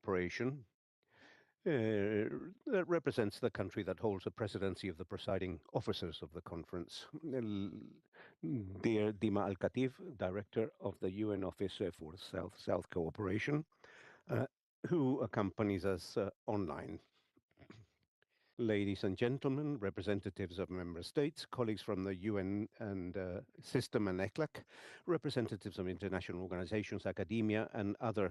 Cooperation that represents the country that holds the presidency of the presiding officers of the conference. Dear Dima Al-Khatif, Director of the UN Office for South-South Cooperation, uh, who accompanies us online. Ladies and gentlemen, representatives of member states, colleagues from the UN and system and ECLAC, representatives of international organizations, academia, and other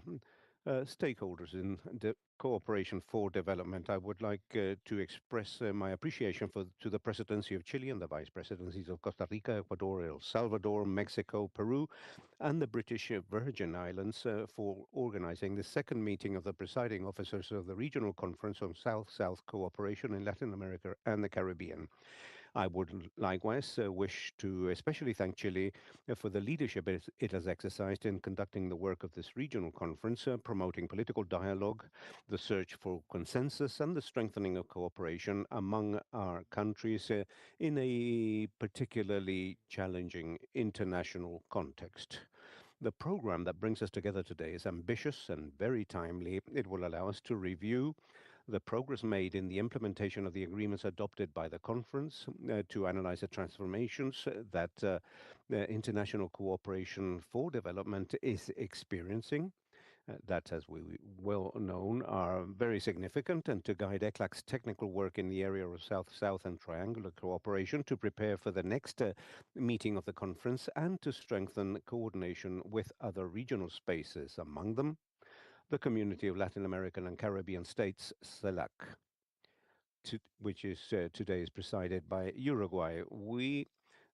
stakeholders in the cooperation for development. I would like to express my appreciation to the presidency of Chile and the vice presidencies of Costa Rica, Ecuador, El Salvador, Mexico, Peru, and the British Virgin Islands for organizing the second meeting of the presiding officers of the Regional Conference on South-South Cooperation in Latin America and the Caribbean. I would likewise wish to especially thank Chile for the leadership it has exercised in conducting the work of this regional conference, promoting political dialogue, the search for consensus, and the strengthening of cooperation among our countries in a particularly challenging international context. The program that brings us together today is ambitious and very timely. It will allow us to review the progress made in the implementation of the agreements adopted by the conference, to analyze the transformations that international cooperation for development is experiencing, that, as we well known, are very significant, and to guide ECLAC's technical work in the area of South-South and triangular cooperation to prepare for the next meeting of the conference and to strengthen coordination with other regional spaces, among them the Community of Latin American and Caribbean States, CELAC, which is today is presided by Uruguay. We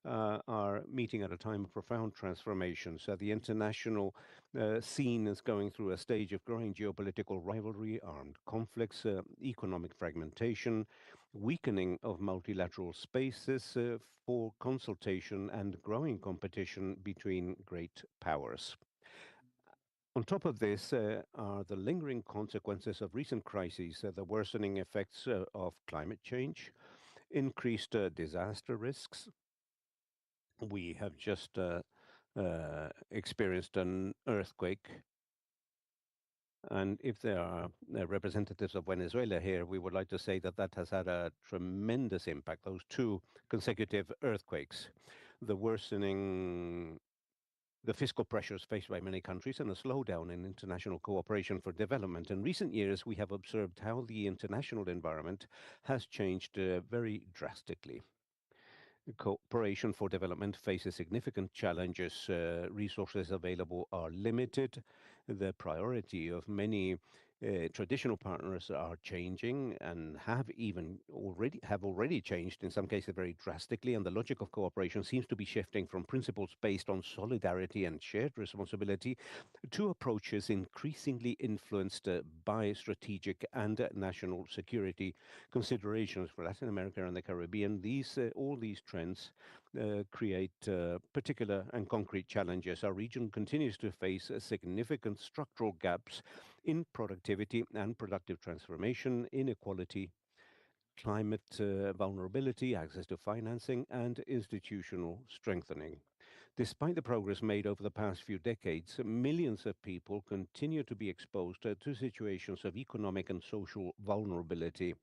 are meeting at a time of profound transformation. So the international scene is going through a stage of growing geopolitical rivalry, armed conflicts, economic fragmentation, weakening of multilateral spaces for consultation, and growing competition between great powers. On top of this are the lingering consequences of recent crises, the worsening effects of climate change, increased disaster risks. We have just experienced an earthquake. And if there are representatives of Venezuela here, we would like to say that that has had a tremendous impact, those two consecutive earthquakes, the worsening the fiscal pressures faced by many countries and a slowdown in international cooperation for development. In recent years, we have observed how the international environment has changed very drastically. Cooperation for development faces significant challenges. Resources available are limited. The priority of many traditional partners are changing and have already changed, in some cases very drastically, and the logic of cooperation seems to be shifting from principles based on solidarity and shared responsibility to approaches increasingly influenced by strategic and national security considerations. For Latin America and the Caribbean, all these trends create particular and concrete challenges. Our region continues to face significant structural gaps in productivity and productive transformation, inequality, climate vulnerability, access to financing, and institutional strengthening. Despite the progress made over the past few decades, millions of people continue to be exposed to situations of economic and social vulnerability.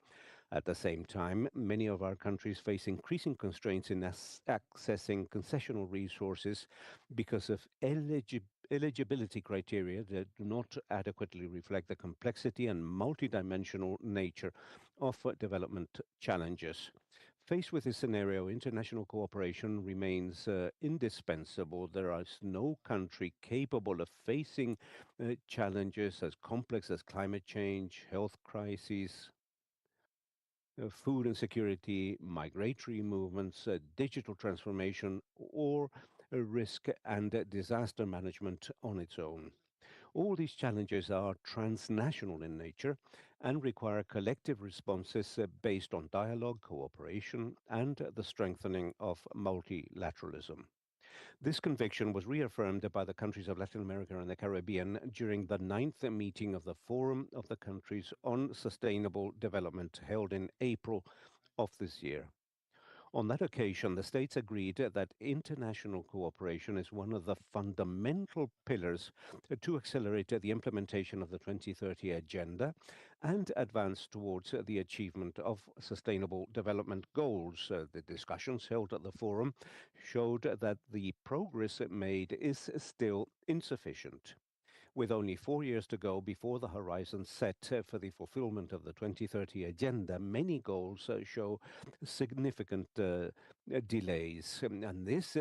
At the same time, many of our countries face increasing constraints in accessing concessional resources because of eligibility criteria that do not adequately reflect the complexity and multidimensional nature of development challenges. Faced with this scenario, international cooperation remains indispensable. There is no country capable of facing challenges as complex as climate change, health crises, food insecurity, migratory movements, digital transformation, or risk and disaster management on its own. All these challenges are transnational in nature and require collective responses based on dialogue, cooperation, and the strengthening of multilateralism. This conviction was reaffirmed by the countries of Latin America and the Caribbean during the ninth meeting of the Forum of the Countries on Sustainable Development held in April of this year. On that occasion, the states agreed that international cooperation is one of the fundamental pillars to accelerate the implementation of the 2030 Agenda and advance towards the achievement of sustainable development goals. The discussions held at the forum showed that the progress made is still insufficient. With only 4 years to go before the horizon set for the fulfillment of the 2030 Agenda, many goals show significant delays. And this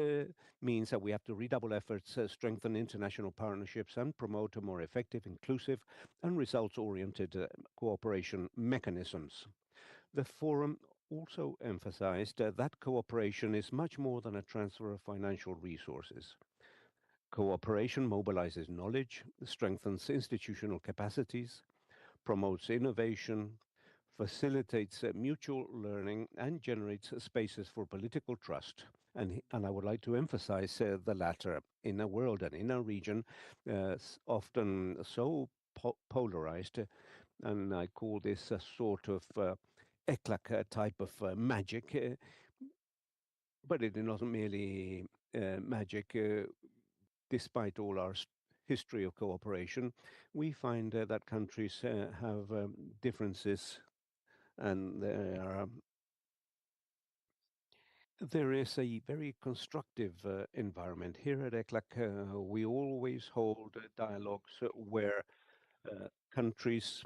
means that we have to redouble efforts, strengthen international partnerships, and promote a more effective, inclusive, and results oriented cooperation mechanisms. The forum also emphasized that cooperation is much more than a transfer of financial resources. Cooperation mobilizes knowledge, strengthens institutional capacities, promotes innovation, facilitates mutual learning, and generates spaces for political trust. And I would like to emphasize the latter. In a world and in a region often so polarized, and I call this a sort of ECLAC type of magic, but it is not merely magic. Despite all our history of cooperation, we find that countries have differences, and there is a very constructive environment. Here at ECLAC, we always hold dialogues where countries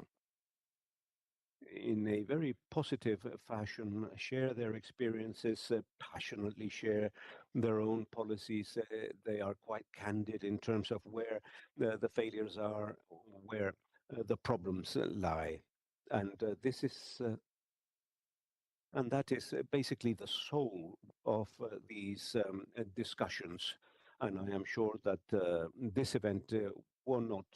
in a very positive fashion share their experiences, passionately share their own policies. They are quite candid in terms of where the failures are, where the problems lie. And this is and that is basically the soul of these discussions. And I am sure that this event will not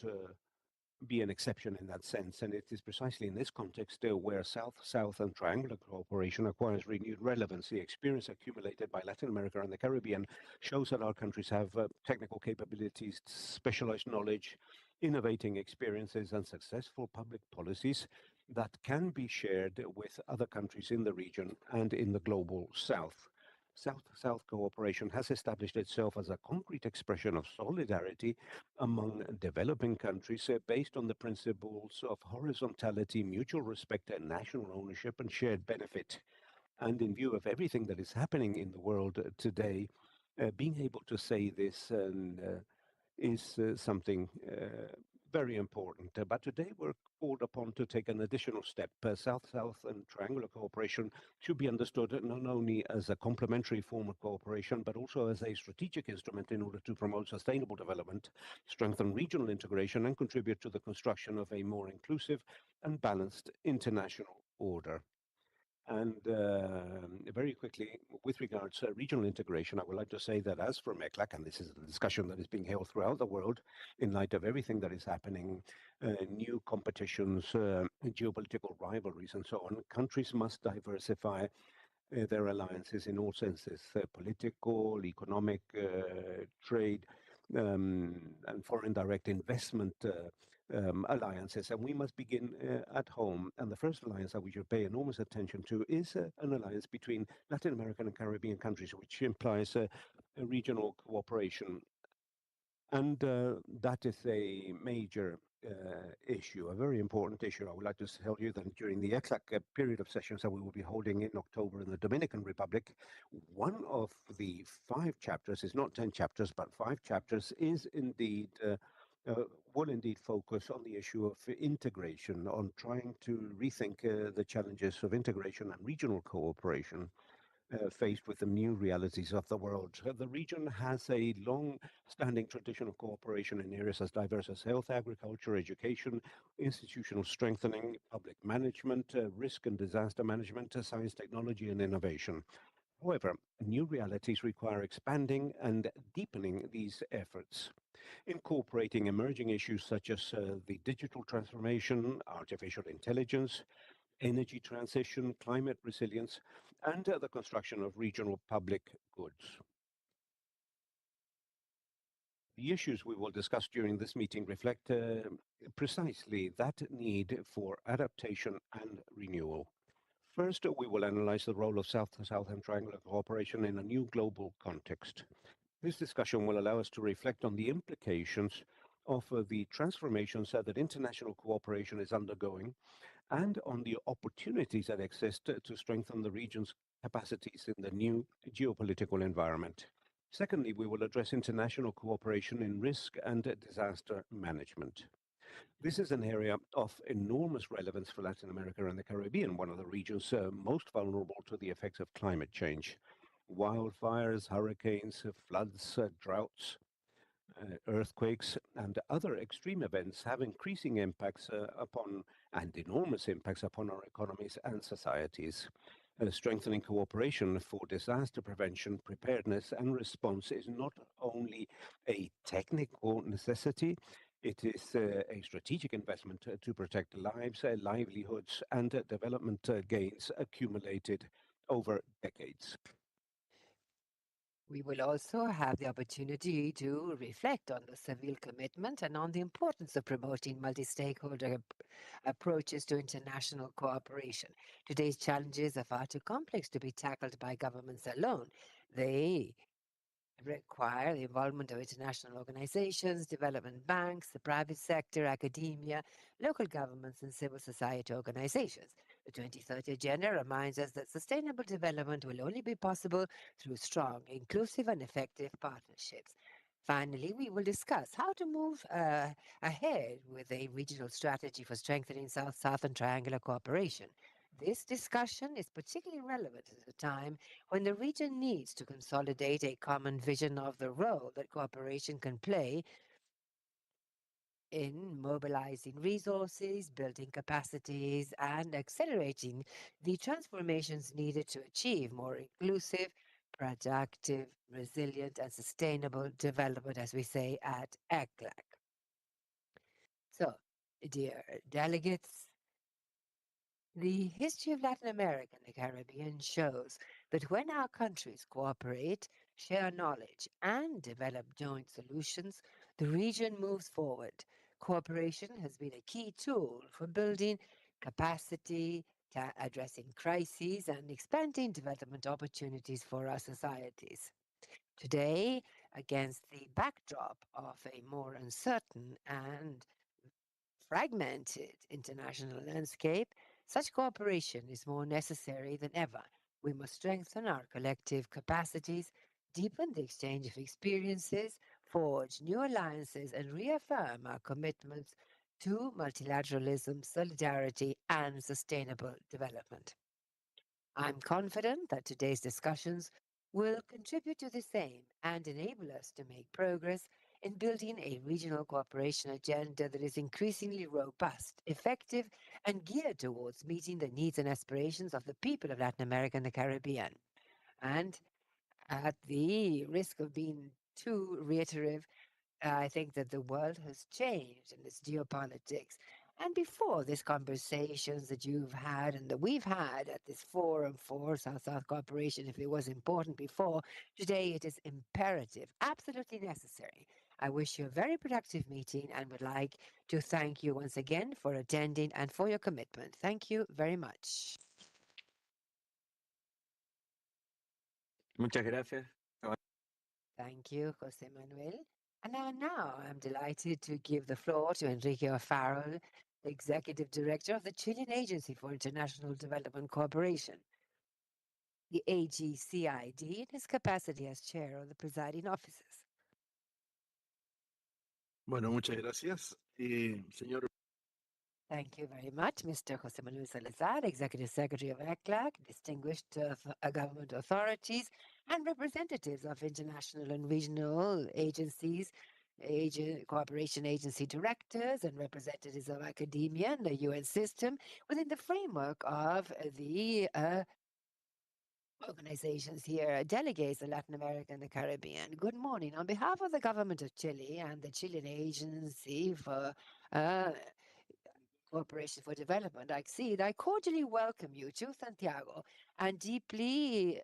be an exception in that sense. And it is precisely in this context where South-South and triangular cooperation acquires renewed relevance. The experience accumulated by Latin America and the Caribbean shows that our countries have technical capabilities, specialized knowledge, innovating experiences, and successful public policies that can be shared with other countries in the region and in the global South. South-South cooperation has established itself as a concrete expression of solidarity among developing countries based on the principles of horizontality, mutual respect, and national ownership and shared benefit. And in view of everything that is happening in the world today, being able to say this is something very important. But today we're called upon to take an additional step. South-South and triangular cooperation should be understood not only as a complementary form of cooperation, but also as a strategic instrument in order to promote sustainable development, strengthen regional integration, and contribute to the construction of a more inclusive and balanced international order. And very quickly, with regards to regional integration, I would like to say that as for MECLAC, and this is a discussion that is being held throughout the world in light of everything that is happening, new competitions, geopolitical rivalries, and so on, countries must diversify their alliances in all senses, political, economic, trade, and foreign direct investment alliances. And we must begin at home. And the first alliance that we should pay enormous attention to is an alliance between Latin American and Caribbean countries, which implies a regional cooperation. And that is a major issue, a very important issue. I would like to tell you that during the ECLAC period of sessions that we will be holding in October in the Dominican Republic, one of the 5 chapters is not 10 chapters, but 5 chapters is indeed. Will indeed focus on the issue of integration, on trying to rethink the challenges of integration and regional cooperation faced with the new realities of the world. The region has a long-standing tradition of cooperation in areas as diverse as health, agriculture, education, institutional strengthening, public management, risk and disaster management, science, technology, and innovation. However, new realities require expanding and deepening these efforts, incorporating emerging issues such as the digital transformation, artificial intelligence, energy transition, climate resilience, and the construction of regional public goods. The issues we will discuss during this meeting reflect precisely that need for adaptation and renewal. First, we will analyze the role of South-to-South and triangular cooperation in a new global context. This discussion will allow us to reflect on the implications of the transformations that international cooperation is undergoing and on the opportunities that exist to strengthen the region's capacities in the new geopolitical environment. Secondly, we will address international cooperation in risk and disaster management. This is an area of enormous relevance for Latin America and the Caribbean, one of the regions most vulnerable to the effects of climate change. Wildfires, hurricanes, floods, droughts, earthquakes, and other extreme events have increasing impacts upon and enormous impacts upon our economies and societies. Strengthening cooperation for disaster prevention, preparedness, and response is not only a technical necessity, it is a strategic investment to protect lives, livelihoods, and development gains accumulated over decades. We will also have the opportunity to reflect on the civil commitment and on the importance of promoting multi-stakeholder approaches to international cooperation. Today's challenges are far too complex to be tackled by governments alone. They require the involvement of international organizations, development banks, the private sector, academia, local governments, and civil society organizations. The 2030 Agenda reminds us that sustainable development will only be possible through strong, inclusive, and effective partnerships. Finally, we will discuss how to move ahead with a regional strategy for strengthening South-South and triangular cooperation. This discussion is particularly relevant at a time when the region needs to consolidate a common vision of the role that cooperation can play in mobilizing resources, building capacities, and accelerating the transformations needed to achieve more inclusive, productive, resilient, and sustainable development, as we say at ECLAC. So, dear delegates, the history of Latin America and the Caribbean shows that when our countries cooperate, share knowledge, and develop joint solutions, the region moves forward. Cooperation has been a key tool for building capacity, addressing crises, and expanding development opportunities for our societies. Today, against the backdrop of a more uncertain and fragmented international landscape, such cooperation is more necessary than ever. We must strengthen our collective capacities, deepen the exchange of experiences, forge new alliances, and reaffirm our commitments to multilateralism, solidarity, and sustainable development. I'm confident that today's discussions will contribute to the same and enable us to make progress in building a regional cooperation agenda that is increasingly robust, effective, and geared towards meeting the needs and aspirations of the people of Latin America and the Caribbean. And at the risk of being too reiterative, I think that the world has changed in its geopolitics. And before these conversations that you've had and that we've had at this forum for South-South cooperation, if it was important before, today it is imperative, absolutely necessary. I wish you a very productive meeting and would like to thank you once again for attending and for your commitment. Thank you very much. Muchas gracias. Thank you, Jose Manuel. And now I'm delighted to give the floor to Enrique Alfaro, Executive Director of the Chilean Agency for International Development Cooperation, the AGCID, in his capacity as chair of the presiding offices. Bueno, muchas gracias. Señor. Thank you very much, Mr. Jose Manuel Salazar, Executive Secretary of ECLAC, distinguished government authorities, and representatives of international and regional agencies, cooperation agency directors, and representatives of academia and the UN system within the framework of the organizations here, delegates of Latin America and the Caribbean. Good morning. On behalf of the government of Chile and the Chilean Agency for Cooperation for Development, I cordially welcome you to Santiago and deeply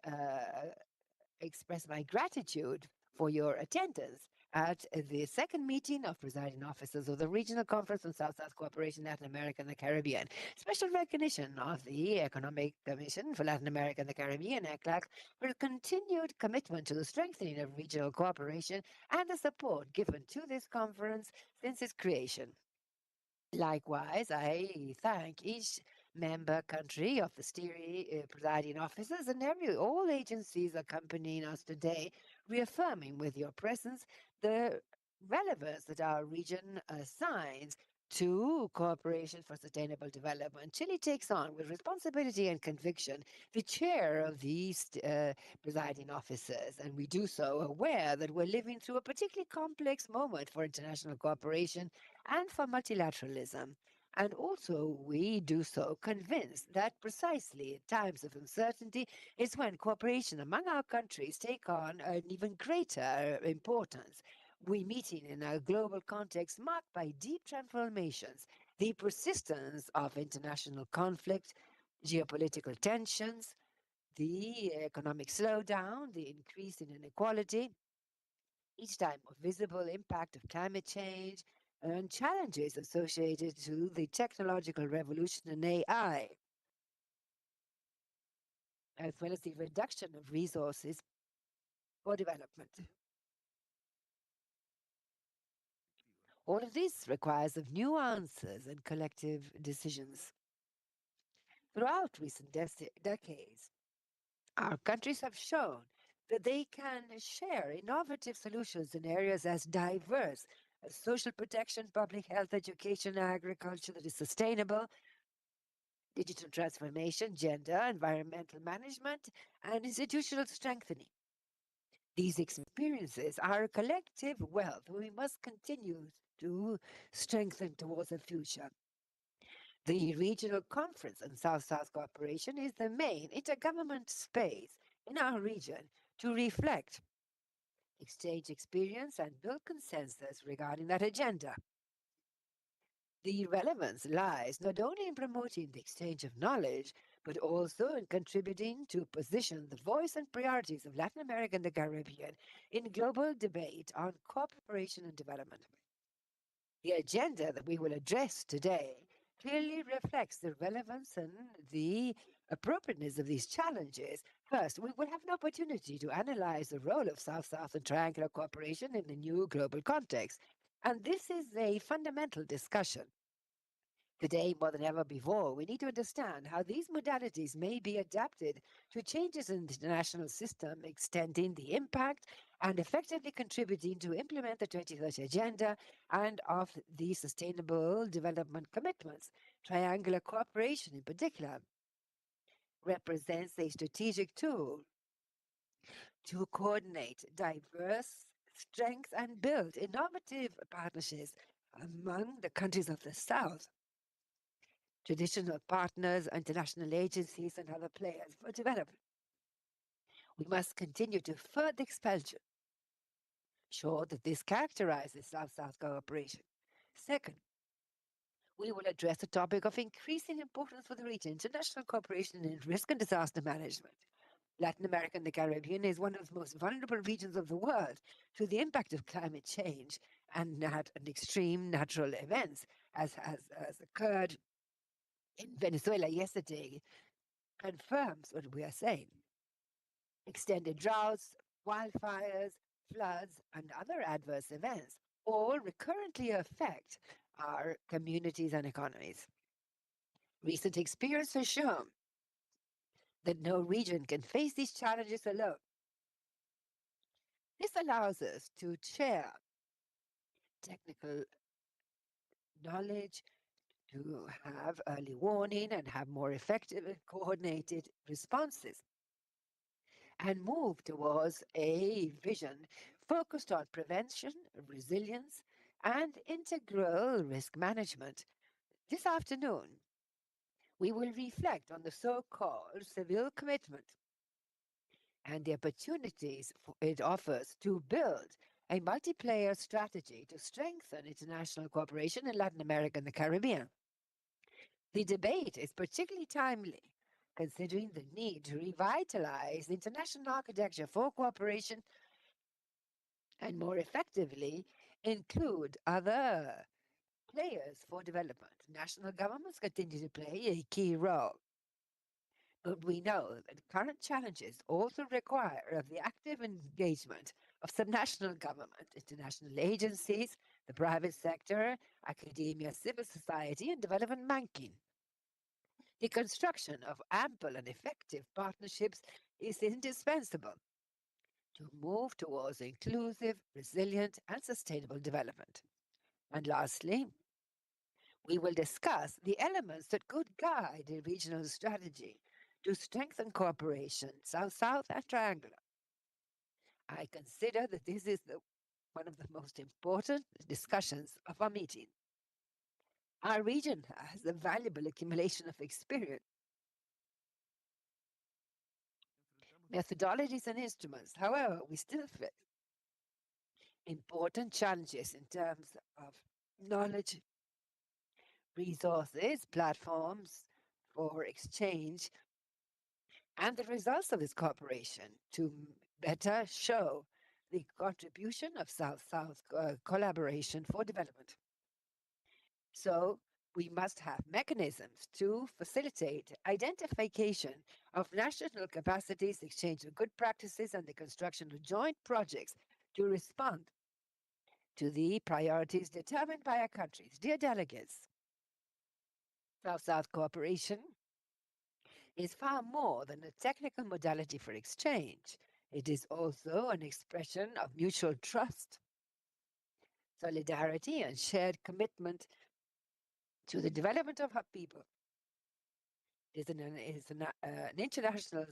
express my gratitude for your attendance at the second meeting of presiding officers of the Regional Conference on South-South Cooperation, Latin America and the Caribbean. Special recognition of the Economic Commission for Latin America and the Caribbean, ECLAC, for continued commitment to the strengthening of regional cooperation and the support given to this conference since its creation. Likewise, I thank each member country of the steering presiding officers and all agencies accompanying us today, reaffirming with your presence the relevance that our region assigns to cooperation for sustainable development. Chile takes on with responsibility and conviction the chair of these presiding officers, and we do so aware that we're living through a particularly complex moment for international cooperation and for multilateralism. And also, we do so convinced that precisely at times of uncertainty is when cooperation among our countries take on an even greater importance. We meeting in a global context marked by deep transformations, the persistence of international conflict, geopolitical tensions, the economic slowdown, the increase in inequality, each time of visible impact of climate change and challenges associated to the technological revolution and AI, as well as the reduction of resources for development. All of this requires of new answers and collective decisions. Throughout recent decades, our countries have shown that they can share innovative solutions in areas as diverse as social protection, public health, education, agriculture that is sustainable, digital transformation, gender, environmental management, and institutional strengthening. These experiences are a collective wealth we must continue to strengthen towards the future. The Regional Conference on South-South Cooperation is the main intergovernment space in our region to reflect, exchange experience, and build consensus regarding that agenda. The relevance lies not only in promoting the exchange of knowledge, but also in contributing to position the voice and priorities of Latin America and the Caribbean in global debate on cooperation and development. The agenda that we will address today clearly reflects the relevance and the appropriateness of these challenges. First, we will have an opportunity to analyze the role of South-South and triangular cooperation in the new global context. And this is a fundamental discussion. Today, more than ever before, we need to understand how these modalities may be adapted to changes in the international system, extending the impact and effectively contributing to implement the 2030 Agenda and of the Sustainable Development Commitments. Triangular cooperation, in particular, represents a strategic tool to coordinate diverse strengths and build innovative partnerships among the countries of the South, traditional partners, international agencies, and other players for development. We must continue to further expand, sure that this characterizes South-South cooperation. Second, we will address the topic of increasing importance for the region, international cooperation in risk and disaster management. Latin America and the Caribbean is one of the most vulnerable regions of the world to the impact of climate change and extreme natural events, as has occurred in Venezuela yesterday, confirms what we are saying. Extended droughts, wildfires, floods, and other adverse events all recurrently affect our communities and economies. Recent experience has shown that no region can face these challenges alone. This allows us to share technical knowledge, to have early warning and have more effective and coordinated responses, and move towards a vision focused on prevention, resilience, and integral risk management. This afternoon, we will reflect on the so-called civil commitment and the opportunities it offers to build a multiplayer strategy to strengthen international cooperation in Latin America and the Caribbean. The debate is particularly timely, considering the need to revitalize the international architecture for cooperation and more effectively include other players for development. National governments continue to play a key role. But we know that current challenges also require the active engagement of subnational government, international agencies, the private sector, academia, civil society, and development banking. The construction of ample and effective partnerships is indispensable to move towards inclusive, resilient, and sustainable development. And lastly, we will discuss the elements that could guide a regional strategy to strengthen cooperation South-South and triangular. I consider that this is one of the most important discussions of our meeting. Our region has a valuable accumulation of experience, methodologies, and instruments. However, we still face important challenges in terms of knowledge, resources, platforms for exchange, and the results of this cooperation to better show the contribution of South-South collaboration for development. So we must have mechanisms to facilitate identification of national capacities, exchange of good practices, and the construction of joint projects to respond to the priorities determined by our countries. Dear delegates, South-South cooperation is far more than a technical modality for exchange. It is also an expression of mutual trust, solidarity, and shared commitment to the development of our people. It is an international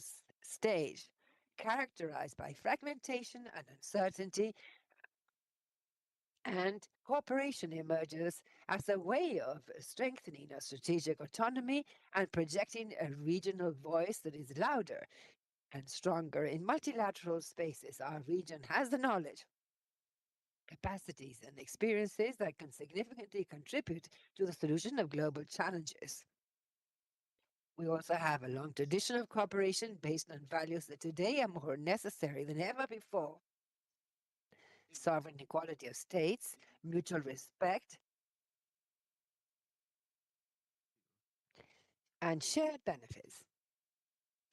stage characterized by fragmentation and uncertainty, and cooperation emerges as a way of strengthening our strategic autonomy and projecting a regional voice that is louder and stronger in multilateral spaces. Our region has the knowledge, capacities, and experiences that can significantly contribute to the solution of global challenges. We also have a long tradition of cooperation based on values that today are more necessary than ever before: sovereign equality of states, mutual respect, and shared benefits.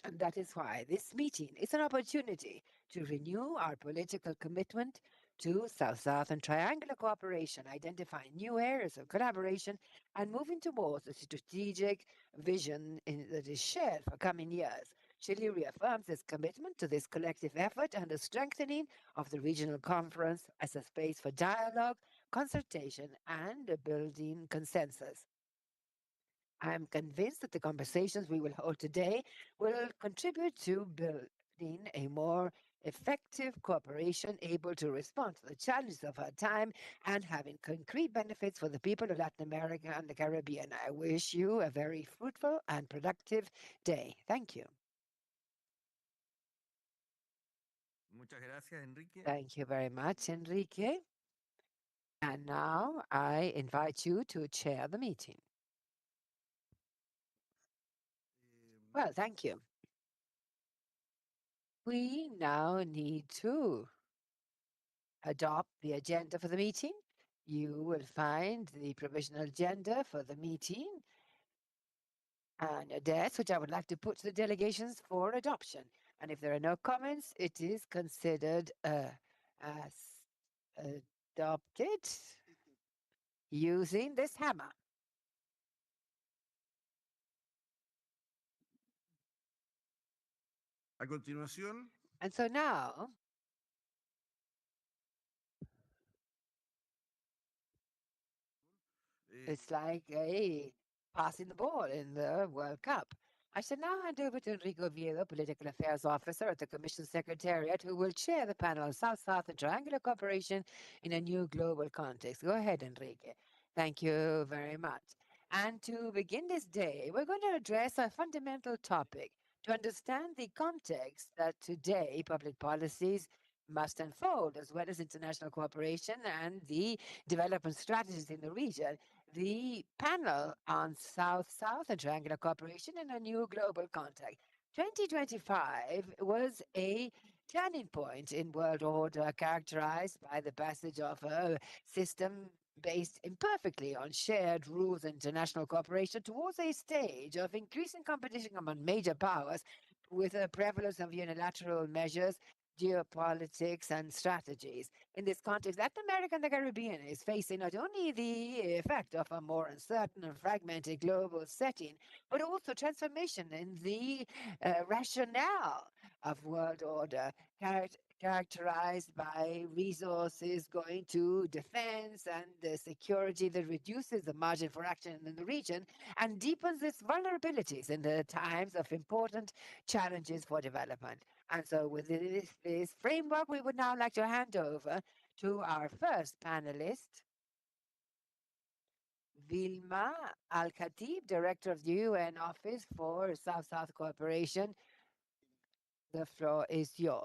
And that is why this meeting is an opportunity to renew our political commitment to South-South and triangular cooperation, identifying new areas of collaboration and moving towards a strategic vision that is shared for coming years. Chile reaffirms its commitment to this collective effort and the strengthening of the regional conference as a space for dialogue, consultation, and building consensus. I am convinced that the conversations we will hold today will contribute to building a more effective cooperation able to respond to the challenges of our time and having concrete benefits for the people of Latin America and the Caribbean. I wish you a very fruitful and productive day. Thank you. Muchas gracias, Enrique. Thank you very much, Enrique. And now I invite you to chair the meeting. Well, thank you. We now need to adopt the agenda for the meeting. You will find the provisional agenda for the meeting and a desk, which I would like to put to the delegations for adoption. And if there are no comments, it is considered as adopted using this hammer. A continuación, And so now, it's like passing the ball in the World Cup. I shall now hand over to Enrique Oviedo, Political Affairs Officer at the Commission Secretariat, who will chair the panel on South-South and Triangular Cooperation in a New Global Context. Go ahead, Enrique. Thank you very much. And to begin this day, we're going to address a fundamental topic to understand the context that today public policies must unfold, as well as international cooperation and the development strategies in the region. The panel on South-South and Triangular Cooperation in a New Global Context. 2025 was a turning point in world order characterized by the passage of a system based imperfectly on shared rules and international cooperation towards a stage of increasing competition among major powers with a prevalence of unilateral measures, geopolitics, and strategies. In this context, Latin America and the Caribbean is facing not only the effect of a more uncertain and fragmented global setting, but also transformation in the rationale of world order, characterized by resources going to defense and security that reduces the margin for action in the region and deepens its vulnerabilities in the times of important challenges for development. And so, with this framework, we would now like to hand over to our first panelist, Vilma Al-Khatib, Director of the UN Office for South-South Cooperation. The floor is yours.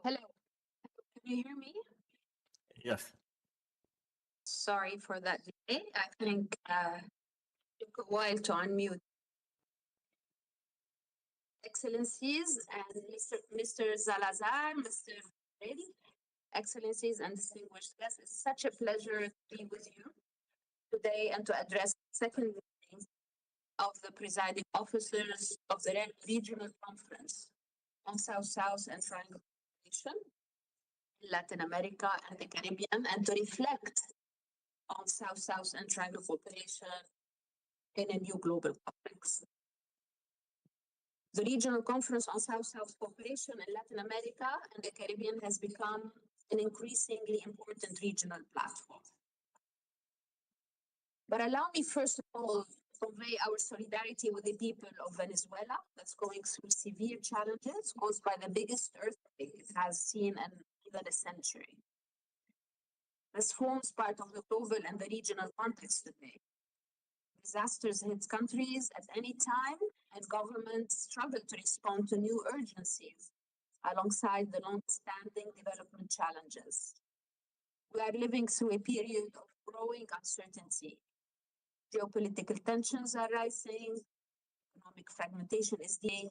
Hello. Can you hear me? Yes. Sorry for that delay. I think took a while to unmute. Excellencies and Mr. Zalazar, Mr. Reddy, Excellencies and distinguished guests, it's such a pleasure to be with you today and to address the second meeting of the presiding officers of the Regional Conference on South-South and Triangle Cooperation in Latin America and the Caribbean, and to reflect on South-South and Triangle Cooperation in a new global context. The Regional Conference on South-South Cooperation in Latin America and the Caribbean has become an increasingly important regional platform. But allow me first of all to convey our solidarity with the people of Venezuela that's going through severe challenges caused by the biggest earthquake it has seen in even a century. This forms part of the global and the regional context today. Disasters hit countries at any time, and governments struggle to respond to new urgencies alongside the long-standing development challenges. We are living through a period of growing uncertainty. Geopolitical tensions are rising, economic fragmentation is deepening,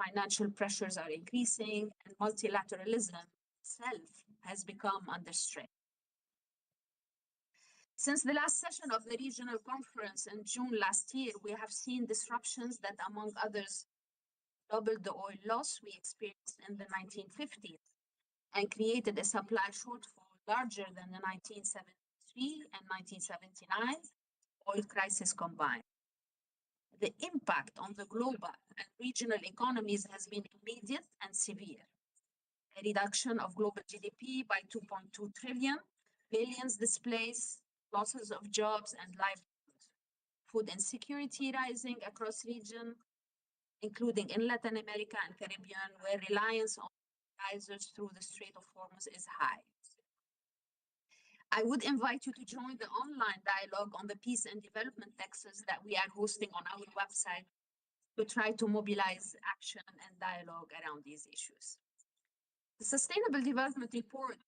financial pressures are increasing, and multilateralism itself has become under strain. Since the last session of the regional conference in June last year, we have seen disruptions that, among others, doubled the oil loss we experienced in the 1950s and created a supply shortfall larger than the 1973 and 1979 oil crisis combined. The impact on the global and regional economies has been immediate and severe. A reduction of global GDP by 2.2 trillion, billions displaced, losses of jobs and livelihoods, food insecurity rising across region, including in Latin America and Caribbean, where reliance on fertilizers through the Strait of Hormuz is high. I would invite you to join the online dialogue on the peace and development texts that we are hosting on our website to try to mobilize action and dialogue around these issues. The Sustainable Development Report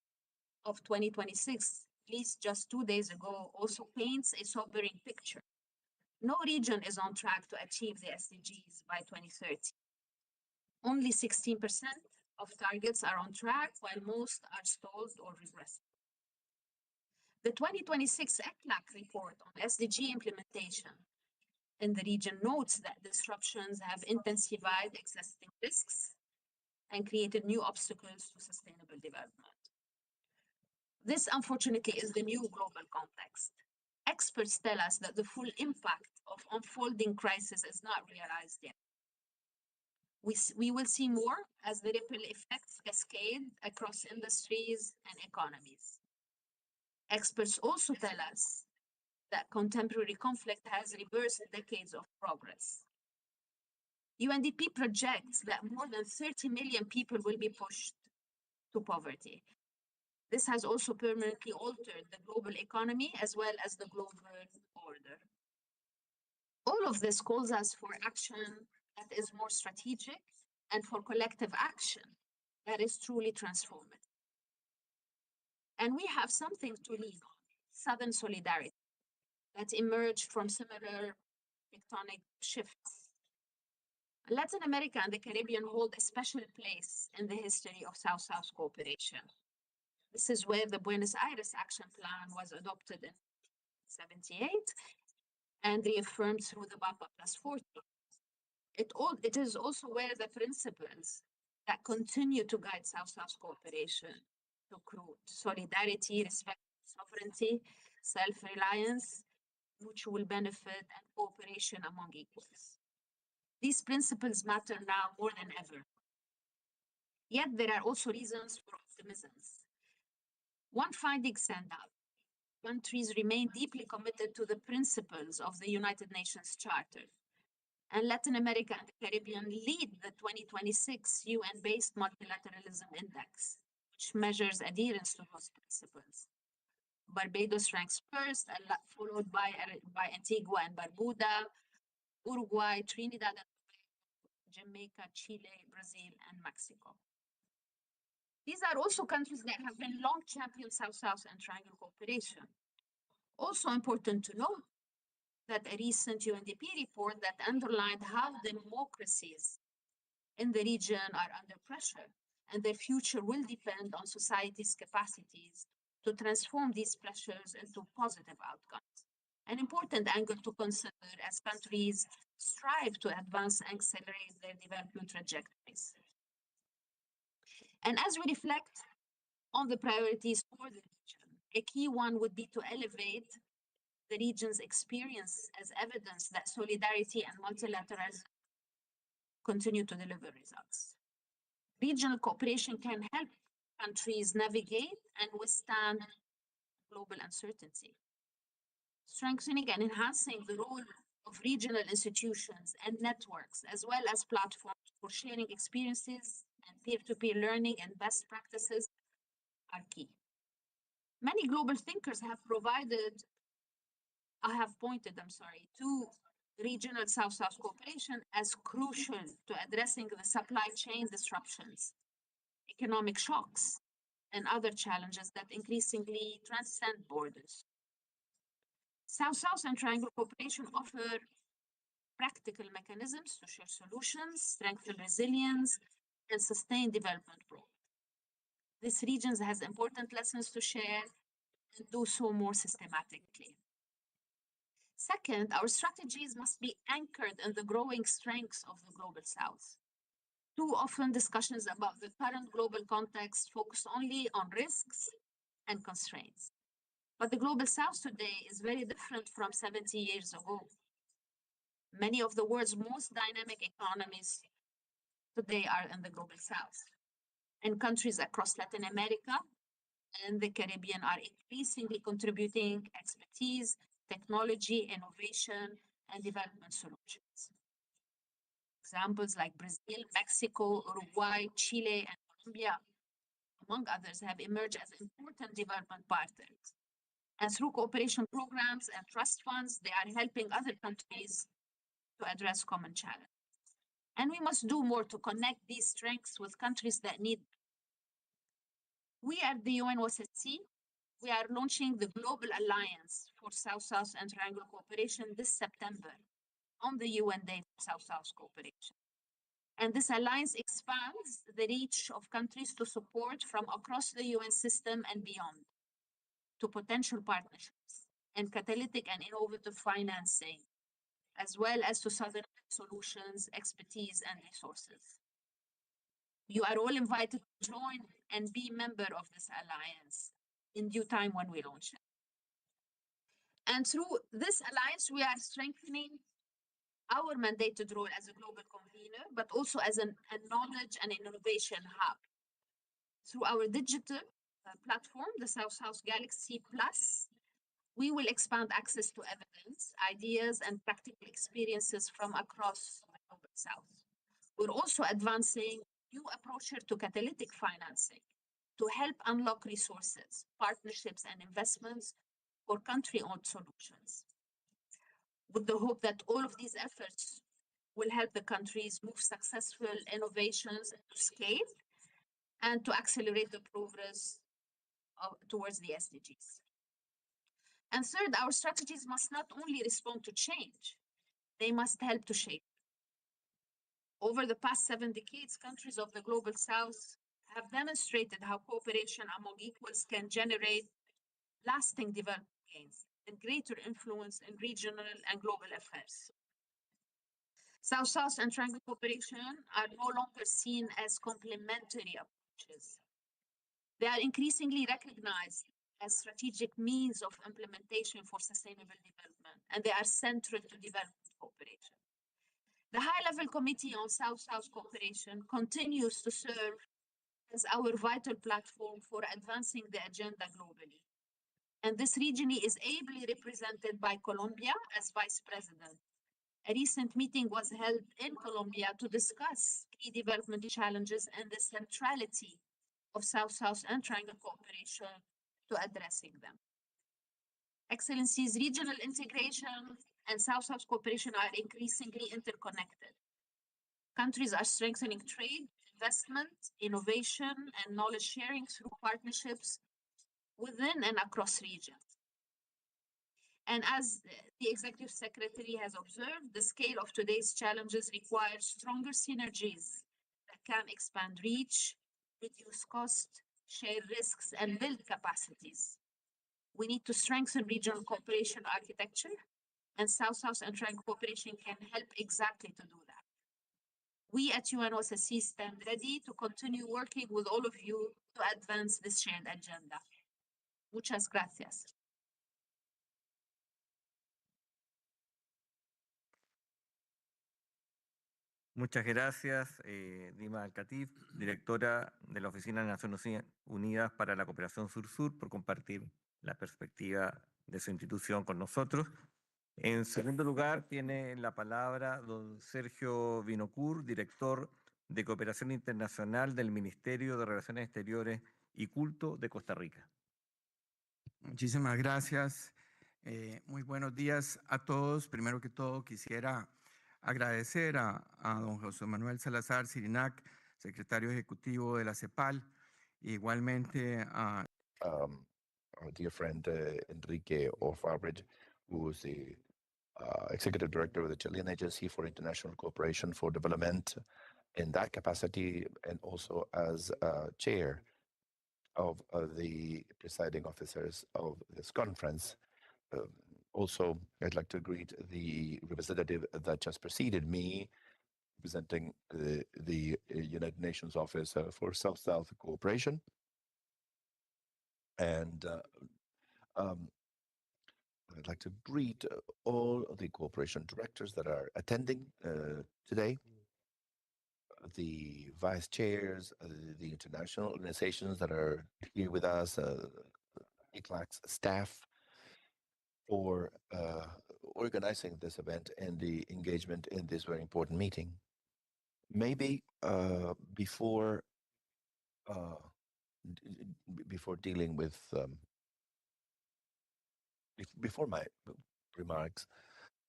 of 2026, released just 2 days ago, also paints a sobering picture. No region is on track to achieve the SDGs by 2030. Only 16% of targets are on track, while most are stalled or regressed. The 2026 ECLAC report on SDG implementation in the region notes that disruptions have intensified existing risks and created new obstacles to sustainable development. This, unfortunately, is the new global context. Experts tell us that the full impact of unfolding crisis is not realized yet. We will see more as the ripple effects cascade across industries and economies. Experts also tell us that contemporary conflict has reversed decades of progress. UNDP projects that more than 30 million people will be pushed to poverty. This has also permanently altered the global economy as well as the global order. All of this calls us for action that is more strategic and for collective action that is truly transformative. And we have something to lean on, Southern solidarity, that emerged from similar tectonic shifts. Latin America and the Caribbean hold a special place in the history of South-South cooperation. This is where the Buenos Aires Action Plan was adopted in 1978 and reaffirmed through the BAPA Plus 40. It is also where the principles that continue to guide South-South cooperation took root: solidarity, respect for sovereignty, self-reliance, mutual benefit, and cooperation among equals. These principles matter now more than ever. Yet there are also reasons for optimism. One finding stands out. Countries remain deeply committed to the principles of the United Nations Charter. And Latin America and the Caribbean lead the 2026 UN-based Multilateralism Index, which measures adherence to those principles. Barbados ranks first, followed by Antigua and Barbuda, Uruguay, Trinidad and Tobago, Jamaica, Chile, Brazil, and Mexico. These are also countries that have been long champions South-South and Triangle cooperation. Also important to note that a recent UNDP report that underlined how democracies in the region are under pressure and their future will depend on society's capacities to transform these pressures into positive outcomes. An important angle to consider as countries strive to advance and accelerate their development trajectories. And as we reflect on the priorities for the region, a key one would be to elevate the region's experience as evidence that solidarity and multilateralism continue to deliver results. Regional cooperation can help countries navigate and withstand global uncertainty. Strengthening and enhancing the role of regional institutions and networks, as well as platforms for sharing experiences and peer-to-peer learning and best practices, are key. Many global thinkers have pointed to regional South-South cooperation as crucial to addressing the supply chain disruptions, economic shocks, and other challenges that increasingly transcend borders. South-South and Triangle cooperation offer practical mechanisms to share solutions, strengthen resilience, and sustain development growth. This region has important lessons to share and do so more systematically. Second, our strategies must be anchored in the growing strengths of the Global South. Too often, discussions about the current global context focus only on risks and constraints. But the Global South today is very different from 70 years ago. Many of the world's most dynamic economies today are in the Global South. And countries across Latin America and the Caribbean are increasingly contributing expertise, technology, innovation, and development solutions. Examples like Brazil, Mexico, Uruguay, Chile, and Colombia, among others, have emerged as important development partners. And through cooperation programs and trust funds, they are helping other countries to address common challenges. And we must do more to connect these strengths with countries that need them. We at the UNOSSC, we are launching the Global Alliance for South-South and Triangle Cooperation this September on the UN Day for South-South Cooperation. And this alliance expands the reach of countries to support from across the UN system and beyond to potential partnerships and catalytic and innovative financing, as well as to southern solutions, expertise, and resources. You are all invited to join and be member of this alliance in due time when we launch it. And through this alliance, we are strengthening our mandated role as a global convener, but also as a knowledge and innovation hub. Through our digital platform, the South-South Galaxy Plus, we will expand access to evidence, ideas, and practical experiences from across the Global South. We're also advancing new approaches to catalytic financing to help unlock resources, partnerships, and investments for country-owned solutions, with the hope that all of these efforts will help the countries move successful innovations to scale and to accelerate the progress towards the SDGs. And third, our strategies must not only respond to change, they must help to shape. Over the past 7 decades, countries of the Global South have demonstrated how cooperation among equals can generate lasting development gains and greater influence in regional and global affairs. South-South and Triangle cooperation are no longer seen as complementary approaches. They are increasingly recognized as strategic means of implementation for sustainable development, and they are central to development cooperation. The High-Level Committee on South-South Cooperation continues to serve as our vital platform for advancing the agenda globally. And this region is ably represented by Colombia as Vice President. A recent meeting was held in Colombia to discuss key development challenges and the centrality of South-South and Triangle cooperation to addressing them. Excellencies, regional integration and South-South cooperation are increasingly interconnected. Countries are strengthening trade, investment, innovation, and knowledge sharing through partnerships within and across regions. And as the Executive Secretary has observed, the scale of today's challenges requires stronger synergies that can expand reach, reduce cost, share risks, and build capacities. We need to strengthen regional cooperation architecture, and South-South and Triangle cooperation can help exactly to do that. We at UNOSSC stand ready to continue working with all of you to advance this shared agenda. Muchas gracias. Muchas gracias, Dima Al-Khatib, directora de la Oficina de Naciones Unidas para la Cooperación Sur-Sur, por compartir la perspectiva de su institución con nosotros. En segundo lugar, tiene la palabra don Sergio Vinocourt, director de Cooperación Internacional del Ministerio de Relaciones Exteriores y Culto de Costa Rica. Muchísimas gracias. Muy buenos días a todos. Primero que todo, quisiera agradecer a don José Manuel Salazar Sirinac, secretario ejecutivo de la CEPAL, igualmente a our dear friend Enrique Orfabridge, who is the Executive Director of the Chilean Agency for International Cooperation for Development, in that capacity, and also as chair of the presiding officers of this conference. Also, I'd like to greet the representative that just preceded me, representing the United Nations Office for South-South Cooperation. And I'd like to greet all of the cooperation directors that are attending today, the vice chairs, the international organizations that are here with us, ICLAC's staff, for organizing this event and the engagement in this very important meeting. Maybe before dealing with before my remarks,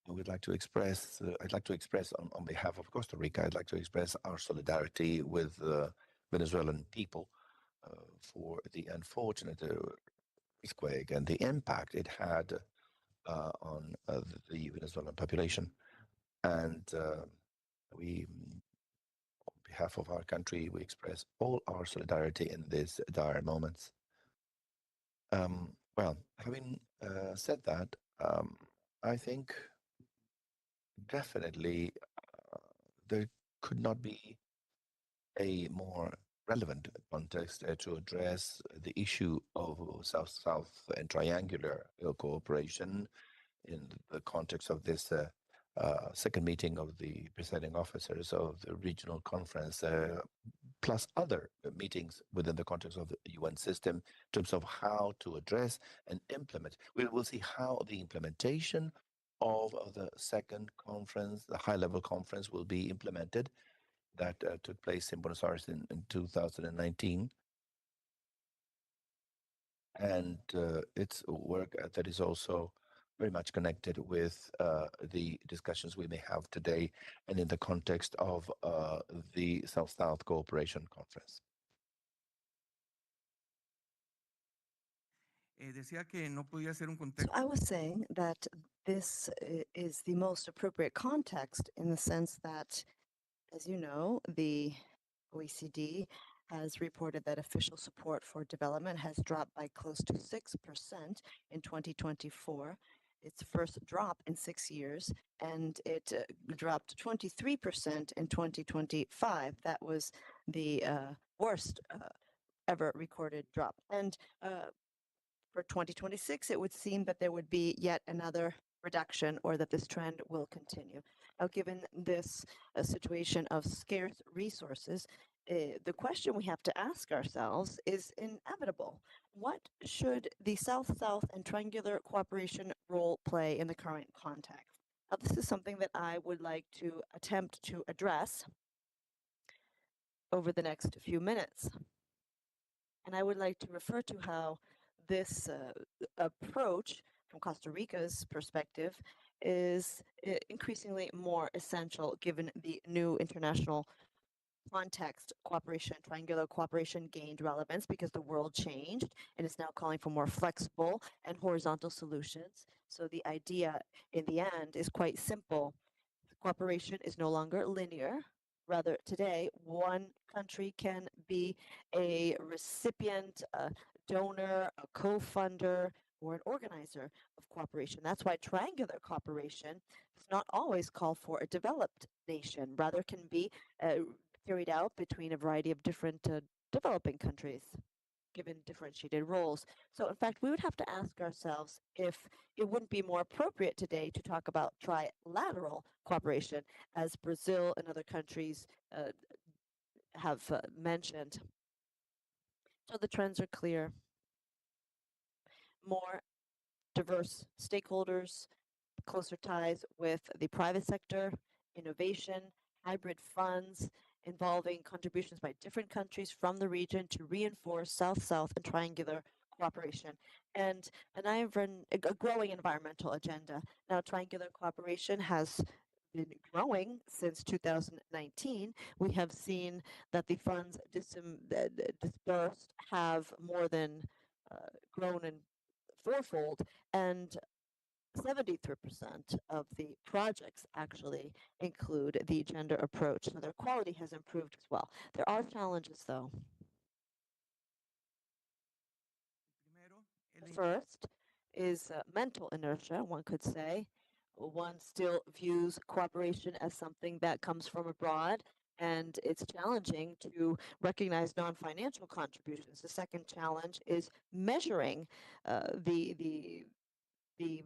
I'd like to express on behalf of Costa Rica, I'd like to express our solidarity with the Venezuelan people for the unfortunate earthquake and the impact it had on the Venezuelan population. And we, on behalf of our country, we express all our solidarity in these dire moments. Well, having said that, I think definitely there could not be a more relevant context to address the issue of South-South and triangular cooperation in the context of this second meeting of the presiding officers of the regional conference, plus other meetings within the context of the UN system in terms of how to address and implement. We will see how the implementation of the second conference, the high-level conference, will be implemented. That took place in Buenos Aires in 2019. And it's work that is also very much connected with the discussions we may have today and in the context of the South-South Cooperation Conference. Decía que no podía ser un So contexto. I was saying that this is the most appropriate context in the sense that, as you know, the OECD has reported that official support for development has dropped by close to 6% in 2024. Its first drop in 6 years, and it dropped 23% in 2025. That was the worst ever recorded drop. And for 2026, it would seem that there would be yet another reduction or that this trend will continue. Now, given this situation of scarce resources, the question we have to ask ourselves is inevitable. What should the South-South and triangular cooperation role play in the current context? Now, this is something that I would like to attempt to address over the next few minutes. And I would like to refer to how this approach from Costa Rica's perspective is increasingly more essential given the new international context. Cooperation, triangular cooperation gained relevance because the world changed and is now calling for more flexible and horizontal solutions. So the idea in the end is quite simple. Cooperation is no longer linear. Rather, today, one country can be a recipient, a donor, a co-funder, or an organizer of cooperation. That's why triangular cooperation does not always call for a developed nation, rather can be carried out between a variety of different developing countries, given differentiated roles. So in fact, we would have to ask ourselves if it wouldn't be more appropriate today to talk about trilateral cooperation, as Brazil and other countries have mentioned. So the trends are clear. More diverse stakeholders, closer ties with the private sector, innovation, hybrid funds, involving contributions by different countries from the region to reinforce South-South and triangular cooperation. And I've run a growing environmental agenda. Now, triangular cooperation has been growing since 2019. We have seen that the funds dispersed have more than grown in fourfold, and 73% of the projects actually include the gender approach, so their quality has improved as well. There are challenges, though. The first is mental inertia, one could say. One still views cooperation as something that comes from abroad, and it's challenging to recognize non-financial contributions. The second challenge is measuring the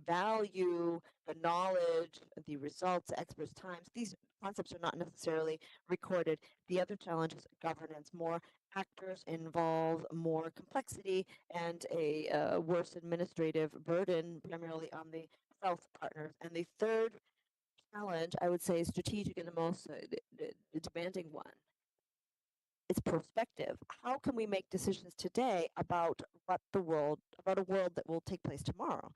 value, the knowledge, the results, experts' times. These concepts are not necessarily recorded. The other challenge is governance. More actors involve more complexity and a worse administrative burden, primarily on the South partners. And the third challenge, I would say, is strategic and the most demanding one. It's perspective. How can we make decisions today about about a world that will take place tomorrow?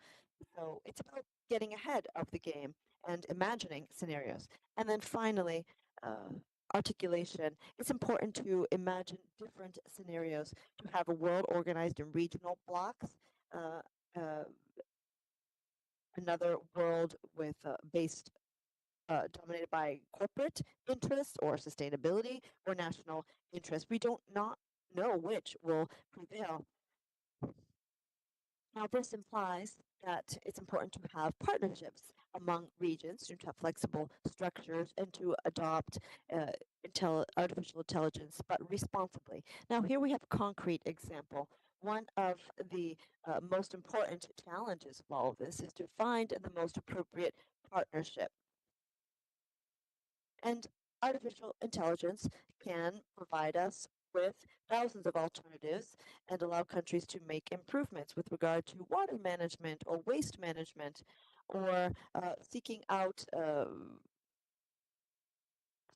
So it's about getting ahead of the game and imagining scenarios. And then finally, articulation, it's important to imagine different scenarios, to have a world organized in regional blocks, another world with based dominated by corporate interests or sustainability or national interests. We don't not know which will prevail. Now, this implies that it's important to have partnerships among regions, to have flexible structures, and to adopt artificial intelligence, but responsibly. Now, here we have a concrete example. One of the most important challenges of all of this is to find the most appropriate partnership. And artificial intelligence can provide us with thousands of alternatives and allow countries to make improvements with regard to water management or waste management or seeking out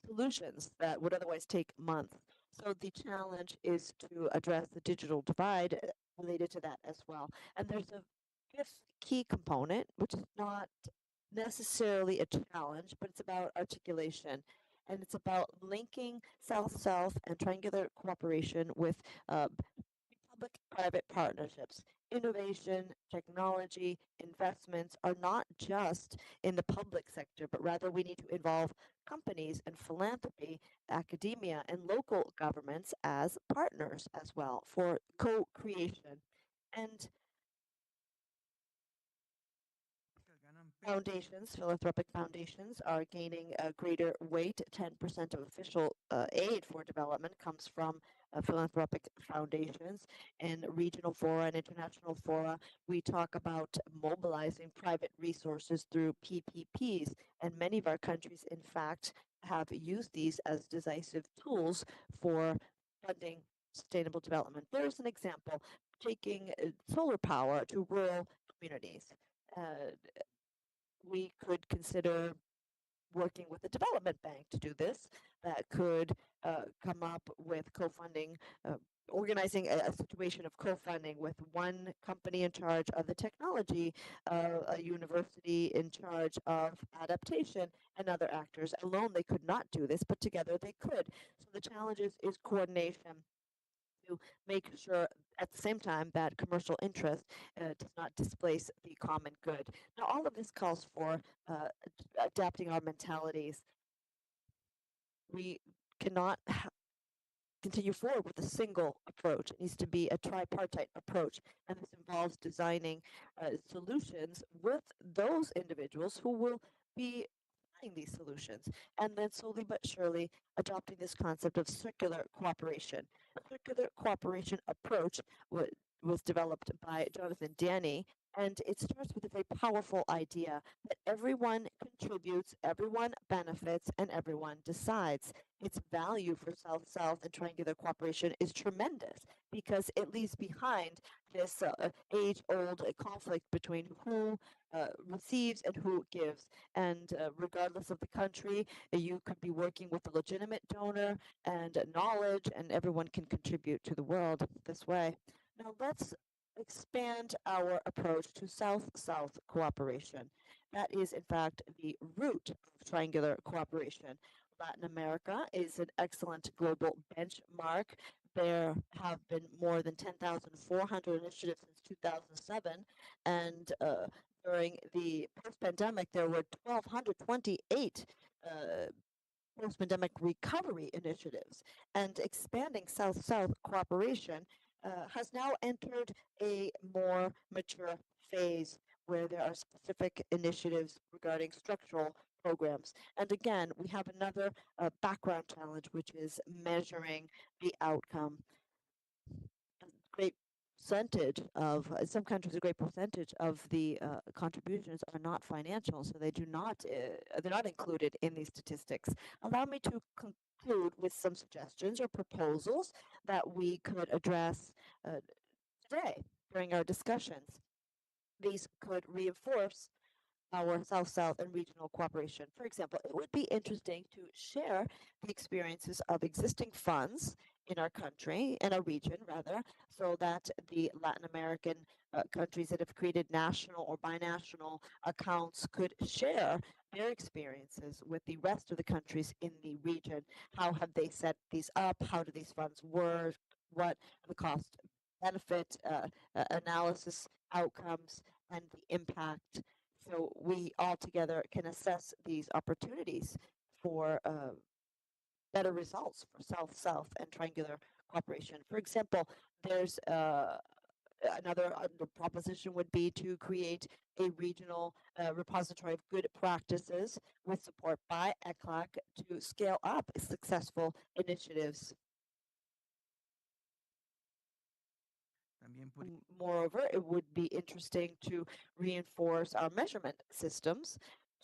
solutions that would otherwise take months. So the challenge is to address the digital divide related to that as well. And there's a fifth key component, which is not necessarily a challenge, but it's about articulation. And it's about linking South-South and triangular cooperation with public-private partnerships. Innovation, technology, investments are not just in the public sector, but rather we need to involve companies and philanthropy, academia, and local governments as partners as well for co-creation. And foundations, philanthropic foundations, are gaining a greater weight. 10% of official aid for development comes from philanthropic foundations. In regional fora and international fora, we talk about mobilizing private resources through PPPs, and many of our countries, in fact, have used these as decisive tools for funding sustainable development. There's an example, taking solar power to rural communities. We could consider working with the development bank to do this. That could come up with co-funding, organizing a situation of co-funding with one company in charge of the technology, a university in charge of adaptation, and other actors. Alone, they could not do this, but together they could. So the challenge is coordination to make sure at the same time that commercial interest does not displace the common good. Now, all of this calls for adapting our mentalities. We cannot continue forward with a single approach. It needs to be a tripartite approach, and this involves designing solutions with those individuals who will be these solutions, and then slowly but surely adopting this concept of circular cooperation. A circular cooperation approach was developed by Jonathan Danny, and it starts with a very powerful idea that everyone contributes, everyone benefits, and everyone decides. Its value for South-South and triangular cooperation is tremendous because it leaves behind this age-old conflict between who receives and who gives. And regardless of the country, you could be working with a legitimate donor and knowledge, and everyone can contribute to the world this way. Now let's expand our approach to South-South cooperation. That is, in fact, the root of triangular cooperation. Latin America is an excellent global benchmark. There have been more than 10,400 initiatives since 2007, and during the post-pandemic, there were 1,228 post-pandemic recovery initiatives, and expanding South-South cooperation has now entered a more mature phase where there are specific initiatives regarding structural programs. And again, we have another background challenge, which is measuring the outcome. A great percentage of some countries, a great percentage of the contributions are not financial, so they're not included in these statistics. Allow me to conclude with some suggestions or proposals that we could address today during our discussions. These could reinforce our South-South and regional cooperation. For example, it would be interesting to share the experiences of existing funds in our country, in our region rather, so that the Latin American countries that have created national or binational accounts could share their experiences with the rest of the countries in the region. How have they set these up? How do these funds work? What are the cost benefit analysis outcomes and the impact, so we all together can assess these opportunities for better results for South-South and triangular cooperation. For example, there's another proposition would be to create a regional repository of good practices with support by ECLAC to scale up successful initiatives. Moreover, it would be interesting to reinforce our measurement systems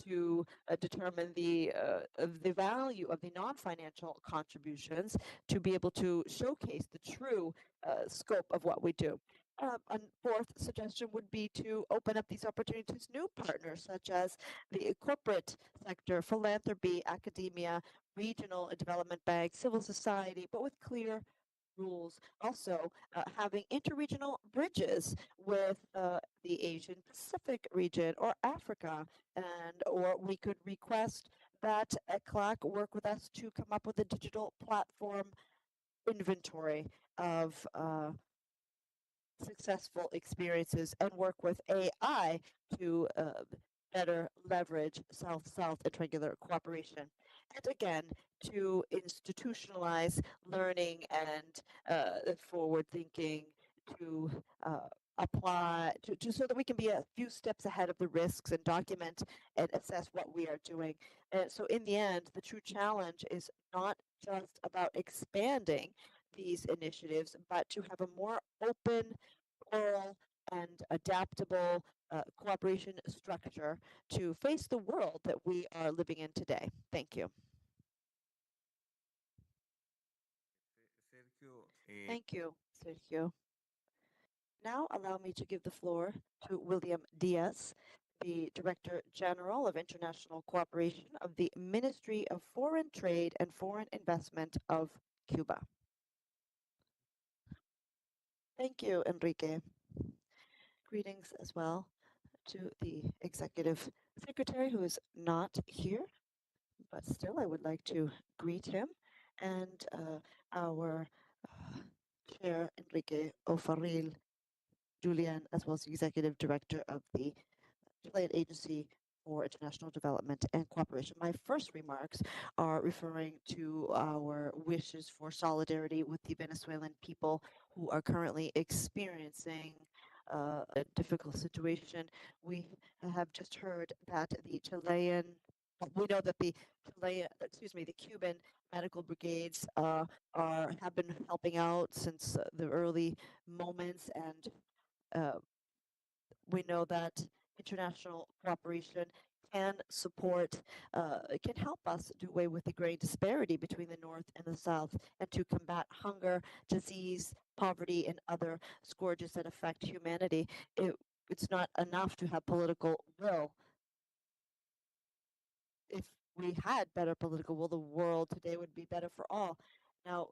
to determine the value of the non-financial contributions, to be able to showcase the true scope of what we do. A fourth suggestion would be to open up these opportunities to new partners, such as the corporate sector, philanthropy, academia, regional development banks, civil society, but with clear rules. Also, having interregional bridges with the Asian Pacific region or Africa, or we could request that ECLAC work with us to come up with a digital platform inventory of successful experiences and work with AI to better leverage South-South and triangular cooperation. And again, to institutionalize learning and forward thinking, to apply, so that we can be a few steps ahead of the risks and document and assess what we are doing. And so in the end, the true challenge is not just about expanding these initiatives, but to have a more open, oral, and adaptable cooperation structure to face the world that we are living in today. Thank you. Sergio, Thank you, Sergio. Now allow me to give the floor to William Diaz, the Director General of International Cooperation of the Ministry of Foreign Trade and Foreign Investment of Cuba. Thank you, Enrique. Greetings as well to the Executive Secretary, who is not here, but still I would like to greet him, and our Chair, Enrique Ofarril Julian, as well as the Executive Director of the Chilean Agency for International Development and Cooperation. My first remarks are referring to our wishes for solidarity with the Venezuelan people who are currently experiencing a difficult situation. We have just heard that we know that the Cuban medical brigades have been helping out since the early moments, and we know that international cooperation can support, can help us do away with the great disparity between the North and the South, and to combat hunger, disease, poverty, and other scourges that affect humanity. It's not enough to have political will. If we had better political will, the world today would be better for all. Now,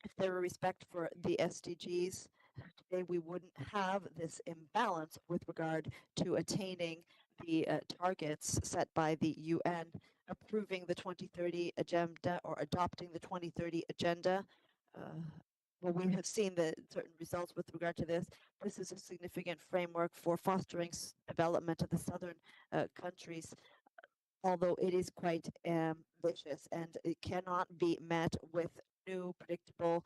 if there were respect for the SDGs, today we wouldn't have this imbalance with regard to attaining the targets set by the UN, approving the 2030 agenda or adopting the 2030 agenda. Well, we have seen the certain results with regard to this. This is a significant framework for fostering development of the southern countries, although it is quite ambitious, and it cannot be met with new predictable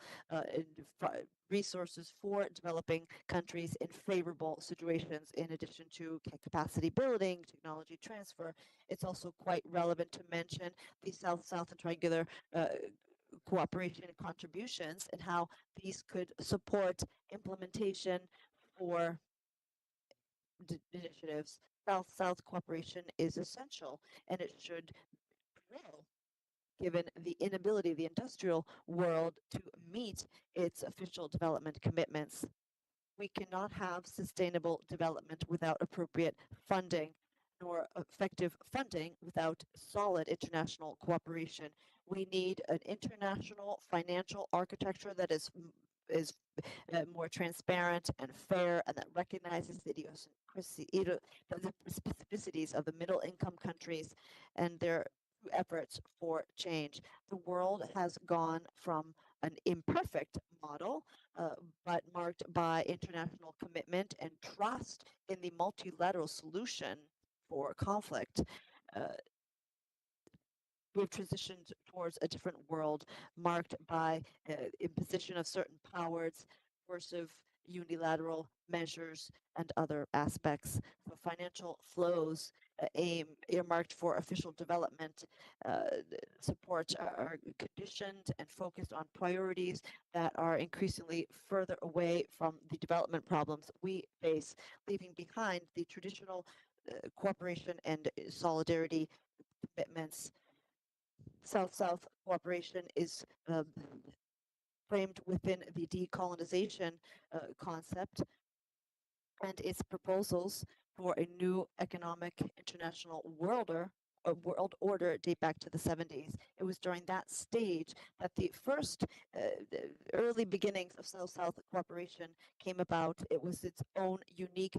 resources for developing countries in favorable situations. In addition to capacity building, technology transfer, it's also quite relevant to mention the South-South and triangular cooperation and contributions, and how these could support implementation for initiatives. South-South cooperation is essential, and it should grow, given the inability of the industrial world to meet its official development commitments. We cannot have sustainable development without appropriate funding. nor effective funding without solid international cooperation. We need an international financial architecture that is more transparent and fair, and that recognizes the specificities of the middle income countries and their efforts for change. The world has gone from an imperfect model, but marked by international commitment and trust in the multilateral solution for conflict. We've transitioned towards a different world marked by imposition of certain powers, coercive unilateral measures, and other aspects. So financial flows earmarked for official development support are conditioned and focused on priorities that are increasingly further away from the development problems we face, leaving behind the traditional cooperation and solidarity commitments. South-South cooperation is framed within the decolonization concept, and its proposals for a new economic international world order date back to the 70s. It was during that stage that the first the early beginnings of South-South cooperation came about. It was its own unique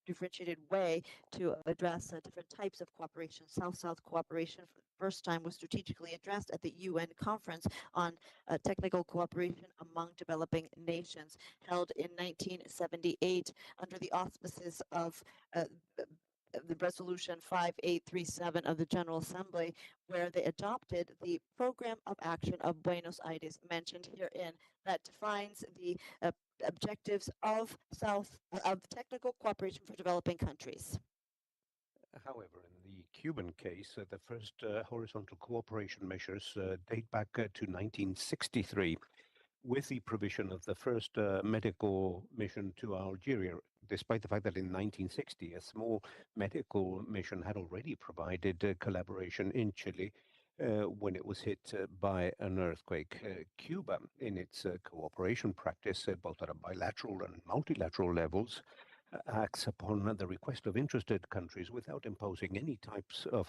differentiated way to address different types of cooperation. South-South cooperation for the first time was strategically addressed at the UN conference on technical cooperation among developing nations, held in 1978 under the auspices of the resolution 5837 of the General Assembly, where they adopted the program of action of Buenos Aires mentioned herein that defines the objectives of technical cooperation for developing countries. However, in the Cuban case, the first horizontal cooperation measures date back to 1963, with the provision of the first medical mission to Algeria, despite the fact that in 1960 a small medical mission had already provided collaboration in Chile when it was hit by an earthquake. Cuba, in its cooperation practice, both at a bilateral and multilateral levels, acts upon the request of interested countries without imposing any type of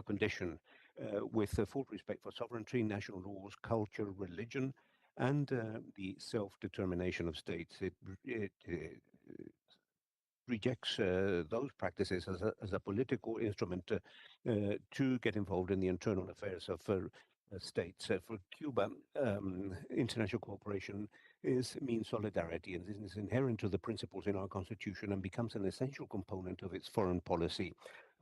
condition, with full respect for sovereignty, national laws, culture, religion, and the self-determination of states. It rejects those practices as a political instrument to get involved in the internal affairs of states. For Cuba, international cooperation means solidarity, and this is inherent to the principles in our constitution and becomes an essential component of its foreign policy.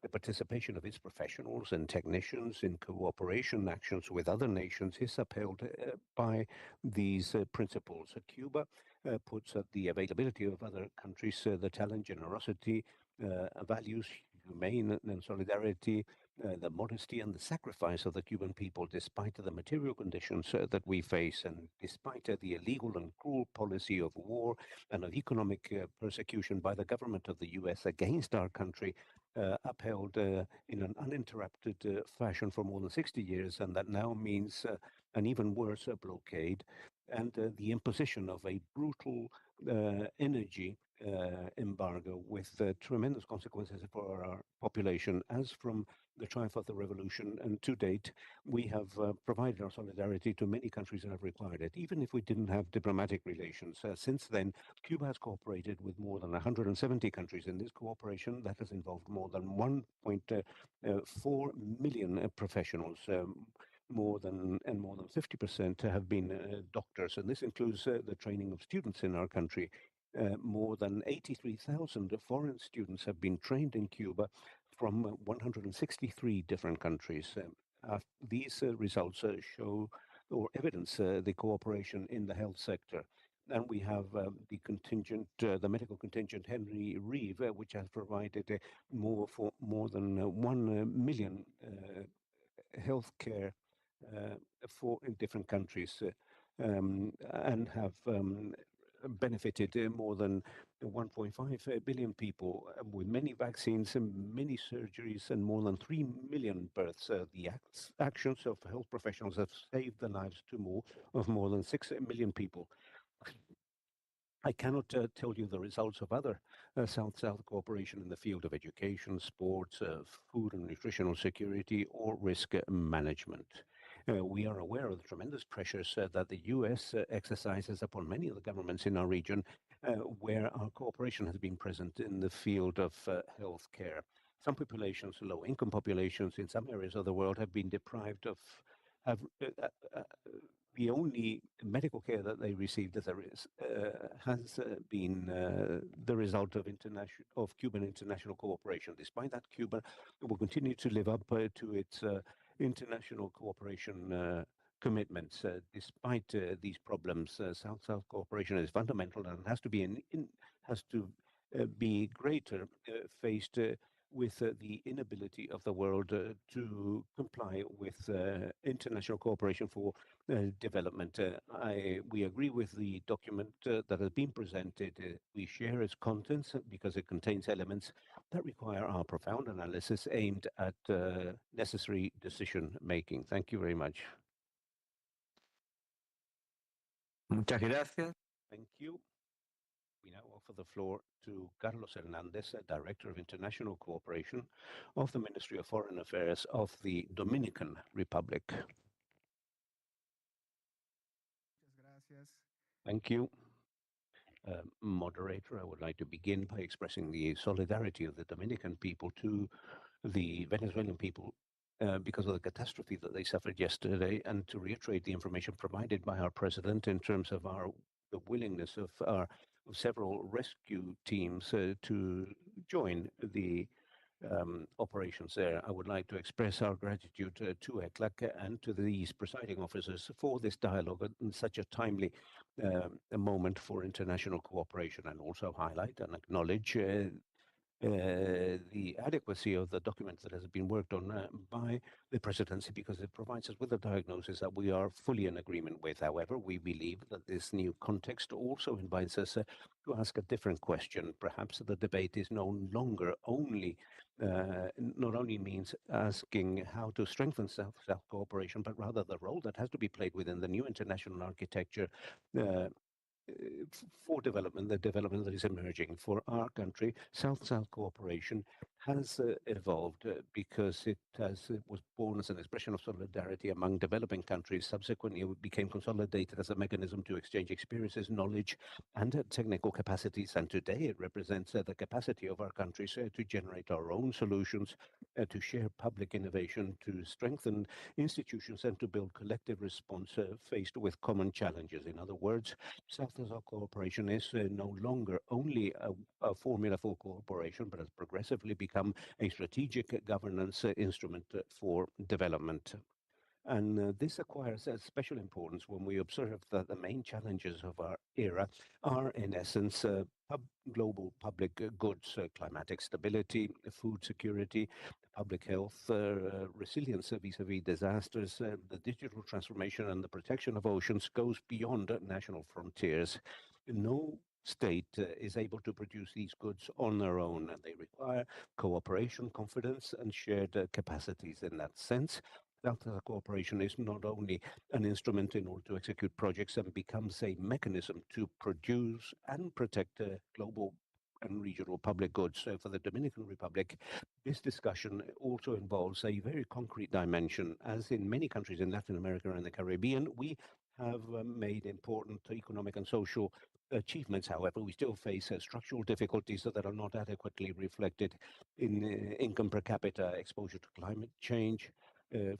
The participation of its professionals and technicians in cooperation actions with other nations is upheld by these principles. Cuba puts at the availability of other countries the talent, generosity, values, humane and solidarity, the modesty and the sacrifice of the Cuban people, despite the material conditions that we face, and despite the illegal and cruel policy of war and of economic persecution by the government of the U.S. against our country, upheld in an uninterrupted fashion for more than 60 years, and that now means an even worse blockade and the imposition of a brutal energy embargo with tremendous consequences for our population. As from the triumph of the revolution and to date, we have provided our solidarity to many countries that have required it, even if we didn't have diplomatic relations. Since then, Cuba has cooperated with more than 170 countries. In this cooperation, that has involved more than 1.4 million professionals. More than 50% have been doctors, and this includes the training of students in our country. More than 83,000 foreign students have been trained in Cuba from 163 different countries. These results show or evidence the cooperation in the health sector. And we have the medical contingent Henry Reeve, which has provided more than 1 million healthcare in different countries, and have benefited more than 1.5 billion people with many vaccines and many surgeries and more than 3 million births. The actions of health professionals have saved the lives of more than 6 million people. I cannot tell you the results of other South-South cooperation in the field of education, sports, food and nutritional security, or risk management. We are aware of the tremendous pressures that the U.S. Exercises upon many of the governments in our region, where our cooperation has been present in the field of healthcare. Some populations, low-income populations in some areas of the world, have been deprived of have the only medical care that they received as has been the result of Cuban international cooperation. Despite that, Cuba will continue to live up to its international cooperation commitments. Despite these problems, South-South cooperation is fundamental and has to be greater faced with the inability of the world to comply with international cooperation for development. We agree with the document that has been presented. We share its contents because it contains elements that require our profound analysis aimed at necessary decision making. Thank you very much. Muchas gracias. Thank you. We now offer the floor to Carlos Hernandez, Director of International Cooperation of the Ministry of Foreign Affairs of the Dominican Republic. Thank you. Moderator, I would like to begin by expressing the solidarity of the Dominican people to the Venezuelan people because of the catastrophe that they suffered yesterday, and to reiterate the information provided by our president in terms of the willingness of several rescue teams to join the operations there. I would like to express our gratitude to ECLAC and to these presiding officers for this dialogue in such a timely moment for international cooperation, and also highlight and acknowledge the adequacy of the document that has been worked on by the presidency, because it provides us with a diagnosis that we are fully in agreement with. However, we believe that this new context also invites us to ask a different question. Perhaps the debate is no longer not only means asking how to strengthen South-South cooperation, but rather the role that has to be played within the new international architecture for development, the development that is emerging for our country. South-South cooperation has evolved because it was born as an expression of solidarity among developing countries. Subsequently, it became consolidated as a mechanism to exchange experiences, knowledge, and technical capacities. And today, it represents the capacity of our countries to generate our own solutions, to share public innovation, to strengthen institutions, and to build collective response faced with common challenges. In other words, South-South cooperation is no longer only a formula for cooperation, but has progressively become a strategic governance instrument for development. And this acquires a special importance when we observe that the main challenges of our era are, in essence, global public goods, climatic stability, food security, public health, resilience vis-a-vis disasters. The digital transformation and the protection of oceans goes beyond national frontiers. No state is able to produce these goods on their own, and they require cooperation, confidence, and shared capacities. In that sense, South-South cooperation is not only an instrument in order to execute projects, and becomes a mechanism to produce and protect global and regional public goods. So for the Dominican Republic, this discussion also involves a very concrete dimension. As in many countries in Latin America and the Caribbean, we have made important economic and social achievements. However, we still face structural difficulties that are not adequately reflected in income per capita, exposure to climate change,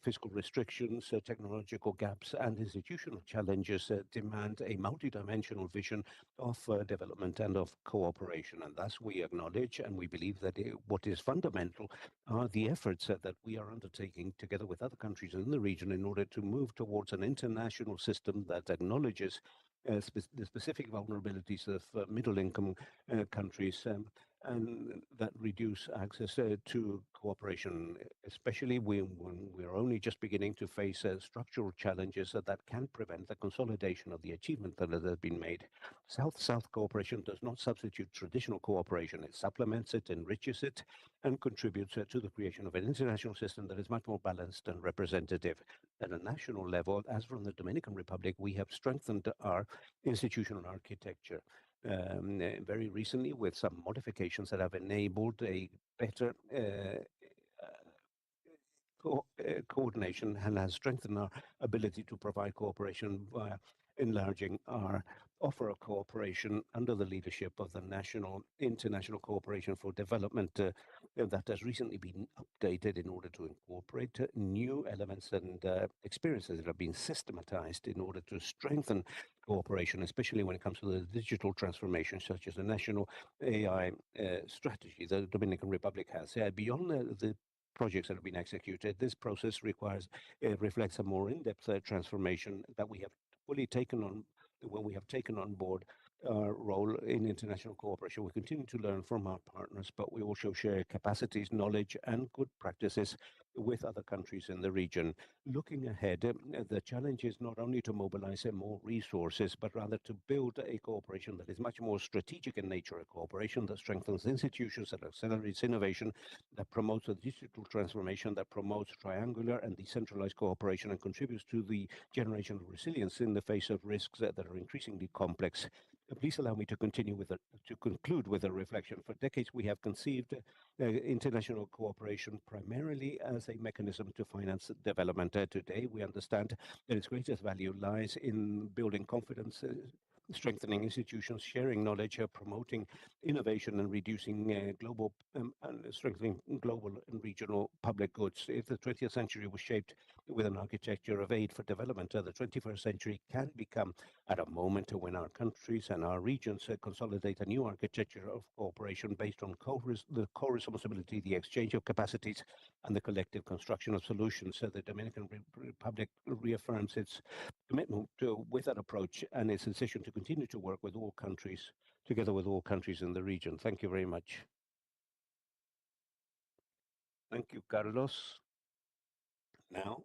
fiscal restrictions, technological gaps, and institutional challenges demand a multidimensional vision of development and of cooperation. And thus we acknowledge and we believe that what is fundamental are the efforts that we are undertaking together with other countries in the region in order to move towards an international system that acknowledges the specific vulnerabilities of middle-income countries, and that reduce access to cooperation, especially when we're only just beginning to face structural challenges that can prevent the consolidation of the achievement that has been made. South-South cooperation does not substitute traditional cooperation. It supplements it, enriches it, and contributes to the creation of an international system that is much more balanced and representative. At a national level, as from the Dominican Republic, we have strengthened our institutional architecture. very recently with some modifications that have enabled a better coordination and has strengthened our ability to provide cooperation via enlarging our offer of cooperation under the leadership of the International Cooperation for Development that has recently been updated in order to incorporate new elements and experiences that have been systematized in order to strengthen cooperation, especially when it comes to the digital transformation, such as the national AI strategy the Dominican Republic has. Beyond the projects that have been executed, this process reflects a more in-depth transformation that we have fully taken on when we have taken on board our role in international cooperation. We continue to learn from our partners, but we also share capacities, knowledge, and good practices with other countries in the region. Looking ahead, the challenge is not only to mobilize more resources, but rather to build a cooperation that is much more strategic in nature, a cooperation that strengthens institutions, that accelerates innovation, that promotes a digital transformation, that promotes triangular and decentralized cooperation, and contributes to the generation of resilience in the face of risks that are increasingly complex. Please allow me to conclude with a reflection. For decades, we have conceived international cooperation primarily as a mechanism to finance development. Today, we understand that its greatest value lies in building confidence, strengthening institutions, sharing knowledge, promoting innovation, and reducing and strengthening global and regional public goods. If the 20th century was shaped with an architecture of aid for development, the 21st century can become at a moment when our countries and our regions consolidate a new architecture of cooperation based on the co-responsibility, the exchange of capacities, and the collective construction of solutions. The Dominican Republic reaffirms its commitment with that approach and its decision to continue to work with all countries, together with all countries in the region. Thank you very much. Thank you, Carlos. Now,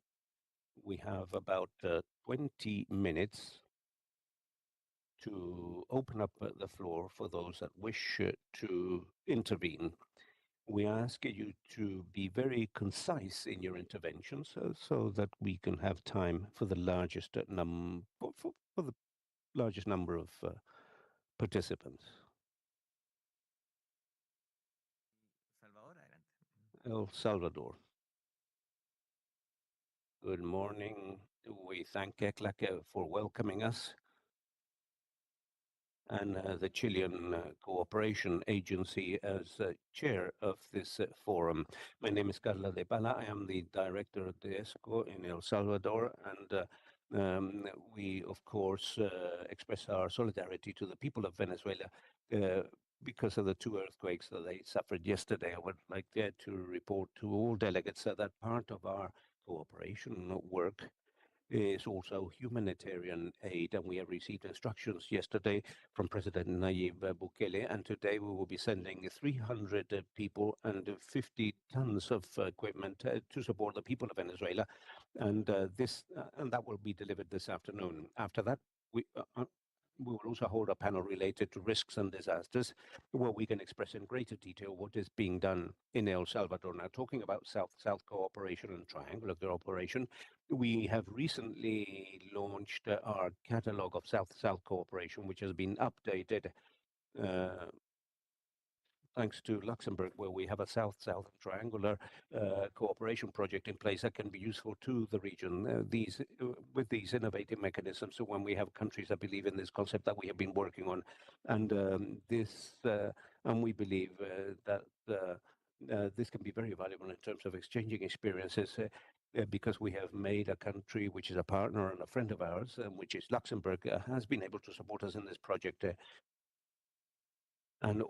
we have about 20 minutes to open up the floor for those that wish to intervene. We ask you to be very concise in your interventions so that we can have time for the largest for the largest number of participants. Salvador, adelante. El Salvador. Good morning. We thank ECLAC for welcoming us and the Chilean Cooperation Agency as chair of this forum. My name is Carla de Pala. I am the director of the ESCO in El Salvador, and we, of course, express our solidarity to the people of Venezuela because of the two earthquakes that they suffered yesterday. I would like to report to all delegates that part of our cooperation work is also humanitarian aid, and we have received instructions yesterday from President Nayib Bukele, and today we will be sending 300 people and 50 tons of equipment to support the people of Venezuela, and that will be delivered this afternoon. After that, we will also hold a panel related to risks and disasters, where we can express in greater detail what is being done in El Salvador. Now, talking about South-South cooperation and triangular cooperation, we have recently launched our catalog of South-South cooperation, which has been updated thanks to Luxembourg, where we have a South-South triangular cooperation project in place that can be useful to the region. With these innovative mechanisms, so when we have countries that believe in this concept that we have been working on, and we believe that this can be very valuable in terms of exchanging experiences. Because we have made a country which is a partner and a friend of ours, which is Luxembourg, has been able to support us in this project. And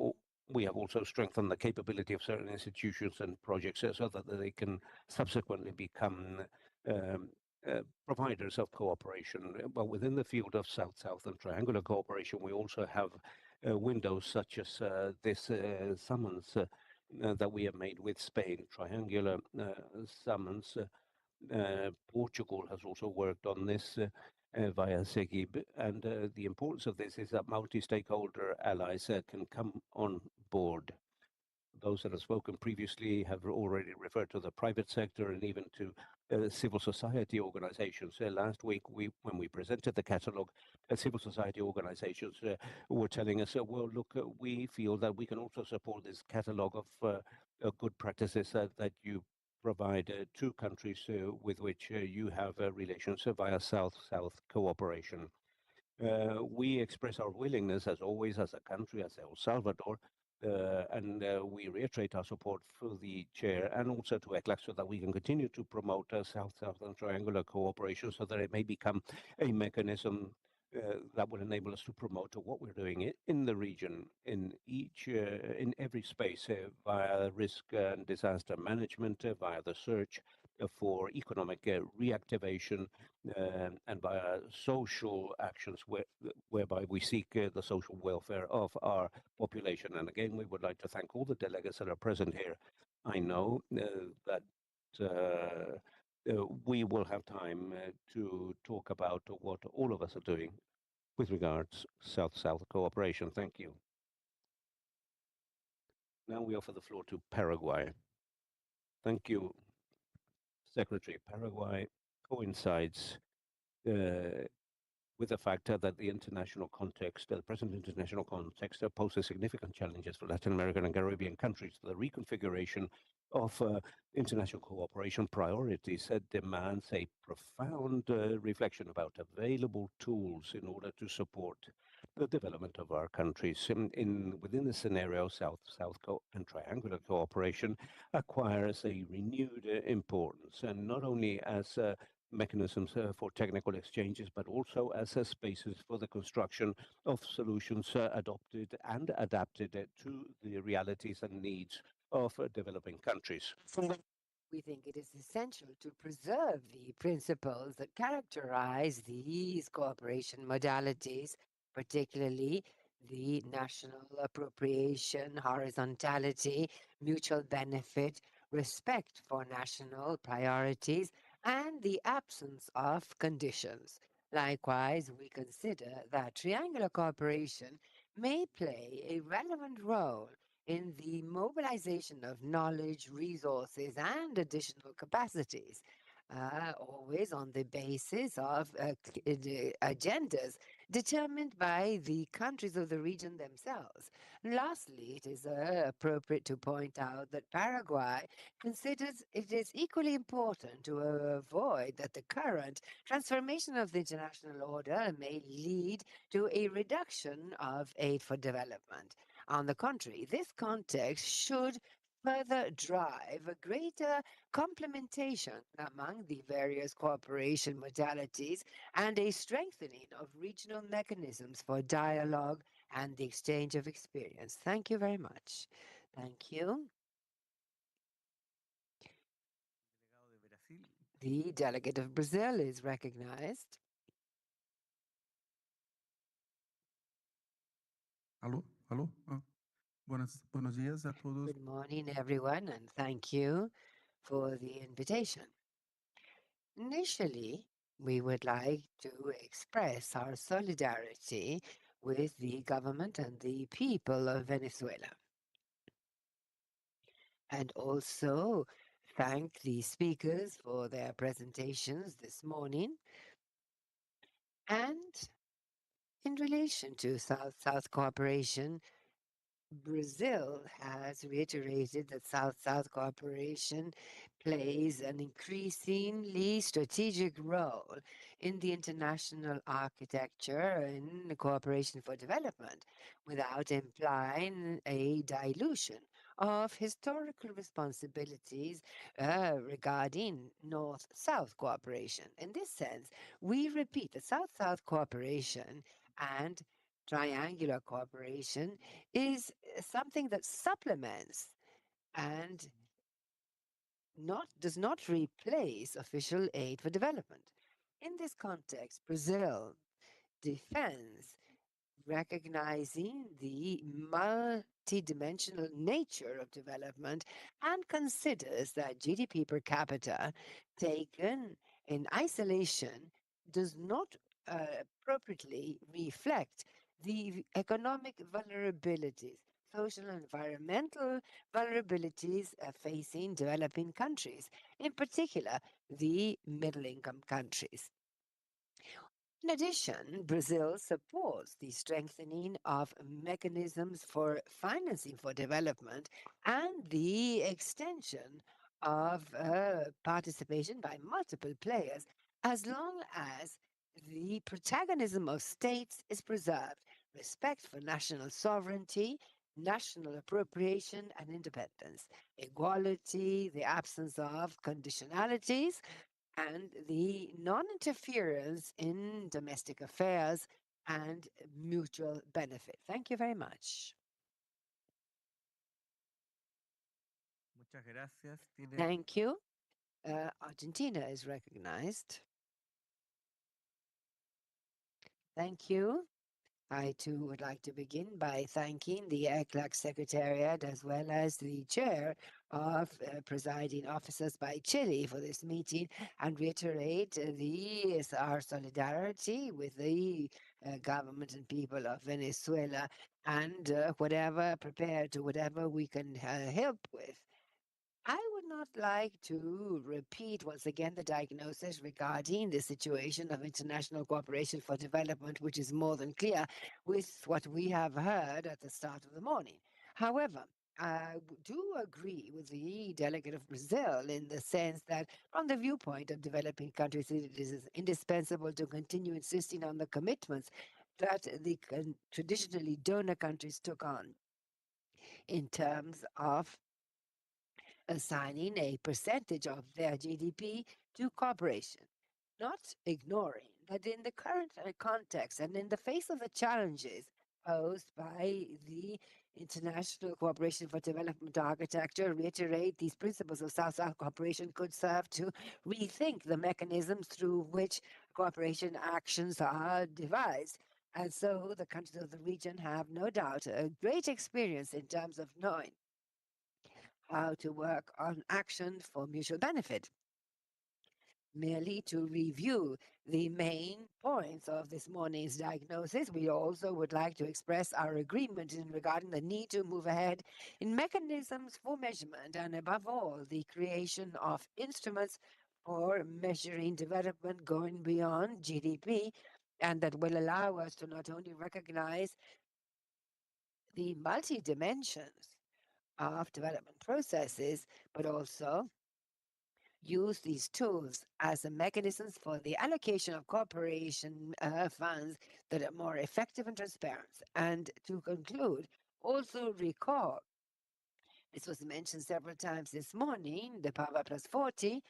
we have also strengthened the capability of certain institutions and projects so that they can subsequently become providers of cooperation. But within the field of South-South and triangular cooperation, we also have windows such as this summons that we have made with Spain, triangular summons. Portugal has also worked on this via SEGIB, and the importance of this is that multi-stakeholder allies can come on board. Those that have spoken previously have already referred to the private sector and even to civil society organizations. Last week, when we presented the catalogue, civil society organizations were telling us, well, look, we feel that we can also support this catalogue of good practices that you provide to countries with which you have relations via South-South cooperation. We express our willingness, as always, as a country, as El Salvador, and we reiterate our support for the chair and also to ECLAC so that we can continue to promote South-South and triangular cooperation so that it may become a mechanism that will enable us to promote what we're doing in the region, in every space, via risk and disaster management, via the search for economic reactivation, and via social actions whereby we seek the social welfare of our population. And again, we would like to thank all the delegates that are present here. I know that we will have time to talk about what all of us are doing with regards South-South cooperation. Thank you. Now we offer the floor to Paraguay. Thank you, Secretary. Paraguay coincides with the fact that the international context, the present international context, poses significant challenges for Latin American and Caribbean countries. The reconfiguration of international cooperation priorities demands a profound reflection about available tools in order to support the development of our countries. Within the scenario, South-South and triangular cooperation acquires a renewed importance, and not only as mechanisms for technical exchanges, but also as spaces for the construction of solutions adopted and adapted to the realities and needs of developing countries. We think it is essential to preserve the principles that characterize these cooperation modalities, particularly the national appropriation, horizontality, mutual benefit, respect for national priorities, and the absence of conditions. Likewise, we consider that triangular cooperation may play a relevant role in the mobilization of knowledge, resources, and additional capacities, always on the basis of agendas determined by the countries of the region themselves. Lastly, it is appropriate to point out that Paraguay considers it is equally important to avoid that the current transformation of the international order may lead to a reduction of aid for development. On the contrary, this context should further drive a greater complementation among the various cooperation modalities and a strengthening of regional mechanisms for dialogue and the exchange of experience. Thank you very much. Thank you. The delegate of Brazil is recognized. Alô, alô. Buenos dias a todos. Good morning, everyone, and thank you for the invitation. Initially, we would like to express our solidarity with the government and the people of Venezuela, and also thank the speakers for their presentations this morning. And in relation to South-South cooperation, Brazil has reiterated that South-South cooperation plays an increasingly strategic role in the international architecture in cooperation for development, without implying a dilution of historical responsibilities regarding North-South cooperation. In this sense, we repeat that South-South cooperation and triangular cooperation is something that supplements and does not replace official aid for development. In this context, Brazil defends recognizing the multidimensional nature of development and considers that GDP per capita taken in isolation does not appropriately reflect the economic vulnerabilities, social and environmental vulnerabilities facing developing countries, in particular the middle-income countries. In addition, Brazil supports the strengthening of mechanisms for financing for development and the extension of participation by multiple players, as long as the protagonism of states is preserved, respect for national sovereignty, national appropriation and independence, equality, the absence of conditionalities, and the non-interference in domestic affairs and mutual benefit. Thank you very much. Muchas gracias. Thank you. Argentina is recognized. Thank you. I too would like to begin by thanking the ECLAC Secretariat as well as the chair of presiding officers by Chile for this meeting and reiterate our solidarity with the government and people of Venezuela and whatever we can help with. I would not like to repeat once again the diagnosis regarding the situation of international cooperation for development, which is more than clear with what we have heard at the start of the morning. However, I do agree with the delegate of Brazil in the sense that, from the viewpoint of developing countries, it is indispensable to continue insisting on the commitments that the traditionally donor countries took on in terms of assigning a percentage of their GDP to cooperation, not ignoring that in the current context and in the face of the challenges posed by the international cooperation for development architecture, reiterate these principles of South-South cooperation could serve to rethink the mechanisms through which cooperation actions are devised. And so the countries of the region have no doubt a great experience in terms of knowing how to work on action for mutual benefit. Merely to review the main points of this morning's diagnosis, we also would like to express our agreement in regarding the need to move ahead in mechanisms for measurement and, above all, the creation of instruments for measuring development going beyond GDP, and that will allow us to not only recognize the multi-dimensions of development processes, but also use these tools as a mechanisms for the allocation of cooperation funds that are more effective and transparent. And to conclude, also recall, this was mentioned several times this morning, the Power Plus 40,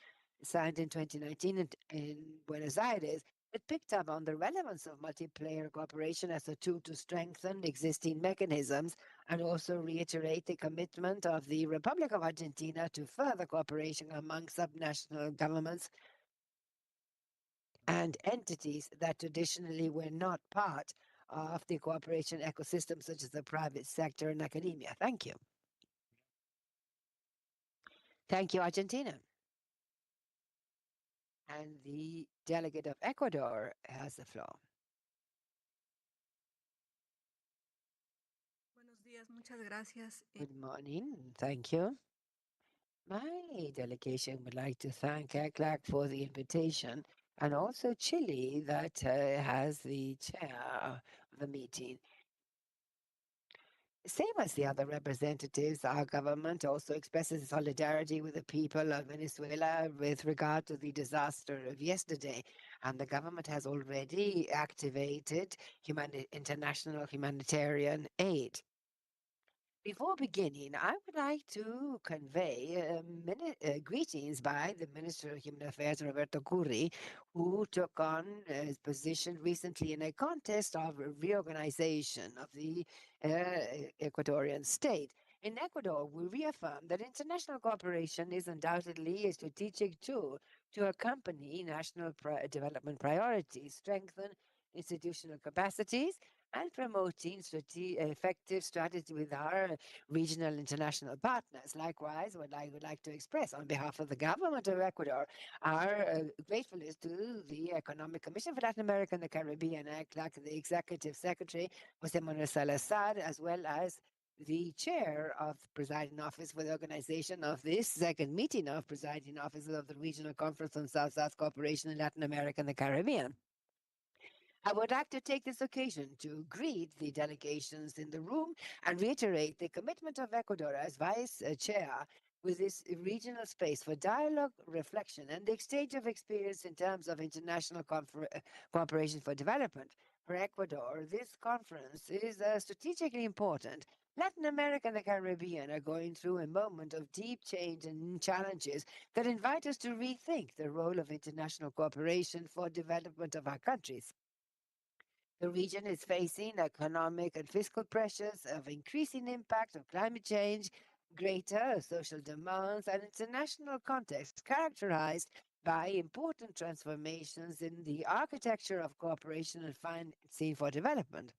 signed in 2019 in Buenos Aires, it picked up on the relevance of multiplayer cooperation as a tool to strengthen existing mechanisms and also reiterate the commitment of the Republic of Argentina to further cooperation among subnational governments and entities that traditionally were not part of the cooperation ecosystem, such as the private sector and academia. Thank you. Thank you, Argentina. And the delegate of Ecuador has the floor. Buenos días, muchas gracias. Good morning. Thank you. My delegation would like to thank ECLAC for the invitation and also Chile that has the chair of the meeting. Same as the other representatives, our government also expresses solidarity with the people of Venezuela with regard to the disaster of yesterday. And the government has already activated international humanitarian aid. Before beginning, I would like to convey greetings by the Minister of Human Affairs, Roberto Curri, who took on his position recently in a contest of reorganization of the Ecuadorian state. In Ecuador, we reaffirm that international cooperation is undoubtedly a strategic tool to accompany national development priorities, strengthen institutional capacities, and promoting effective strategy with our regional international partners. Likewise, what I would like to express on behalf of the government of Ecuador our gratefulness to the Economic Commission for Latin America and the Caribbean, ECLAC, the Executive Secretary, Jose Manuel Salazar, as well as the chair of the presiding office for the organization of this second meeting of presiding officers of the Regional Conference on South-South Cooperation in Latin America and the Caribbean. I would like to take this occasion to greet the delegations in the room and reiterate the commitment of Ecuador as Vice Chair with this regional space for dialogue, reflection, and the exchange of experience in terms of international cooperation for development. For Ecuador, this conference is strategically important. Latin America and the Caribbean are going through a moment of deep change and challenges that invite us to rethink the role of international cooperation for development of our countries. The region is facing economic and fiscal pressures of increasing impact of climate change, greater social demands, and international context characterized by important transformations in the architecture of cooperation and financing for development.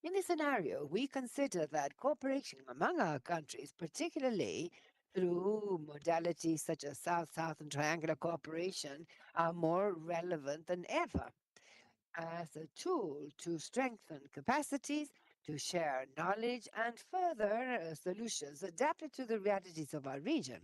In this scenario, we consider that cooperation among our countries, particularly through modalities such as South-South and triangular cooperation, are more relevant than ever as a tool to strengthen capacities, to share knowledge, and further solutions adapted to the realities of our region.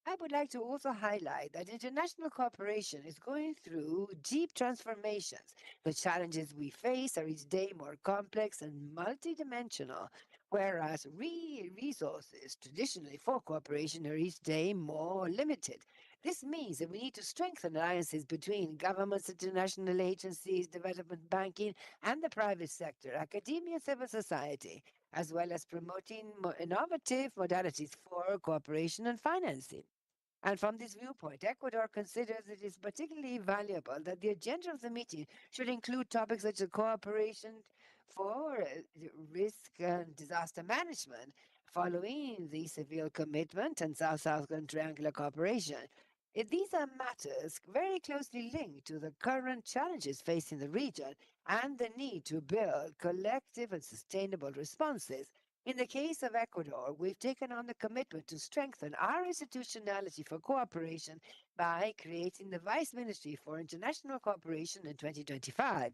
I would like to also highlight that international cooperation is going through deep transformations. The challenges we face are each day more complex and multidimensional, whereas resources traditionally for cooperation are each day more limited. This means that we need to strengthen alliances between governments, international agencies, development banking, and the private sector, academia, and civil society, as well as promoting innovative modalities for cooperation and financing. And from this viewpoint, Ecuador considers it is particularly valuable that the agenda of the meeting should include topics such as cooperation for risk and disaster management, following the Seville Commitment and South-South Triangular Cooperation. These are matters very closely linked to the current challenges facing the region and the need to build collective and sustainable responses. In the case of Ecuador, we've taken on the commitment to strengthen our institutionality for cooperation by creating the Vice Ministry for International Cooperation in 2025.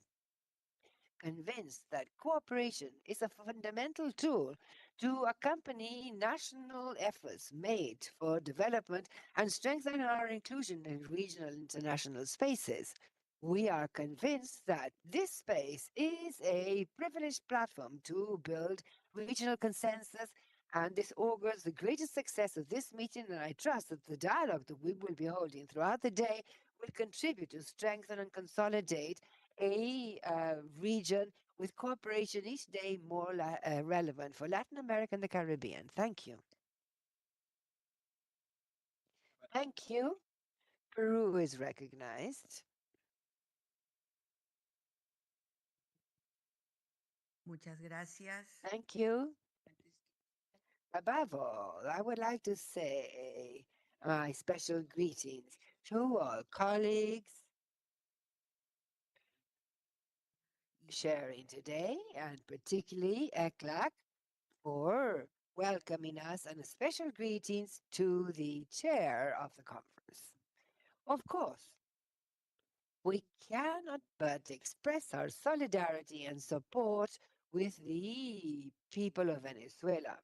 Convinced that cooperation is a fundamental tool to accompany national efforts made for development and strengthen our inclusion in regional international spaces. We are convinced that this space is a privileged platform to build regional consensus, and this augurs the greatest success of this meeting, and I trust that the dialogue that we will be holding throughout the day will contribute to strengthen and consolidate a region with cooperation each day more relevant for Latin America and the Caribbean. Thank you. Thank you. Peru is recognized. Muchas gracias. Thank you. Above all, I would like to say my special greetings to all colleagues sharing today, and particularly ECLAC for welcoming us, and a special greetings to the chair of the conference. Of course, we cannot but express our solidarity and support with the people of Venezuela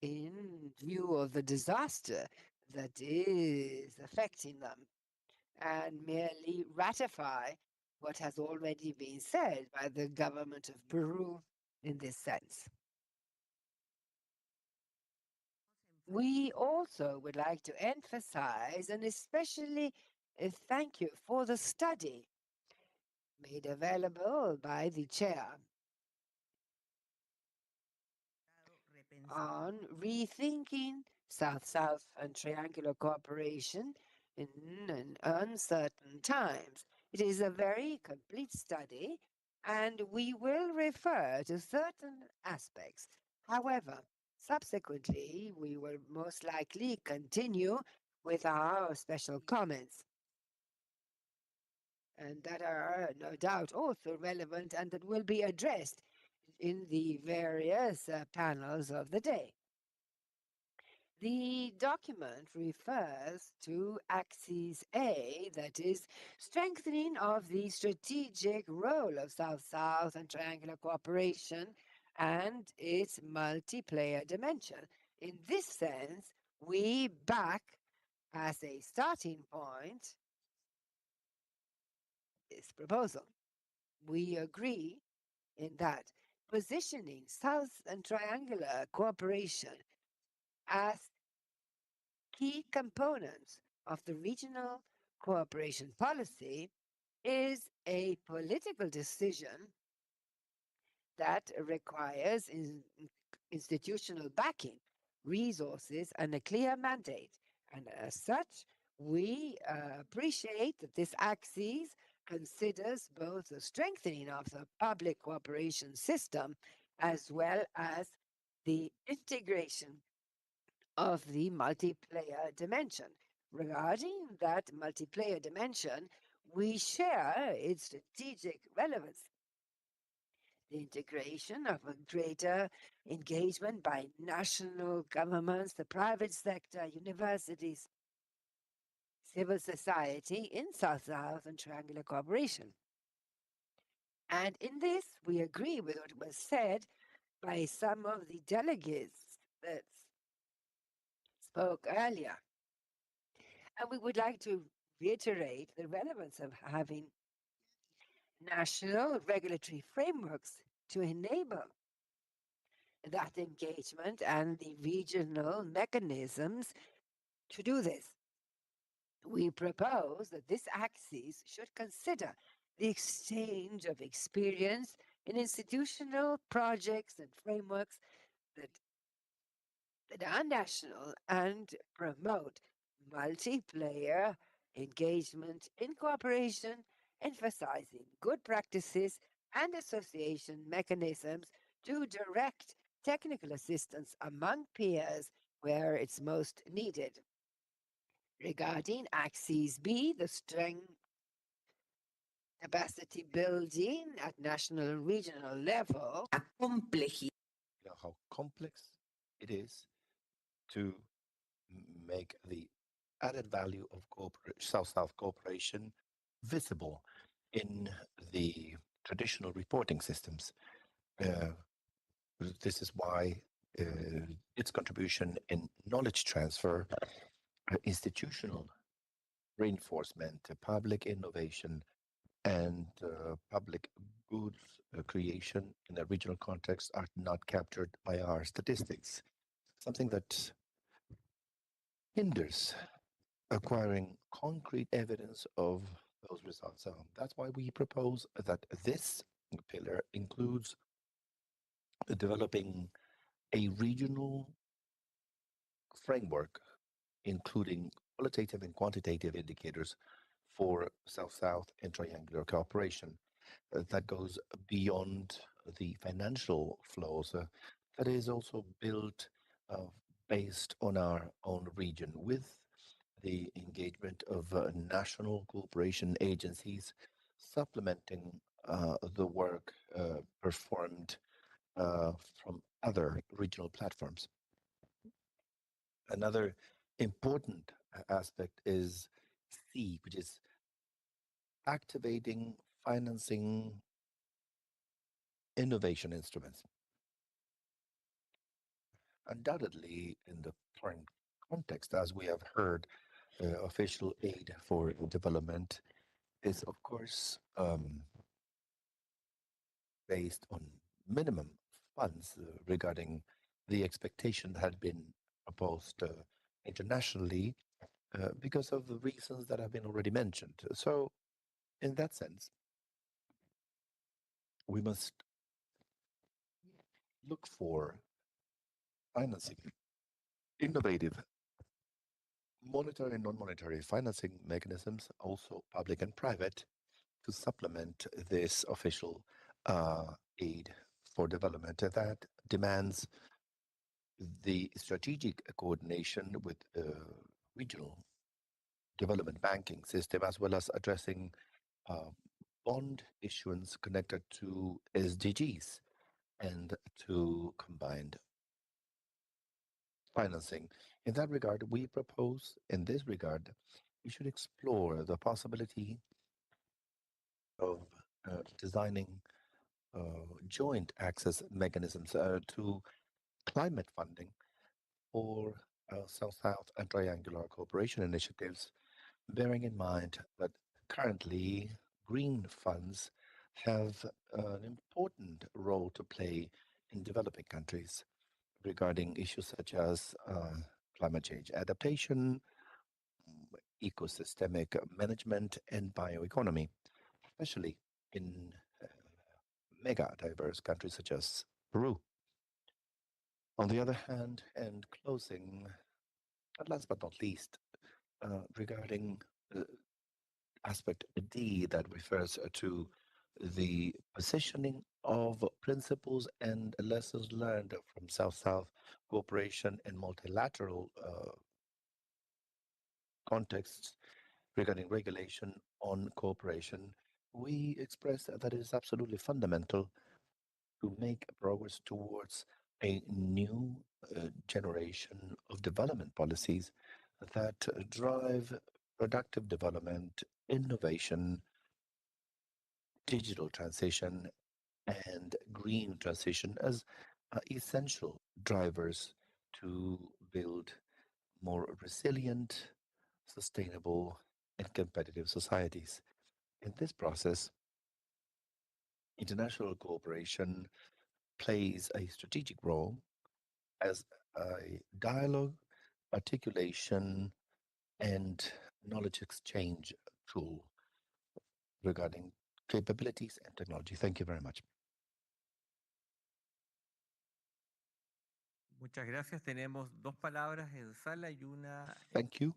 in view of the disaster that is affecting them, and merely ratify what has already been said by the government of Peru in this sense. We also would like to emphasize and especially thank you for the study made available by the chair on rethinking South-South and triangular cooperation in uncertain times. It is a very complete study, and we will refer to certain aspects. However, subsequently, we will most likely continue with our special comments, and that are no doubt also relevant and that will be addressed in the various panels of the day. The document refers to Axis A, that is, strengthening of the strategic role of South-South and triangular cooperation and its multiplayer dimension. In this sense, we back as a starting point this proposal. We agree in that positioning South and Triangular cooperation as key components of the regional cooperation policy is a political decision that requires institutional backing, resources, and a clear mandate. And as such, we appreciate that this axis considers both the strengthening of the public cooperation system as well as the integration of the multiplayer dimension. Regarding that multiplayer dimension, we share its strategic relevance. The integration of a greater engagement by national governments, the private sector, universities, civil society in South-South and Triangular cooperation. And in this, we agree with what was said by some of the delegates that spoke earlier. And we would like to reiterate the relevance of having national regulatory frameworks to enable that engagement and the regional mechanisms to do this. We propose that this axis should consider the exchange of experience in institutional projects and frameworks that are national and promote multiplayer engagement in cooperation, emphasizing good practices and association mechanisms to direct technical assistance among peers where it's most needed. Regarding Axis B, the strength capacity building at national and regional level, You know how complex it is to make the added value of South-South cooperation visible in the traditional reporting systems. This is why its contribution in knowledge transfer, institutional reinforcement, public innovation, and public goods creation in a regional context are not captured by our statistics. Something that hinders acquiring concrete evidence of those results. So that's why we propose that this pillar includes developing a regional framework, including qualitative and quantitative indicators for South-South and triangular cooperation that goes beyond the financial flows, that is also built based on our own region with the engagement of national cooperation agencies supplementing the work performed from other regional platforms. Another important aspect is C, which is activating financing innovation instruments. Undoubtedly, in the current context, as we have heard, official aid for development is, of course, based on minimum funds regarding the expectation that had been proposed internationally because of the reasons that have been already mentioned. So, in that sense, we must look for financing, innovative monetary and non-monetary financing mechanisms, also public and private, to supplement this official aid for development that demands the strategic coordination with regional development banking system, as well as addressing bond issuance connected to SDGs and to combined financing. In that regard, we propose, in this regard, we should explore the possibility of designing joint access mechanisms to climate funding or South-South and triangular cooperation initiatives, bearing in mind that currently green funds have an important role to play in developing countries regarding issues such as climate change adaptation, ecosystemic management, and bioeconomy, especially in uh, mega diverse countries such as Peru. On the other hand, and closing, and last but not least, regarding aspect D that refers to the positioning of principles and lessons learned from South-South cooperation in multilateral contexts regarding regulation on cooperation, we express that it is absolutely fundamental to make progress towards a new generation of development policies that drive productive development, innovation, digital transition, and green transition as essential drivers to build more resilient, sustainable, and competitive societies. In this process, international cooperation plays a strategic role as a dialogue, articulation, and knowledge exchange tool regarding capabilities and technology. Thank you very much. Muchas gracias. Tenemos dos palabras en sala y una. Thank you.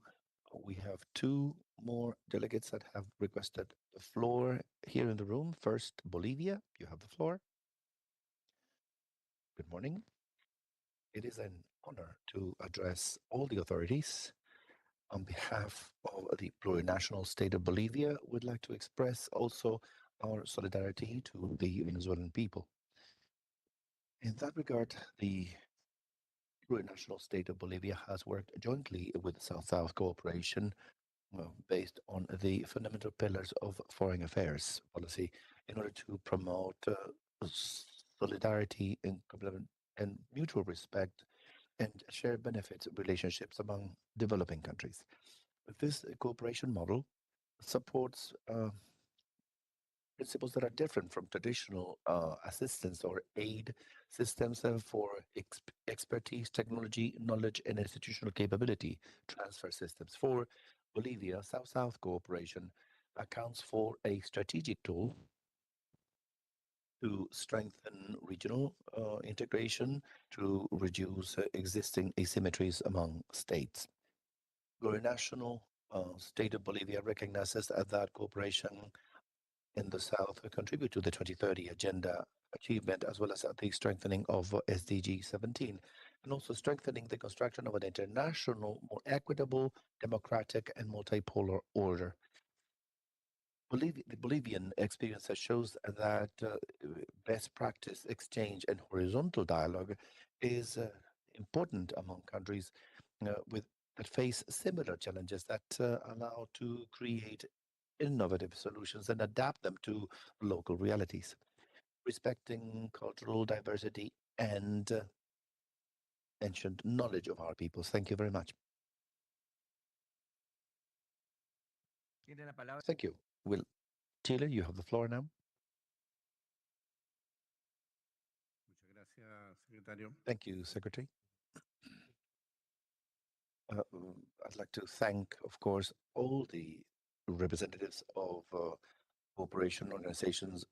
We have two more delegates that have requested the floor here in the room. First, Bolivia, you have the floor. Good morning. It is an honor to address all the authorities. On behalf of the plurinational state of Bolivia, we'd like to express also our solidarity to the Venezuelan people. In that regard, the plurinational state of Bolivia has worked jointly with South-South cooperation based on the fundamental pillars of foreign affairs policy in order to promote solidarity and mutual respect and share benefits relationships among developing countries. This cooperation model supports principles that are different from traditional assistance or aid systems for expertise, technology, knowledge, and institutional capability transfer systems. For Bolivia, South-South cooperation accounts for a strategic tool to strengthen regional integration, to reduce existing asymmetries among states. The national state of Bolivia recognizes that cooperation in the South contribute to the 2030 Agenda achievement, as well as the strengthening of SDG 17, and also strengthening the construction of an international, more equitable, democratic, and multipolar order. The Bolivian experience shows that best practice exchange and horizontal dialogue is important among countries that face similar challenges that allow to create innovative solutions and adapt them to local realities, respecting cultural diversity and ancient knowledge of our peoples. Thank you very much. Tiene la palabra. Thank you. Will Chile, you have the floor now. Muchas gracias, secretario. Thank you, Secretary. I'd like to thank, of course, all the representatives of cooperation organizations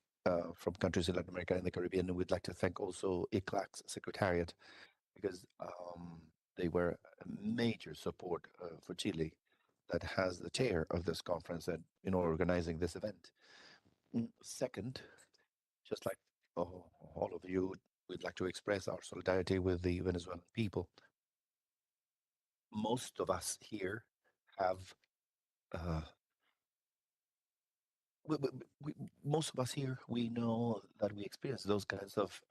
from countries in Latin America and the Caribbean. And we'd like to thank also ICLAC's Secretariat because they were a major support for Chile that has the chair of this conference and in organizing this event. Second, just like all of you, we'd like to express our solidarity with the Venezuelan people. Most of us here have most of us here, we know that we experience those kinds of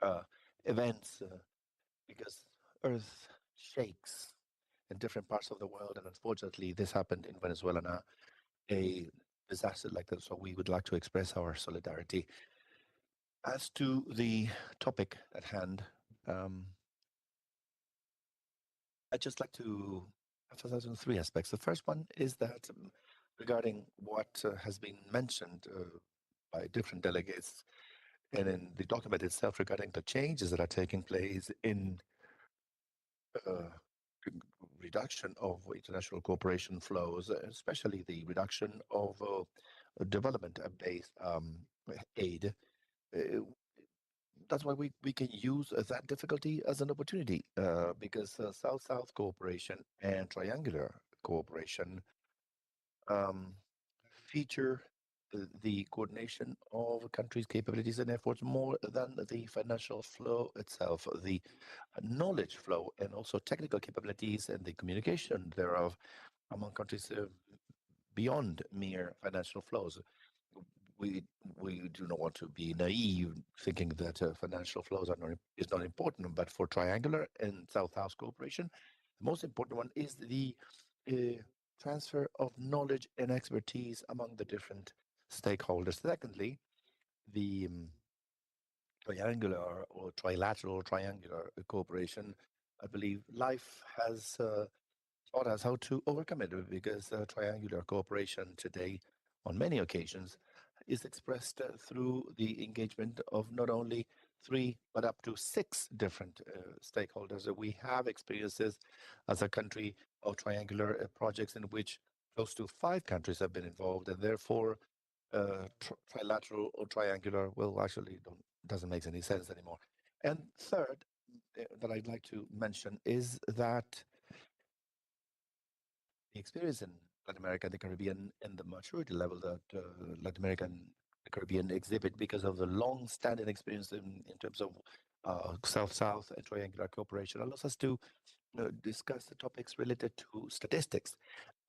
events because Earth shakes in different parts of the world, and unfortunately, this happened in Venezuela now, a disaster like that. So we would like to express our solidarity. As to the topic at hand, I'd just like to emphasize on three aspects. The first one is that regarding what has been mentioned by different delegates and in the document itself regarding the changes that are taking place in reduction of international cooperation flows, especially the reduction of development-based aid. Uh, that's why we can use that difficulty as an opportunity because South-South cooperation and triangular cooperation feature the coordination of countries' capabilities and efforts more than the financial flow itself, the knowledge flow, and also technical capabilities and the communication thereof among countries beyond mere financial flows. We we do not want to be naive, thinking that financial flows is not important. But for triangular and South-South cooperation, the most important one is the uh, transfer of knowledge and expertise among the different stakeholders. Secondly, the triangular or trilateral triangular cooperation, I believe life has taught us how to overcome it because triangular cooperation today, on many occasions, is expressed through the engagement of not only three but up to six different stakeholders. We have experiences as a country of triangular projects in which close to five countries have been involved, and therefore trilateral or triangular, well, actually doesn't make any sense anymore. And third, that I'd like to mention is that the experience in Latin America and the Caribbean and the maturity level that Latin America and the Caribbean exhibit because of the long-standing experience in terms of South-South and triangular cooperation allows us to discuss the topics related to statistics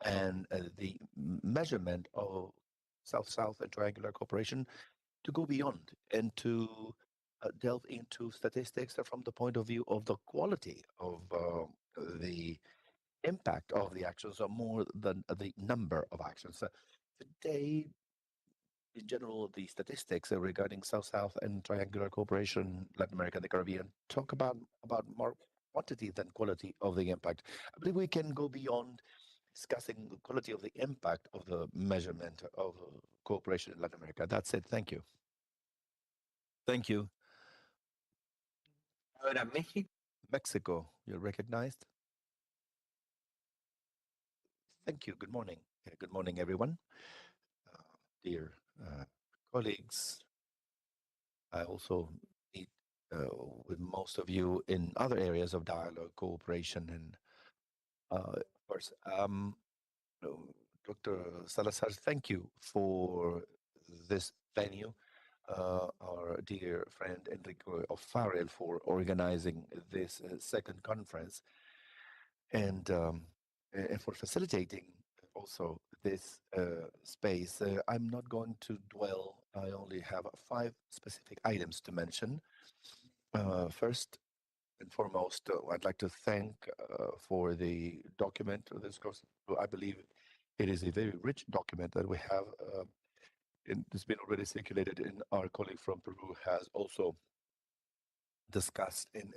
and the measurement of South-South and triangular cooperation to go beyond and to delve into statistics from the point of view of the quality of the impact of the actions are more than the number of actions. Today, in general, the statistics regarding South-South and triangular cooperation, Latin America and the Caribbean, talk about more quantity than quality of the impact. I believe we can go beyond discussing the quality of the impact of the measurement of cooperation in Latin America. That's it. Thank you. Thank you. Ahora México. Mexico, you're recognized. Thank you. Good morning. Good morning, everyone. Dear colleagues, I also meet with most of you in other areas of dialogue, cooperation, and of course, Dr. Salazar, thank you for this venue. Our dear friend Enrico O'Farrell for organizing this second conference and for facilitating also this space. I'm not going to dwell. I only have five specific items to mention. First and foremost, I'd like to thank for the document of this course. I believe it is a very rich document that we have. It's been already circulated, and our colleague from Peru has also discussed in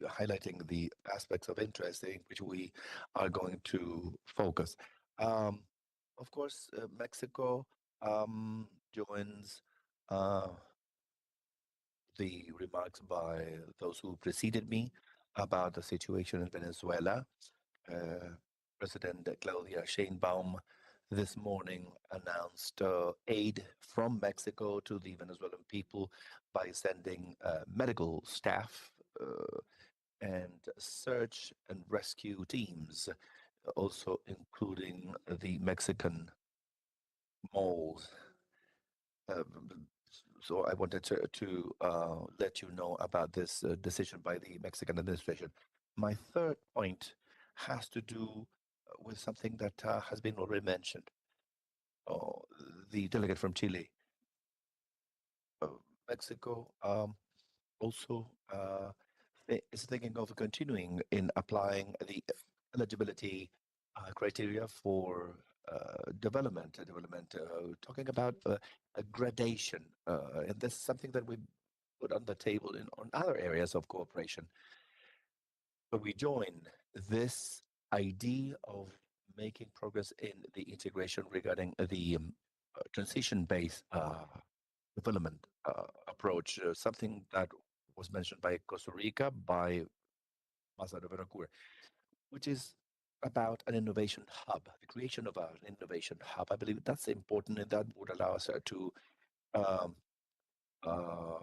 highlighting the aspects of interest in which we are going to focus. Of course, Mexico joins the remarks by those who preceded me about the situation in Venezuela. President Claudia Sheinbaum this morning announced aid from Mexico to the Venezuelan people by sending medical staff and search and rescue teams, also including the Mexican malls. So I wanted to let you know about this decision by the Mexican administration. My third point has to do with something that has been already mentioned. The delegate from Chile, Mexico, also is thinking of continuing in applying the eligibility criteria for development, talking about a gradation. And this is something that we put on the table on other areas of cooperation. But we join this idea of making progress in the integration regarding the transition-based development approach, something that was mentioned by Costa Rica, by Ambassador Veracruz, which is about an innovation hub, the creation of an innovation hub. I believe that's important, and that would allow us to um, uh,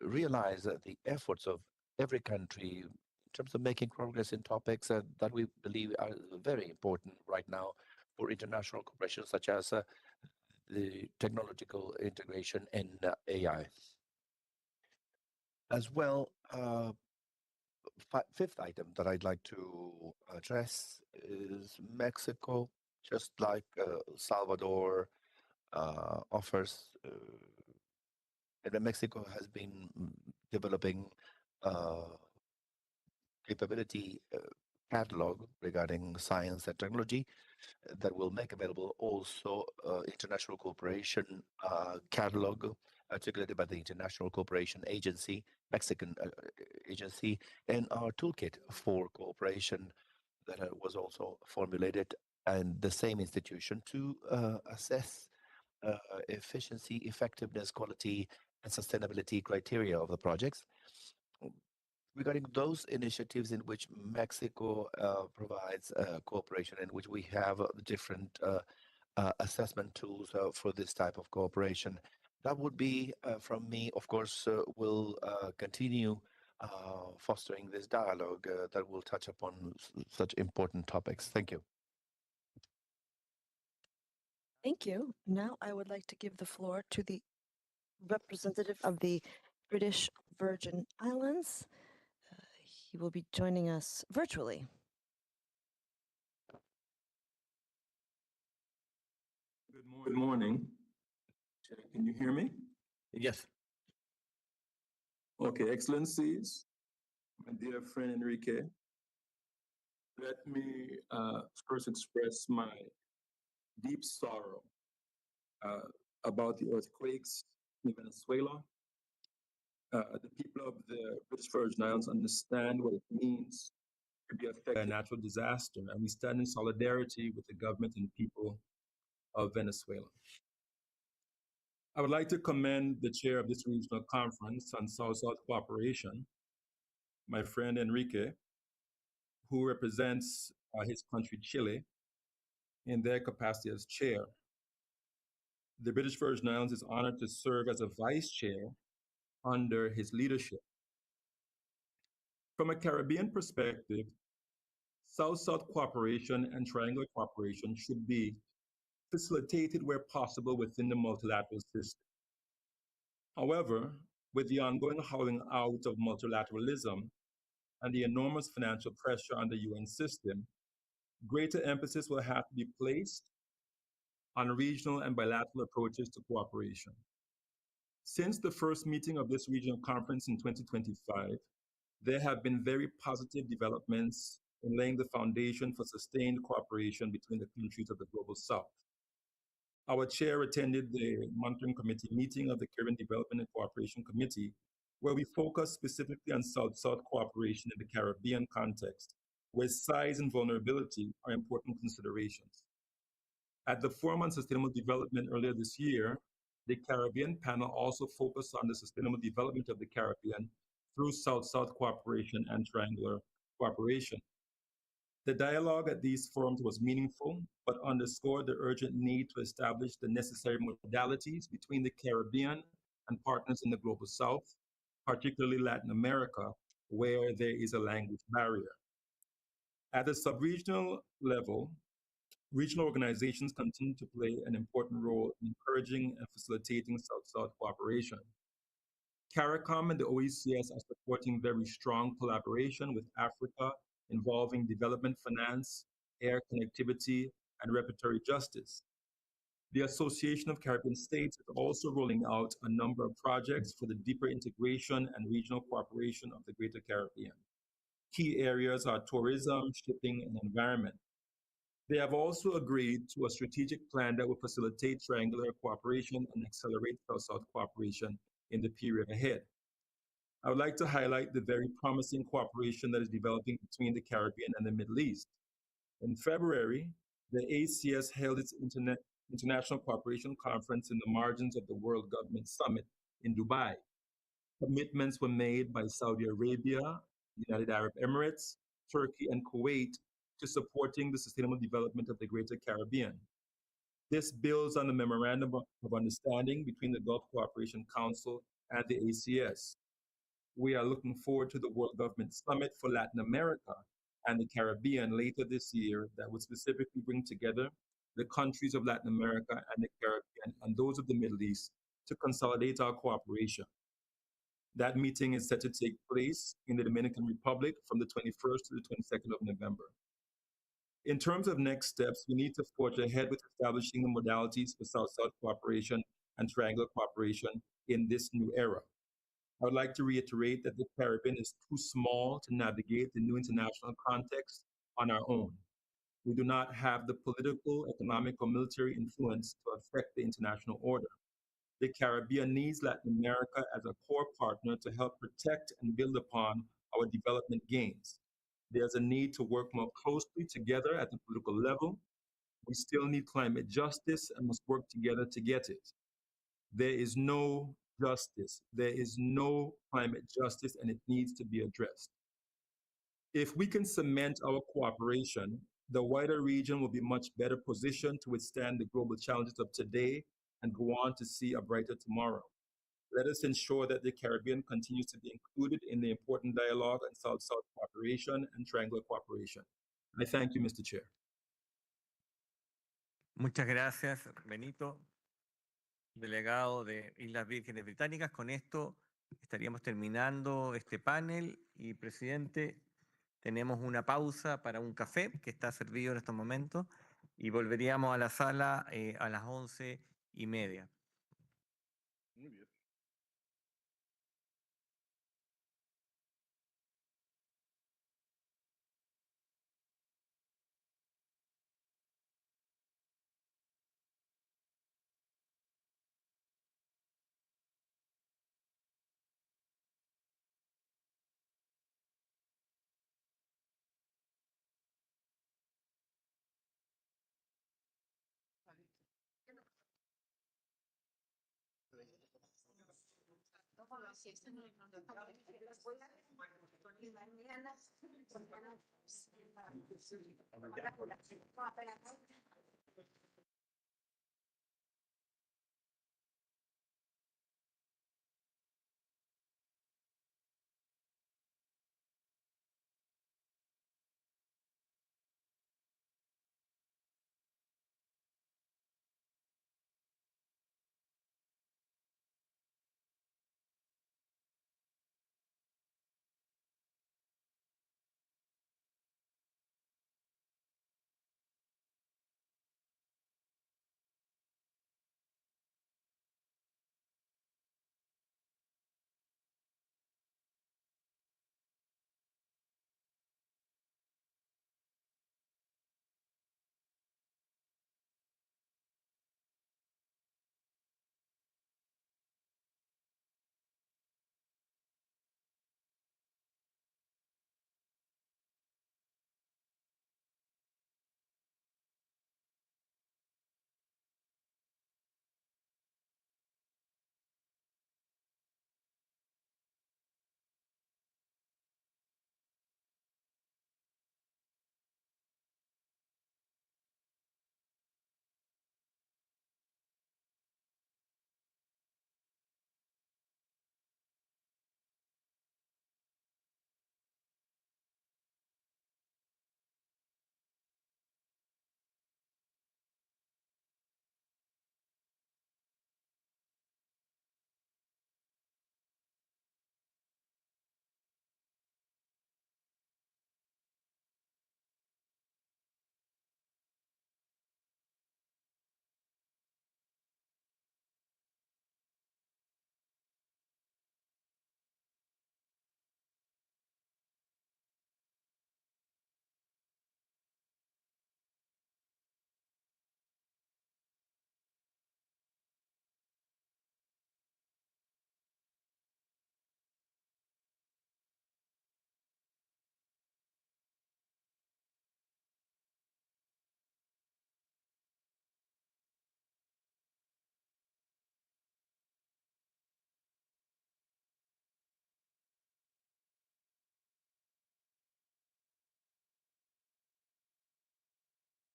realize that the efforts of every country in terms of making progress in topics that we believe are very important right now for international cooperation, such as the technological integration and AI. As well, fifth item that I'd like to address is Mexico, just like Salvador offers, and then Mexico has been developing capability catalog regarding science and technology that will make available also international cooperation catalog articulated by the International Cooperation Agency, Mexican agency, and our toolkit for cooperation that was also formulated and the same institution to assess efficiency, effectiveness, quality, and sustainability criteria of the projects. Regarding those initiatives in which Mexico provides cooperation, in which we have different assessment tools for this type of cooperation, that would be from me. Of course, we'll continue fostering this dialogue that will touch upon such important topics. Thank you. Thank you. Now I would like to give the floor to the representative of the British Virgin Islands. He will be joining us virtually. Good morning. Can you hear me? Yes. Okay, Excellencies, my dear friend Enrique, let me first express my deep sorrow about the earthquakes in Venezuela. The people of the British Virgin Islands understand what it means to be affected by a natural disaster, and we stand in solidarity with the government and people of Venezuela. I would like to commend the chair of this regional conference on South-South cooperation, my friend Enrique, who represents his country, Chile, in their capacity as chair. The British Virgin Islands is honored to serve as a vice chair under his leadership. From a Caribbean perspective, South-South cooperation and triangular cooperation should be facilitated where possible within the multilateral system. However, with the ongoing hollowing out of multilateralism and the enormous financial pressure on the UN system, greater emphasis will have to be placed on regional and bilateral approaches to cooperation. Since the first meeting of this regional conference in 2025, there have been very positive developments in laying the foundation for sustained cooperation between the countries of the Global South. Our chair attended the monitoring committee meeting of the Caribbean Development and Cooperation Committee, where we focused specifically on South-South cooperation in the Caribbean context, where size and vulnerability are important considerations. At the Forum on Sustainable Development earlier this year, the Caribbean panel also focused on the sustainable development of the Caribbean through South-South cooperation and triangular cooperation. The dialogue at these forums was meaningful, but underscored the urgent need to establish the necessary modalities between the Caribbean and partners in the Global South, particularly Latin America, where there is a language barrier. At the sub-regional level, regional organizations continue to play an important role in encouraging and facilitating South-South cooperation. CARICOM and the OECS are supporting very strong collaboration with Africa involving development finance, air connectivity, and reparatory justice. The Association of Caribbean States is also rolling out a number of projects for the deeper integration and regional cooperation of the Greater Caribbean. Key areas are tourism, shipping, and environment. They have also agreed to a strategic plan that will facilitate triangular cooperation and accelerate South-South cooperation in the period ahead. I would like to highlight the very promising cooperation that is developing between the Caribbean and the Middle East. In February, the ACS held its International Cooperation Conference in the margins of the World Government Summit in Dubai. Commitments were made by Saudi Arabia, the United Arab Emirates, Turkey, and Kuwait to supporting the sustainable development of the Greater Caribbean. This builds on the Memorandum of Understanding between the Gulf Cooperation Council and the ACS. We are looking forward to the World Government Summit for Latin America and the Caribbean later this year that would specifically bring together the countries of Latin America and the Caribbean and those of the Middle East to consolidate our cooperation. That meeting is set to take place in the Dominican Republic from the 21st to the 22nd of November. In terms of next steps, we need to forge ahead with establishing the modalities for South-South cooperation and triangular cooperation in this new era. I would like to reiterate that the Caribbean is too small to navigate the new international context on our own. We do not have the political, economic, or military influence to affect the international order. The Caribbean needs Latin America as a core partner to help protect and build upon our development gains. There's a need to work more closely together at the political level. We still need climate justice and must work together to get it. There is no justice. There is no climate justice, and it needs to be addressed. If we can cement our cooperation, the wider region will be much better positioned to withstand the global challenges of today and go on to see a brighter tomorrow. Let us ensure that the Caribbean continues to be included in the important dialogue on South-South cooperation and triangular cooperation. I thank you, Mr. Chair. Muchas gracias, Benito, delegado de Islas Vírgenes Británicas. Con esto estaríamos terminando este panel y, presidente, tenemos una pausa para un café que está servido en estos momentos y volveríamos a la sala a las 11:30. Muy bien.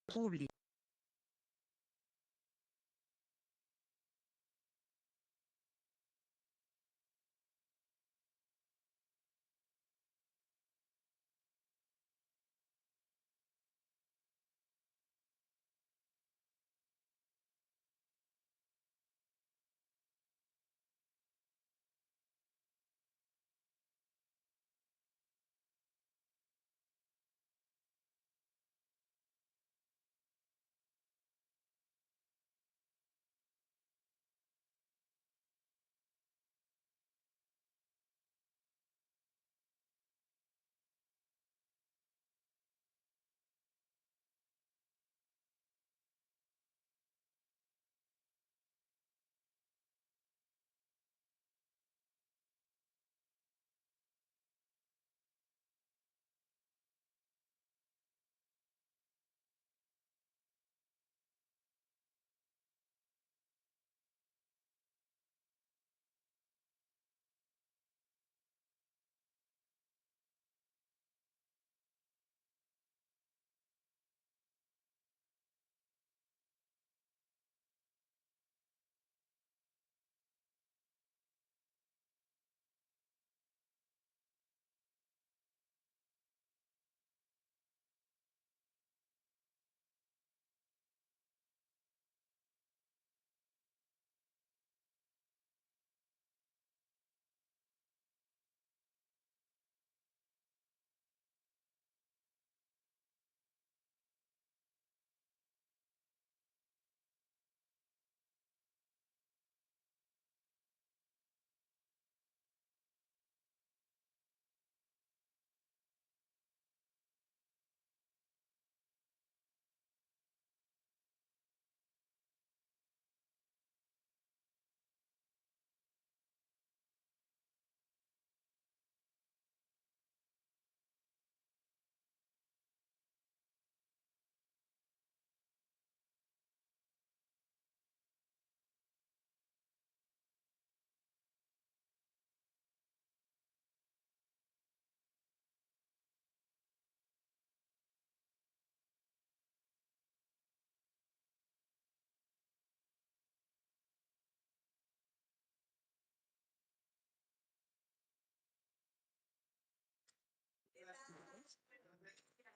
pública.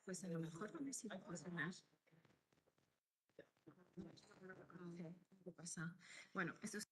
Pues a lo mejor no me sirve funcionar. ¿Qué pasa? Bueno, esto es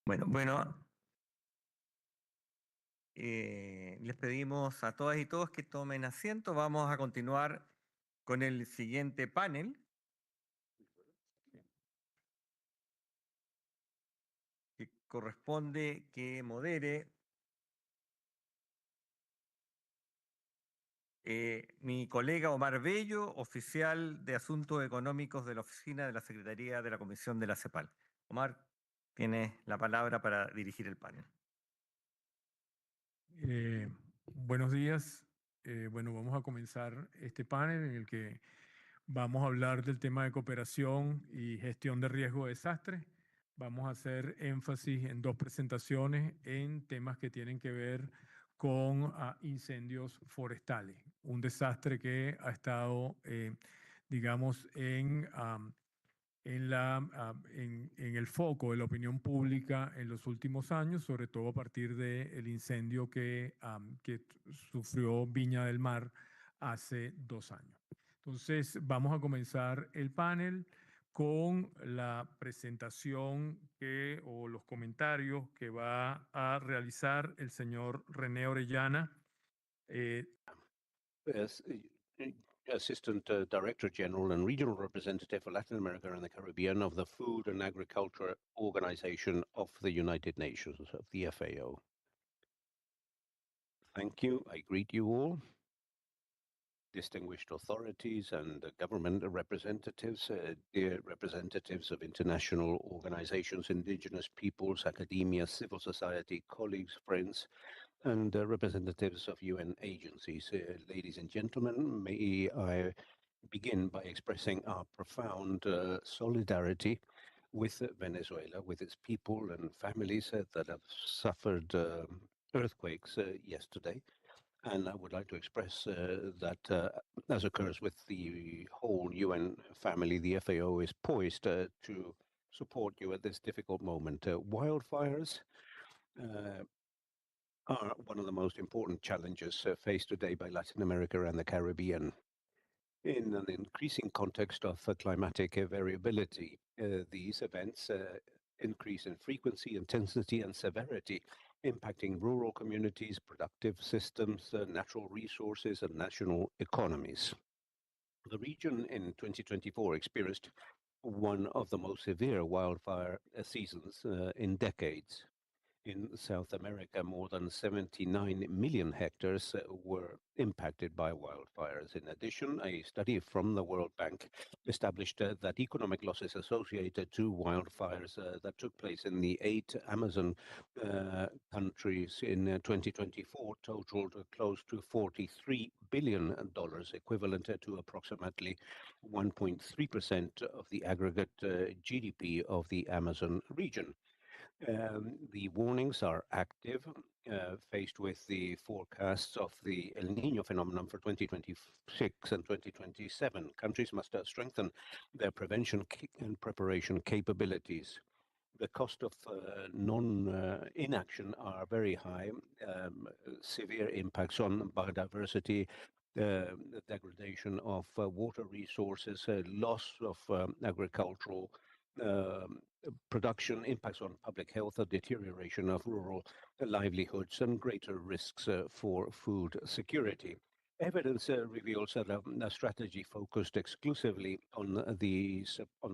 Bueno, les pedimos a todas y todos que tomen asiento. Vamos a continuar con el siguiente panel, que corresponde que modere mi colega Omar Bello, oficial de Asuntos Económicos de la Oficina de la Secretaría de la Comisión de la CEPAL. Omar, tienes la palabra para dirigir el panel. Buenos días. Bueno, vamos a comenzar este panel en el que vamos a hablar del tema de cooperación y gestión de riesgo de desastre. Vamos a hacer énfasis en dos presentaciones en temas que tienen que ver con incendios forestales, un desastre que ha estado, digamos, en el foco de la opinión pública en los últimos años, sobre todo a partir del incendio que sufrió Viña del Mar hace 2 años. Entonces, vamos a comenzar el panel con la presentación o los comentarios que va a realizar el señor René Orellana. Assistant Director General and Regional Representative for Latin America and the Caribbean of the Food and Agriculture Organization of the United Nations, of the FAO. Thank you. I greet you all, distinguished authorities and government representatives, dear representatives of international organizations, indigenous peoples, academia, civil society, colleagues, friends, and representatives of UN agencies. Ladies and gentlemen, may I begin by expressing our profound solidarity with Venezuela, with its people and families that have suffered earthquakes yesterday. And I would like to express that, as occurs with the whole UN family, the FAO is poised to support you at this difficult moment. Wildfires are one of the most important challenges faced today by Latin America and the Caribbean. In an increasing context of climatic variability, these events increase in frequency, intensity, and severity, impacting rural communities, productive systems, natural resources, and national economies. The region in 2024 experienced one of the most severe wildfire seasons in decades. In South America, more than 79 million hectares were impacted by wildfires. In addition, a study from the World Bank established that economic losses associated to wildfires that took place in the 8 Amazon countries in 2024 totaled close to $43 billion, equivalent to approximately 1.3% of the aggregate GDP of the Amazon region. The warnings are active, faced with the forecasts of the El Niño phenomenon for 2026 and 2027. Countries must strengthen their prevention and preparation capabilities. The cost of inaction are very high, severe impacts on biodiversity, the degradation of water resources, loss of agricultural production, impacts on public health, a deterioration of rural livelihoods, and greater risks for food security. Evidence reveals that a strategy focused exclusively on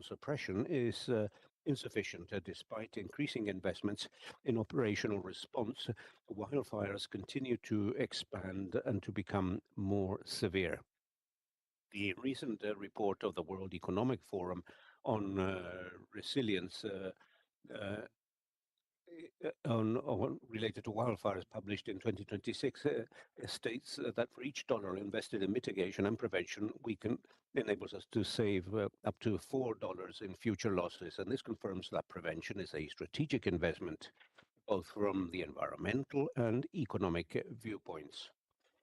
suppression is insufficient. Despite increasing investments in operational response, wildfires continue to expand and to become more severe. The recent report of the World Economic Forum on resilience related to wildfires, published in 2026, states that for each dollar invested in mitigation and prevention, enables us to save up to $4 in future losses. And this confirms that prevention is a strategic investment, both from the environmental and economic viewpoints.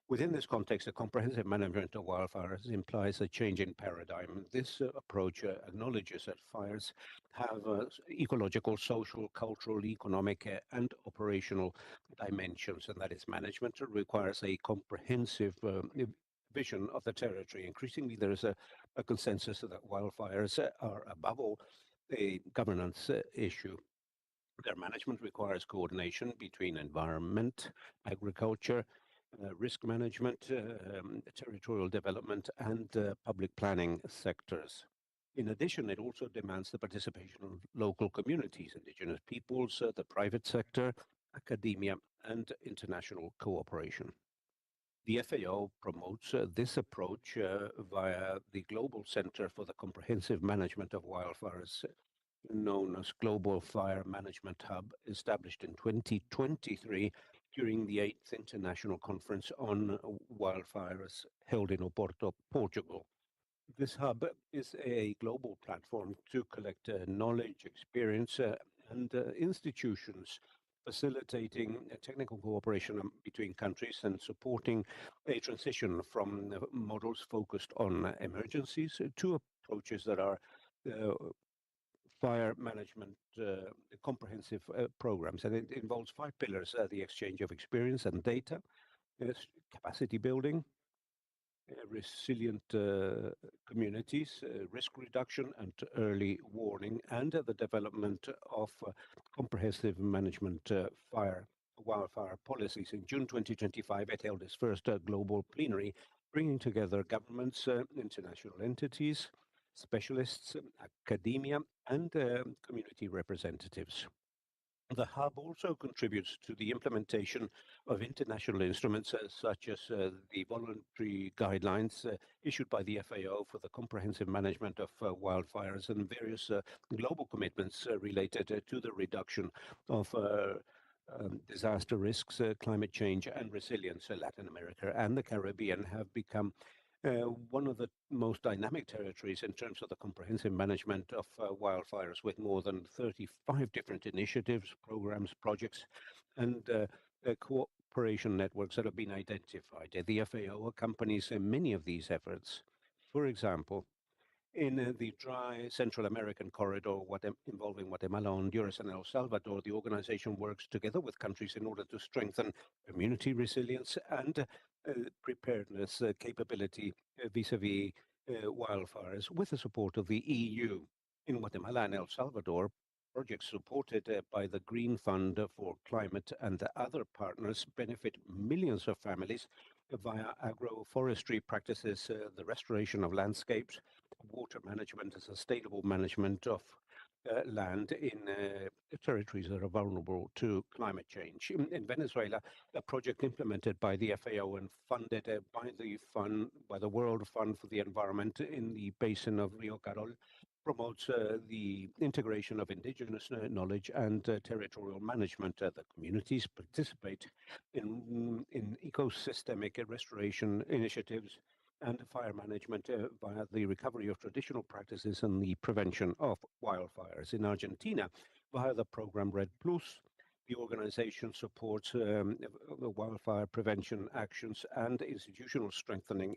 Within this context, a comprehensive management of wildfires implies a change in paradigm. This approach acknowledges that fires have ecological, social, cultural, economic, and operational dimensions, and that its management requires a comprehensive vision of the territory. Increasingly, there is a consensus that wildfires are, above all, a governance issue. Their management requires coordination between environment, agriculture, risk management, territorial development, and public planning sectors. In addition, it also demands the participation of local communities, indigenous peoples, the private sector, academia, and international cooperation. The FAO promotes this approach via the Global Center for the Comprehensive Management of Wildfires, known as Global Fire Management Hub, established in 2023 during the 8th International Conference on Wildfires held in Oporto, Portugal. This hub is a global platform to collect knowledge, experience, and institutions, facilitating technical cooperation between countries and supporting a transition from models focused on emergencies to approaches that are fire management comprehensive programs. And it involves 5 pillars: the exchange of experience and data, capacity building, resilient communities, risk reduction and early warning, and the development of comprehensive management wildfire policies. In June 2025, it held its first global plenary, bringing together governments, international entities, specialists, academia, and community representatives. The hub also contributes to the implementation of international instruments such as the voluntary guidelines issued by the FAO for the comprehensive management of wildfires and various global commitments related to the reduction of disaster risks, climate change, and resilience. Latin America and the Caribbean have become one of the most dynamic territories in terms of the comprehensive management of wildfires, with more than 35 different initiatives, programs, projects, and cooperation networks that have been identified. The FAO accompanies many of these efforts. For example, in the dry Central American corridor involving Guatemala, Honduras, and El Salvador, the organization works together with countries in order to strengthen community resilience and preparedness capability vis-a-vis wildfires with the support of the EU. In Guatemala and El Salvador, projects supported by the Green Fund for Climate and other partners benefit millions of families via agroforestry practices, the restoration of landscapes, water management, and sustainable management of land in territories that are vulnerable to climate change. In Venezuela, a project implemented by the FAO and funded by the World Fund for the Environment in the basin of Rio Carol promotes the integration of indigenous knowledge and territorial management. The communities participate in ecosystemic restoration initiatives and fire management via the recovery of traditional practices and the prevention of wildfires. In Argentina, via the program Red Plus, the organization supports wildfire prevention actions and institutional strengthening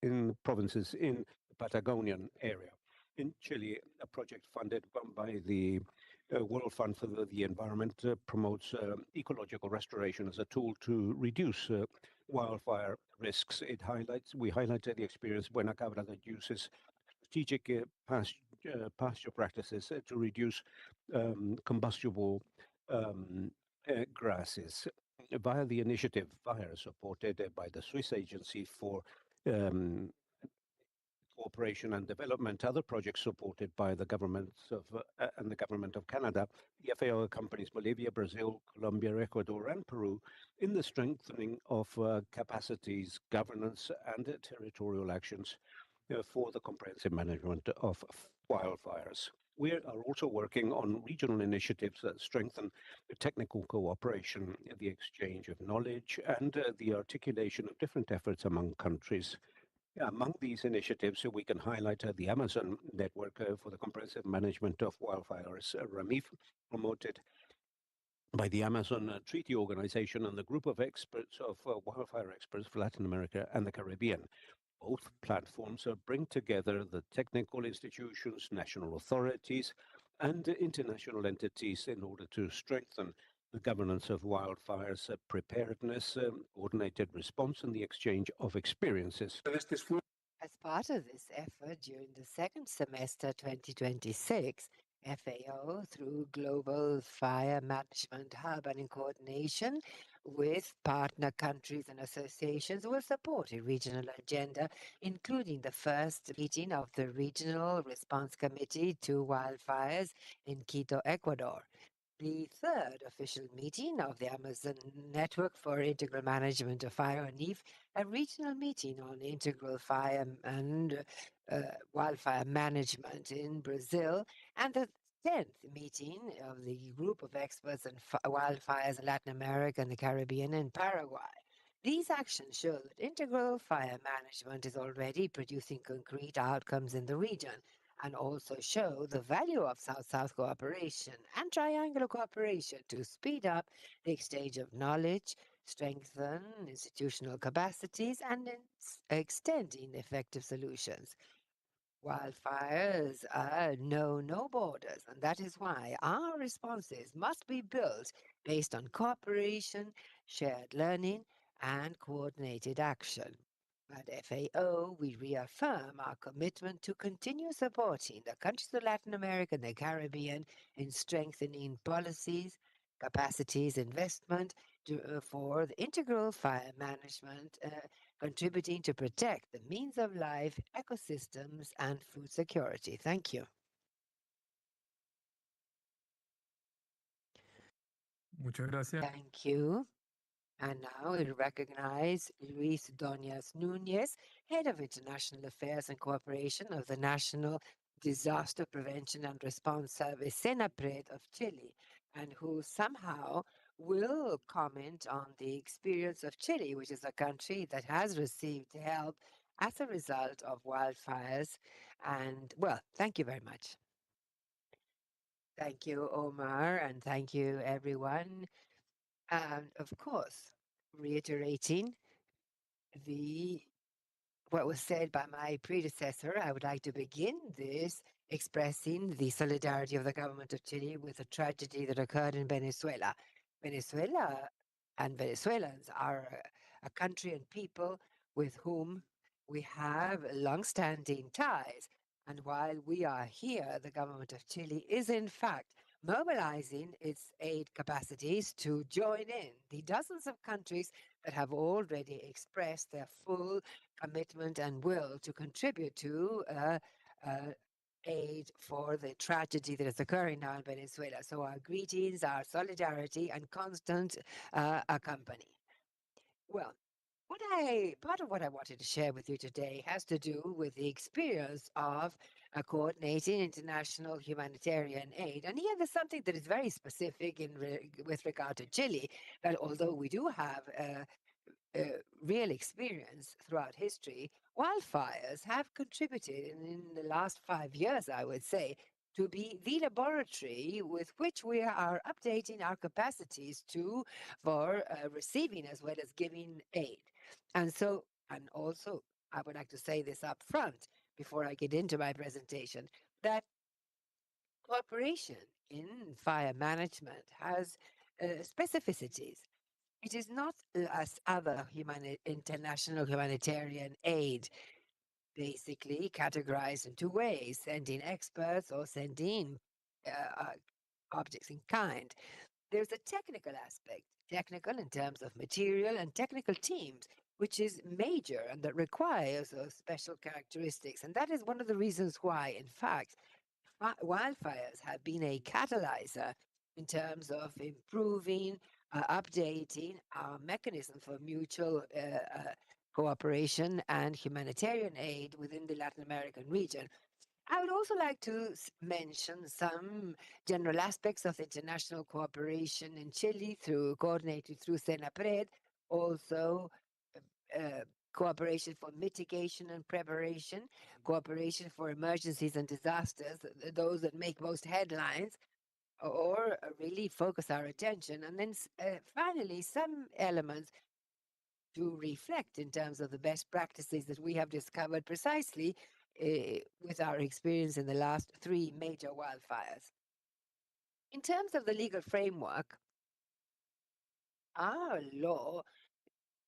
in provinces in the Patagonian area. In Chile, a project funded by the World Fund for the Environment promotes ecological restoration as a tool to reduce wildfire risks. We highlighted the experience Buena Cabra that uses strategic pasture practices to reduce combustible grasses. Via the initiative FIRE, supported by the Swiss Agency for Cooperation and Development, other projects supported by the governments of and the government of Canada, the FAO accompanies Bolivia, Brazil, Colombia, Ecuador, and Peru in the strengthening of capacities, governance, and territorial actions for the comprehensive management of wildfires. We are also working on regional initiatives that strengthen technical cooperation, the exchange of knowledge, and the articulation of different efforts among countries. Among these initiatives, we can highlight the Amazon Network for the Comprehensive Management of Wildfires, RAMIF, promoted by the Amazon Treaty Organization and the group of experts of wildfire experts for Latin America and the Caribbean. Both platforms bring together the technical institutions, national authorities, and international entities in order to strengthen the governance of wildfires, preparedness, coordinated response, and the exchange of experiences. As part of this effort, during the second semester 2026, FAO, through Global Fire Management Hub and in coordination with partner countries and associations, will support a regional agenda, including the first meeting of the Regional Response Committee to Wildfires in Quito, Ecuador, the third official meeting of the Amazon Network for Integral Management of Fire and NEF, a regional meeting on integral fire and wildfire management in Brazil, and the 10th meeting of the group of experts on wildfires in Latin America and the Caribbean and Paraguay. These actions show that integral fire management is already producing concrete outcomes in the region, and also show the value of South-South cooperation and triangular cooperation to speed up the exchange of knowledge, strengthen institutional capacities, and extending effective solutions. Wildfires know no borders, and that is why our responses must be built based on cooperation, shared learning, and coordinated action. At FAO, we reaffirm our commitment to continue supporting the countries of Latin America and the Caribbean in strengthening policies, capacities, investment for the integral fire management, contributing to protect the means of life, ecosystems, and food security. Thank you. Muchas gracias. Thank you. And now we recognize Luis Doñas Núñez, Head of International Affairs and Cooperation of the National Disaster Prevention and Response Service, SENAPRED of Chile, and who somehow will comment on the experience of Chile, which is a country that has received help as a result of wildfires. And, well, thank you very much. Thank you, Omar, and thank you, everyone. And of course, reiterating what was said by my predecessor, I would like to begin this expressing the solidarity of the government of Chile with the tragedy that occurred in Venezuela. Venezuela and Venezuelans are a country and people with whom we have long-standing ties. And while we are here, the government of Chile is in fact mobilizing its aid capacities to join in the dozens of countries that have already expressed their full commitment and will to contribute to aid for the tragedy that is occurring now in Venezuela. So our greetings, our solidarity, and constant accompany. Well, part of what I wanted to share with you today has to do with the experience of coordinating international humanitarian aid. And here there's something that is very specific with regard to Chile, that although we do have real experience throughout history, wildfires have contributed in the last 5 years, I would say, to be the laboratory with which we are updating our capacities for receiving as well as giving aid. And also, I would like to say this up front before I get into my presentation, that cooperation in fire management has specificities. It is not as other international humanitarian aid, basically categorized in two ways: sending experts or sending objects in kind. There's a technical aspect, technical in terms of material and technical teams, which is major and that requires those special characteristics. And that is one of the reasons why, in fact, wildfires have been a catalyzer in terms of improving, updating our mechanism for mutual cooperation and humanitarian aid within the Latin American region. I would also like to mention some general aspects of international cooperation in Chile coordinated through SENAPRED, also cooperation for mitigation and preparation, cooperation for emergencies and disasters, those that make most headlines or really focus our attention. And then finally, some elements to reflect in terms of the best practices that we have discovered precisely with our experience in the last 3 major wildfires. In terms of the legal framework, our law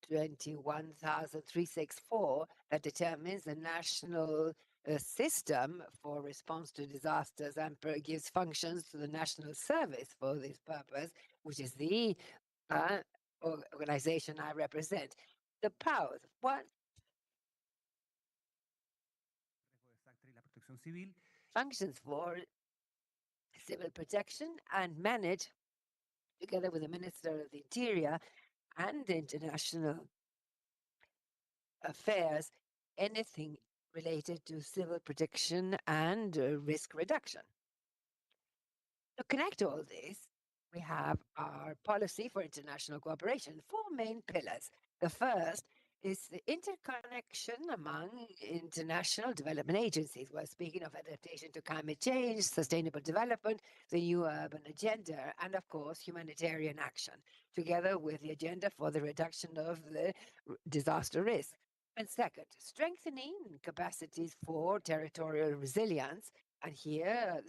21,364 that determines the national system for response to disasters and gives functions to the National Service for this purpose, which is the organization I represent. The powers, what functions for civil protection and manage, together with the Minister of the Interior and International Affairs, anything related to civil protection and risk reduction. To connect all this, we have our policy for international cooperation, 4 main pillars. The first is the interconnection among international development agencies. We're speaking of adaptation to climate change, sustainable development, the new urban agenda, and of course, humanitarian action, together with the agenda for the reduction of the disaster risk. And second, strengthening capacities for territorial resilience. And here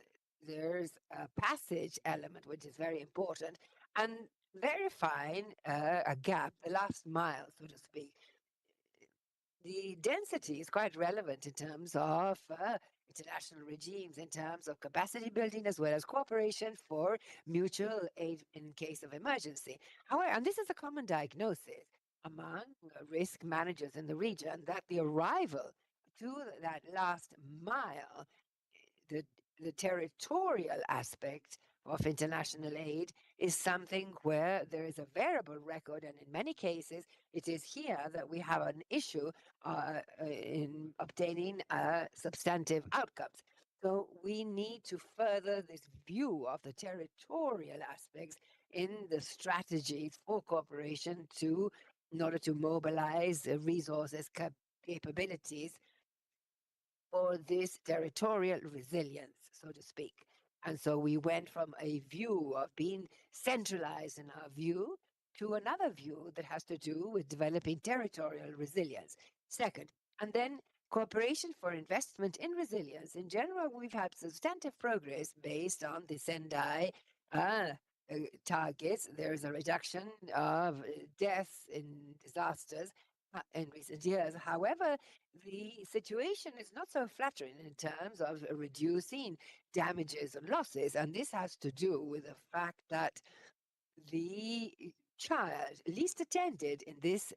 there's a passage element, which is very important, and verifying a gap, the last mile, so to speak. The density is quite relevant in terms of international regimes, in terms of capacity building, as well as cooperation for mutual aid in case of emergency. However, and this is a common diagnosis among risk managers in the region, that the arrival to that last mile, the territorial aspect of international aid is something where there is a variable record, and in many cases, it is here that we have an issue in obtaining substantive outcomes. So we need to further this view of the territorial aspects in the strategies for cooperation in order to mobilize resources, capabilities for this territorial resilience, so to speak. And so we went from a view of being centralized in our view to another view that has to do with developing territorial resilience. Second, and then cooperation for investment in resilience. In general, we've had substantive progress based on the Sendai targets. There's a reduction of deaths in disasters in recent years. However, the situation is not so flattering in terms of reducing damages and losses. And this has to do with the fact that the child least attended in this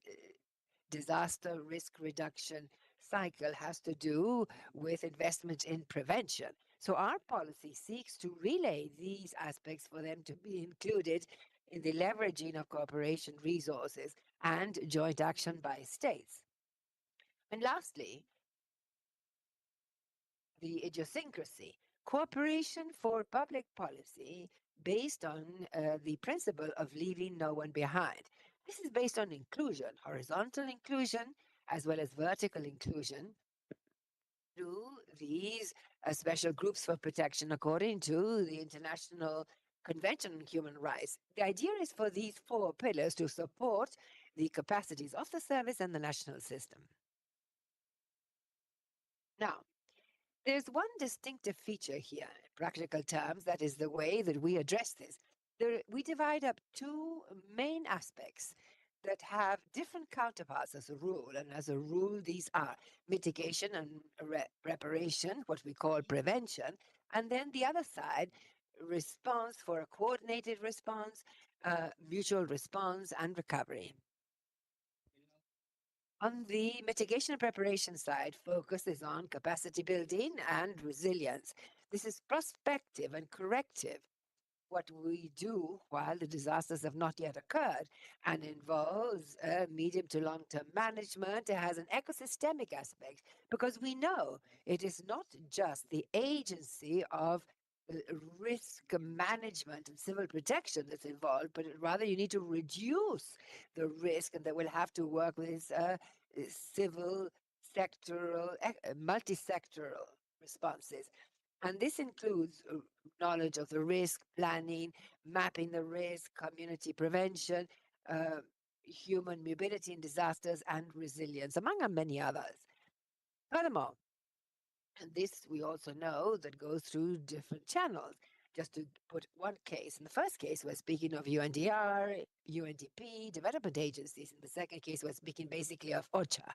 disaster risk reduction cycle has to do with investment in prevention. So our policy seeks to relay these aspects for them to be included in the leveraging of cooperation resources and joint action by states. And lastly, the idiosyncrasy, cooperation for public policy based on the principle of leaving no one behind. This is based on inclusion, horizontal inclusion, as well as vertical inclusion through these special groups for protection according to the International Convention on Human Rights. The idea is for these 4 pillars to support the capacities of the service and the national system. Now, there's one distinctive feature here in practical terms, that is the way that we address this. We divide up 2 main aspects that have different counterparts as a rule. And as a rule, these are mitigation and reparation, what we call prevention. And then the other side, response for a coordinated response, mutual response, and recovery. On the mitigation and preparation side, focus is on capacity building and resilience. This is prospective and corrective, what we do while the disasters have not yet occurred, and involves medium to long-term management. It has an ecosystemic aspect, because we know it is not just the agency of risk management and civil protection that's involved, but rather you need to reduce the risk, and that will have to work with civil sectoral, multi-sectoral responses. And this includes knowledge of the risk, planning, mapping the risk, community prevention, human mobility in disasters, and resilience, among many others. Furthermore, and this we also know that goes through different channels. Just to put one case, in the first case, we're speaking of UNDR, UNDP, development agencies. In the second case, we're speaking basically of OCHA.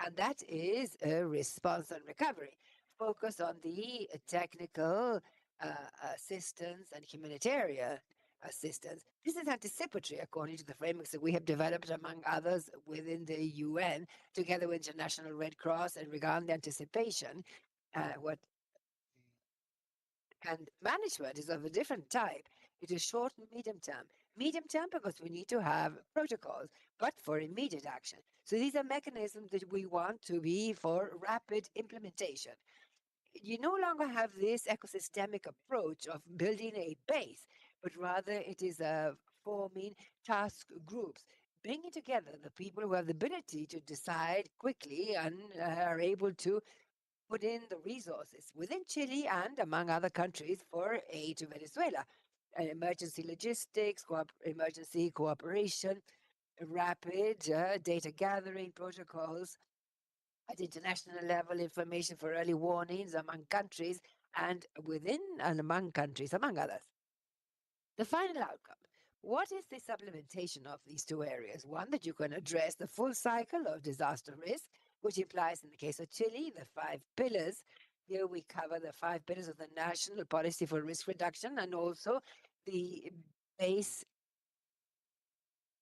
And that is a response and recovery, focus on the technical assistance and humanitarian assistance. This is anticipatory according to the frameworks that we have developed, among others, within the UN, together with International Red Cross, and regarding the anticipation, what and management is of a different type. It is short and medium term. Medium term because we need to have protocols, but for immediate action. So these are mechanisms that we want to be for rapid implementation. You no longer have this ecosystemic approach of building a base, but rather it is forming task groups, bringing together the people who have the ability to decide quickly and are able to put in the resources within Chile and among other countries for aid to Venezuela. Emergency logistics, emergency cooperation, rapid data gathering protocols at international level, information for early warnings among countries and within and among countries, among others. The final outcome. What is the supplementation of these two areas? One, that you can address the full cycle of disaster risk, which implies, in the case of Chile, the 5 pillars. Here we cover the 5 pillars of the National Policy for Risk Reduction and also the base,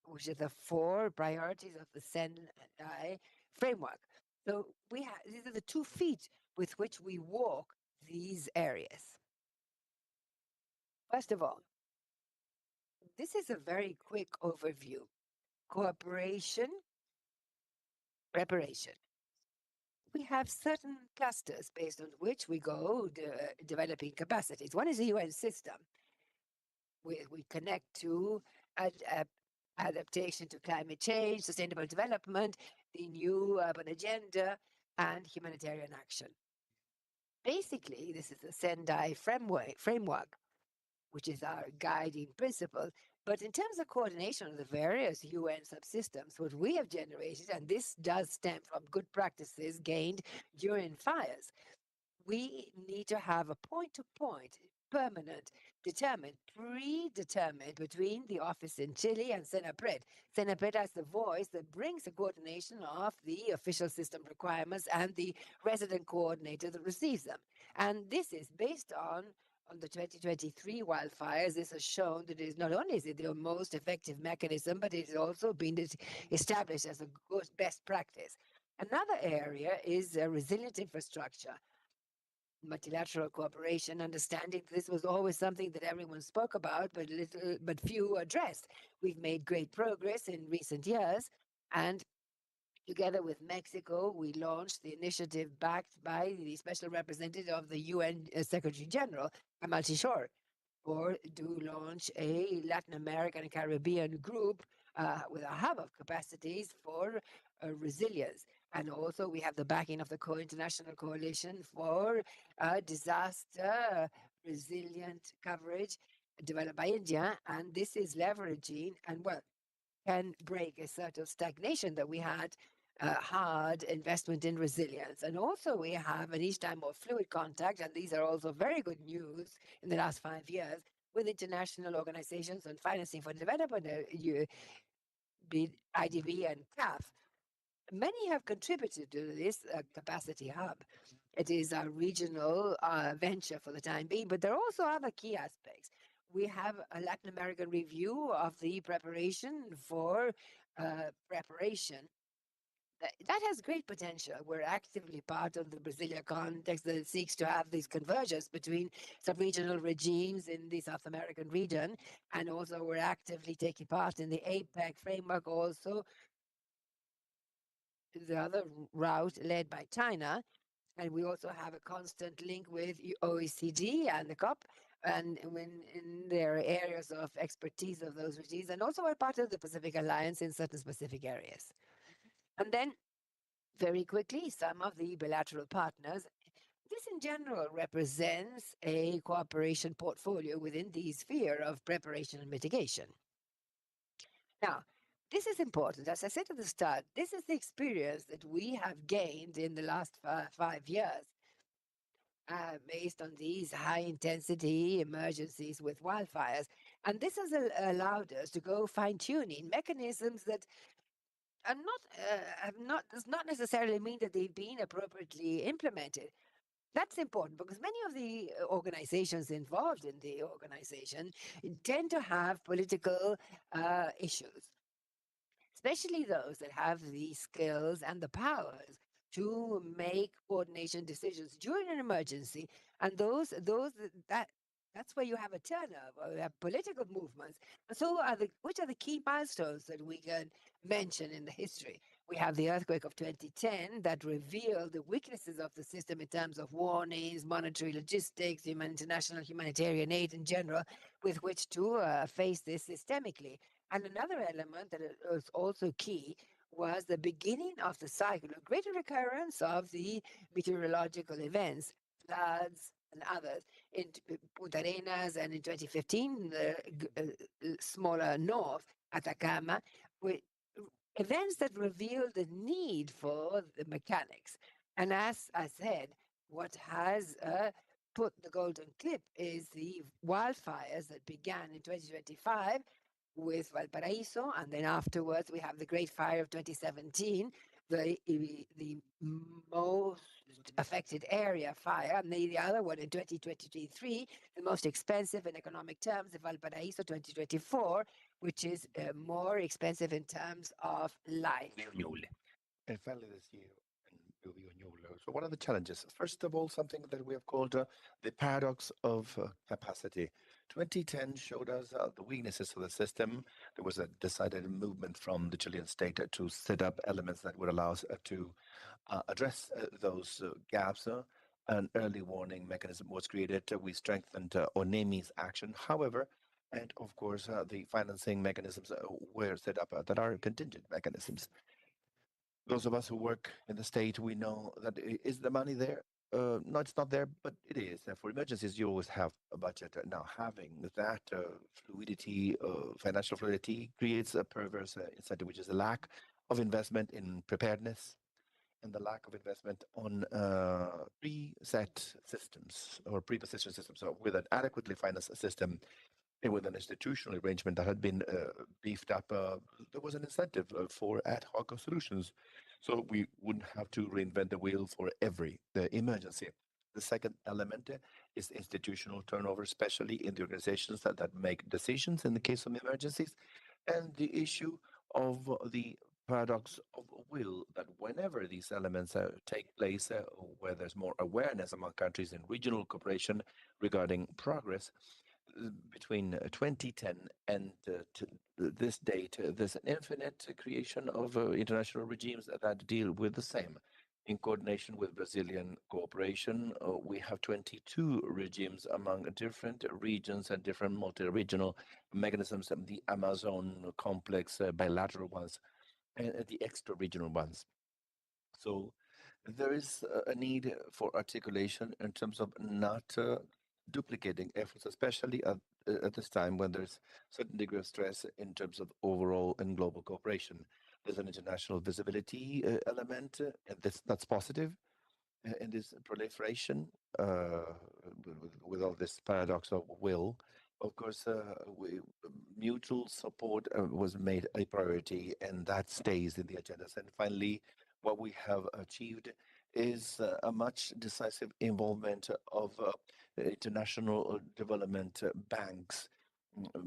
which are the 4 priorities of the Sendai framework. So these are the 2 feet with which we walk these areas. First of all, this is a very quick overview. Cooperation, preparation. We have certain clusters based on which we go developing capacities. One is the UN system. We connect to adaptation to climate change, sustainable development, the new urban agenda, and humanitarian action. Basically, this is the Sendai framework, which is our guiding principle. But in terms of coordination of the various UN subsystems, what we have generated, and this does stem from good practices gained during fires, we need to have a point-to-point, permanent, determined, predetermined between the office in Chile and Senapred. Senapred has the voice that brings the coordination of the official system requirements and the resident coordinator that receives them. And this is based on the 2023 wildfires. This has shown that it is not only is it the most effective mechanism, but it has also been established as a good best practice. Another area is resilient infrastructure, multilateral cooperation, understanding this was always something that everyone spoke about, but few addressed. We've made great progress in recent years, and together with Mexico, we launched the initiative backed by the special representative of the UN Secretary General, Amal Shishor, to launch a Latin American and Caribbean group with a hub of capacities for resilience. And also we have the backing of the International Coalition for Disaster Resilient Coverage developed by India. And this is leveraging and, well, can break a sort of stagnation that we had, hard investment in resilience. And also we have an each time more fluid contact, and these are also very good news in the last 5 years, with international organizations on financing for development, IDB and CAF. Many have contributed to this capacity hub. It is a regional venture for the time being, but there are also other key aspects. We have a Latin American review of the preparation for preparation. That has great potential. We're actively part of the Brazilian context that seeks to have these convergence between sub-regional regimes in the South American region. And also we're actively taking part in the APEC framework, also the other route led by China. And we also have a constant link with OECD and the COP, and when in their areas of expertise of those regimes, and also we're part of the Pacific Alliance in certain specific areas. And then, very quickly, some of the bilateral partners. This in general represents a cooperation portfolio within the sphere of preparation and mitigation. Now, this is important. As I said at the start, this is the experience that we have gained in the last 5 years, based on these high-intensity emergencies with wildfires. And this has allowed us to go fine-tuning mechanisms that does not necessarily mean that they've been appropriately implemented. That's important because many of the organizations involved in the organization tend to have political issues, especially those that have the skills and the powers to make coordination decisions during an emergency. And that's where you have a turnover, you have political movements. And so which are the key milestones that we can mention in the history? We have the earthquake of 2010 that revealed the weaknesses of the system in terms of warnings, monetary logistics, international humanitarian aid in general, with which to face this systemically. And another element that was also key was the beginning of the cycle, a greater recurrence of the meteorological events, floods and others in Punta Arenas, and in 2015, the smaller north, Atacama, with events that revealed the need for the mechanics. And as I said, what has put the golden clip is the wildfires that began in 2025 with Valparaiso, and then afterwards we have the Great Fire of 2017, the most affected area fire, and the other one in 2023, the most expensive in economic terms, the Valparaiso 2024, which is more expensive in terms of life. And finally, this year, so what are the challenges? First of all, something that we have called the paradox of capacity. 2010 showed us the weaknesses of the system. There was a decided movement from the Chilean state to set up elements that would allow us to address those gaps. An early warning mechanism was created. We strengthened ONEMI's action. However, and of course, the financing mechanisms were set up that are contingent mechanisms. Those of us who work in the state, we know that is the money there? No, it's not there, but it is. For emergencies, you always have a budget. Now, having that fluidity, financial fluidity, creates a perverse incentive, which is a lack of investment in preparedness and the lack of investment on preset systems or prepositioned systems. So, with an adequately financed system, and with an institutional arrangement that had been beefed up, there was an incentive for ad hoc solutions. So we wouldn't have to reinvent the wheel for every emergency. The second element is institutional turnover, especially in the organizations that make decisions in the case of emergencies, and the issue of the paradox of will, that whenever these elements take place, where there's more awareness among countries in regional cooperation regarding progress, between 2010 and this date, there's an infinite creation of international regimes that deal with the same. In coordination with Brazilian cooperation, we have 22 regimes among different regions and different multi-regional mechanisms, the Amazon complex, bilateral ones, and the extra-regional ones. So there is a need for articulation in terms of not duplicating efforts, especially at this time when there's certain degree of stress in terms of overall and global cooperation. There's an international visibility element, and that's positive in this proliferation with all this paradox of will. Of course, mutual support was made a priority, and that stays in the agendas. And finally, what we have achieved is a much decisive involvement of international development banks.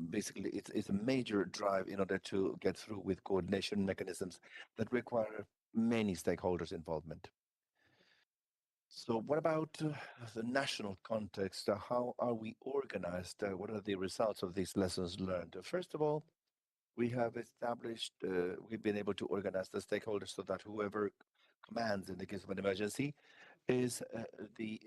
Basically, it's a major drive in order to get through with coordination mechanisms that require many stakeholders' involvement. So what about the national context? How are we organized? What are the results of these lessons learned? First of all, we have established, we've been able to organize the stakeholders so that whoever commands in the case of an emergency is the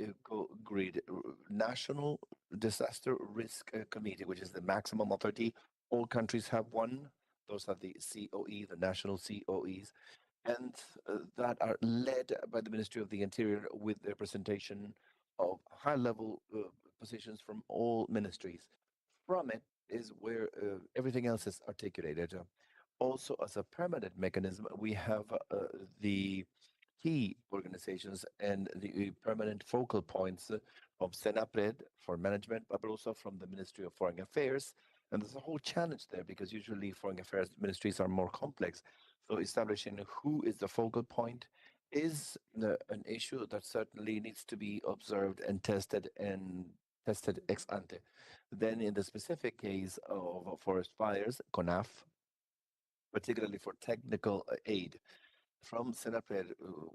GRID, National Disaster Risk Committee, which is the maximum authority. All countries have one. Those are the COE, the national COEs, and that are led by the Ministry of the Interior with the representation of high-level positions from all ministries. From it is where everything else is articulated. Also, as a permanent mechanism, we have the key organizations and the permanent focal points from SENAPRED for management, but also from the Ministry of Foreign Affairs. And there's a whole challenge there because usually foreign affairs ministries are more complex. So establishing who is the focal point is an issue that certainly needs to be observed and tested ex ante. Then in the specific case of forest fires, CONAF, particularly for technical aid from Senapred,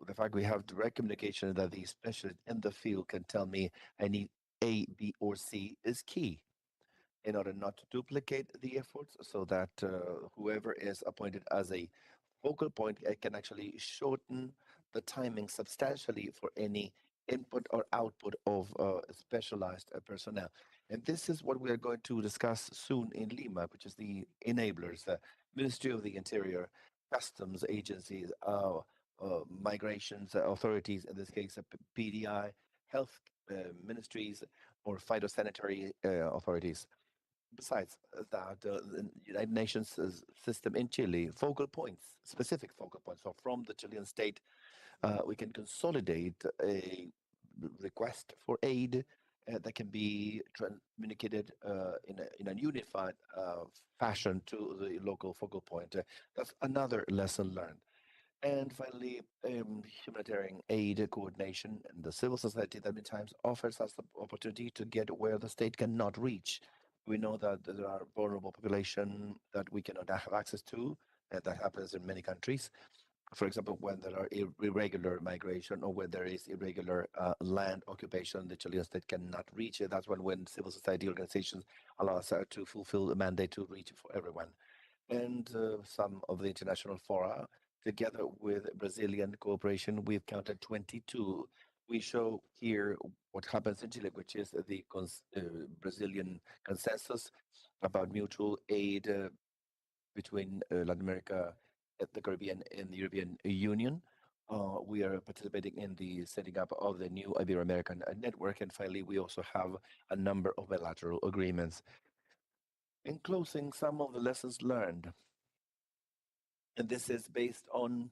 the fact we have direct communication that the specialist in the field can tell me I need A, B, or C is key in order not to duplicate the efforts so that whoever is appointed as a focal point can actually shorten the timing substantially for any input or output of specialized personnel. And this is what we are going to discuss soon in Lima, which is the enablers, the Ministry of the Interior, customs agencies, migrations authorities, in this case, PDI, health ministries, or phytosanitary authorities. Besides that, the United Nations system in Chile, focal points, specific focal points. So from the Chilean state, we can consolidate a request for aid that can be communicated in a unified fashion to the local focal point. That's another lesson learned. And finally, humanitarian aid coordination and the civil society that many times offers us the opportunity to get where the state cannot reach. We know that there are vulnerable population that we cannot have access to, and that happens in many countries. For example, when there are irregular migration or when there is irregular land occupation, the Chilean state cannot reach it. That's when civil society organizations allow us to fulfill the mandate to reach for everyone. And some of the international fora, together with Brazilian cooperation, we've counted 22. We show here what happens in Chile, which is the Brazilian consensus about mutual aid between Latin America, the Caribbean, and the European Union. We are participating in the setting up of the new Ibero-American network. And finally, we also have a number of bilateral agreements. In closing, some of the lessons learned, and this is based on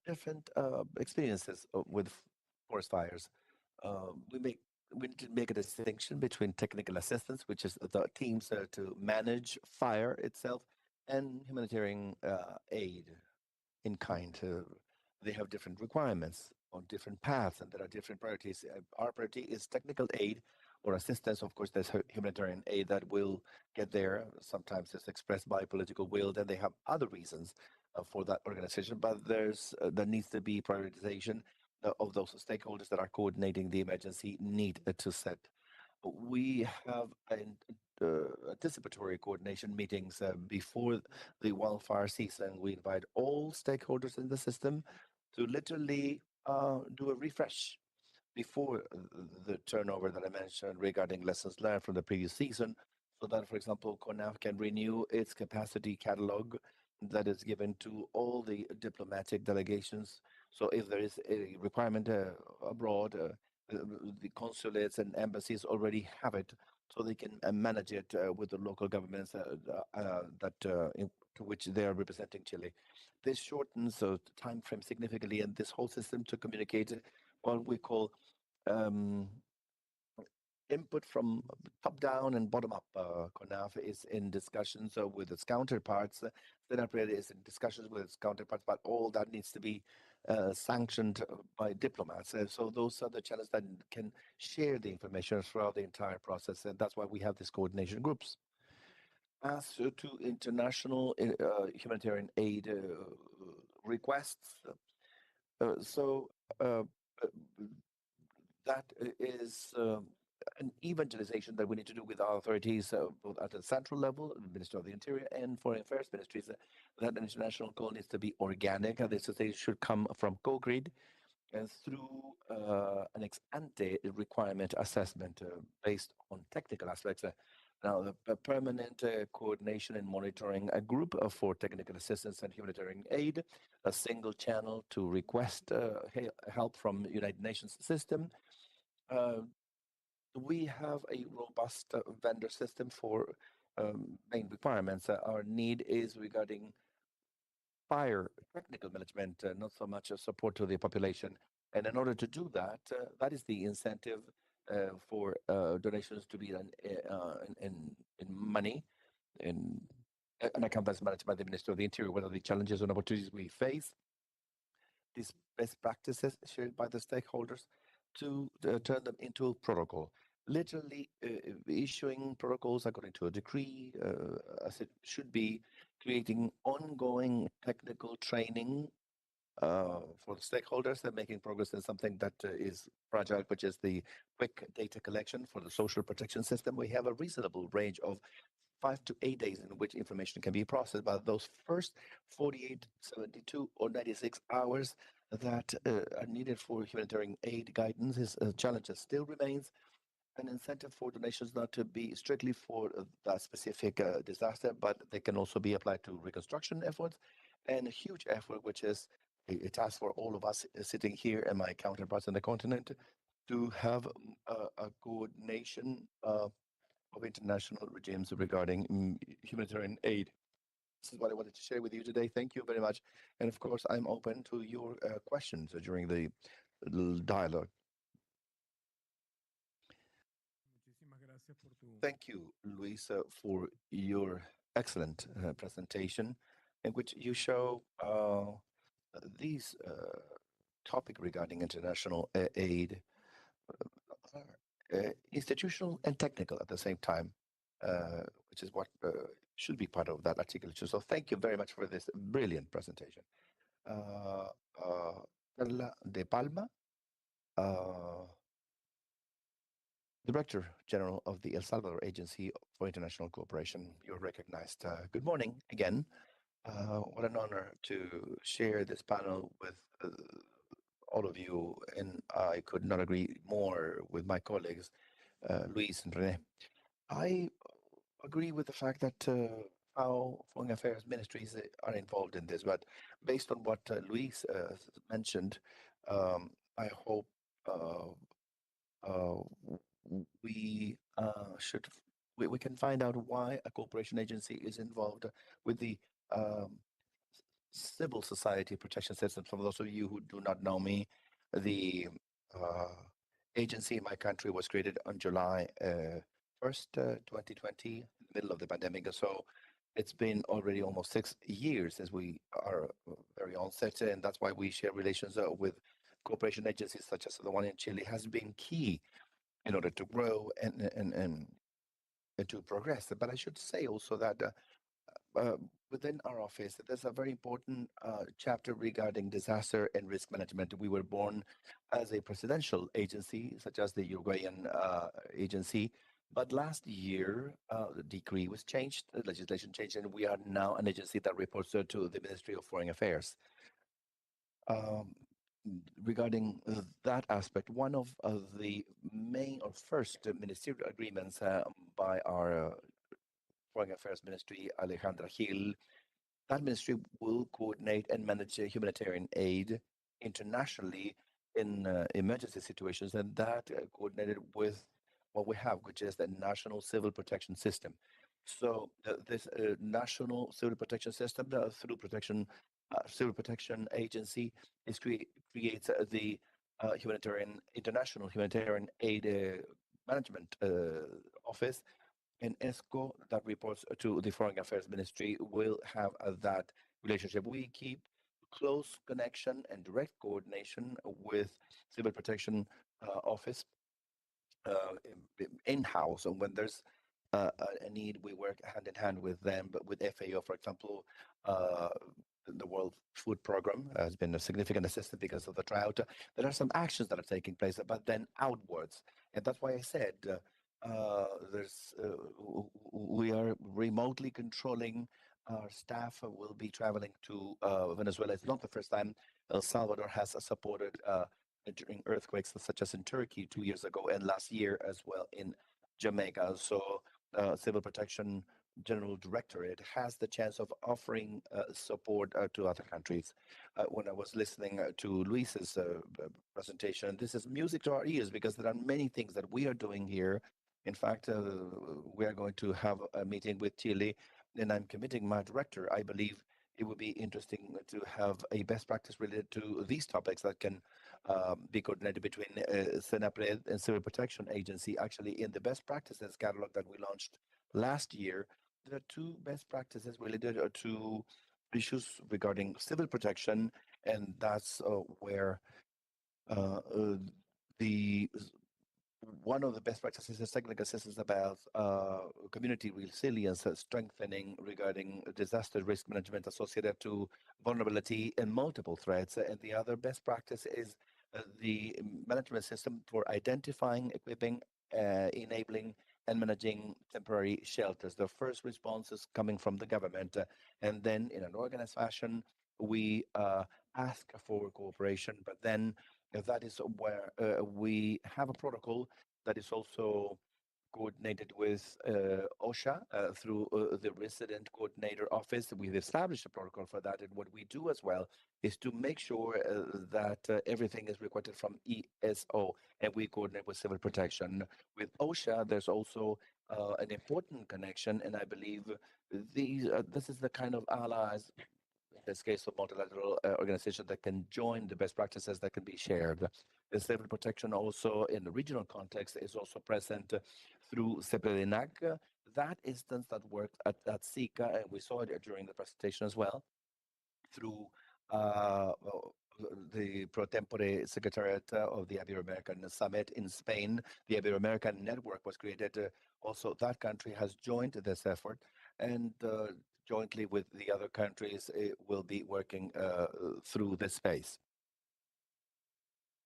different experiences with forest fires. We need to make a distinction between technical assistance, which is the teams to manage fire itself, and humanitarian aid in kind. They have different requirements on different paths, and there are different priorities. Our priority is technical aid or assistance. Of course, there's humanitarian aid that will get there. Sometimes it's expressed by political will, then they have other reasons for that organization. But there needs to be prioritization of those stakeholders that are coordinating the emergency need to set. We have anticipatory coordination meetings before the wildfire season. We invite all stakeholders in the system to literally do a refresh before the turnover that I mentioned regarding lessons learned from the previous season, so that, for example, CONAF can renew its capacity catalog that is given to all the diplomatic delegations. So if there is a requirement abroad, the consulates and embassies already have it, so they can manage it with the local governments to which they are representing Chile. This shortens the time frame significantly, and this whole system to communicate what we call input from top down and bottom up. CONAF is in discussions with its counterparts. Senapred is in discussions with its counterparts, but all that needs to be sanctioned by diplomats. So those are the channels that can share the information throughout the entire process, and that's why we have these coordination groups. As to international humanitarian aid requests, that is an evangelization that we need to do with our authorities, both at the central level, the Minister of the Interior and Foreign Affairs ministries. That international call needs to be organic. This should come from COGRID and through an ex ante requirement assessment based on technical aspects. Now, the permanent coordination and monitoring a group for technical assistance and humanitarian aid, a single channel to request help from United Nations system. We have a robust vendor system for main requirements. Our need is regarding fire technical management, not so much a support to the population. And in order to do that, that is the incentive for donations to be done in money. And an account that's managed by the Minister of the Interior. What are the challenges and opportunities we face? These best practices shared by the stakeholders to turn them into a protocol. Literally issuing protocols according to a decree, as it should be, creating ongoing technical training for the stakeholders and making progress in something that is fragile, which is the quick data collection for the social protection system. We have a reasonable range of 5 to 8 days in which information can be processed, but those first 48, 72, or 96 hours that are needed for humanitarian aid guidance is a challenge that still remains. An incentive for donations not to be strictly for that specific disaster, but they can also be applied to reconstruction efforts, and a huge effort, which is a task for all of us sitting here and my counterparts on the continent, to have a coordination of international regimes regarding humanitarian aid. This is what I wanted to share with you today. Thank you very much. And of course, I'm open to your questions during the dialogue. Thank you, Luisa, for your excellent presentation in which you show these topic regarding international aid, institutional and technical at the same time, which is what should be part of that articulation. So thank you very much for this brilliant presentation. Carla de Palma, Director General of the El Salvador Agency for International Cooperation. You're recognized. Good morning again. What an honor to share this panel with all of you, and I could not agree more with my colleagues, Luis and Rene. I agree with the fact that how Foreign Affairs ministries are involved in this, but based on what Luis mentioned, I hope we should we can find out why a cooperation agency is involved with the civil society protection system. For those of you who do not know me, the agency in my country was created on July 1st, 2020, in the middle of the pandemic. So it's been already almost 6 years since we are very onset, and that's why we share relations with cooperation agencies such as the one in Chile has been key in order to grow and to progress. But I should say also that within our office, there's a very important chapter regarding disaster and risk management. We were born as a presidential agency, such as the Uruguayan agency. But last year, the decree was changed, the legislation changed, and we are now an agency that reports to the Ministry of Foreign Affairs. Regarding that aspect, one of the main or first ministerial agreements by our Foreign Affairs Ministry, Alejandra Gil, that ministry will coordinate and manage humanitarian aid internationally in emergency situations, and that coordinated with what we have, which is the National Civil Protection System. So this National Civil Protection System, through Civil Protection Agency, creates the International Humanitarian Aid Management Office, and ESCO, that reports to the Foreign Affairs Ministry, will have that relationship. We keep close connection and direct coordination with Civil Protection Office in-house, and when there's a need, we work hand in hand with them. But with FAO, for example, the World Food Program has been a significant assistance because of the drought. There are some actions that are taking place, but then outwards, and that's why I said we are remotely controlling. Our staff will be traveling to Venezuela. It's not the first time El Salvador has supported during earthquakes, such as in Turkey 2 years ago, and last year as well in Jamaica. So Civil Protection General Directorate has the chance of offering support to other countries. When I was listening to Luis's presentation, this is music to our ears because there are many things that we are doing here. In fact, we are going to have a meeting with Chile, and I'm committing my director. I believe it would be interesting to have a best practice related to these topics that can be coordinated between SENAPRED and Civil Protection Agency. Actually, in the best practices catalog that we launched last year, there are two best practices related to issues regarding civil protection, and that's where the one of the best practices is technical assistance about community resilience, strengthening regarding disaster risk management associated to vulnerability and multiple threats. And the other best practice is the management system for identifying, equipping, enabling, and managing temporary shelters. The first response is coming from the government, and then in an organized fashion, we ask for cooperation, but then that is where we have a protocol that is also coordinated with OSHA through the resident coordinator office. We've established a protocol for that. And what we do as well is to make sure that everything is required from ESO, and we coordinate with civil protection. With OSHA, there's also an important connection, and I believe this is the kind of allies in this case of multilateral organizations that can join the best practices that can be shared. The civil protection also in the regional context is also present through CEPEDENAC. That instance that worked at SICA, and we saw it during the presentation as well, through the pro tempore secretariat of the Ibero-American Summit in Spain. The Ibero-American Network was created. Also, that country has joined this effort, and jointly with the other countries, it will be working through this space.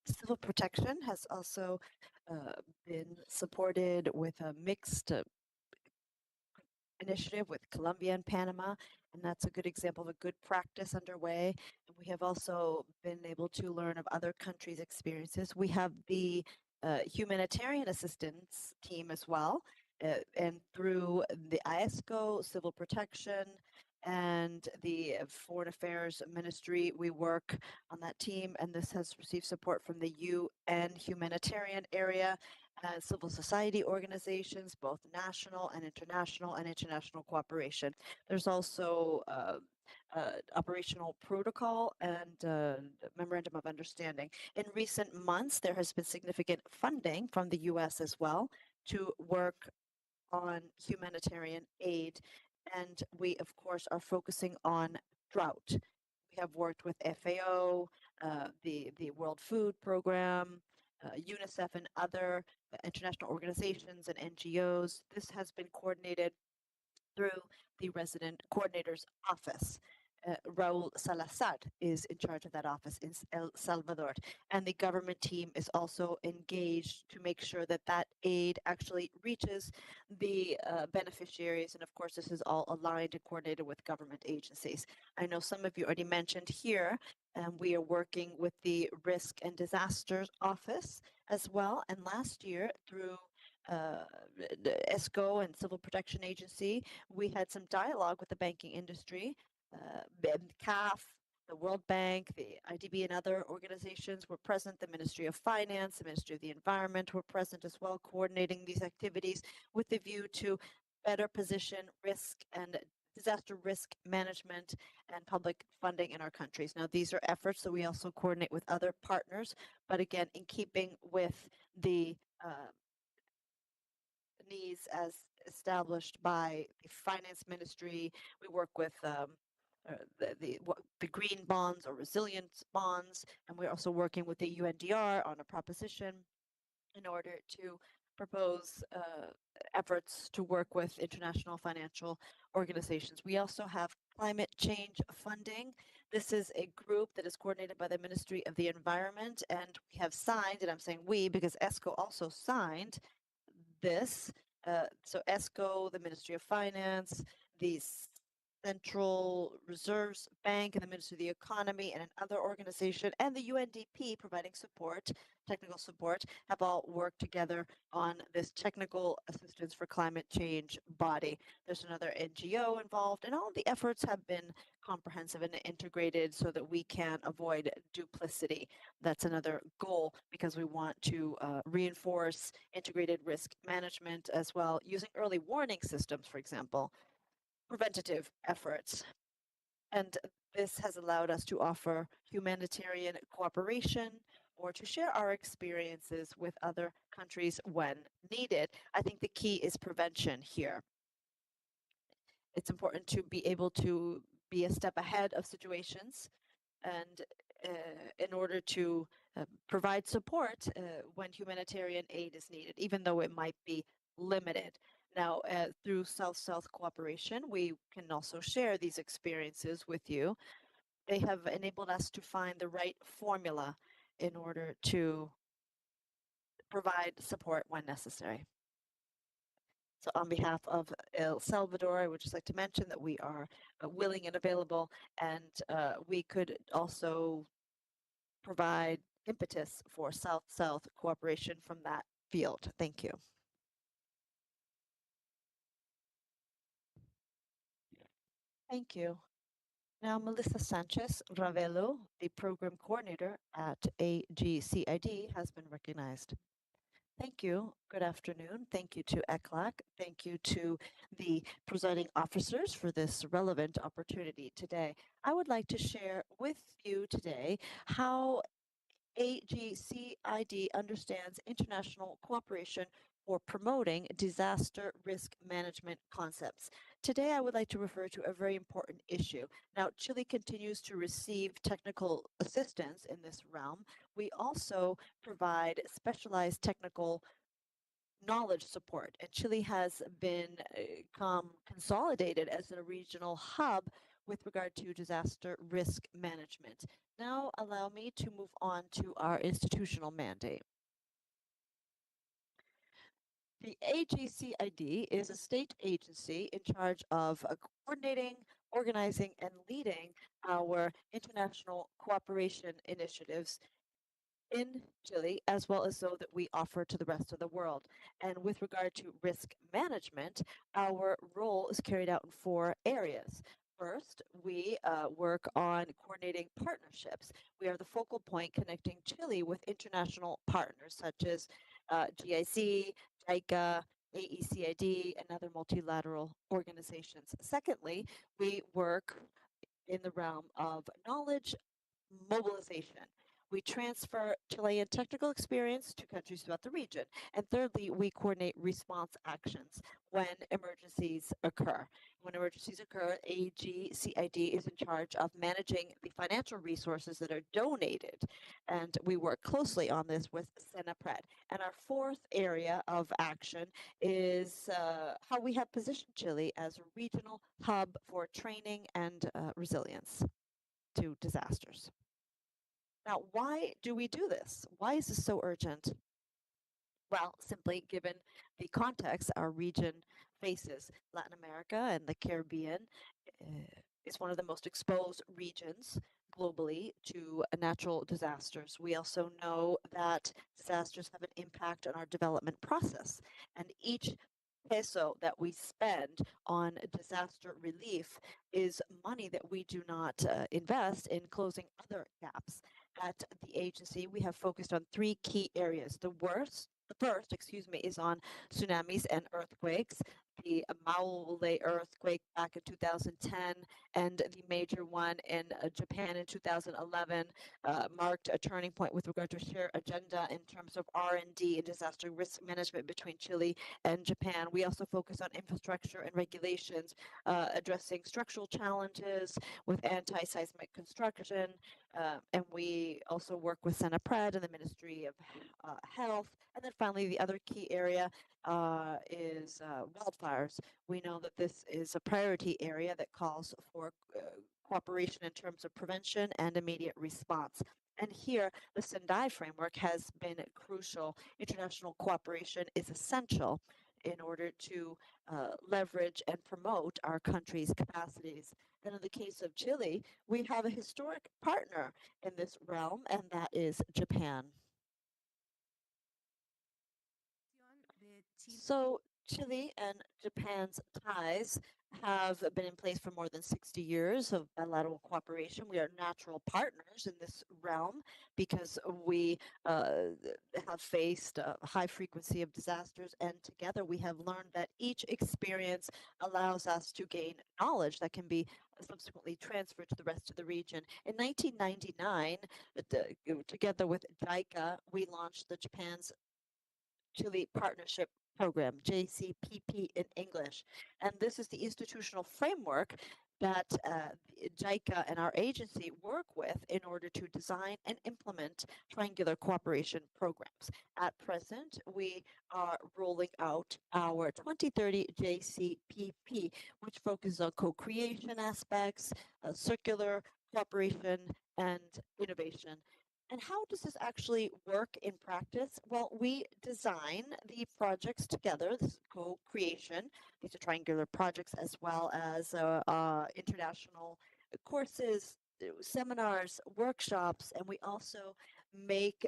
Civil protection has also been supported with a mixed initiative with Colombia and Panama, and that's a good example of a good practice underway. And we have also been able to learn of other countries' experiences. We have the humanitarian assistance team as well, and through the ISCO, civil protection, and the Foreign Affairs Ministry, we work on that team, and this has received support from the UN humanitarian area, civil society organizations, both national and international cooperation. There's also operational protocol and memorandum of understanding. In recent months, there has been significant funding from the US as well to work on humanitarian aid. And we, of course, are focusing on drought. We have worked with FAO, the World Food Program, UNICEF, and other international organizations and NGOs. This has been coordinated through the resident coordinator's office. Raul Salazar is in charge of that office in El Salvador, and the government team is also engaged to make sure that that aid actually reaches the beneficiaries. And of course, this is all aligned and coordinated with government agencies. I know some of you already mentioned here, and we are working with the Risk and Disasters Office as well. And last year, through the ESCO and Civil Protection Agency, we had some dialogue with the banking industry. CAF, the World Bank, the IDB, and other organizations were present. The Ministry of Finance, the Ministry of the Environment were present as well, coordinating these activities with the view to better position risk and disaster risk management and public funding in our countries. Now, these are efforts that we also coordinate with other partners, but again, in keeping with the needs as established by the Finance Ministry. We work with the green bonds or resilience bonds, and we're also working with the UNDR on a proposition in order to propose efforts to work with international financial organizations. We also have climate change funding. This is a group that is coordinated by the Ministry of the Environment, and we have signed, and I'm saying we because ESCO also signed this. So ESCO, the Ministry of Finance, the Central Reserves Bank, and the Ministry of the Economy, and another organization, and the UNDP providing support, technical support, have all worked together on this technical assistance for climate change body. There's another NGO involved, and all of the efforts have been comprehensive and integrated so that we can avoid duplicity. That's another goal because we want to reinforce integrated risk management as well, using early warning systems, for example, preventative efforts. And this has allowed us to offer humanitarian cooperation or to share our experiences with other countries when needed. I think the key is prevention here. it's important to be able to be a step ahead of situations and in order to provide support when humanitarian aid is needed, even though it might be limited. Now, through South-South cooperation, we can also share these experiences with you. They have enabled us to find the right formula in order to provide support when necessary. So on behalf of El Salvador, I would just like to mention that we are willing and available, and we could also provide impetus for South-South cooperation from that field. Thank you. Thank you. Now, Melissa Sanchez Ravelo, the program coordinator at AGCID, has been recognized. Thank you. Good afternoon. Thank you to ECLAC. Thank you to the presiding officers for this relevant opportunity today. I would like to share with you today how AGCID understands international cooperation for promoting disaster risk management concepts. Today, I would like to refer to a very important issue. Now, Chile continues to receive technical assistance in this realm. We also provide specialized technical knowledge support, and Chile has been consolidated as a regional hub with regard to disaster risk management. Now allow me to move on to our institutional mandate. The AGCID is a state agency in charge of coordinating, organizing, and leading our international cooperation initiatives in Chile, as well as those that we offer to the rest of the world. And with regard to risk management, our role is carried out in 4 areas. First, we work on coordinating partnerships. We are the focal point connecting Chile with international partners such as GIC, JICA, AECID, and other multilateral organizations. Secondly, we work in the realm of knowledge mobilization. We transfer Chilean technical experience to countries throughout the region. And thirdly, we coordinate response actions when emergencies occur. When emergencies occur, AGCID is in charge of managing the financial resources that are donated. And we work closely on this with SENAPRED. And our 4th area of action is how we have positioned Chile as a regional hub for training and resilience to disasters. Now, why do we do this? Why is this so urgent? Well, simply given the context our region faces, Latin America and the Caribbean is one of the most exposed regions globally to natural disasters. We also know that disasters have an impact on our development process, and each peso that we spend on disaster relief is money that we do not invest in closing other gaps. At the agency, we have focused on 3 key areas. The first, is on tsunamis and earthquakes. The Maule earthquake back in 2010 and the major one in Japan in 2011 marked a turning point with regard to a shared agenda in terms of R&D and disaster risk management between Chile and Japan. We also focus on infrastructure and regulations, addressing structural challenges with anti-seismic construction, and we also work with SENAPRED and the Ministry of Health. And then finally, the other key area is wildfires. We know that this is a priority area that calls for cooperation in terms of prevention and immediate response. And here, the Sendai framework has been crucial. International cooperation is essential in order to leverage and promote our country's capacities. Then in the case of Chile, we have a historic partner in this realm, and that is Japan. So Chile and Japan's ties have been in place for more than 60 years of bilateral cooperation. We are natural partners in this realm because we have faced a high frequency of disasters, and together we have learned that each experience allows us to gain knowledge that can be subsequently transferred to the rest of the region. In 1999, together with JICA, we launched the Japan's Chile Partnership Program, JCPP in English. establish. And this is the institutional framework that JICA and our agency work with in order to design and implement triangular cooperation programs. At present, we are rolling out our 2030 JCPP, which focuses on co-creation aspects, circular cooperation, and innovation. And how does this actually work in practice? Well, we design the projects together, this co-creation. These are triangular projects as well as international courses, seminars, workshops, and we also make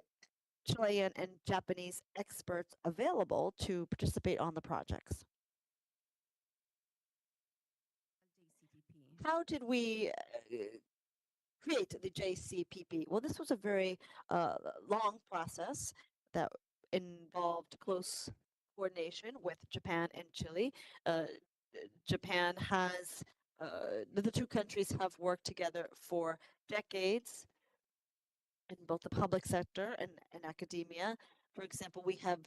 Chilean and Japanese experts available to participate on the projects. How did we create the JCPP? Well, this was a very long process that involved close coordination with Japan and Chile. Japan has, the two countries have worked together for decades in both the public sector and academia. For example, we have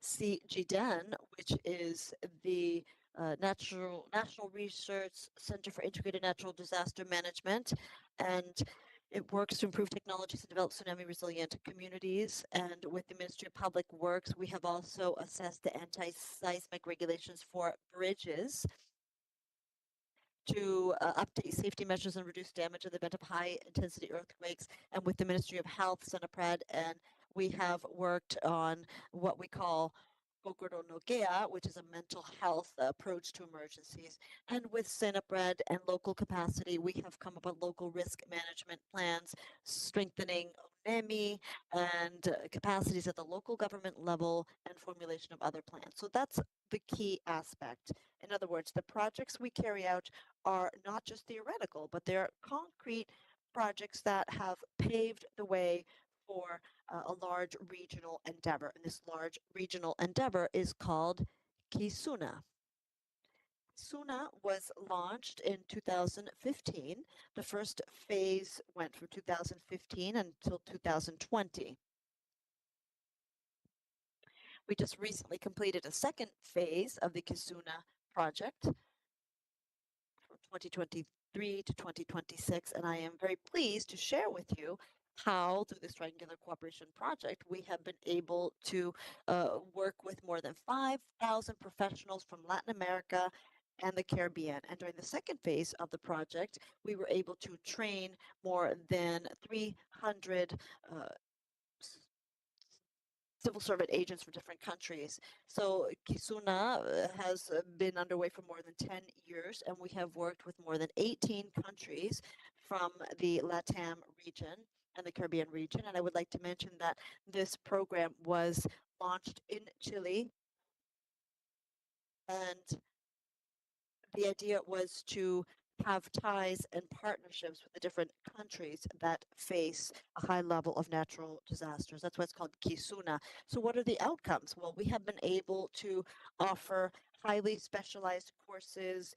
CGDEN, which is the National Research Center for Integrated Natural Disaster Management, and it works to improve technologies to develop tsunami resilient communities. And with the Ministry of Public Works, we have also assessed the anti-seismic regulations for bridges to update safety measures and reduce damage in the event of high intensity earthquakes. And with the Ministry of Health, Senapred, and we have worked on what we call Kokoro no Gea, which is a mental health approach to emergencies. And with Senapred and local capacity, we have come up with local risk management plans, strengthening ONEMI and capacities at the local government level and formulation of other plans. So that's the key aspect. In other words, the projects we carry out are not just theoretical, but they're concrete projects that have paved the way for a large regional endeavor. And this large regional endeavor is called Kisuna. Kisuna was launched in 2015. The first phase went from 2015 until 2020. We just recently completed a second phase of the Kisuna project from 2023 to 2026, and I am very pleased to share with you how, through this triangular cooperation project, we have been able to work with more than 5,000 professionals from Latin America and the Caribbean. And during the second phase of the project, we were able to train more than 300 civil servant agents from different countries. So Kisuna has been underway for more than 10 years, and we have worked with more than 18 countries from the LATAM region and the Caribbean region. And I would like to mention that this program was launched in Chile, and the idea was to have ties and partnerships with the different countries that face a high level of natural disasters. That's why it's called Kisuna. So what are the outcomes? Well, we have been able to offer highly specialized courses,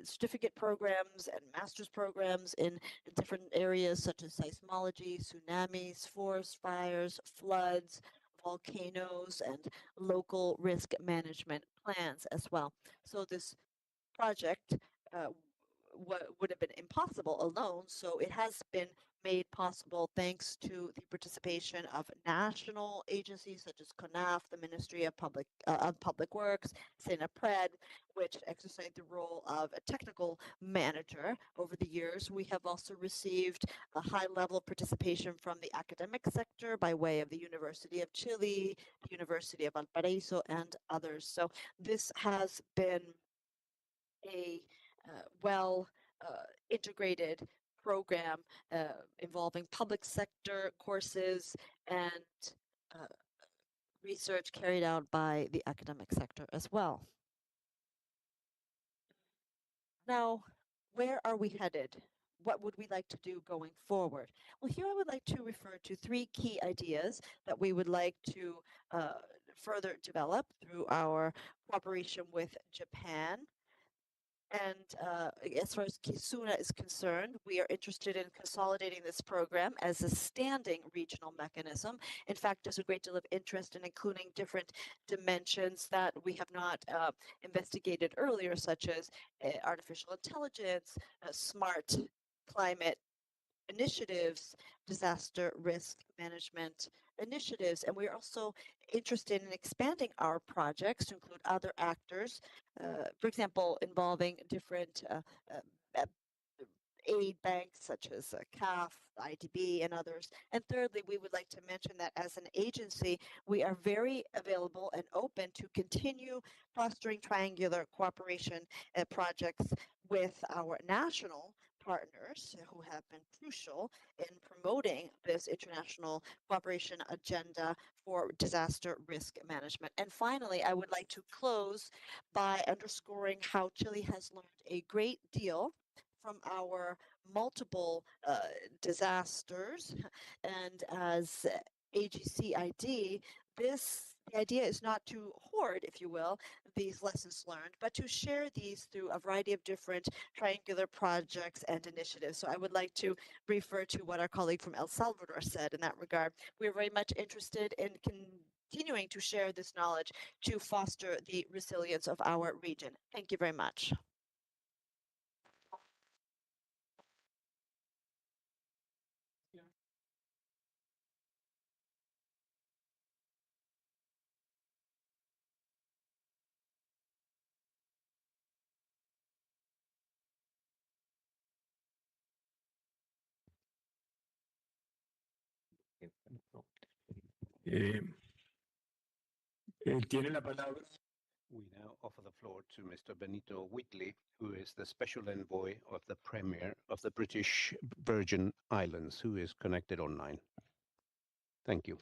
certificate programs and master's programs in different areas such as seismology, tsunamis, forest fires, floods, volcanoes, and local risk management plans as well. So this project would have been impossible alone. So it has been made possible thanks to the participation of national agencies such as CONAF, the Ministry of Public Works, Senapred, which exercised the role of a technical manager over the years. We have also received a high level of participation from the academic sector by way of the University of Chile, the University of Valparaiso, and others. So this has been a well integrated program involving public sector courses and research carried out by the academic sector as well. Now, where are we headed? What would we like to do going forward? Well, here I would like to refer to three key ideas that we would like to further develop through our cooperation with Japan. And as far as Kisuna is concerned, we are interested in consolidating this program as a standing regional mechanism. In fact, there's a great deal of interest in including different dimensions that we have not investigated earlier, such as artificial intelligence, smart climate initiatives, disaster risk management initiatives, and we're also interested in expanding our projects to include other actors, for example, involving different aid banks such as CAF, IDB, and others. And thirdly, we would like to mention that as an agency, we are very available and open to continue fostering triangular cooperation projects with our national partners who have been crucial in promoting this international cooperation agenda for disaster risk management. And finally, I would like to close by underscoring how Chile has learned a great deal from our multiple disasters. And as AGCID, the idea is not to hoard, if you will, these lessons learned, but to share these through a variety of different triangular projects and initiatives. So I would like to refer to what our colleague from El Salvador said in that regard. We're very much interested in continuing to share this knowledge to foster the resilience of our region. Thank you very much. Tiene la palabra. We now offer the floor to Mr. Benito Whitley, who is the Special Envoy of the Premier of the British Virgin Islands, who is connected online. Thank you.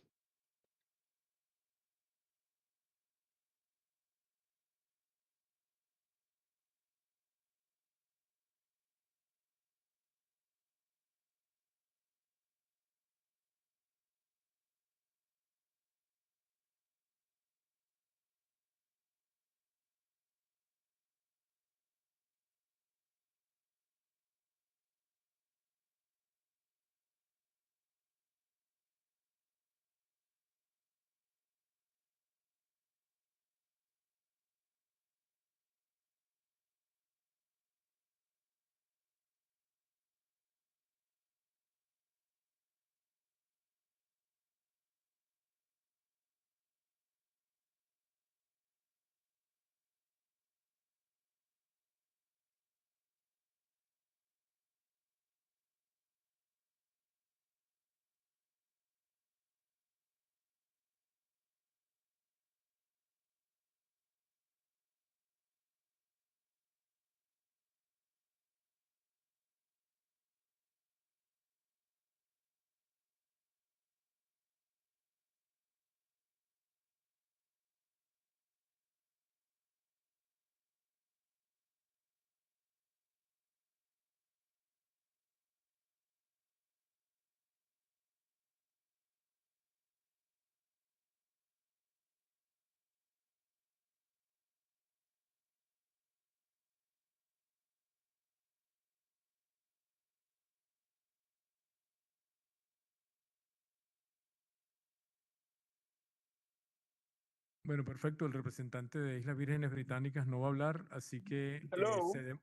Bueno, perfecto. El representante de Islas Vírgenes Británicas no va a hablar, así que Hello. I'm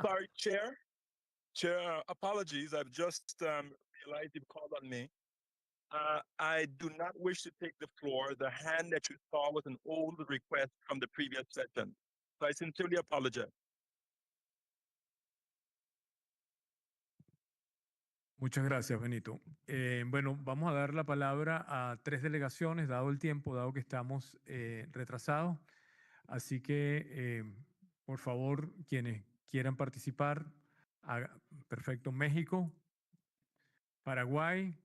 sorry, Chair. Chair, apologies. I've just realized you've called on me. I do not wish to take the floor. The hand that you saw was an old request from the previous session. So I sincerely apologize. Muchas gracias, Benito. Bueno, vamos a dar la palabra a 3 delegaciones, dado el tiempo, dado que estamos retrasados. Así que, por favor, quienes quieran participar, perfecto, México, Paraguay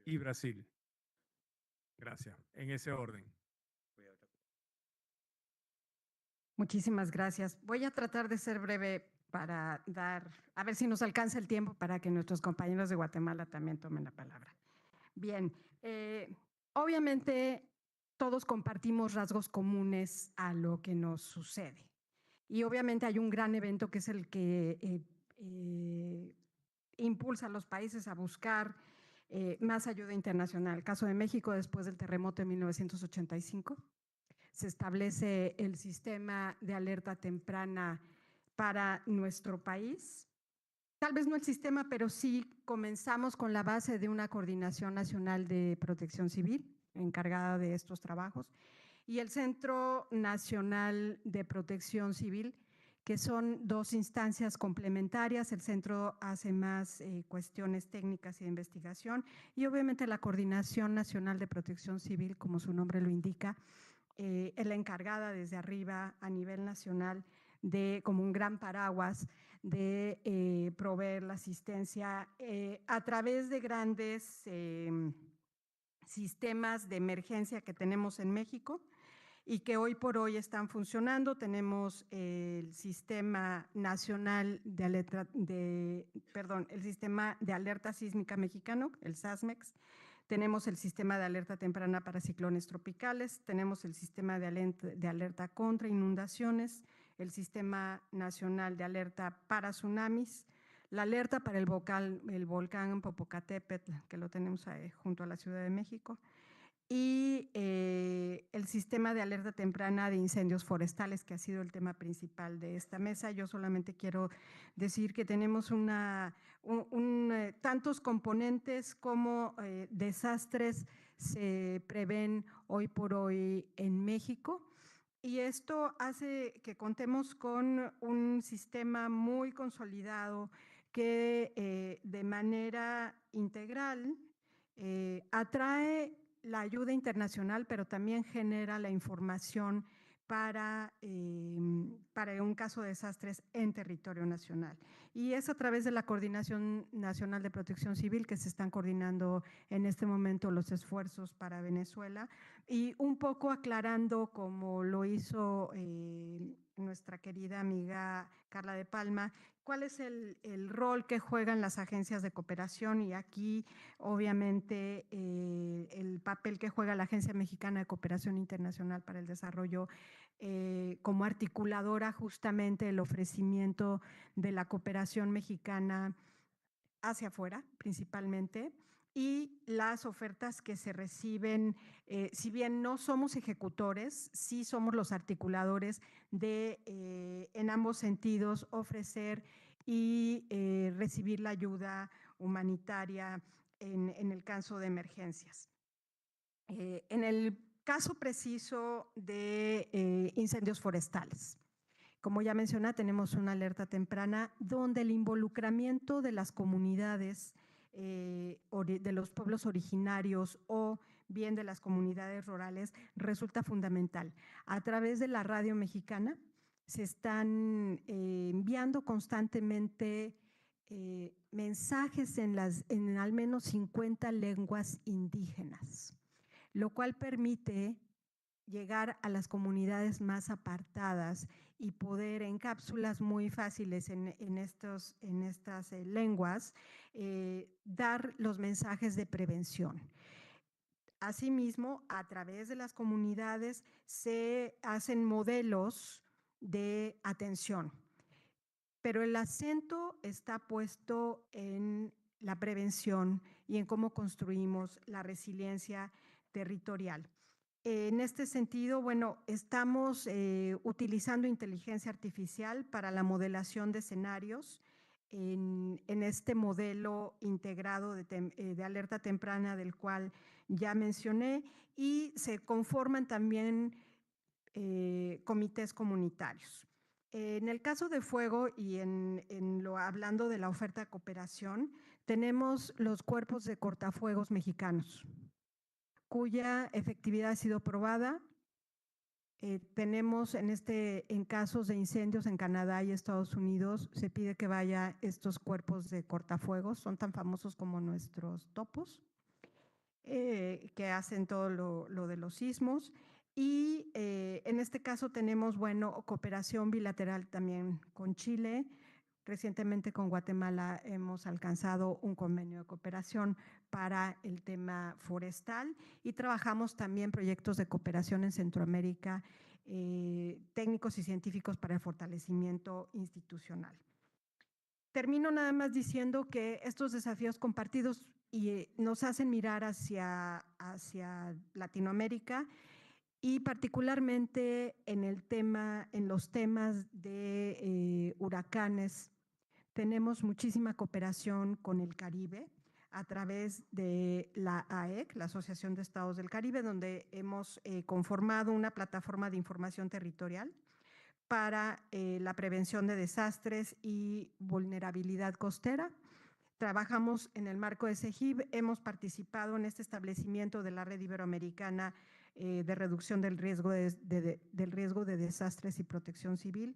y Brasil. Gracias. En ese orden. Muchísimas gracias. Voy a tratar de ser breve para a ver si nos alcanza el tiempo para que nuestros compañeros de Guatemala también tomen la palabra. Bien, obviamente todos compartimos rasgos comunes a lo que nos sucede. Y obviamente hay un gran evento que es el que impulsa a los países a buscar más ayuda internacional. El caso de México, después del terremoto de 1985, se establece el sistema de alerta temprana para nuestro país. Tal vez no el sistema, pero sí comenzamos con la base de una coordinación nacional de protección civil encargada de estos trabajos y el Centro Nacional de Protección Civil, que son dos instancias complementarias. El centro hace más cuestiones técnicas y de investigación y obviamente la Coordinación Nacional de Protección Civil, como su nombre lo indica, es la encargada desde arriba a nivel nacional de, como un gran paraguas, de proveer la asistencia a través de grandes sistemas de emergencia que tenemos en México y que hoy por hoy están funcionando. Tenemos el Sistema Nacional de Alerta, el Sistema de Alerta Sísmica Mexicano, el SASMEX. Tenemos el Sistema de Alerta Temprana para Ciclones Tropicales, tenemos el Sistema de Alerta contra Inundaciones, el Sistema Nacional de Alerta para Tsunamis, la alerta para el volcán Popocatépetl, que lo tenemos junto a la Ciudad de México, y el sistema de alerta temprana de incendios forestales, que ha sido el tema principal de esta mesa. Yo solamente quiero decir que tenemos tantos componentes como desastres se prevén hoy por hoy en México. Y esto hace que contemos con un sistema muy consolidado que de manera integral atrae la ayuda internacional, pero también genera la información para un caso de desastres en territorio nacional. Y es a través de la Coordinación Nacional de Protección Civil que se están coordinando en este momento los esfuerzos para Venezuela y un poco aclarando, como lo hizo nuestra querida amiga Carla de Palma, cuál es el rol que juegan las agencias de cooperación y aquí obviamente el papel que juega la Agencia Mexicana de Cooperación Internacional para el Desarrollo como articuladora justamente del ofrecimiento de la cooperación mexicana hacia afuera principalmente, y las ofertas que se reciben, si bien no somos ejecutores, sí somos los articuladores de, en ambos sentidos, ofrecer y recibir la ayuda humanitaria en el caso de emergencias. En el caso preciso de incendios forestales, como ya mencioné, tenemos una alerta temprana donde el involucramiento de las comunidades, de los pueblos originarios o bien de las comunidades rurales resulta fundamental. A través de la radio mexicana se están enviando constantemente mensajes en al menos 50 lenguas indígenas, lo cual permite llegar a las comunidades más apartadas y poder en cápsulas muy fáciles en estas lenguas dar los mensajes de prevención. Asimismo, a través de las comunidades se hacen modelos de atención, pero el acento está puesto en la prevención y en cómo construimos la resiliencia territorial. En este sentido, bueno, estamos utilizando inteligencia artificial para la modelación de escenarios en este modelo integrado de alerta temprana del cual ya mencioné, y se conforman también comités comunitarios. En el caso de fuego y hablando de la oferta de cooperación, tenemos los cuerpos de cortafuegos mexicanos, cuya efectividad ha sido probada. Tenemos en casos de incendios en Canadá y Estados Unidos, se pide que vaya estos cuerpos de cortafuegos, son tan famosos como nuestros topos, que hacen todo lo de los sismos. Y en este caso tenemos, bueno, cooperación bilateral también con Chile. Recientemente con Guatemala hemos alcanzado un convenio de cooperación para el tema forestal y trabajamos también proyectos de cooperación en Centroamérica técnicos y científicos para el fortalecimiento institucional. Termino nada más diciendo que estos desafíos compartidos nos hacen mirar hacia Latinoamérica y particularmente en los temas de huracanes. Tenemos muchísima cooperación con el Caribe a través de la AEC, la Asociación de Estados del Caribe, donde hemos conformado una plataforma de información territorial para la prevención de desastres y vulnerabilidad costera. Trabajamos en el marco de SEGIB, hemos participado en este establecimiento de la Red Iberoamericana de Reducción del riesgo de desastres y protección civil.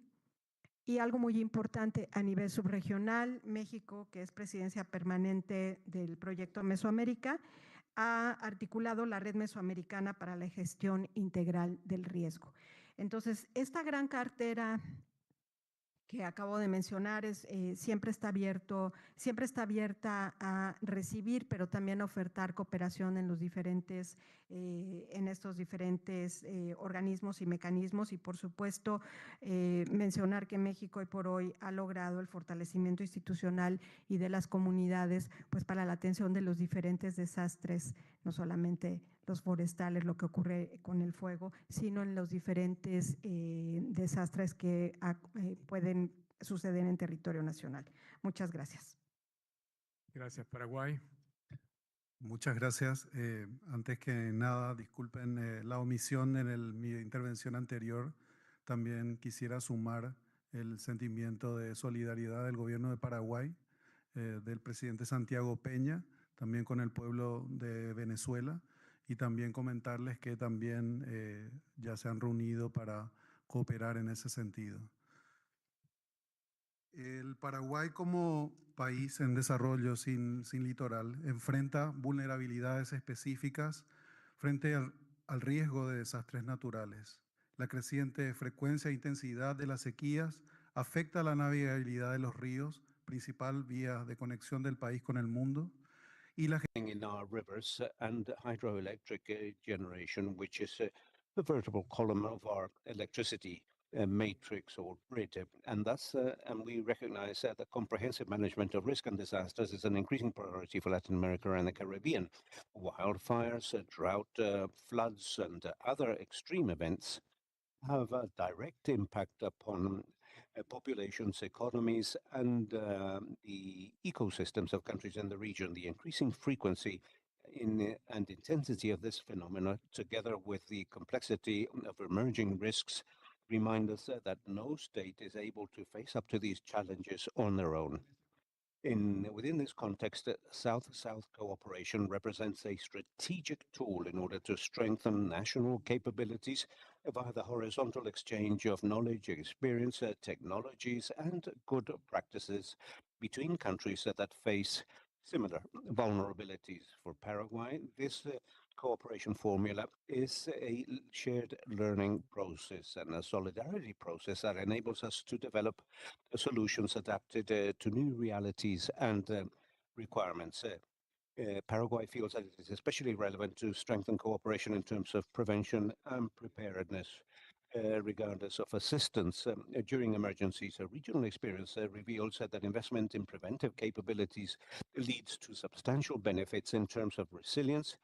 Y algo muy importante a nivel subregional, México, que es presidencia permanente del proyecto Mesoamérica, ha articulado la Red Mesoamericana para la Gestión Integral del Riesgo. Entonces, esta gran cartera que acabo de mencionar siempre está abierta a recibir, pero también a ofertar cooperación en estos diferentes organismos y mecanismos. Y por supuesto, mencionar que México hoy por hoy ha logrado el fortalecimiento institucional y de las comunidades, pues para la atención de los diferentes desastres, no solamente los forestales, lo que ocurre con el fuego, sino en los diferentes desastres que pueden suceder en territorio nacional. Muchas gracias. Gracias, Paraguay. Muchas gracias. Antes que nada, disculpen la omisión en mi intervención anterior. También quisiera sumar el sentimiento de solidaridad del gobierno de Paraguay, del presidente Santiago Peña, también con el pueblo de Venezuela, y también comentarles que también ya se han reunido para cooperar en ese sentido. El Paraguay como país en desarrollo sin litoral enfrenta vulnerabilidades específicas frente al riesgo de desastres naturales. La creciente frecuencia e intensidad de las sequías afecta la navegabilidad de los ríos, principal vía de conexión del país con el mundo, y la in our rivers and hydroelectric generation, which is the vertebral column of our electricity matrix or grid. And thus, and we recognize that comprehensive management of risk and disasters is an increasing priority for Latin America and the Caribbean. Wildfires, drought, floods, and other extreme events have a direct impact upon populations, economies, and the ecosystems of countries in the region. The increasing frequency and intensity of this phenomena, together with the complexity of emerging risks, remind us that no state is able to face up to these challenges on their own. Within this context, South-South cooperation represents a strategic tool in order to strengthen national capabilities via the horizontal exchange of knowledge, experience, technologies, and good practices between countries that face similar vulnerabilities. For Paraguay, this cooperation formula is a shared learning process and a solidarity process that enables us to develop solutions adapted to new realities and requirements. Paraguay feels that it is especially relevant to strengthen cooperation in terms of prevention and preparedness, regardless of assistance during emergencies. A regional experience reveals that investment in preventive capabilities leads to substantial benefits in terms of resilience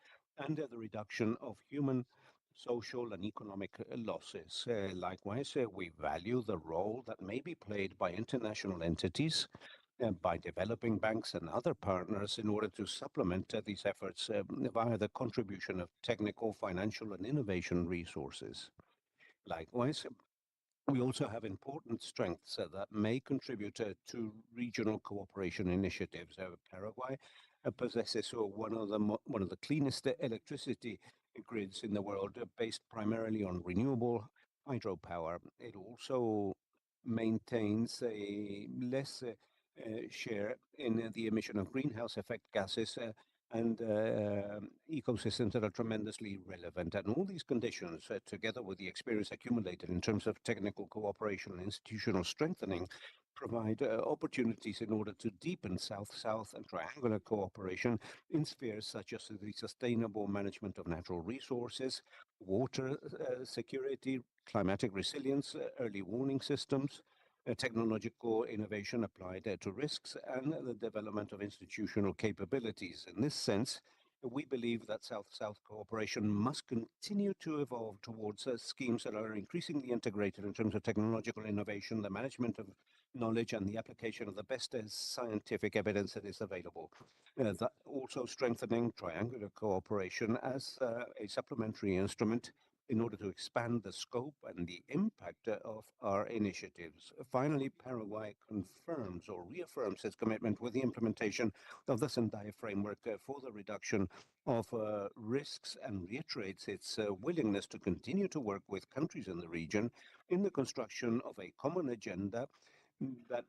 and the reduction of human, social, and economic losses. Likewise, we value the role that may be played by international entities by developing banks and other partners in order to supplement these efforts via the contribution of technical, financial, and innovation resources. Likewise, we also have important strengths that may contribute to regional cooperation initiatives. Paraguay possesses one of the cleanest electricity grids in the world, based primarily on renewable hydropower. It also maintains a less share in the emission of greenhouse effect gases and ecosystems that are tremendously relevant. And all these conditions, together with the experience accumulated in terms of technical cooperation and institutional strengthening, provide opportunities in order to deepen South-South and triangular cooperation in spheres such as the sustainable management of natural resources, water security, climatic resilience, early warning systems, technological innovation applied to risks, and the development of institutional capabilities. In this sense, we believe that South-South cooperation must continue to evolve towards schemes that are increasingly integrated in terms of technological innovation, the management of knowledge, and the application of the best scientific evidence that is available. That also strengthening triangular cooperation as a supplementary instrument in order to expand the scope and the impact of our initiatives. Finally, Paraguay confirms or reaffirms its commitment with the implementation of the Sendai framework for the reduction of risks and reiterates its willingness to continue to work with countries in the region in the construction of a common agenda that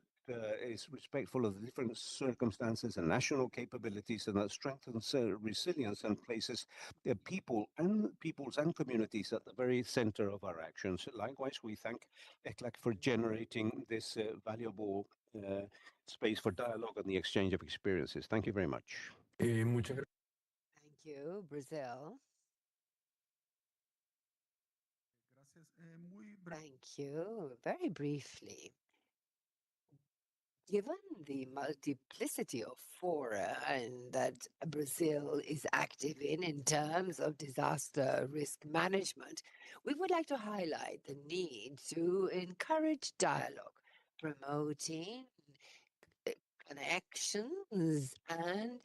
is respectful of the different circumstances and national capabilities, and that strengthens resilience and places peoples and communities at the very center of our actions. Likewise, we thank ECLAC for generating this valuable space for dialogue and the exchange of experiences. Thank you very much. Muchas gracias. Thank you, Brazil. Gracias. Thank you. Very briefly, given the multiplicity of fora and that Brazil is active in terms of disaster risk management, we would like to highlight the need to encourage dialogue, promoting connections, and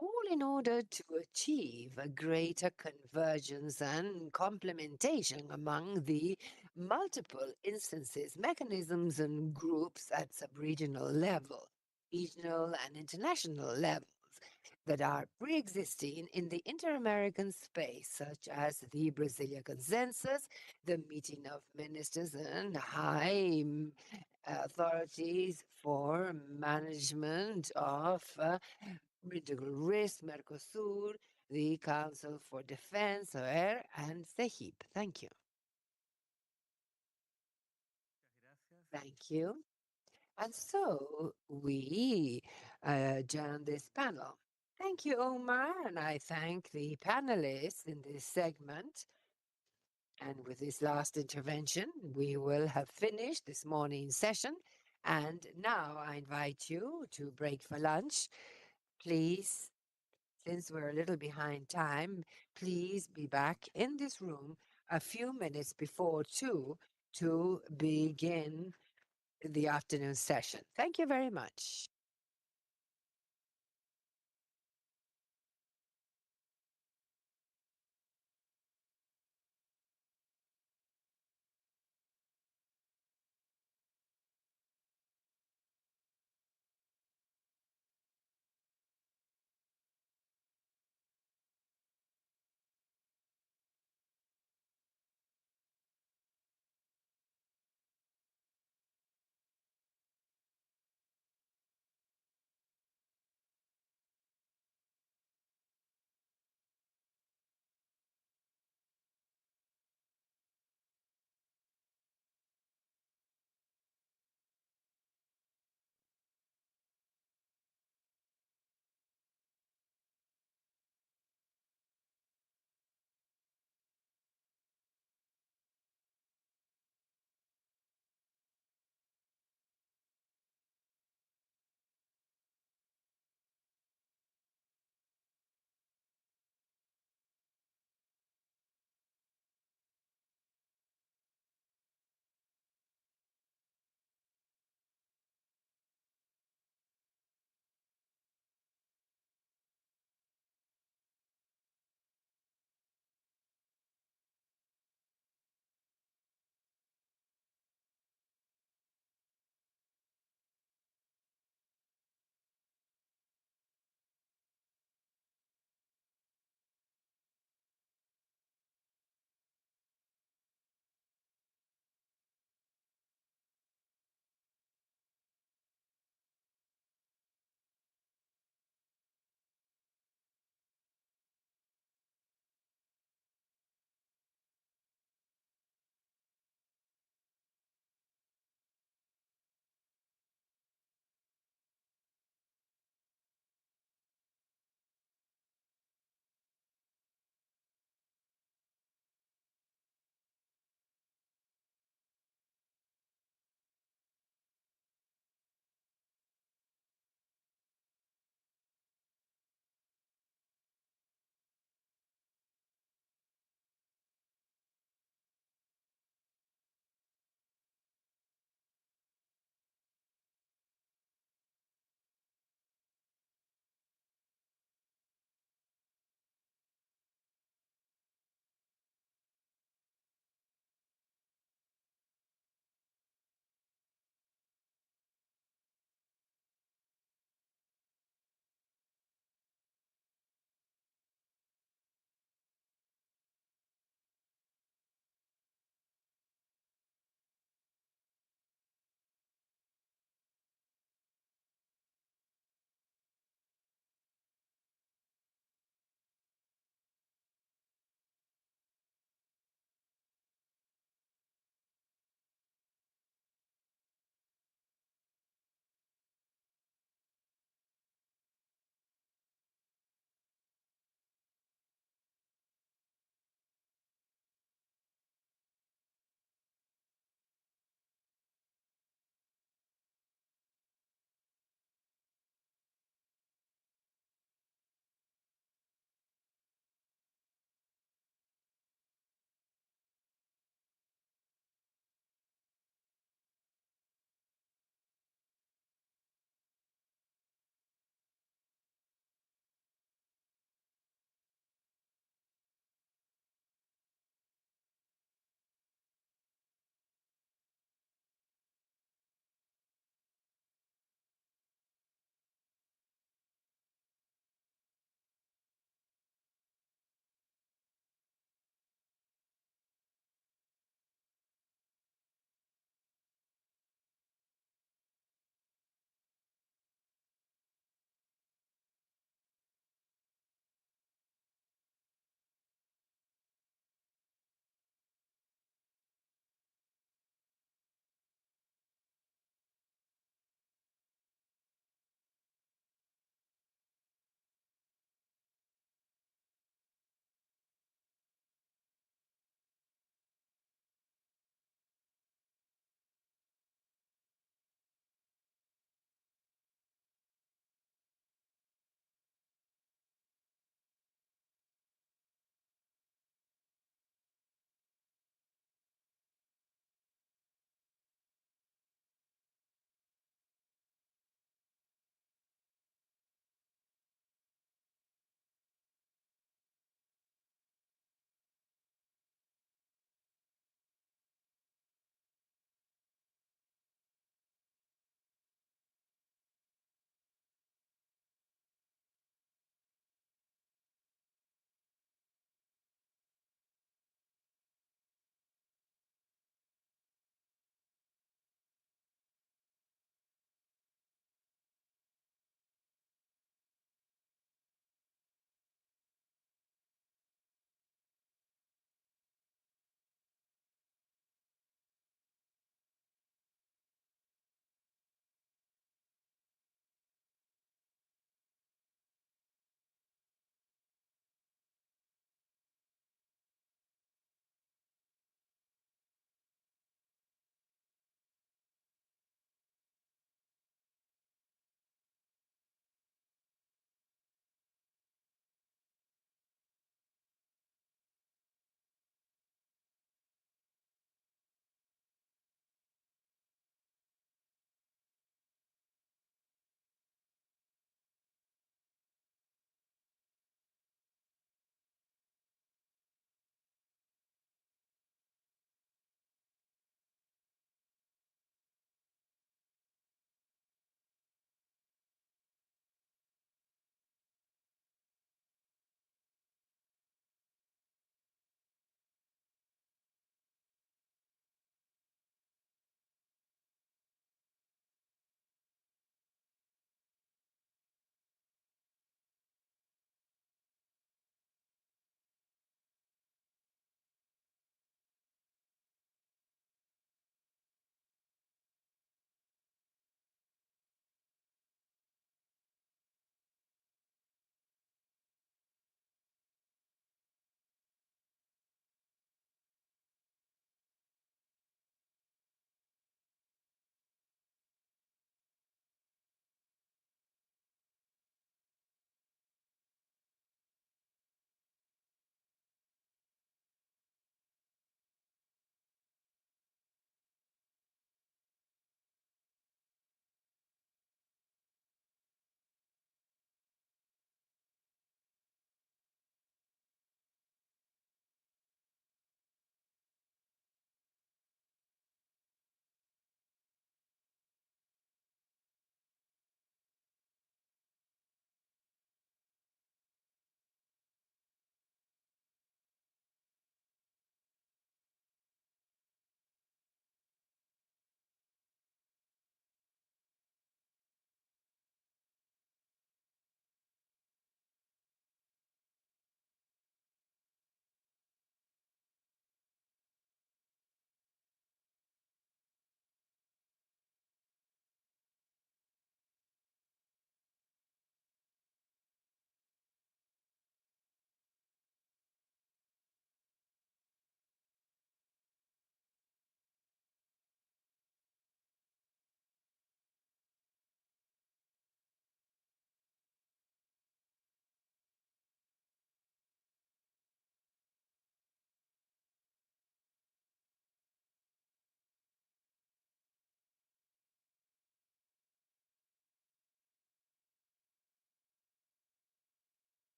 all in order to achieve a greater convergence and complementation among the multiple instances, mechanisms, and groups at sub-regional level, regional and international levels that are pre-existing in the inter-American space, such as the Brasilia Consensus, the meeting of ministers and high authorities for management of political risk, Mercosur, the Council for Defense, AIR, and CEGIP. Thank you. Thank you. And so we adjourn this panel. Thank you, Omar, and I thank the panelists in this segment. And with this last intervention, we will have finished this morning's session. And now I invite you to break for lunch. Please, since we're a little behind time, please be back in this room a few minutes before 2 to begin the afternoon session. Thank you very much.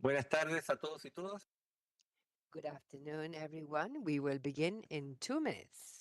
Buenas tardes a todos y todas. Good afternoon, everyone. We will begin in 2 minutes.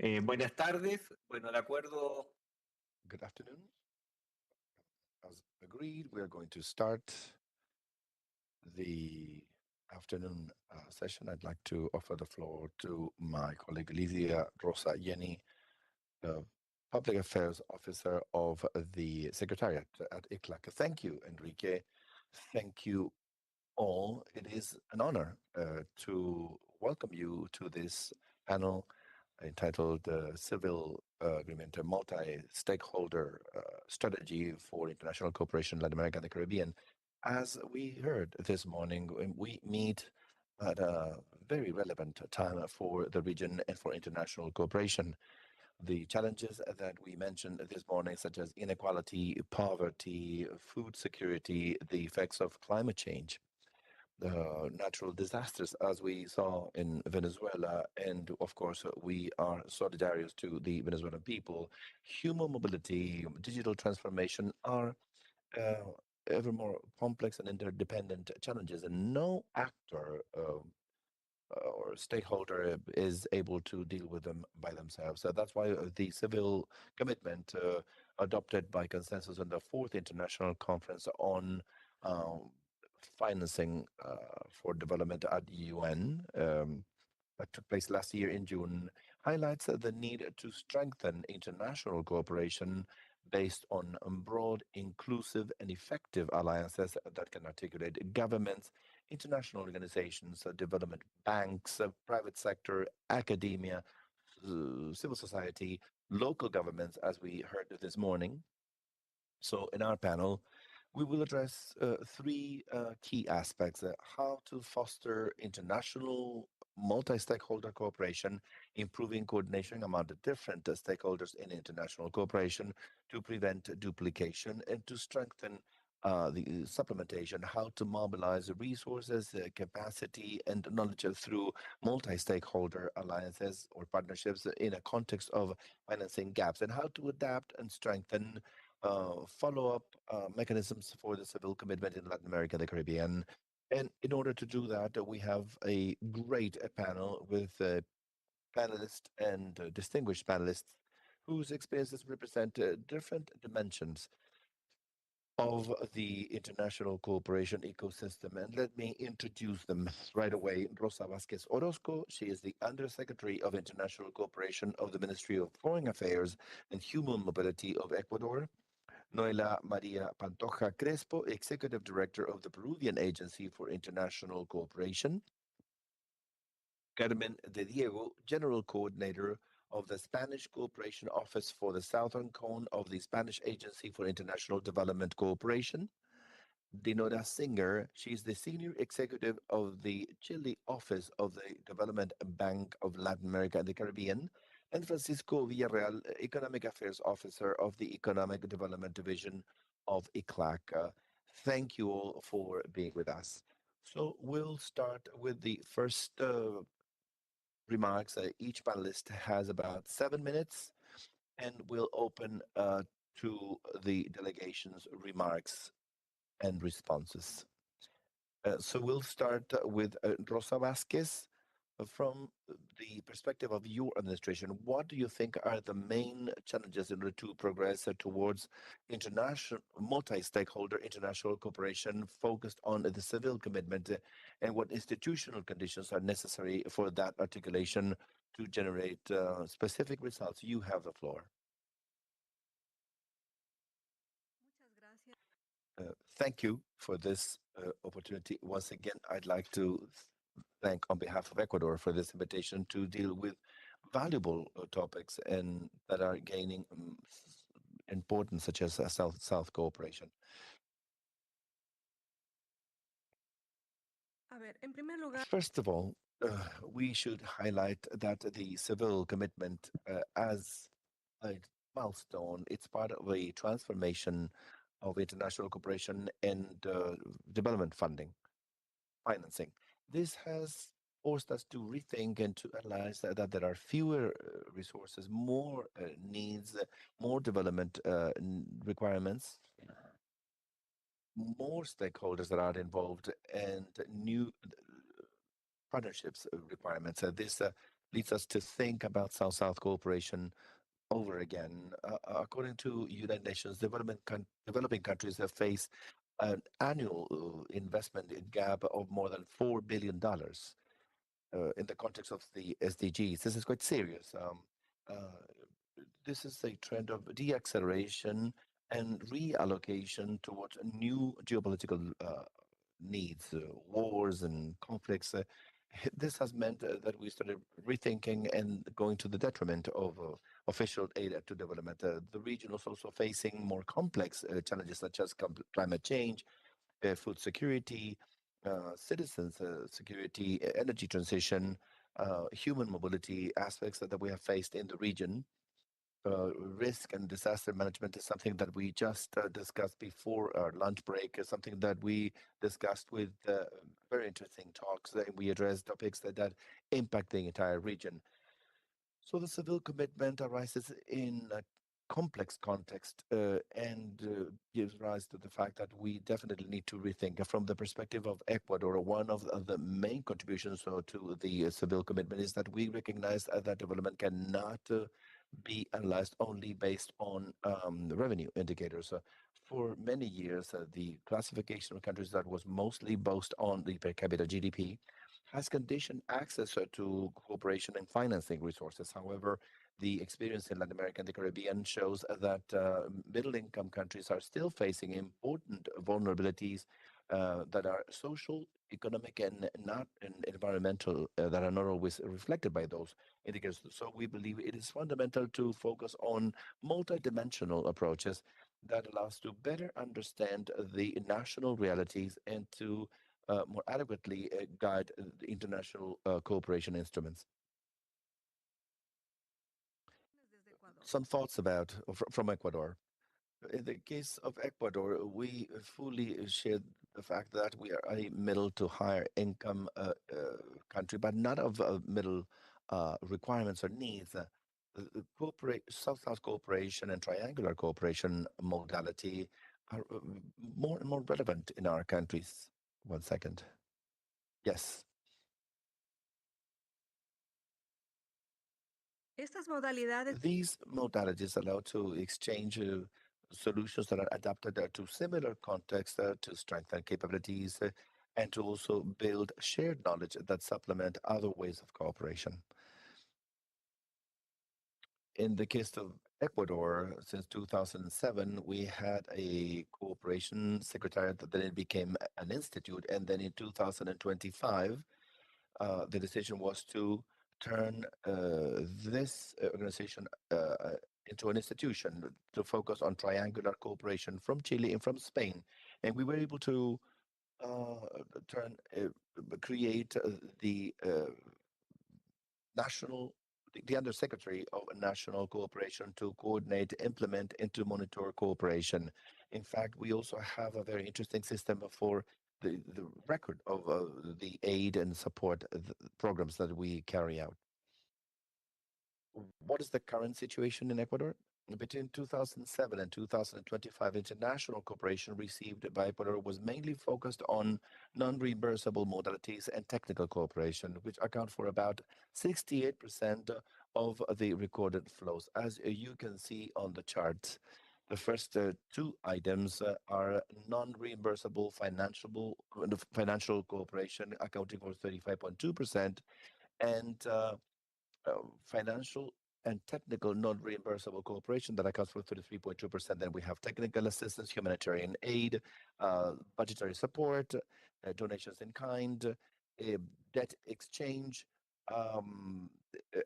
Buenas tardes. Bueno, de acuerdo. Good afternoon. As agreed, we are going to start the afternoon session. I'd like to offer the floor to my colleague Lidia Rosa Yeni, the Public Affairs Officer of the Secretariat at ICLAC. Thank you, Enrique. Thank you all. It is an honor to welcome you to this panel entitled Civil Agreement, a Multi-Stakeholder Strategy for International Cooperation in Latin America and the Caribbean. As we heard this morning, we meet at a very relevant time for the region and for international cooperation. The challenges that we mentioned this morning, such as inequality, poverty, food security, the effects of climate change, the natural disasters, as we saw in Venezuela, and of course, we are solidarious to the Venezuelan people. Human mobility, digital transformation are ever more complex and interdependent challenges, and no actor or stakeholder is able to deal with them by themselves. So that's why the civil commitment adopted by consensus in the Fourth International Conference on Financing for Development at UN that took place last year in June highlights the need to strengthen international cooperation based on broad, inclusive, and effective alliances that can articulate governments, international organizations, development banks, private sector, academia, civil society, local governments, as we heard this morning. So in our panel, we will address three key aspects: how to foster international multi-stakeholder cooperation, improving coordination among the different stakeholders in international cooperation to prevent duplication and to strengthen the supplementation, how to mobilize resources, capacity, and knowledge through multi-stakeholder alliances or partnerships in a context of financing gaps, and how to adapt and strengthen follow-up mechanisms for the civil commitment in Latin America and the Caribbean. And in order to do that, we have a great panel with panelists and distinguished panelists whose experiences represent different dimensions of the international cooperation ecosystem. And let me introduce them right away. Rosa Vázquez Orozco, she is the Undersecretary of International Cooperation of the Ministry of Foreign Affairs and Human Mobility of Ecuador. Noela Maria Pantoja Crespo, Executive Director of the Peruvian Agency for International Cooperation. Carmen de Diego, General Coordinator of the Spanish Cooperation Office for the Southern Cone of the Spanish Agency for International Development Cooperation. Dinora Singer, she's the Senior Executive of the Chile Office of the Development Bank of Latin America and the Caribbean. And Francisco Villarreal, Economic Affairs Officer of the Economic Development Division of ICLAC. Thank you all for being with us. So we'll start with the first remarks. Each panelist has about 7 minutes, and we'll open to the delegation's remarks and responses. So we'll start with Rosa Vasquez. From the perspective of your administration, what do you think are the main challenges in order to progress towards international, multi-stakeholder international cooperation focused on the civil commitment, and what institutional conditions are necessary for that articulation to generate specific results? You have the floor. Thank you for this opportunity. Once again, I'd like to thank on behalf of Ecuador for this invitation to deal with valuable topics and that are gaining importance, such as South-South cooperation. First of all, we should highlight that the civil commitment as a milestone, it's part of a transformation of international cooperation and development financing. This has forced us to rethink and to analyze that there are fewer resources, more needs, more development requirements, more stakeholders that are involved, and new partnerships requirements. This leads us to think about South-South cooperation over again. According to United Nations, developing countries have faced an annual investment gap of more than $4 billion in the context of the SDGs. This is quite serious. This is a trend of deacceleration and reallocation towards new geopolitical needs, wars and conflicts. This has meant that we started rethinking and going to the detriment of official aid to development. The region is also facing more complex challenges such as climate change, food security, citizens' security, energy transition, human mobility aspects that we have faced in the region. Risk and disaster management is something that we just discussed before our lunch break, something that we discussed with very interesting talks. We addressed topics that impact the entire region. So the civil commitment arises in a complex context and gives rise to the fact that we definitely need to rethink. From the perspective of Ecuador, one of the main contributions to the civil commitment is that we recognize that development cannot be analyzed only based on revenue indicators. For many years, the classification of countries that was mostly based on the per capita GDP has conditioned access to cooperation and financing resources. However, the experience in Latin America and the Caribbean shows that middle-income countries are still facing important vulnerabilities that are social, economic, and not environmental, that are not always reflected by those indicators. So we believe it is fundamental to focus on multidimensional approaches that allow us to better understand the national realities and to more adequately guide the international cooperation instruments. Some thoughts about from Ecuador. In the case of Ecuador, we fully share the fact that we are a middle to higher income country, but not of middle requirements or needs. South-South cooperation and triangular cooperation modality are more and more relevant in our countries. 1 second. Yes. These modalities allow to exchange solutions that are adapted to similar contexts to strengthen capabilities and to also build shared knowledge that supplement other ways of cooperation. In the case of Ecuador, since 2007, we had a cooperation secretariat that then it became an institute. And then in 2025, the decision was to turn this organization into an institution to focus on triangular cooperation from Chile and from Spain. And we were able to create the the Undersecretary of National Cooperation to coordinate, implement, and to monitor cooperation. In fact, we also have a very interesting system for the record of the aid and support programs that we carry out. What is the current situation in Ecuador? Between 2007 and 2025, international cooperation received by Ecuador was mainly focused on non-reimbursable modalities and technical cooperation, which account for about 68% of the recorded flows. As you can see on the chart, the first two items are non-reimbursable financial cooperation, accounting for 35.2%, and financial and technical non-reimbursable cooperation that accounts for 33.2%. Then we have technical assistance, humanitarian aid, budgetary support, donations in kind, debt exchange,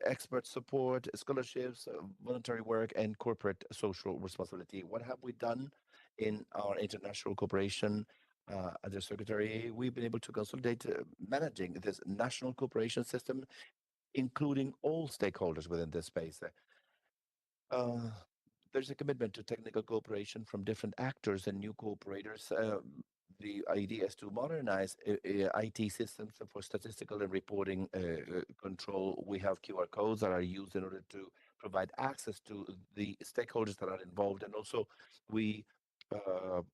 expert support, scholarships, voluntary work, and corporate social responsibility. What have we done in our international cooperation? As a secretary, we've been able to consolidate managing this national cooperation system, including all stakeholders within this space. There's a commitment to technical cooperation from different actors and new cooperators. The idea is to modernize IT systems for statistical and reporting control. We have QR codes that are used in order to provide access to the stakeholders that are involved, and also we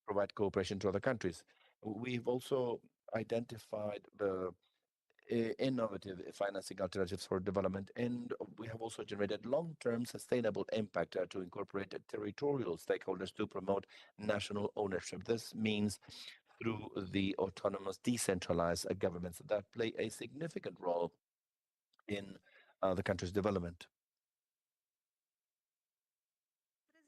provide cooperation to other countries. We've also identified the innovative financing alternatives for development, and we have also generated long-term sustainable impact to incorporate territorial stakeholders to promote national ownership. This means through the autonomous decentralized governments that play a significant role in the country's development.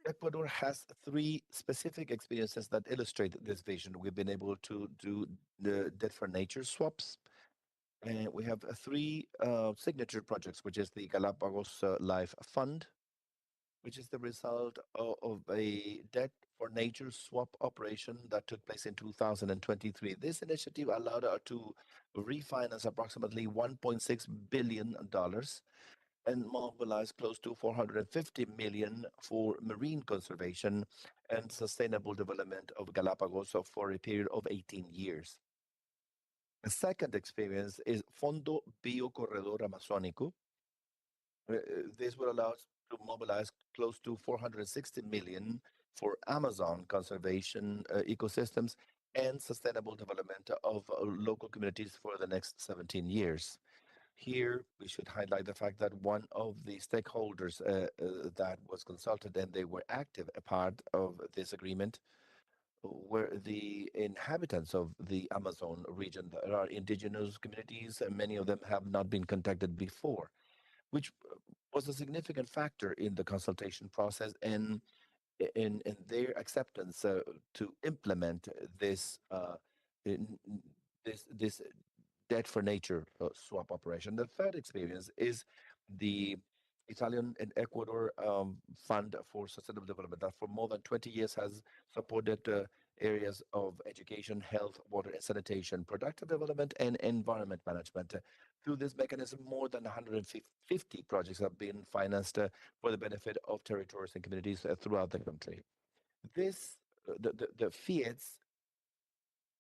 Ecuador has three specific experiences that illustrate this vision. We've been able to do the debt for nature swaps. And we have three signature projects, which is the Galapagos Life Fund, which is the result of a debt for nature swap operation that took place in 2023. This initiative allowed us to refinance approximately $1.6 billion and mobilize close to 450 million for marine conservation and sustainable development of Galapagos for a period of 18 years. The second experience is Fondo Biocorredor Amazónico. This will allow us to mobilize close to 460 million for Amazon conservation ecosystems and sustainable development of local communities for the next 17 years. Here, we should highlight the fact that one of the stakeholders that was consulted and they were active a part of this agreement were the inhabitants of the Amazon region. There are indigenous communities, and many of them have not been contacted before, which was a significant factor in the consultation process and in their acceptance to implement this this debt for nature swap operation. The third experience is the Italian and Ecuador Fund for Sustainable Development that for more than 20 years has supported areas of education, health, water and sanitation, productive development and environment management. Through this mechanism, more than 150 projects have been financed for the benefit of territories and communities throughout the country. This, the FIETS,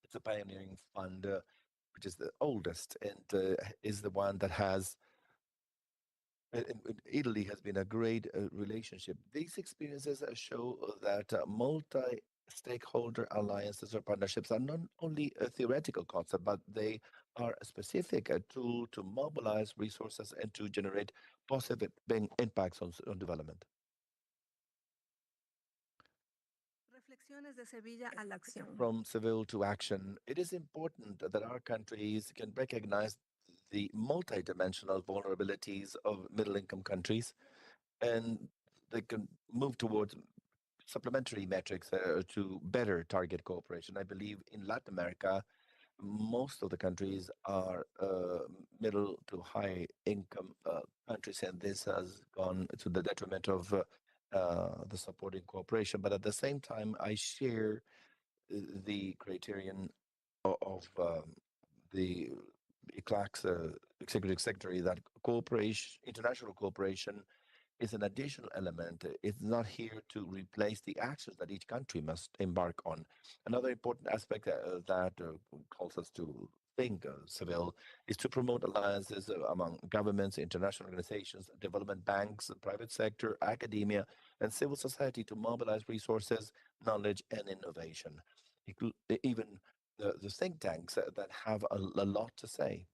it's a pioneering fund, which is the oldest and is the one that has Italy has been a great relationship. These experiences show that multi-stakeholder alliances or partnerships are not only a theoretical concept, but they are a specific tool to mobilize resources and to generate positive impacts on development. Reflexiones de Sevilla a la acción. From Seville to action, it is important that our countries can recognize the multidimensional vulnerabilities of middle-income countries and they can move towards supplementary metrics to better target cooperation. I believe in Latin America, most of the countries are middle to high income countries, and this has gone to the detriment of the supporting cooperation. But at the same time, I share the criterion of the ICLAC's executive secretary that cooperation, international cooperation, is an additional element. It's not here to replace the actions that each country must embark on. Another important aspect that calls us to think Seville is to promote alliances among governments, international organizations, development banks, the private sector, academia, and civil society to mobilize resources, knowledge, and innovation. Even the think tanks that have a lot to say.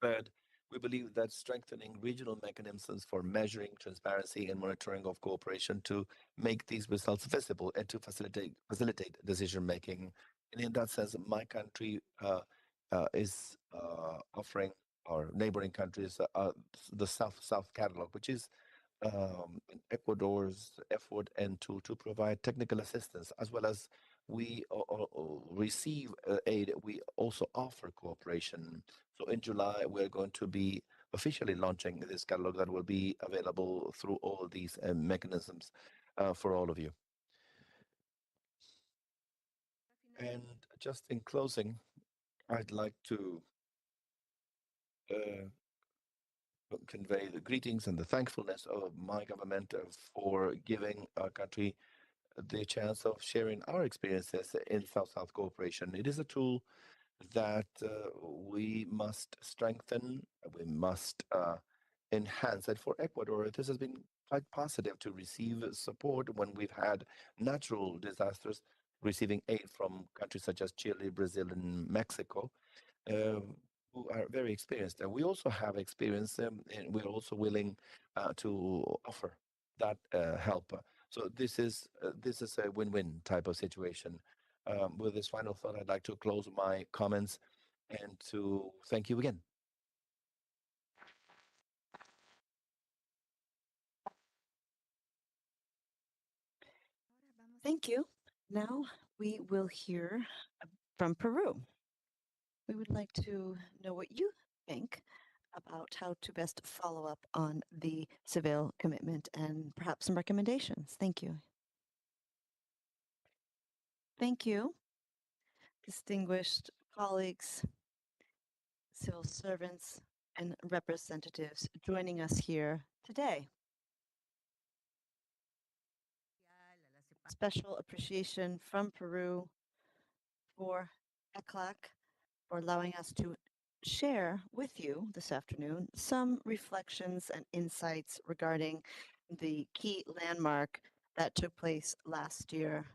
Third, we believe that strengthening regional mechanisms for measuring transparency and monitoring of cooperation to make these results visible and to facilitate decision making. And in that sense, my country is offering our neighboring countries the South Catalog, which is Ecuador's effort and to provide technical assistance as well as we receive aid. We also offer cooperation. So in July, we're going to be officially launching this catalog that will be available through all these mechanisms for all of you. And just in closing, I'd like to convey the greetings and the thankfulness of my government for giving our country the chance of sharing our experiences in South-South cooperation. It is a tool that we must strengthen, we must enhance. And for Ecuador, this has been quite positive to receive support when we've had natural disasters, receiving aid from countries such as Chile, Brazil, and Mexico, who are very experienced. And we also have experience, and we're also willing to offer that help. So this is a win-win type of situation. With this final thought, I'd like to close my comments and to thank you again. Thank you. Now we will hear from Peru. We would like to know what you think about how to best follow up on the Seville commitment and perhaps some recommendations. Thank you. Thank you, distinguished colleagues, civil servants, and representatives joining us here today. Special appreciation from Peru for ECLAC for allowing us to share with you this afternoon some reflections and insights regarding the key landmark that took place last year,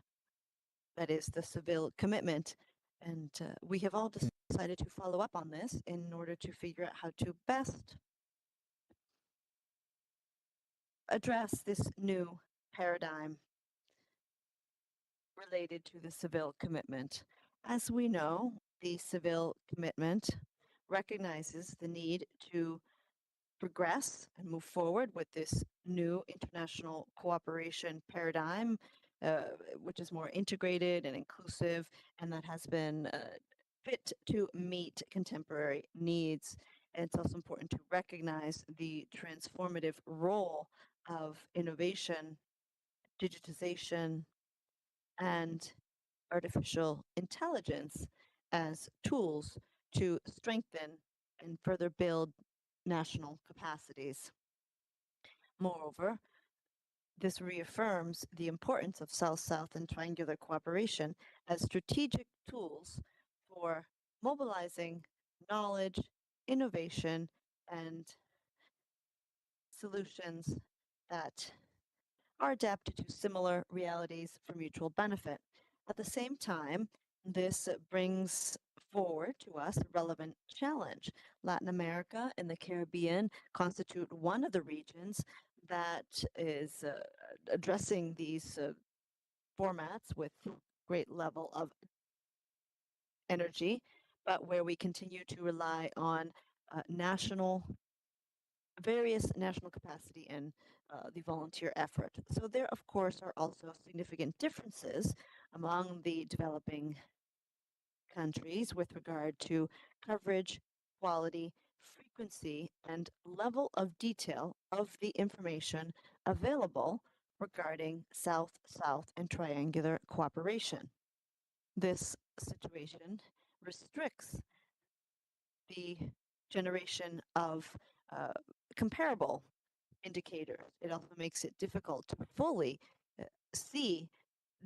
that is the Seville commitment. And we have all decided to follow up on this in order to figure out how to best address this new paradigm related to the Seville commitment. As we know, the Seville commitment recognizes the need to progress and move forward with this new international cooperation paradigm, which is more integrated and inclusive, and that has been fit to meet contemporary needs. And it's also important to recognize the transformative role of innovation, digitization, and artificial intelligence as tools to strengthen and further build national capacities. Moreover, this reaffirms the importance of South-South and triangular cooperation as strategic tools for mobilizing knowledge, innovation, and solutions that are adapted to similar realities for mutual benefit. At the same time, this brings forward to us a relevant challenge. Latin America and the Caribbean constitute one of the regions that is addressing these formats with great level of energy, but where we continue to rely on national various national capacity and the volunteer effort. So there, of course, are also significant differences among the developing countries with regard to coverage, quality, frequency, and level of detail of the information available regarding South-South and triangular cooperation. This situation restricts the generation of comparable indicators. It also makes it difficult to fully see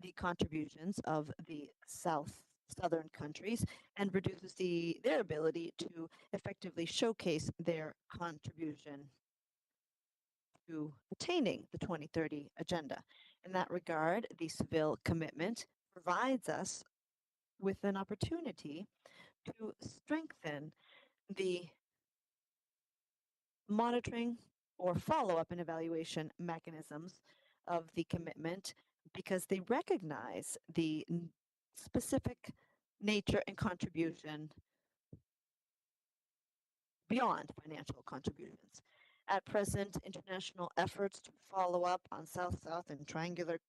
the contributions of the southern countries and reduces their ability to effectively showcase their contribution to attaining the 2030 agenda. In that regard, the Seville commitment provides us with an opportunity to strengthen the monitoring or follow-up and evaluation mechanisms of the commitment because they recognize the specific nature and contribution beyond financial contributions. At present, international efforts to follow up on South-South and triangular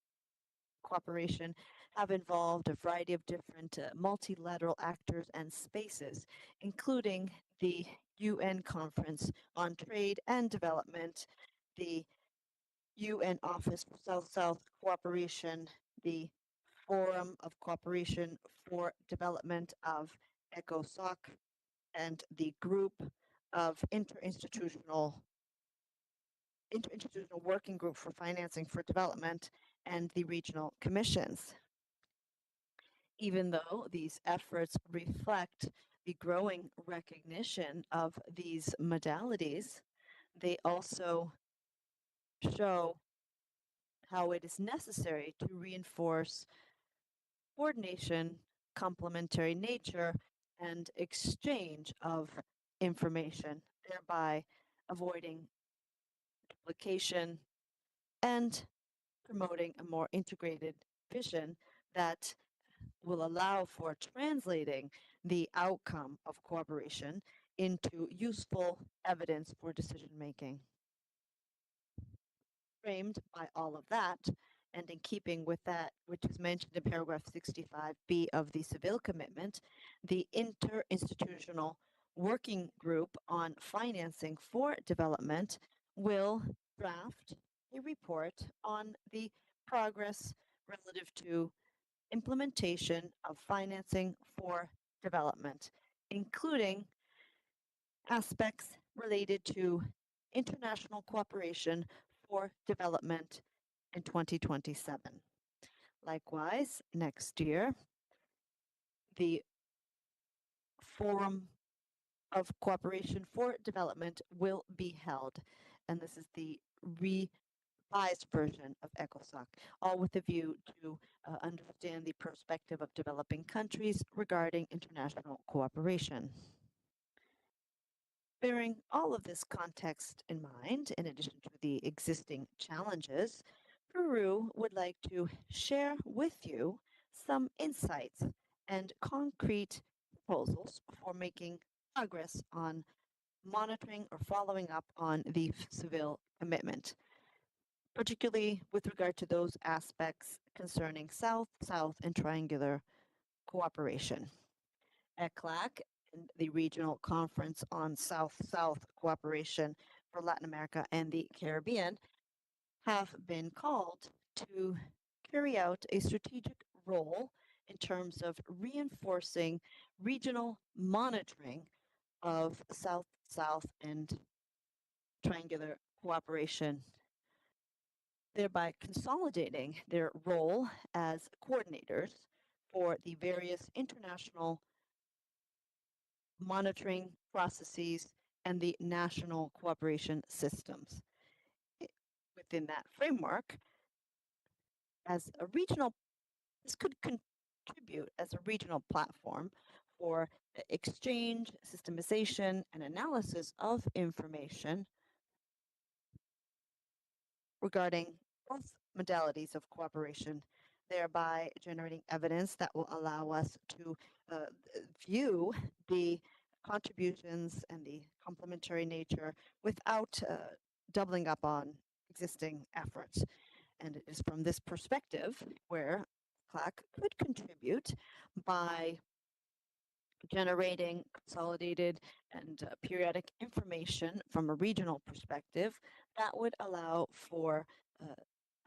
cooperation have involved a variety of different multilateral actors and spaces, including the UN Conference on Trade and Development, the UN Office for South-South Cooperation, the Forum of Cooperation for Development of ECOSOC, and the Group of Interinstitutional Working Group for Financing for Development, and the regional commissions. Even though these efforts reflect the growing recognition of these modalities, they also show how it is necessary to reinforce coordination, complementary nature, and exchange of information, thereby avoiding duplication and promoting a more integrated vision that will allow for translating the outcome of cooperation into useful evidence for decision making. Framed by all of that, and in keeping with that which is mentioned in paragraph 65B of the Seville Commitment, the Interinstitutional Working Group on Financing for Development will draft a report on the progress relative to implementation of financing for development, including aspects related to international cooperation for development in 2027. Likewise, next year, the Forum of Cooperation for Development will be held, and this is the revised version of ECOSOC, all with a view to understand the perspective of developing countries regarding international cooperation. Bearing all of this context in mind, in addition to the existing challenges, Peru would like to share with you some insights and concrete proposals for making progress on monitoring or following up on the Seville Commitment, particularly with regard to those aspects concerning South-South and triangular cooperation. ECLAC and the Regional Conference on South-South Cooperation for Latin America and the Caribbean have been called to carry out a strategic role in terms of reinforcing regional monitoring of South-South and triangular cooperation, thereby consolidating their role as coordinators for the various international monitoring processes and the national cooperation systems. Within that framework, as a regional, this could contribute as a regional platform for exchange, systemization, and analysis of information regarding both modalities of cooperation, thereby generating evidence that will allow us to view the contributions and the complementary nature without doubling up on existing efforts. And it is from this perspective where CLAC could contribute by generating consolidated and periodic information from a regional perspective that would allow for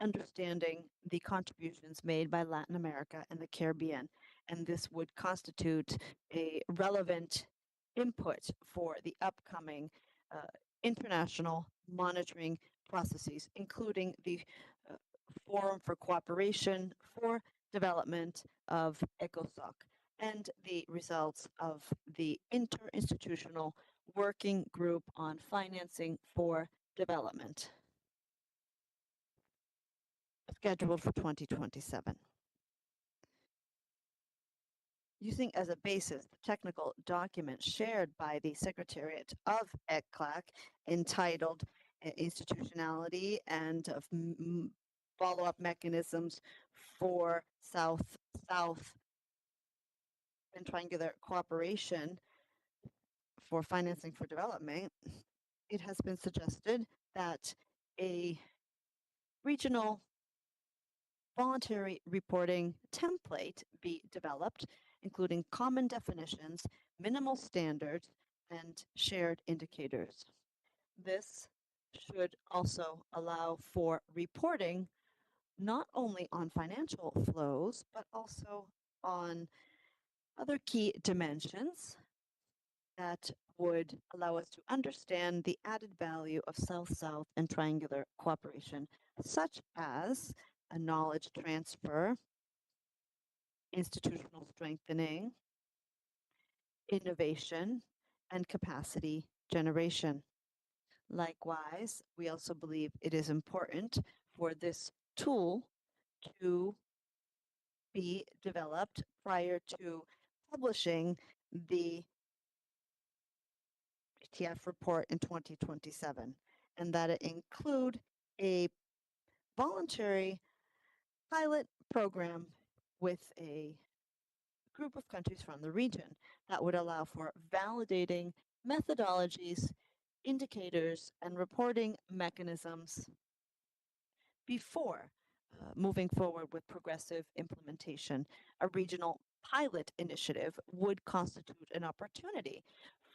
understanding the contributions made by Latin America and the Caribbean. And this would constitute a relevant input for the upcoming international monitoring processes, including the Forum for Cooperation for Development of ECOSOC and the results of the Interinstitutional Working Group on Financing for Development, scheduled for 2027. Using as a basis the technical document shared by the Secretariat of ECLAC entitled Institutionality and Follow-up Mechanisms for South-South and Triangular Cooperation for Financing for Development, it has been suggested that a regional voluntary reporting template be developed, including common definitions, minimal standards, and shared indicators. This should also allow for reporting not only on financial flows, but also on other key dimensions that would allow us to understand the added value of South-South and triangular cooperation, such as a knowledge transfer, institutional strengthening, innovation, and capacity generation. Likewise, we also believe it is important for this tool to be developed prior to publishing the ETF report in 2027, and that it include a voluntary pilot program with a group of countries from the region that would allow for validating methodologies, indicators, and reporting mechanisms before moving forward with progressive implementation. A regional pilot initiative would constitute an opportunity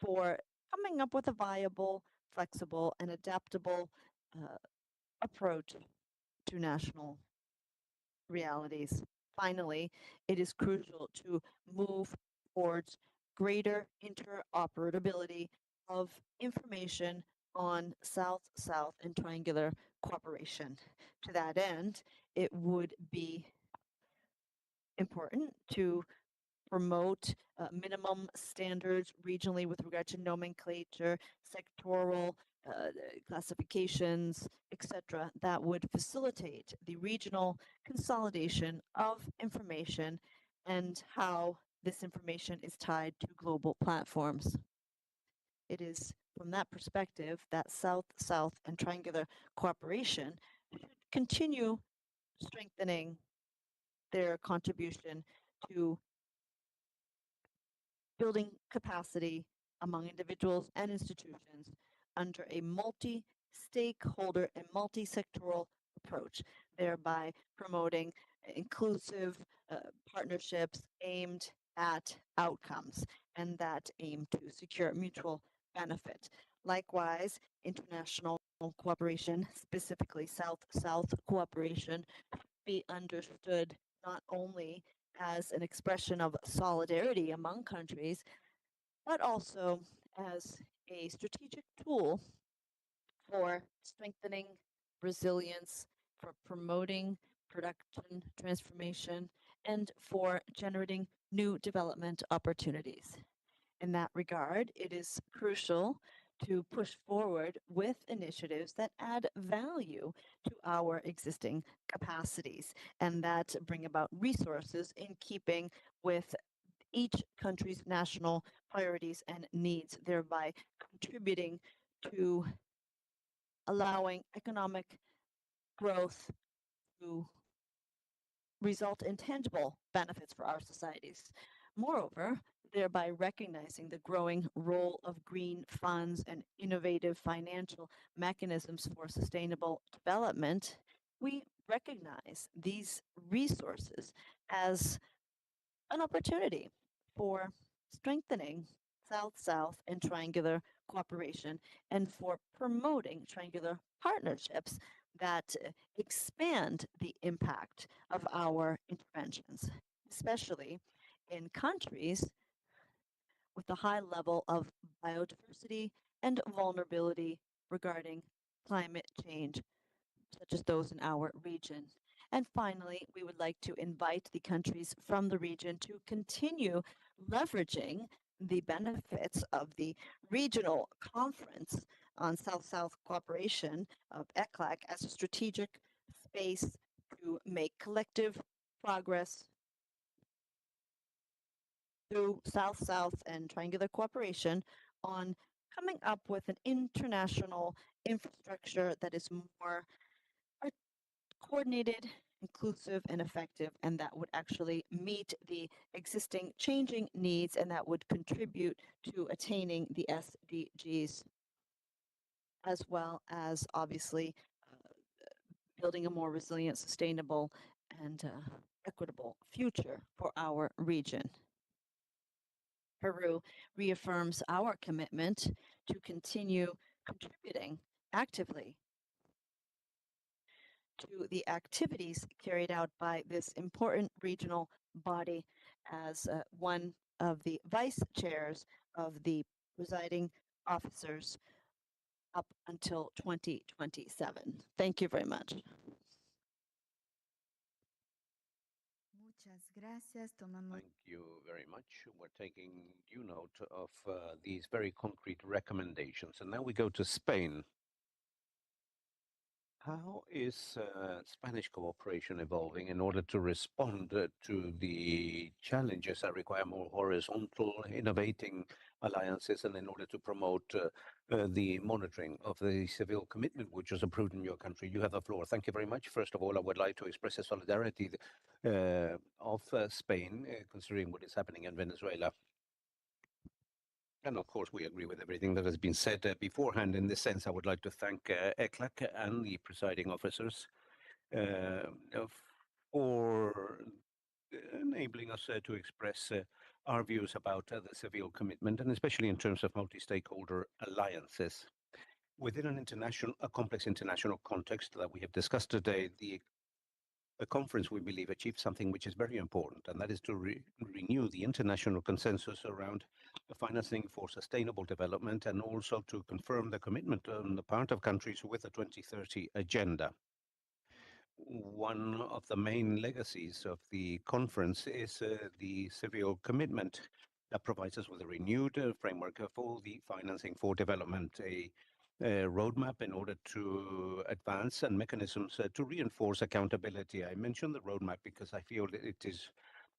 for coming up with a viable, flexible, and adaptable approach to national realities. Finally, it is crucial to move towards greater interoperability of information on South-South and triangular cooperation. To that end, it would be important to promote minimum standards regionally with regard to nomenclature, sectoral classifications, etc., that would facilitate the regional consolidation of information and how this information is tied to global platforms. It is from that perspective that South-South and triangular cooperation should continue strengthening their contribution to building capacity among individuals and institutions under a multi-stakeholder and multi-sectoral approach, thereby promoting inclusive partnerships aimed at outcomes and that aim to secure mutual benefit. Likewise, international cooperation, specifically South-South cooperation, be understood not only as an expression of solidarity among countries, but also as a strategic tool for strengthening resilience, for promoting production transformation, and for generating new development opportunities. In that regard, it is crucial to push forward with initiatives that add value to our existing capacities and that bring about resources in keeping with each country's national priorities and needs, thereby contributing to allowing economic growth to result in tangible benefits for our societies. Moreover, thereby recognizing the growing role of green funds and innovative financial mechanisms for sustainable development, we recognize these resources as an opportunity for strengthening South-South and triangular cooperation and for promoting triangular partnerships that expand the impact of our interventions, especially in countries with a high level of biodiversity and vulnerability regarding climate change, such as those in our region. And finally, we would like to invite the countries from the region to continue leveraging the benefits of the regional conference on South-South cooperation of ECLAC as a strategic space to make collective progress through South-South and triangular cooperation on coming up with an international infrastructure that is more coordinated, inclusive, and effective, and that would actually meet the existing changing needs and that would contribute to attaining the SDGs, as well as obviously building a more resilient, sustainable, and equitable future for our region. Peru reaffirms our commitment to continue contributing actively to the activities carried out by this important regional body as one of the vice chairs of the presiding officers up until 2027. Thank you very much. Thank you very much. We're taking due note of these very concrete recommendations. And now we go to Spain. How is Spanish cooperation evolving in order to respond to the challenges that require more horizontal, innovating alliances and in order to promote the monitoring of the civil commitment which was approved in your country? You have the floor. Thank you very much. First of all, I would like to express the solidarity of Spain considering what is happening in Venezuela. And of course, we agree with everything that has been said beforehand. In this sense, I would like to thank ECLAC and the presiding officers for enabling us to express our views about the civil commitment, and especially in terms of multi-stakeholder alliances. Within a complex international context that we have discussed today, the conference, we believe, achieved something which is very important, and that is to renew the international consensus around financing for sustainable development and also to confirm the commitment on the part of countries with the 2030 agenda. One of the main legacies of the conference is the civil commitment that provides us with a renewed framework for the financing for development, a roadmap in order to advance and mechanisms to reinforce accountability. I mentioned the roadmap because I feel that it is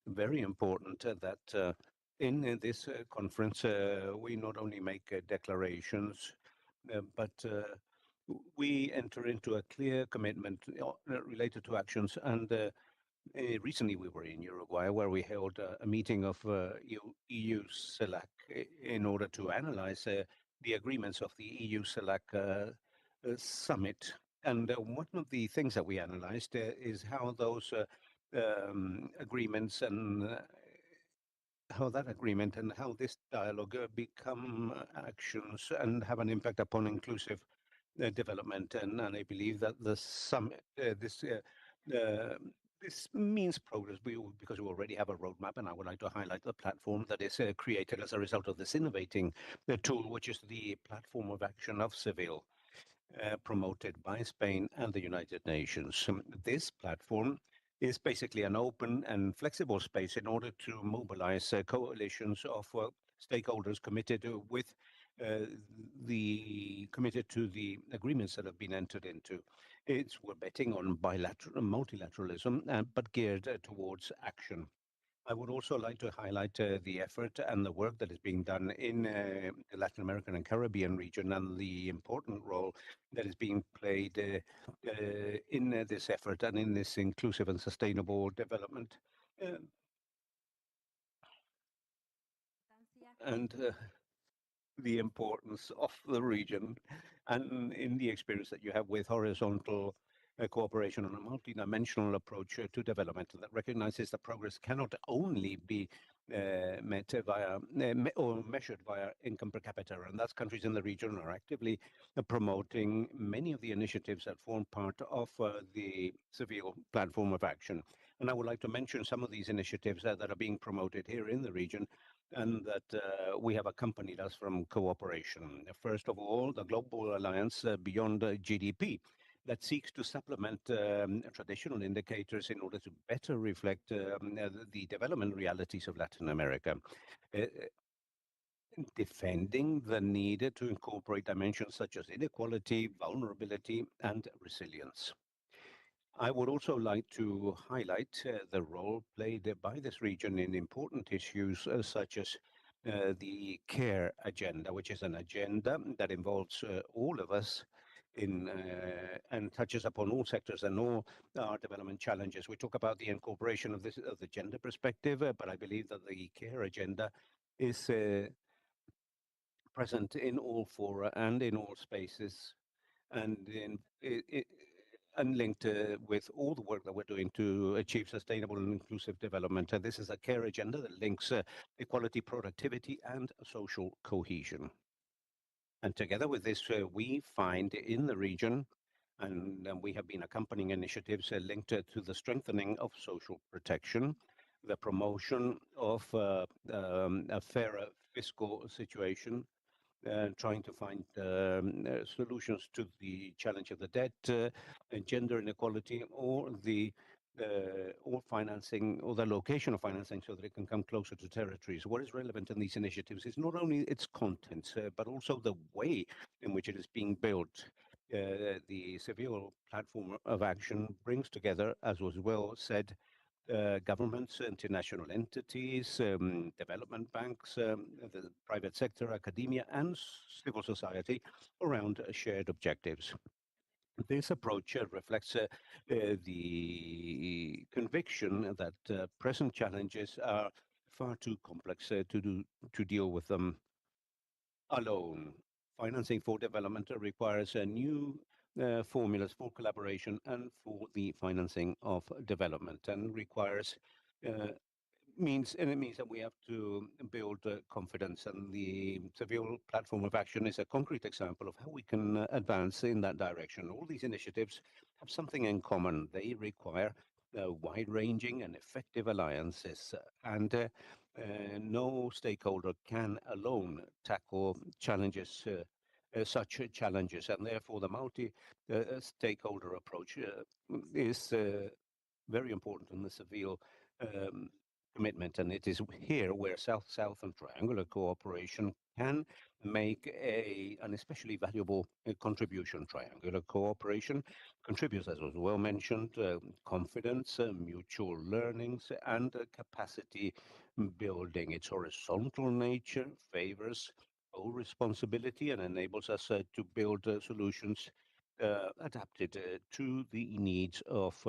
very important that in this conference we not only make declarations, but we enter into a clear commitment related to actions. And recently we were in Uruguay where we held a meeting of EU CELAC in order to analyze the agreements of the EU CELAC summit. And one of the things that we analyzed is how those agreements and how that agreement and how this dialogue become actions and have an impact upon inclusive development. And I believe that the summit, this means progress because we already have a roadmap, and I would like to highlight the platform that is created as a result of this innovating tool, which is the platform of action of Seville, promoted by Spain and the United Nations. This platform is basically an open and flexible space in order to mobilize coalitions of stakeholders committed to the agreements that have been entered into. We're betting on multilateralism, but geared towards action. I would also like to highlight the effort and the work that is being done in the Latin American and Caribbean region and the important role that is being played in this effort and in this inclusive and sustainable development. and the importance of the region, and in the experience that you have with horizontal cooperation on a multidimensional approach to development that recognizes that progress cannot only be met via or measured via income per capita, and thus countries in the region are actively promoting many of the initiatives that form part of the Seville Platform of Action. And I would like to mention some of these initiatives that are being promoted here in the region and that we have accompanied us from cooperation. First of all, the Global Alliance Beyond GDP that seeks to supplement traditional indicators in order to better reflect the development realities of Latin America. Defending the need to incorporate dimensions such as inequality, vulnerability, and resilience. I would also like to highlight the role played by this region in important issues such as the care agenda, which is an agenda that involves all of us in and touches upon all sectors and all our development challenges. We talk about the incorporation of this of the gender perspective, but I believe that the care agenda is present in all fora and in all spaces, and and linked with all the work that we're doing to achieve sustainable and inclusive development. And this is a care agenda that links equality, productivity, and social cohesion. And together with this, we find in the region, and we have been accompanying initiatives linked to the strengthening of social protection, the promotion of a fairer fiscal situation, trying to find solutions to the challenge of the debt, gender inequality, or the or financing or the location of financing so that it can come closer to territories. What is relevant in these initiatives is not only its content, but also the way in which it is being built. The Seville Platform of Action brings together, as was well said, governments, international entities, development banks, the private sector, academia, and civil society around shared objectives. This approach reflects the conviction that present challenges are far too complex to deal with them alone. Financing for development requires new formulas for collaboration and for the financing of development, and requires it means that we have to build confidence, and the Seville Platform of Action is a concrete example of how we can advance in that direction. All these initiatives have something in common. They require wide-ranging and effective alliances, and no stakeholder can alone tackle challenges, such challenges, and therefore the multi-stakeholder approach is very important in the Seville commitment, and it is here where South-South and triangular cooperation can make an especially valuable contribution. Triangular cooperation contributes, as was well mentioned, confidence, mutual learnings, and capacity building. Its horizontal nature favors co-responsibility and enables us to build solutions adapted to the needs of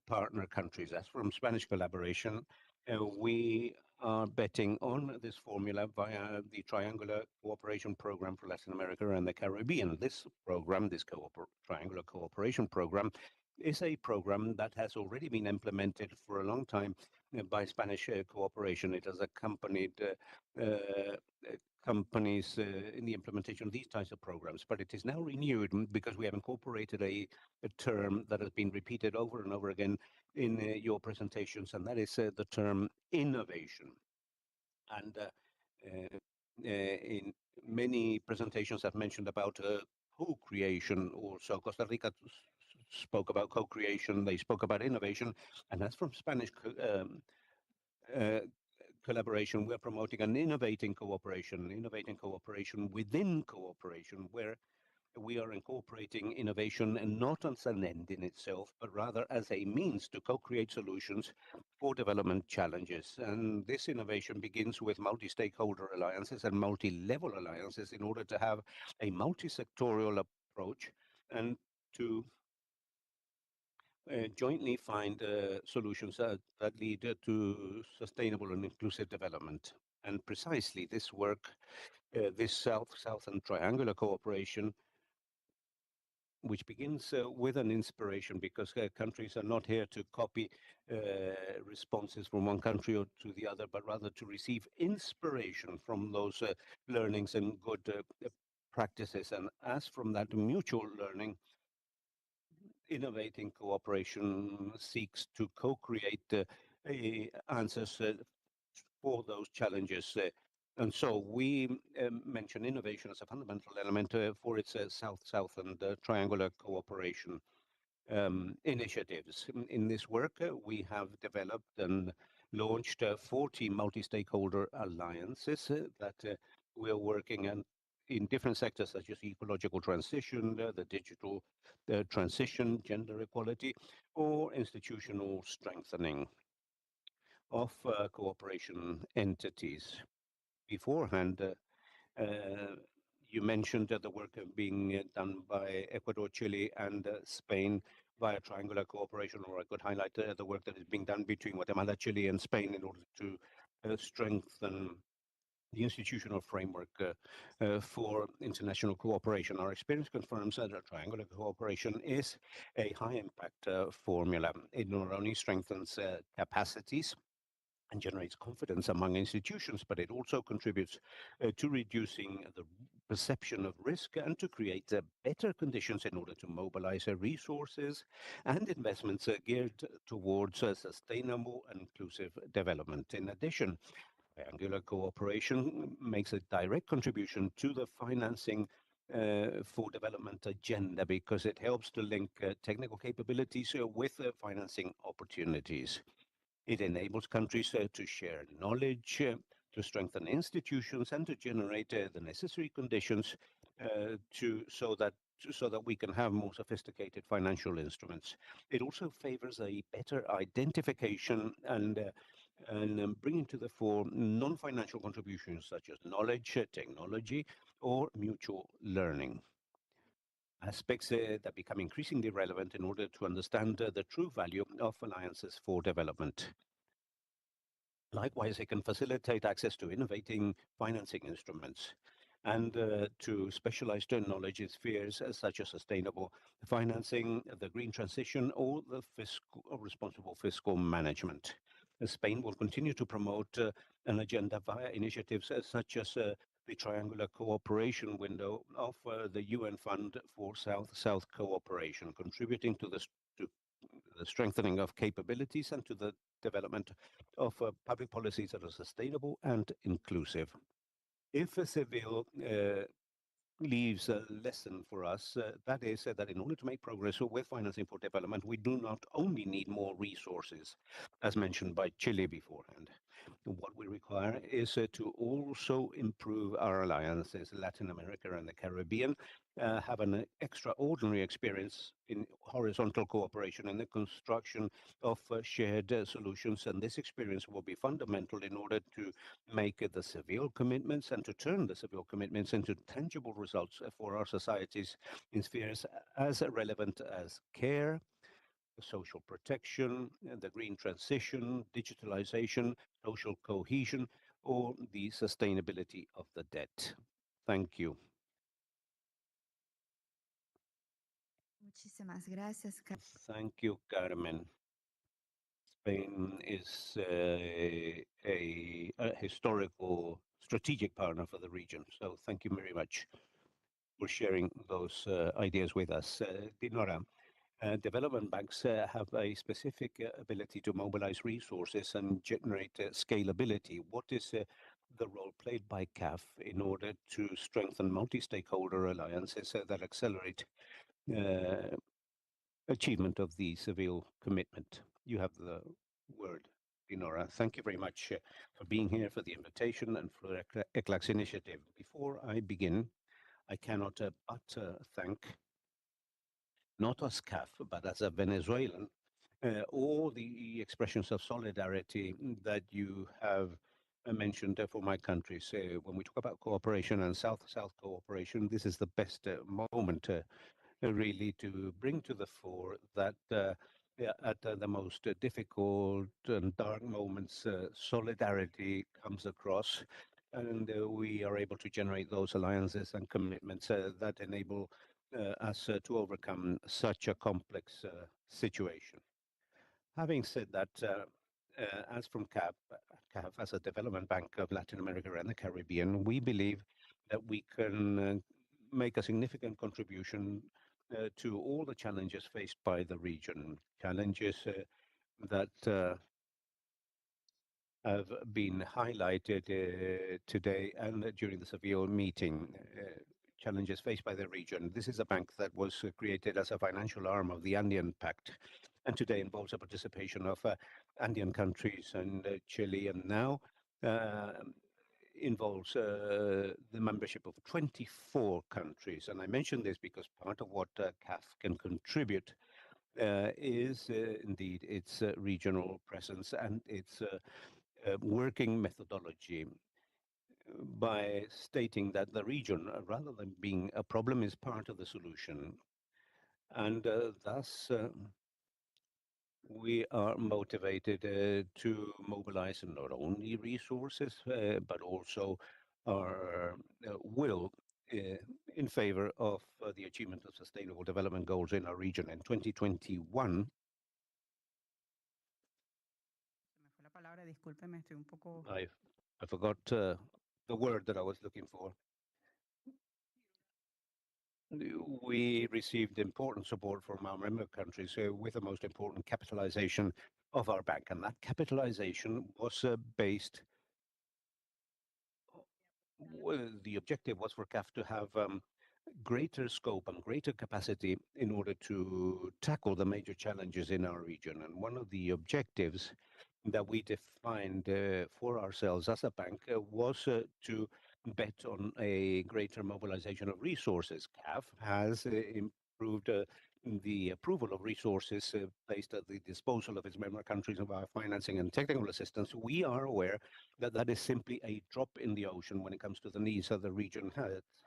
partner countries. As from Spanish collaboration, we are betting on this formula via the Triangular Cooperation Program for Latin America and the Caribbean. This program, this Triangular Cooperation Program, is a program that has already been implemented for a long time by Spanish cooperation. It has accompanied companies in the implementation of these types of programs, but it is now renewed because we have incorporated a term that has been repeated over and over again in your presentations, and that is the term innovation. And in many presentations I've mentioned about co-creation also. Costa Rica spoke about co-creation, they spoke about innovation, and as from Spanish collaboration, we're promoting an innovating cooperation within cooperation, where we are incorporating innovation and not as an end in itself, but rather as a means to co-create solutions for development challenges. And this innovation begins with multi-stakeholder alliances and multi-level alliances in order to have a multi-sectorial approach and to jointly find solutions that lead to sustainable and inclusive development. And precisely this work, this South and triangular cooperation, which begins with an inspiration, because countries are not here to copy responses from one country or to the other, but rather to receive inspiration from those learnings and good practices. And as from that mutual learning, innovating cooperation seeks to co-create answers for those challenges. And so we mention innovation as a fundamental element for its South-South and triangular cooperation initiatives. In this work, we have developed and launched 40 multi-stakeholder alliances that we are working in different sectors, such as ecological transition, the digital transition, gender equality, or institutional strengthening of cooperation entities. Beforehand, you mentioned the work being done by Ecuador, Chile, and Spain via triangular cooperation, or I could highlight the work that is being done between Guatemala, Chile, and Spain in order to strengthen the institutional framework for international cooperation. Our experience confirms that triangular cooperation is a high-impact formula. It not only strengthens capacities and generates confidence among institutions, but it also contributes to reducing the perception of risk and to create better conditions in order to mobilize resources and investments geared towards sustainable and inclusive development. In addition, triangular cooperation makes a direct contribution to the financing for development agenda, because it helps to link technical capabilities with financing opportunities. It enables countries to share knowledge, to strengthen institutions, and to generate the necessary conditions so that we can have more sophisticated financial instruments. It also favors a better identification and bringing to the fore non-financial contributions such as knowledge, technology, or mutual learning. Aspects that become increasingly relevant in order to understand the true value of alliances for development. Likewise, it can facilitate access to innovating financing instruments and to specialized knowledge in spheres such as sustainable financing, the green transition, or the responsible fiscal management. Spain will continue to promote an agenda via initiatives such as the triangular cooperation window of the UN Fund for South-South cooperation, contributing to the strengthening of capabilities and to the development of public policies that are sustainable and inclusive. If Seville leaves a lesson for us, that is that in order to make progress with financing for development, we do not only need more resources, as mentioned by Chile beforehand. What we require is to also improve our alliances. Latin America and the Caribbean have an extraordinary experience in horizontal cooperation in the construction of shared solutions, and this experience will be fundamental in order to make the Seville commitments and to turn the Seville commitments into tangible results for our societies in spheres as relevant as care, social protection, the green transition, digitalization, social cohesion, or the sustainability of the debt. Thank you. Muchísimas gracias. Thank you, Carmen. Spain is a historical strategic partner for the region. So thank you very much for sharing those ideas with us. Dinora, development banks have a specific ability to mobilize resources and generate scalability. What is the role played by CAF in order to strengthen multi-stakeholder alliances that accelerate achievement of the Seville commitment? You have the word, Dinora. Thank you very much for being here, for the invitation, and for ECLAC's initiative. Before I begin, I cannot but thank, not as CAF, but as a Venezuelan, all the expressions of solidarity that you have mentioned for my country. So when we talk about cooperation and South-South cooperation, this is the best moment really to bring to the fore that at the most difficult and dark moments, solidarity comes across, and we are able to generate those alliances and commitments that enable us to overcome such a complex situation. Having said that, as from CAF, as a development bank of Latin America and the Caribbean, we believe that we can make a significant contribution to all the challenges faced by the region, challenges that have been highlighted today and during the Seville meeting. Challenges faced by the region. This is a bank that was created as a financial arm of the Andean Pact, and today involves the participation of Andean countries and Chile, and now involves the membership of 24 countries. And I mention this because part of what CAF can contribute is indeed its regional presence and its working methodology by stating that the region, rather than being a problem, is part of the solution. And thus, we are motivated to mobilize not only resources, but also our will in favor of the achievement of sustainable development goals in our region. In 2021, I forgot the word that I was looking for. We received important support from our member countries with the most important capitalization of our bank. And that capitalization was based, the objective was for CAF to have greater scope and greater capacity in order to tackle the major challenges in our region. And one of the objectives that we defined for ourselves as a bank was to bet on a greater mobilization of resources. CAF has improved the approval of resources placed at the disposal of its member countries of our financing and technical assistance. We are aware that that is simply a drop in the ocean when it comes to the needs that the region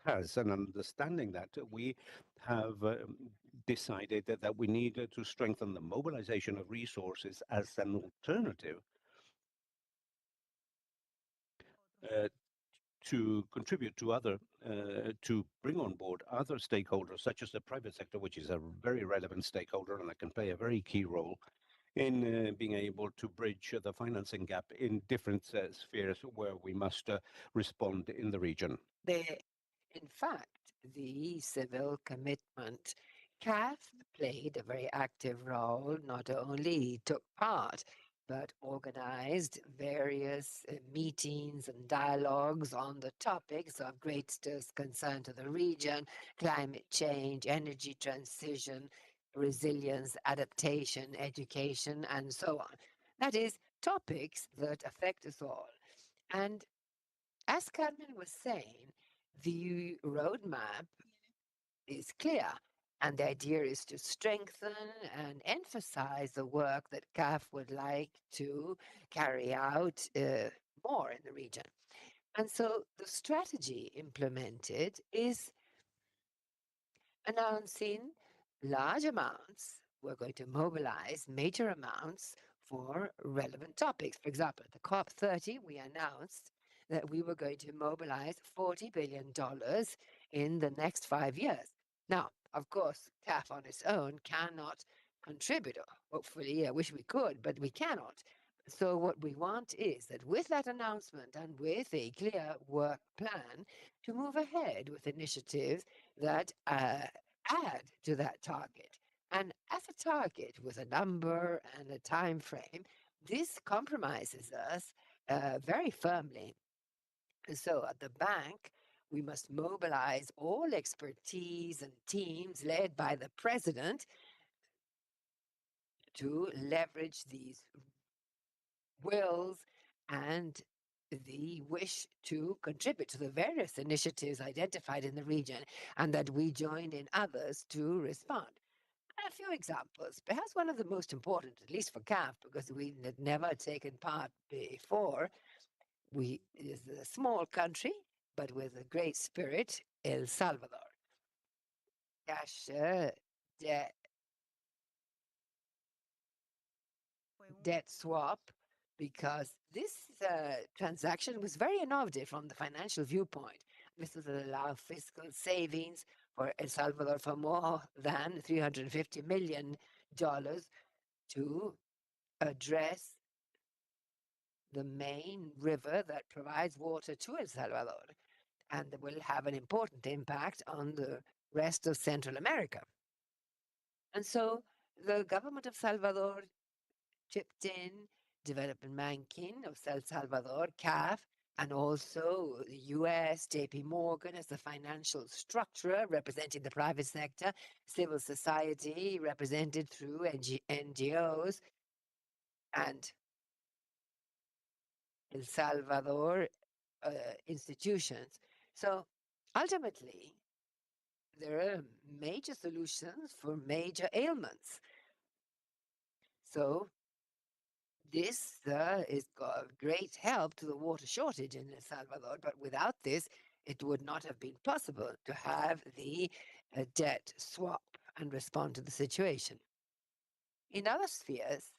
has. And understanding that, we have decided that we need to strengthen the mobilization of resources as an alternative to contribute to other, to bring on board other stakeholders, such as the private sector, which is a very relevant stakeholder and that can play a very key role in being able to bridge the financing gap in different spheres where we must respond in the region. In fact, the civil commitment, CAF played a very active role, not only took part, but organized various meetings and dialogues on the topics of greatest concern to the region: climate change, energy transition, resilience, adaptation, education, and so on. That is, topics that affect us all. And as Carmen was saying, the roadmap is clear, and the idea is to strengthen and emphasize the work that CAF would like to carry out more in the region. And so the strategy implemented is announcing large amounts. We're going to mobilize major amounts for relevant topics. For example, at the COP30, we announced that we were going to mobilize $40 billion in the next 5 years. Now, of course, CAF on its own cannot contribute. Hopefully, I wish we could, but we cannot. So what we want is that with that announcement and with a clear work plan to move ahead with initiatives that add to that target. And as a target with a number and a time frame, this compromises us very firmly. So at the bank, we must mobilize all expertise and teams led by the president to leverage these wills and the wish to contribute to the various initiatives identified in the region, and that we join in others to respond. A few examples. Perhaps one of the most important, at least for CAF, because we had never taken part before, is a small country, but with a great spirit, El Salvador. Cash debt swap because this transaction was very innovative from the financial viewpoint. This would allow fiscal savings for El Salvador for more than $350 million to address the main river that provides water to El Salvador, and that will have an important impact on the rest of Central America. And so the government of Salvador chipped in, Development Banking of El Salvador, CAF, and also the US, JP Morgan as the financial structure representing the private sector, civil society represented through NGOs, and El Salvador institutions. So ultimately, there are major solutions for major ailments. So this is of great help to the water shortage in El Salvador, but without this, it would not have been possible to have the debt swap and respond to the situation. In other spheres,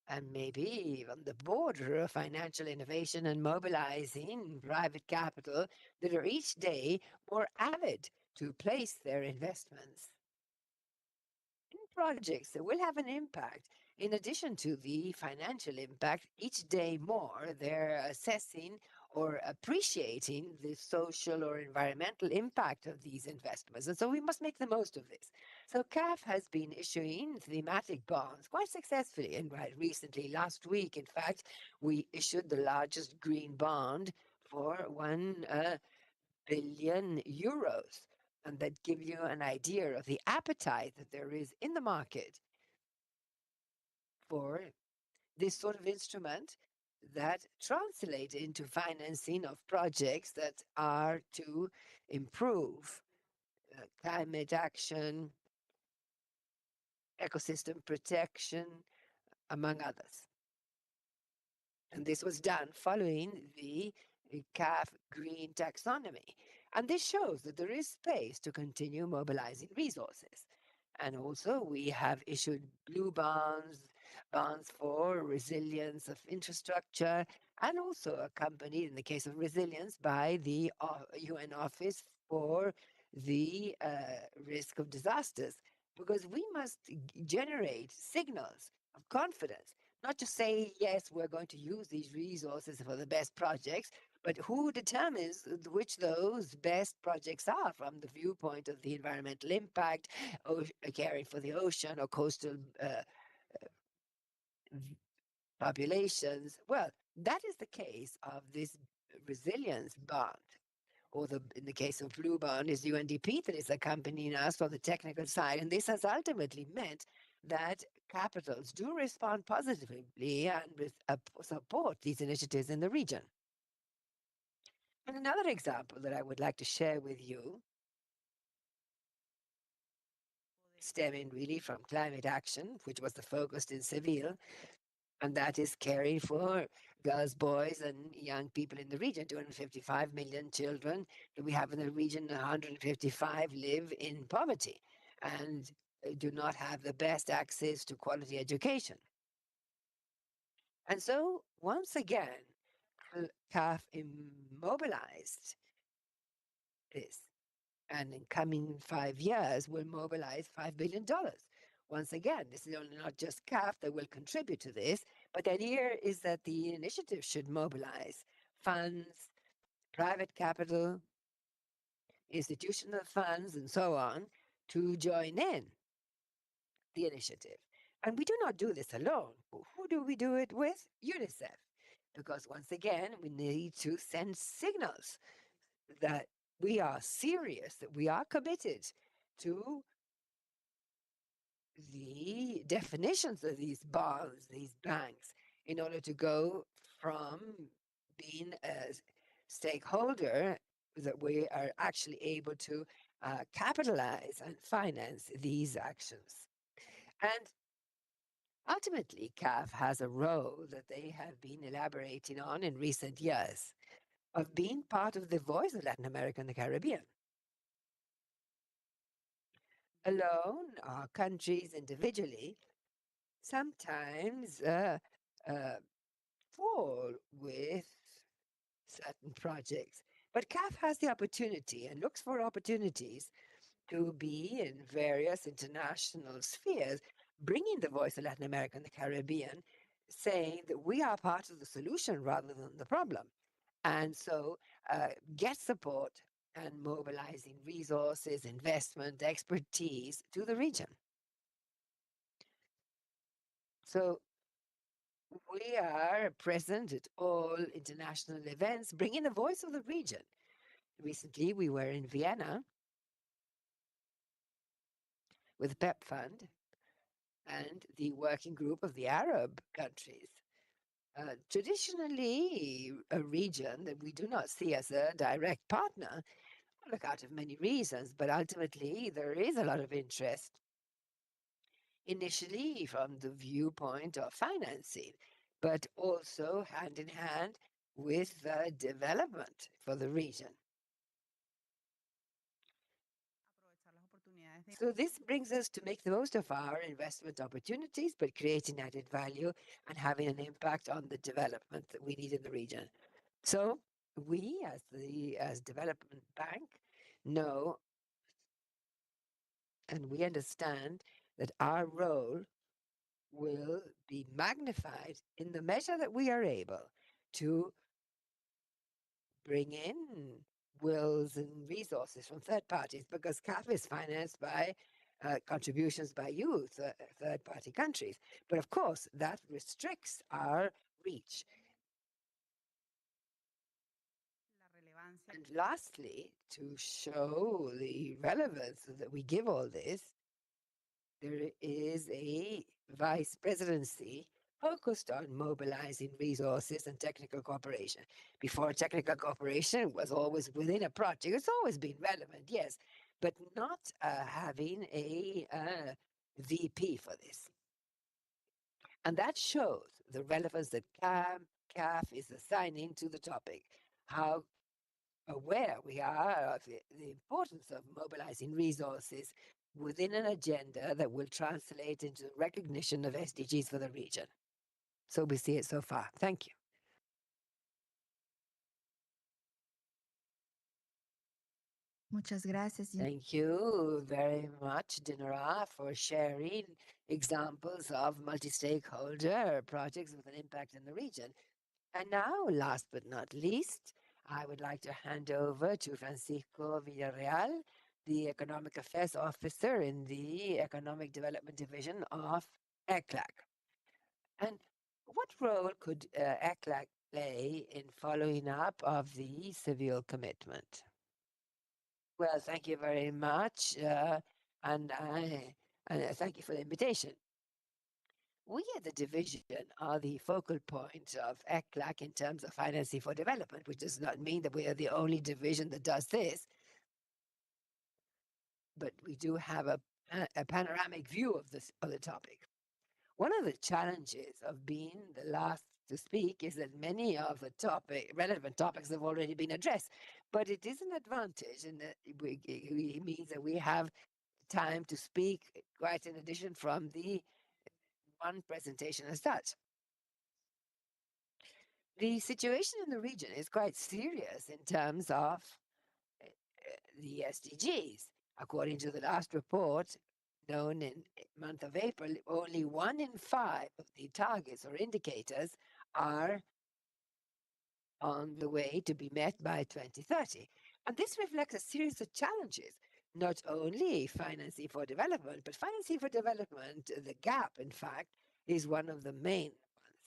and maybe on the border of financial innovation and mobilizing private capital that are each day more avid to place their investments in projects that will have an impact. In addition to the financial impact, each day more they're assessing or appreciating the social or environmental impact of these investments. And so we must make the most of this. So CAF has been issuing thematic bonds quite successfully. And right recently, last week, in fact, we issued the largest green bond for 1 billion euros. And that gives you an idea of the appetite that there is in the market for this sort of instrument that translate into financing of projects that are to improve climate action, ecosystem protection, among others. And this was done following the CAF green taxonomy. And this shows that there is space to continue mobilizing resources. And also we have issued blue bonds, bonds for resilience of infrastructure, and also accompanied, in the case of resilience, by the UN Office for the risk of disasters, because we must generate signals of confidence, not just say, yes, we're going to use these resources for the best projects, but who determines which those best projects are from the viewpoint of the environmental impact, caring for the ocean or coastal populations? Well, that is the case of this resilience bond. Or in the case of Blue Bond, is UNDP that is accompanying us on the technical side. And this has ultimately meant that capitals do respond positively and support these initiatives in the region. And another example that I would like to share with you, stemming really from climate action, which was the focus in Seville, and that is caring for girls, boys, and young people in the region. 255 million children that we have in the region, 155 live in poverty and do not have the best access to quality education. And so, once again, CAF immobilized this. And in coming 5 years, we'll mobilize $5 billion. Once again, this is not just CAF that will contribute to this, but the idea is that the initiative should mobilize funds, private capital, institutional funds, and so on to join in the initiative. And we do not do this alone. Who do we do it with? UNICEF. Because once again, we need to send signals that we are serious, that we are committed to the definitions of these bonds, these banks, in order to go from being a stakeholder that we are actually able to capitalize and finance these actions. And ultimately, CAF has a role that they have been elaborating on in recent years of being part of the voice of Latin America and the Caribbean. Alone, our countries individually sometimes fall with certain projects. But CAF has the opportunity and looks for opportunities to be in various international spheres, bringing the voice of Latin America and the Caribbean, saying that we are part of the solution rather than the problem. And so get support and mobilizing resources, investment, expertise to the region. So we are present at all international events, bringing the voice of the region. Recently, we were in Vienna with PEP Fund and the working group of the Arab countries. Traditionally, a region that we do not see as a direct partner, on account of many reasons, but ultimately there is a lot of interest. Initially, from the viewpoint of financing, but also hand in hand with development for the region. So this brings us to make the most of our investment opportunities, but creating added value and having an impact on the development that we need in the region. So we, as development bank, know and we understand that our role will be magnified in the measure that we are able to bring in wills and resources from third parties, because CAF is financed by contributions by you, third-party countries. But of course, that restricts our reach. And lastly, to show the relevance that we give all this, there is a vice presidency focused on mobilizing resources and technical cooperation. Before, technical cooperation was always within a project. It's always been relevant, yes, but not having a VP for this. And that shows the relevance that CAF is assigning to the topic, how aware we are of the importance of mobilizing resources within an agenda that will translate into recognition of SDGs for the region. So we see it so far. Thank you. Muchas gracias. Thank you very much, Dinara, for sharing examples of multi-stakeholder projects with an impact in the region. And now, last but not least, I would like to hand over to Francisco Villarreal, the Economic Affairs Officer in the Economic Development Division of ECLAC. And what role could ECLAC play in following up of the Seville commitment? Well, thank you very much, and thank you for the invitation. We at the division are the focal point of ECLAC in terms of financing for development, which does not mean that we are the only division that does this. But we do have a panoramic view of the topic. One of the challenges of being the last to speak is that many of the relevant topics have already been addressed, but it is an advantage in that it means that we have time to speak quite in addition from the one presentation as such. The situation in the region is quite serious in terms of the SDGs. According to the last report, known in the month of April, only 1 in 5 of the targets or indicators are on the way to be met by 2030. And this reflects a series of challenges, not only financing for development, but financing for development, the gap, in fact, is one of the main ones.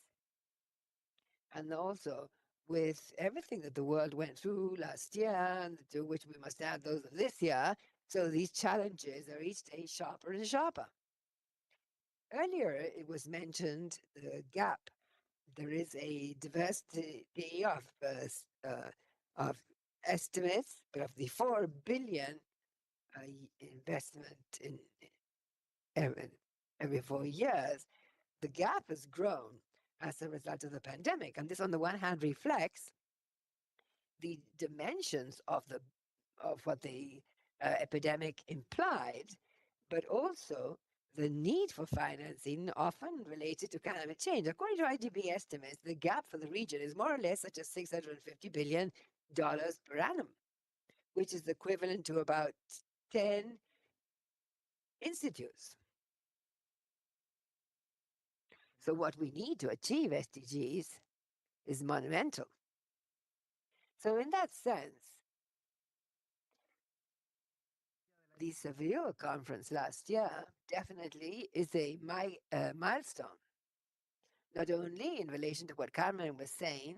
And also, with everything that the world went through last year, and to which we must add those of this year, so these challenges are each day sharper and sharper. Earlier, it was mentioned the gap. There is a diversity of estimates, but of the 4 billion investment in every 4 years, the gap has grown as a result of the pandemic. And this, on the one hand, reflects the dimensions of what the epidemic implied, but also the need for financing often related to climate change. According to IDB estimates, the gap for the region is more or less such as $650 billion per annum, which is equivalent to about 10 institutes. So what we need to achieve SDGs is monumental. So in that sense, the Seville conference last year definitely is a milestone, not only in relation to what Carmen was saying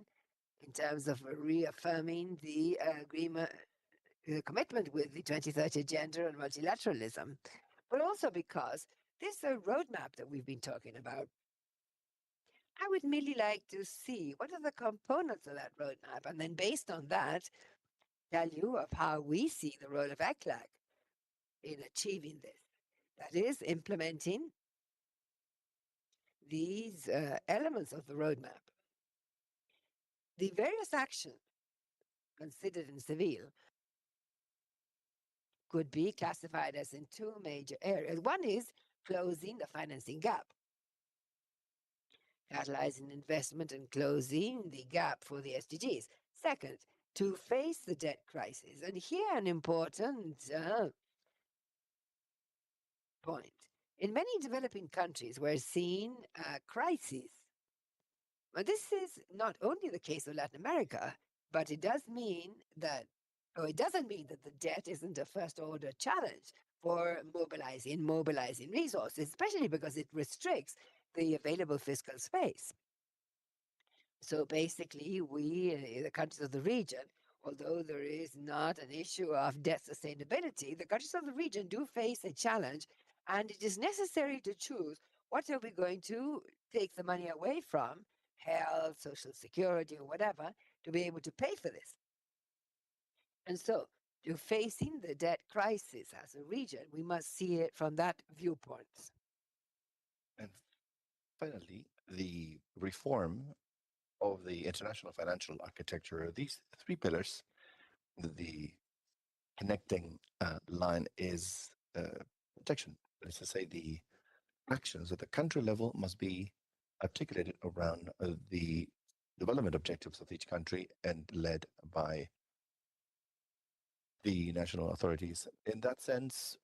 in terms of reaffirming the agreement, commitment with the 2030 agenda and multilateralism, but also because this roadmap that we've been talking about, I would merely like to see what are the components of that roadmap, and then based on that, tell you of how we see the role of ECLAC in achieving this. That is, implementing these elements of the roadmap. The various actions considered in Seville could be classified as in two major areas. One is closing the financing gap, catalyzing investment and closing the gap for the SDGs. Second, to face the debt crisis. And here an important point. In many developing countries, we're seeing crises. But this is not only the case of Latin America, but it does mean that, or it doesn't mean that the debt isn't a first order challenge for mobilizing resources, especially because it restricts the available fiscal space. So basically, we, the countries of the region, although there is not an issue of debt sustainability, the countries of the region do face a challenge, and it is necessary to choose what are we going to take the money away from, health, social security, or whatever, to be able to pay for this. And so, to facing the debt crisis as a region, we must see it from that viewpoint. And finally, the reform of the international financial architecture, these three pillars, the connecting line is protection. That is to say, the actions at the country level must be articulated around the development objectives of each country and led by the national authorities. In that sense,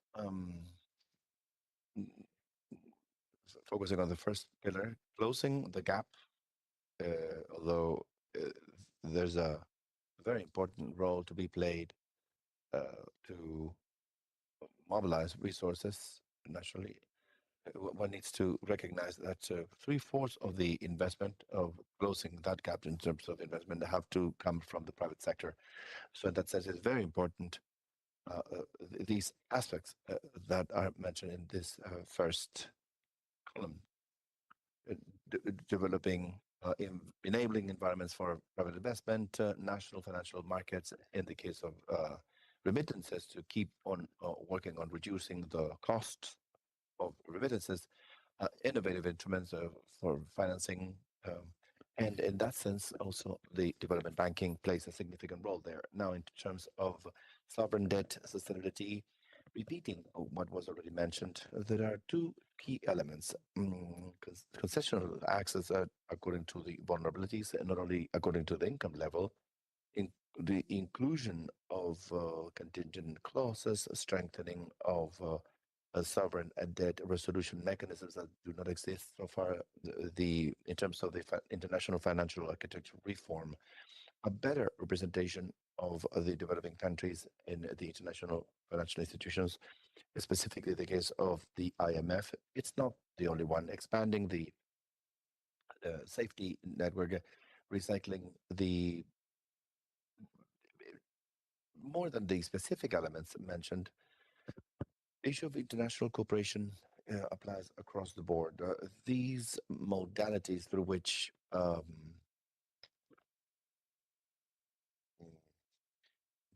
focusing on the first pillar, closing the gap, although there's a very important role to be played to mobilize resources nationally. One needs to recognize that 3/4 of the investment of closing that gap in terms of investment have to come from the private sector. So in that sense, it's very important these aspects that are mentioned in this first column, developing, enabling environments for private investment, national financial markets in the case of remittances to keep on working on reducing the cost of remittances, innovative instruments for financing. And in that sense, also the development banking plays a significant role there. Now, in terms of sovereign debt sustainability, repeating what was already mentioned, there are two key elements. Concessional access according to the vulnerabilities, and not only according to the income level, in the inclusion of contingent clauses, strengthening of sovereign and debt resolution mechanisms that do not exist so far, in terms of the international financial architecture reform, a better representation of the developing countries in the international financial institutions, specifically the case of the IMF. It's not the only one. Expanding the safety network, recycling the more than the specific elements mentioned, issue of international cooperation applies across the board. These modalities through which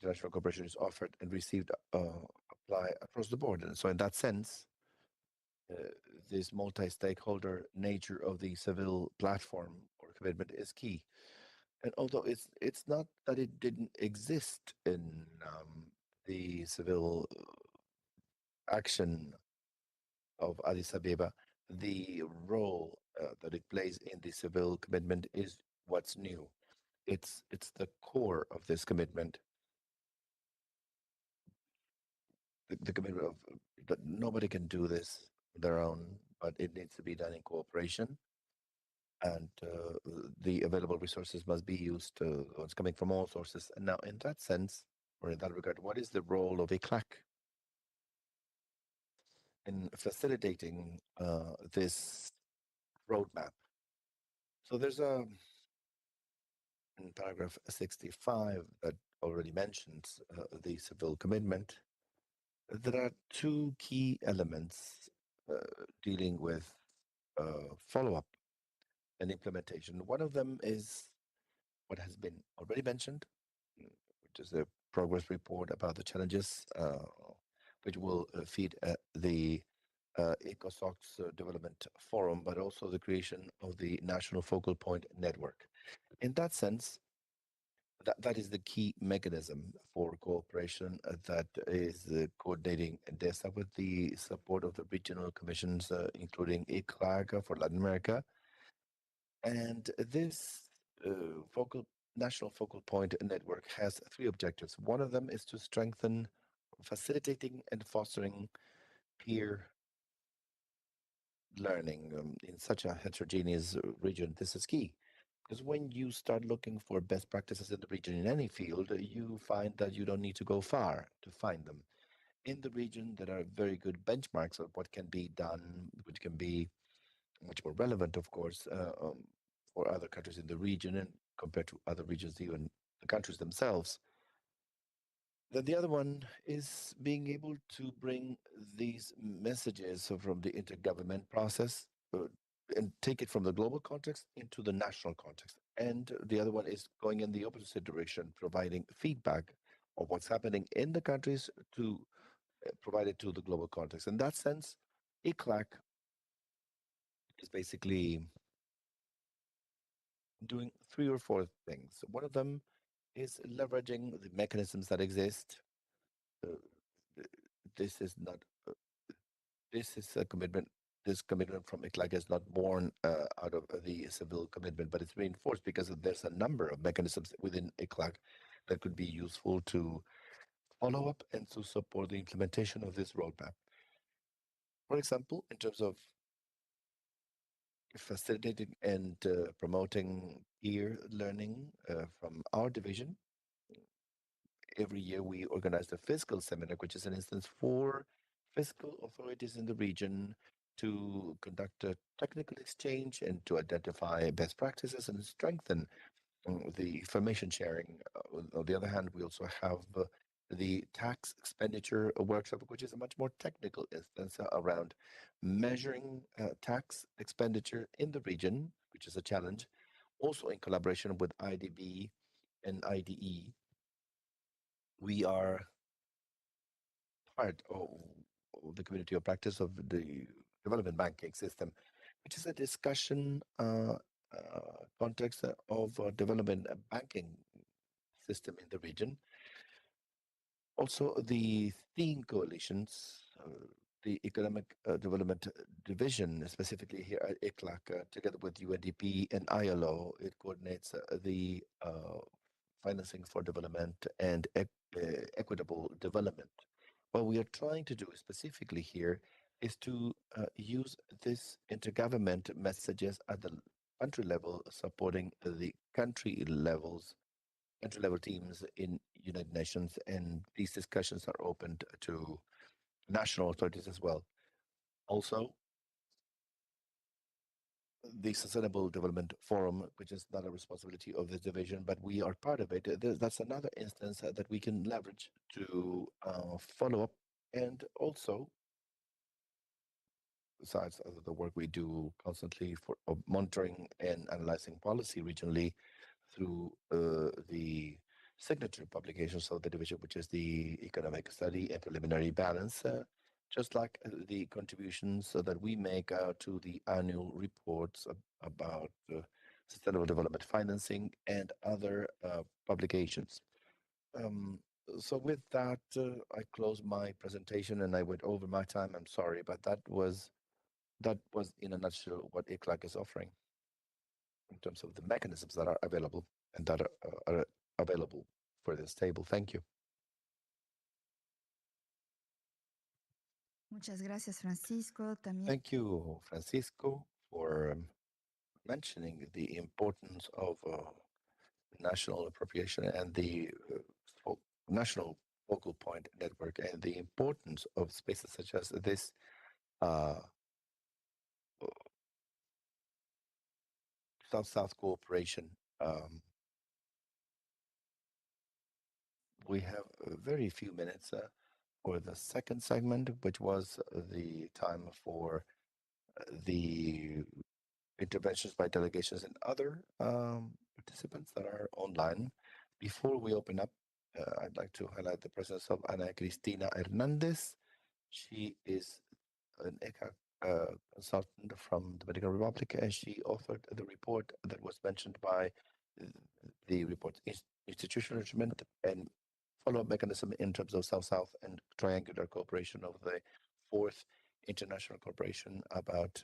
international cooperation is offered and received apply across the board. And so in that sense, this multi-stakeholder nature of the Seville platform or commitment is key. And although it's not that it didn't exist in the Seville action of Addis Abeba, the role that it plays in the civil commitment is what's new. It's the core of this commitment. The commitment of that nobody can do this on their own, but it needs to be done in cooperation. And the available resources must be used, it's coming from all sources. And now, in that sense, or in that regard, what is the role of ICLAC in facilitating this roadmap? So there's in paragraph 65 that already mentions the civil commitment. There are two key elements dealing with follow-up and implementation. One of them is what has been already mentioned, which is a progress report about the challenges which will feed the ECOSOC's Development Forum, but also the creation of the National Focal Point Network. In that sense, that is the key mechanism for cooperation that is coordinating DESA with the support of the regional commissions, including ICLAG for Latin America. And this National Focal Point Network has three objectives. One of them is to strengthen facilitating and fostering peer learning in such a heterogeneous region. This is key. Because when you start looking for best practices in the region in any field, you find that you don't need to go far to find them. In the region, there are very good benchmarks of what can be done, which can be much more relevant, of course, for other countries in the region and compared to other regions, even the countries themselves. Then the other one is being able to bring these messages from the intergovernment process and take it from the global context into the national context. And the other one is going in the opposite direction, providing feedback of what's happening in the countries to provide it to the global context. In that sense, ICLAC is basically doing three or four things. One of them is leveraging the mechanisms that exist. This is not. This is a commitment. This commitment from ICLAG is not born out of the civil commitment, but it's reinforced because there's a number of mechanisms within ICLAG that could be useful to follow up and to support the implementation of this roadmap. For example, in terms of facilitating and promoting peer learning from our division, every year we organize the fiscal seminar, which is an instance for fiscal authorities in the region to conduct a technical exchange and to identify best practices and strengthen the information sharing. On the other hand, we also have the tax expenditure workshop, which is a much more technical instance around measuring tax expenditure in the region, which is a challenge, also in collaboration with IDB and IDE. We are part of the community of practice of the development banking system, which is a discussion context of development banking system in the region. Also, the theme coalitions, the Economic Development Division, specifically here at ICLAC, together with UNDP and ILO, it coordinates the financing for development and equitable development. What we are trying to do specifically here is to use this intergovernment messages at the country level, supporting the country level teams in United Nations, and these discussions are open to national authorities as well. Also, the Sustainable Development Forum, which is not a responsibility of this division, but we are part of it. That's another instance that we can leverage to follow up, and also, besides the work we do constantly for monitoring and analyzing policy regionally through the signature publications of the division, which is the Economic Study and Preliminary Balance, just like the contributions that we make to the annual reports about sustainable development financing and other publications. So with that, I close my presentation and I went over my time. I'm sorry, but that was in a nutshell what ICLAC is offering in terms of the mechanisms that are available and that are available for this table. Thank you. Muchas gracias, Francisco. También Thank you, Francisco, for mentioning the importance of national appropriation and the national focal point network and the importance of spaces such as this South-South cooperation. We have very few minutes for the second segment, which was the time for the interventions by delegations and other participants that are online. Before we open up, I'd like to highlight the presence of Ana Cristina Hernandez. She is an ECA consultant from the Dominican Republic, and she authored the report that was mentioned by the report's institutional instrument and follow-up mechanism in terms of South-South and triangular cooperation of the fourth international cooperation about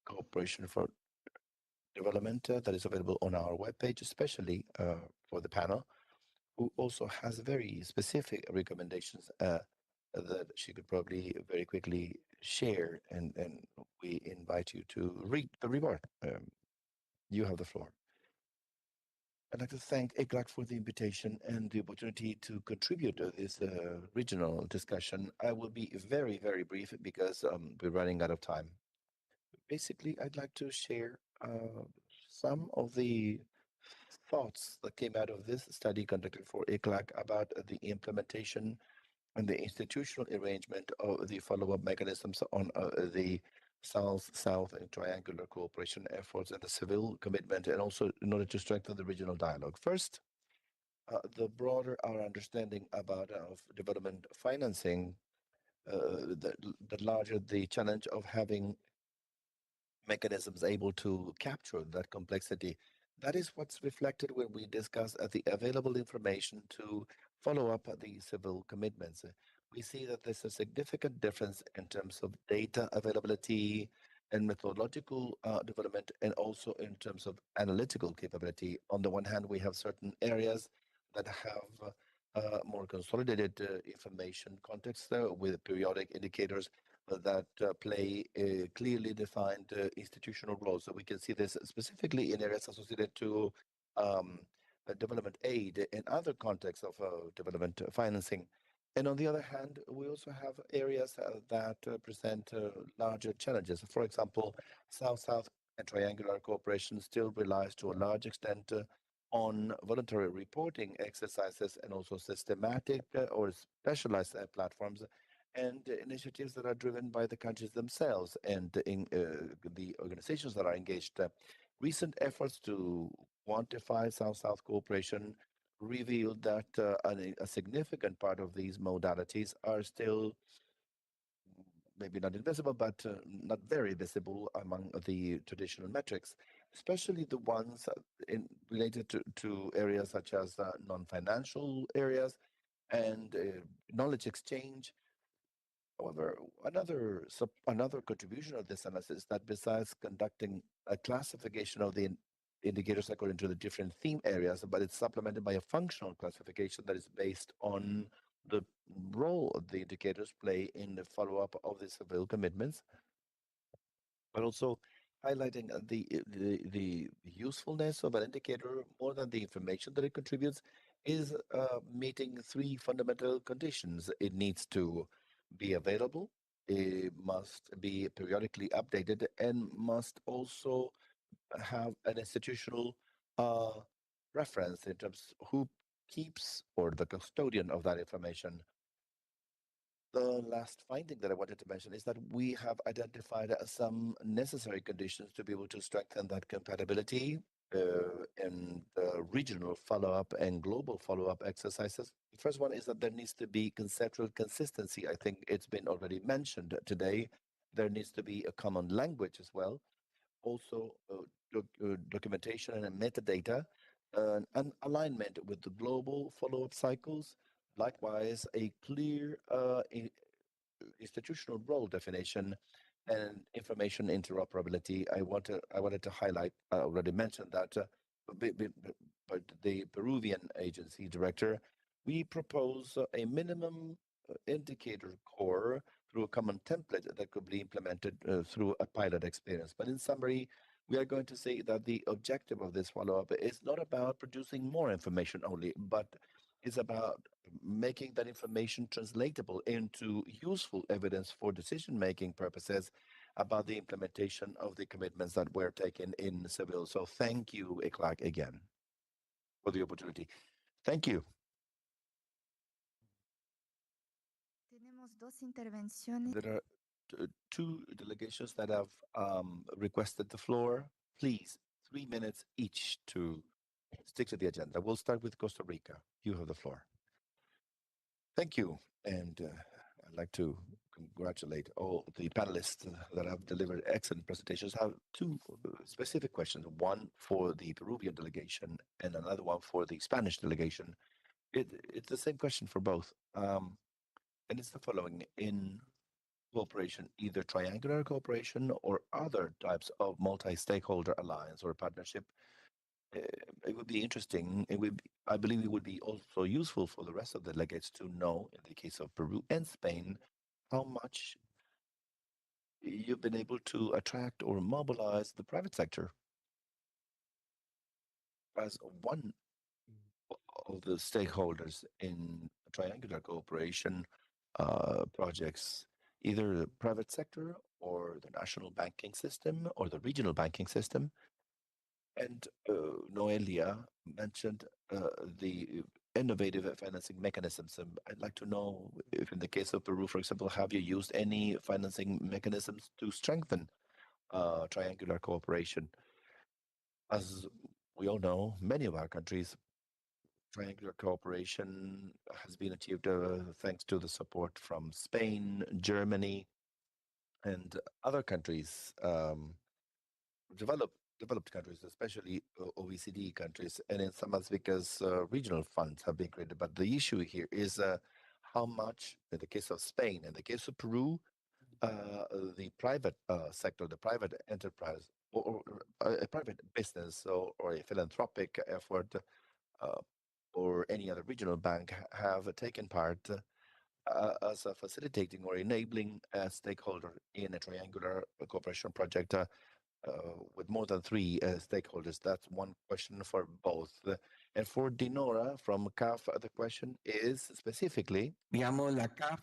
cooperation for development that is available on our webpage, especially for the panel, who also has very specific recommendations that she could probably very quickly share. And we invite you to read the report. You have the floor. I'd like to thank ECLAC for the invitation and the opportunity to contribute to this regional discussion. I will be very, very brief because we're running out of time. Basically, I'd like to share some of the thoughts that came out of this study conducted for ECLAC about the implementation and the institutional arrangement of the follow-up mechanisms on the South-South and triangular cooperation efforts and the civil commitment, and also in order to strengthen the regional dialogue. First, the broader our understanding about development financing, the larger the challenge of having mechanisms able to capture that complexity. That is what's reflected when we discuss the available information to follow up the civil commitments. We see that there's a significant difference in terms of data availability and methodological development, and also in terms of analytical capability. On the one hand, we have certain areas that have more consolidated information context with periodic indicators that play a clearly defined institutional role. So we can see this specifically in areas associated to development aid and other contexts of development financing. And on the other hand, we also have areas that present larger challenges. For example, South-South and triangular cooperation still relies to a large extent on voluntary reporting exercises and also systematic or specialized platforms and initiatives that are driven by the countries themselves and in the organizations that are engaged. Recent efforts to quantify South-South cooperation revealed that a significant part of these modalities are still maybe not invisible, but not very visible among the traditional metrics, especially the ones related to areas such as non-financial areas and knowledge exchange. However, another contribution of this analysis is that besides conducting a classification of the indicators according to the different theme areas, but it's supplemented by a functional classification that is based on the role the indicators play in the follow-up of the civil commitments, but also highlighting the usefulness of an indicator more than the information that it contributes is meeting three fundamental conditions. It needs to be available, it must be periodically updated, and must also have an institutional reference in terms of who keeps or the custodian of that information. The last finding that I wanted to mention is that we have identified some necessary conditions to be able to strengthen that compatibility in the regional follow-up and global follow-up exercises. The first one is that there needs to be conceptual consistency. I think it's been already mentioned today. There needs to be a common language as well. Also, documentation and metadata an alignment with the global follow-up cycles, likewise a clear institutional role definition and information interoperability. I wanted to highlight, I already mentioned that, but the Peruvian agency director, we propose a minimum indicator core through a common template that could be implemented through a pilot experience. But in summary, we are going to say that the objective of this follow-up is not about producing more information only, but it's about making that information translatable into useful evidence for decision-making purposes about the implementation of the commitments that were taken in Seville. So thank you, ECLAC, again for the opportunity. Thank you. Tenemos dos intervenciones. There are two delegations that have requested the floor. Please, 3 minutes each to stick to the agenda. We'll start with Costa Rica. You have the floor. Thank you. And I'd like to congratulate all the panelists that have delivered excellent presentations. I have two specific questions, one for the Peruvian delegation and another one for the Spanish delegation. It's the same question for both. And it's the following. In cooperation, either triangular cooperation or other types of multi-stakeholder alliance or partnership, it would be interesting. I believe it would be also useful for the rest of the delegates to know, in the case of Peru and Spain, how much you've been able to attract or mobilize the private sector as one of the stakeholders in triangular cooperation projects, either the private sector or the national banking system or the regional banking system. And Noelia mentioned the innovative financing mechanisms. I'd like to know if in the case of Peru, for example, have you used any financing mechanisms to strengthen triangular cooperation? As we all know, many of our countries, triangular cooperation has been achieved thanks to the support from Spain, Germany, and other countries, developed countries, especially OECD countries, and in some aspects because regional funds have been created. But the issue here is how much, in the case of Spain, in the case of Peru, the private sector, the private enterprise, or a private business or a philanthropic effort or any other regional bank have taken part as a facilitating or enabling a stakeholder in a triangular cooperation project with more than 3 stakeholders. That's one question for both. And for Dinora from CAF, the question is specifically, Digamos, la CAF.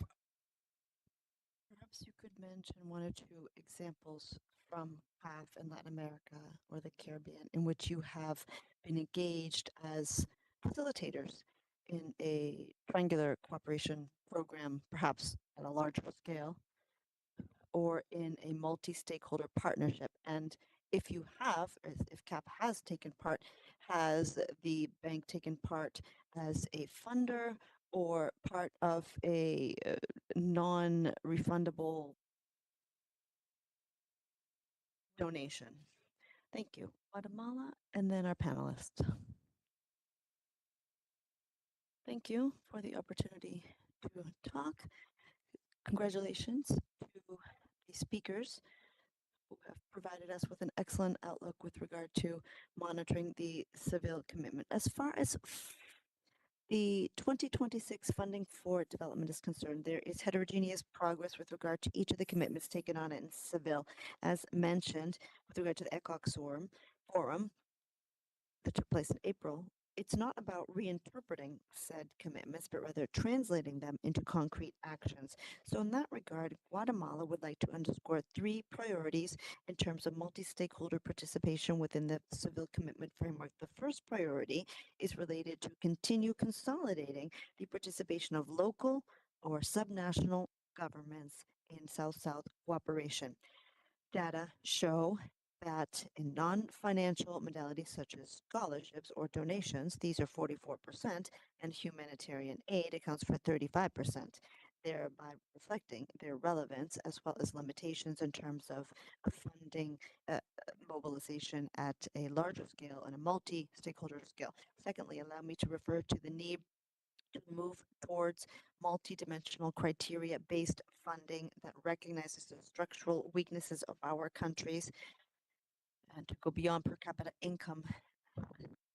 Perhaps you could mention 1 or 2 examples from CAF in Latin America or the Caribbean in which you have been engaged as facilitators in a triangular cooperation program, perhaps at a larger scale, or in a multi-stakeholder partnership. And if you have, or if CAP has taken part, has the bank taken part as a funder or part of a non-refundable donation? Thank you. Guatemala, and then our panelists. Thank you for the opportunity to talk. Congratulations to the speakers who have provided us with an excellent outlook with regard to monitoring the Seville commitment. As far as the 2026 funding for development is concerned, there is heterogeneous progress with regard to each of the commitments taken on in Seville. As mentioned, with regard to the ECOC forum that took place in April, it's not about reinterpreting said commitments, but rather translating them into concrete actions. So in that regard, Guatemala would like to underscore 3 priorities in terms of multi-stakeholder participation within the Seville commitment framework. The first priority is related to continue consolidating the participation of local or subnational governments in South-South cooperation. Data show that in non-financial modalities such as scholarships or donations, these are 44%, and humanitarian aid accounts for 35%. thereby reflecting their relevance as well as limitations in terms of funding mobilization at a larger scale and a multi-stakeholder scale. Secondly, allow me to refer to the need to move towards multidimensional criteria-based funding that recognizes the structural weaknesses of our countries and to go beyond per capita income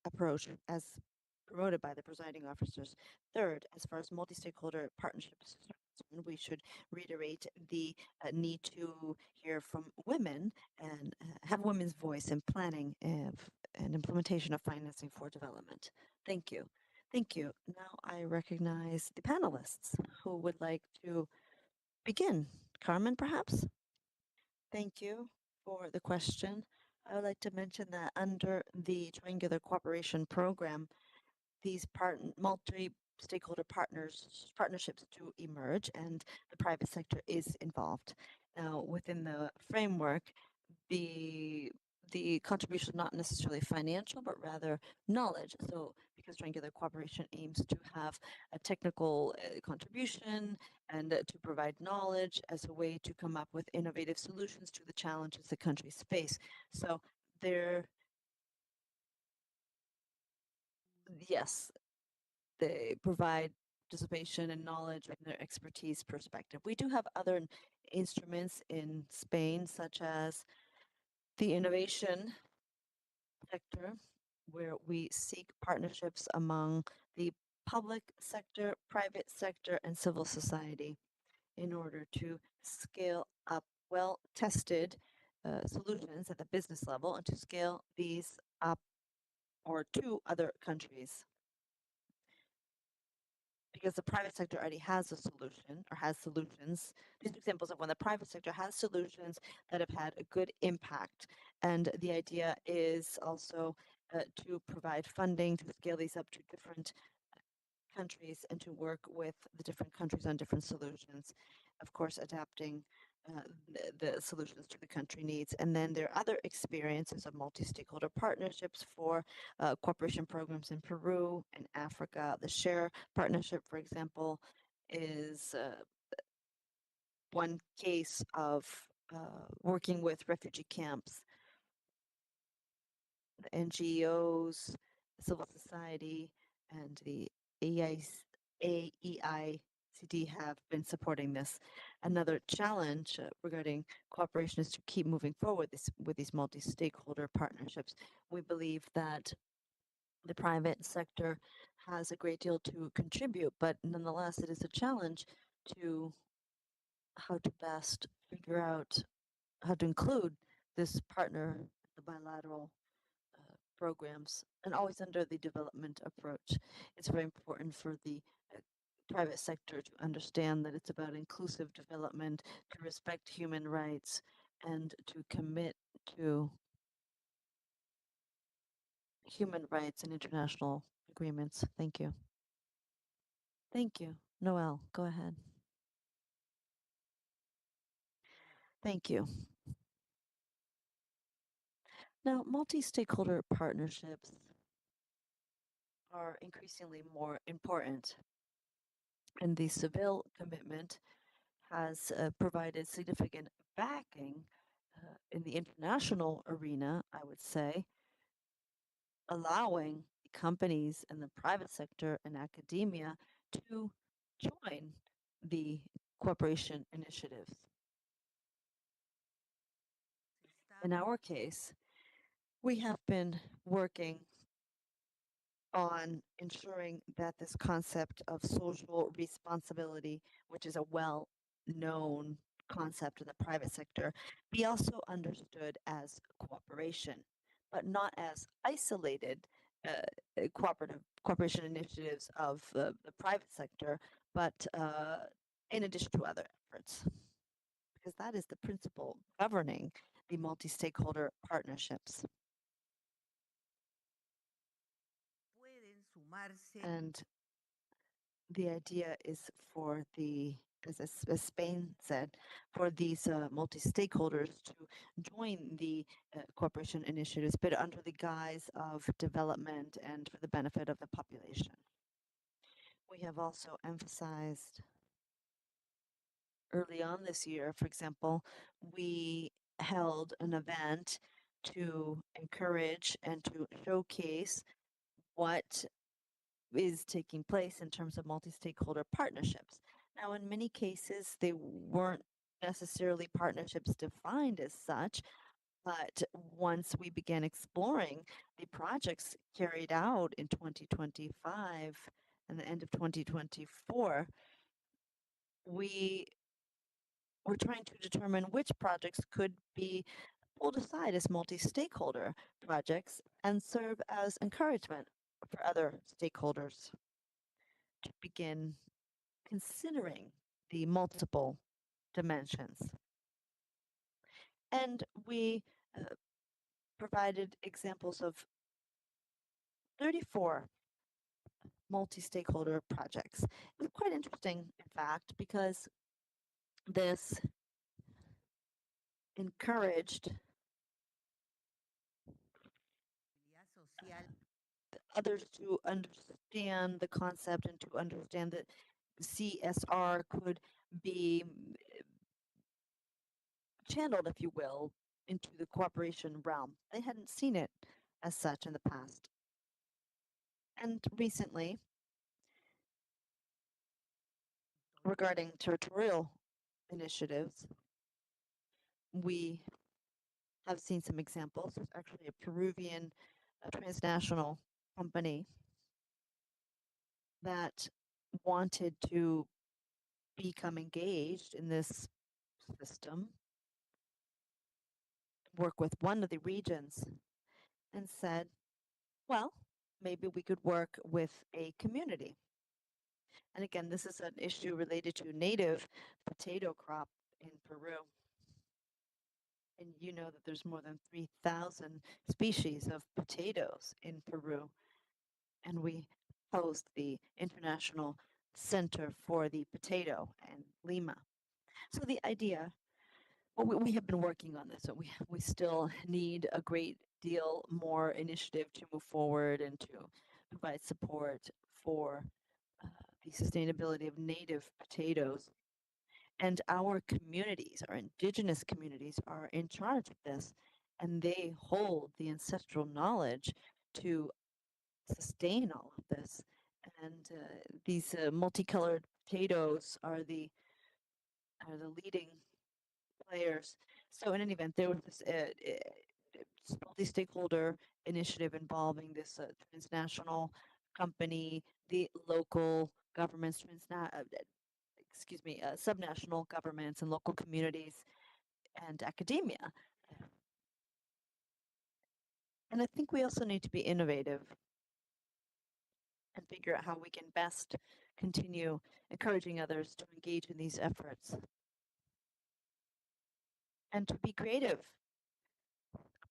approach as promoted by the presiding officers. Third, as far as multi-stakeholder partnerships, we should reiterate the need to hear from women and have women's voice in planning and implementation of financing for development. Thank you. Thank you. Now I recognize the panelists who would like to begin. Carmen, perhaps? Thank you for the question. I would like to mention that under the Triangular Cooperation Program, these multi-stakeholder partnerships to emerge, and the private sector is involved. Now, within the framework, the contribution is not necessarily financial, but rather knowledge. So, because triangular cooperation aims to have a technical contribution and to provide knowledge as a way to come up with innovative solutions to the challenges the countries face. So, yes, they provide participation and knowledge from their expertise perspective. We do have other instruments in Spain, such as the innovation sector, where we seek partnerships among the public sector, private sector, and civil society in order to scale up well-tested solutions at the business level and to scale these up or to other countries. Because the private sector already has a solution or has solutions. These are examples of when the private sector has solutions that have had a good impact. And the idea is also to provide funding to scale these up to different countries and to work with the different countries on different solutions. Of course, adapting the solutions to the country needs. And then there are other experiences of multi-stakeholder partnerships for cooperation programs in Peru and Africa. The SHARE partnership, for example, is one case of working with refugee camps. The NGOs, civil society, and the AEICD have been supporting this. Another challenge regarding cooperation is to keep moving forward with these multi-stakeholder partnerships. We believe that the private sector has a great deal to contribute, but nonetheless, it is a challenge to how to best figure out how to include this partner, the bilateral programs, and always under the development approach. It's very important for the private sector to understand that it's about inclusive development, to respect human rights, and to commit to human rights and international agreements. Thank you. Thank you. Noel, go ahead. Thank you. Now, multi-stakeholder partnerships are increasingly more important, and the Seville commitment has provided significant backing in the international arena, I would say, allowing companies in the private sector and academia to join the cooperation initiatives. In our case, we have been working on ensuring that this concept of social responsibility, which is a well-known concept in the private sector, be also understood as cooperation, but not as isolated cooperation initiatives of the private sector, but in addition to other efforts, because that is the principle governing the multi-stakeholder partnerships. And the idea is for the, as Spain said, for these multi-stakeholders to join the cooperation initiatives, but under the guise of development and for the benefit of the population. We have also emphasized early on this year, for example, we held an event to encourage and to showcase what is taking place in terms of multi-stakeholder partnerships. Now, in many cases, they weren't necessarily partnerships defined as such, but once we began exploring the projects carried out in 2025 and the end of 2024, we were trying to determine which projects could be pulled aside as multi-stakeholder projects and serve as encouragement for other stakeholders to begin considering the multiple dimensions. And we provided examples of 34 multi-stakeholder projects. It was quite interesting, in fact, because this encouraged others to understand the concept and to understand that CSR could be channeled, if you will, into the cooperation realm. They hadn't seen it as such in the past. And recently, regarding territorial initiatives, we have seen some examples. There's actually a Peruvian transnational company that wanted to become engaged in this system, work with one of the regions, and said, well, maybe we could work with a community. And again, this is an issue related to native potato crop in Peru. And you know that there's more than 3,000 species of potatoes in Peru. And we host the International Center for the Potato in Lima. So the idea, well, we have been working on this, so we still need a great deal more initiative to move forward and to provide support for the sustainability of native potatoes. And our communities, our indigenous communities, are in charge of this, and they hold the ancestral knowledge to sustain all of this. And these multicolored potatoes are the leading players. So in any event, there was this multi-stakeholder initiative involving this transnational company, the local governments, subnational governments and local communities and academia. And I think we also need to be innovative and figure out how we can best continue encouraging others to engage in these efforts. And to be creative,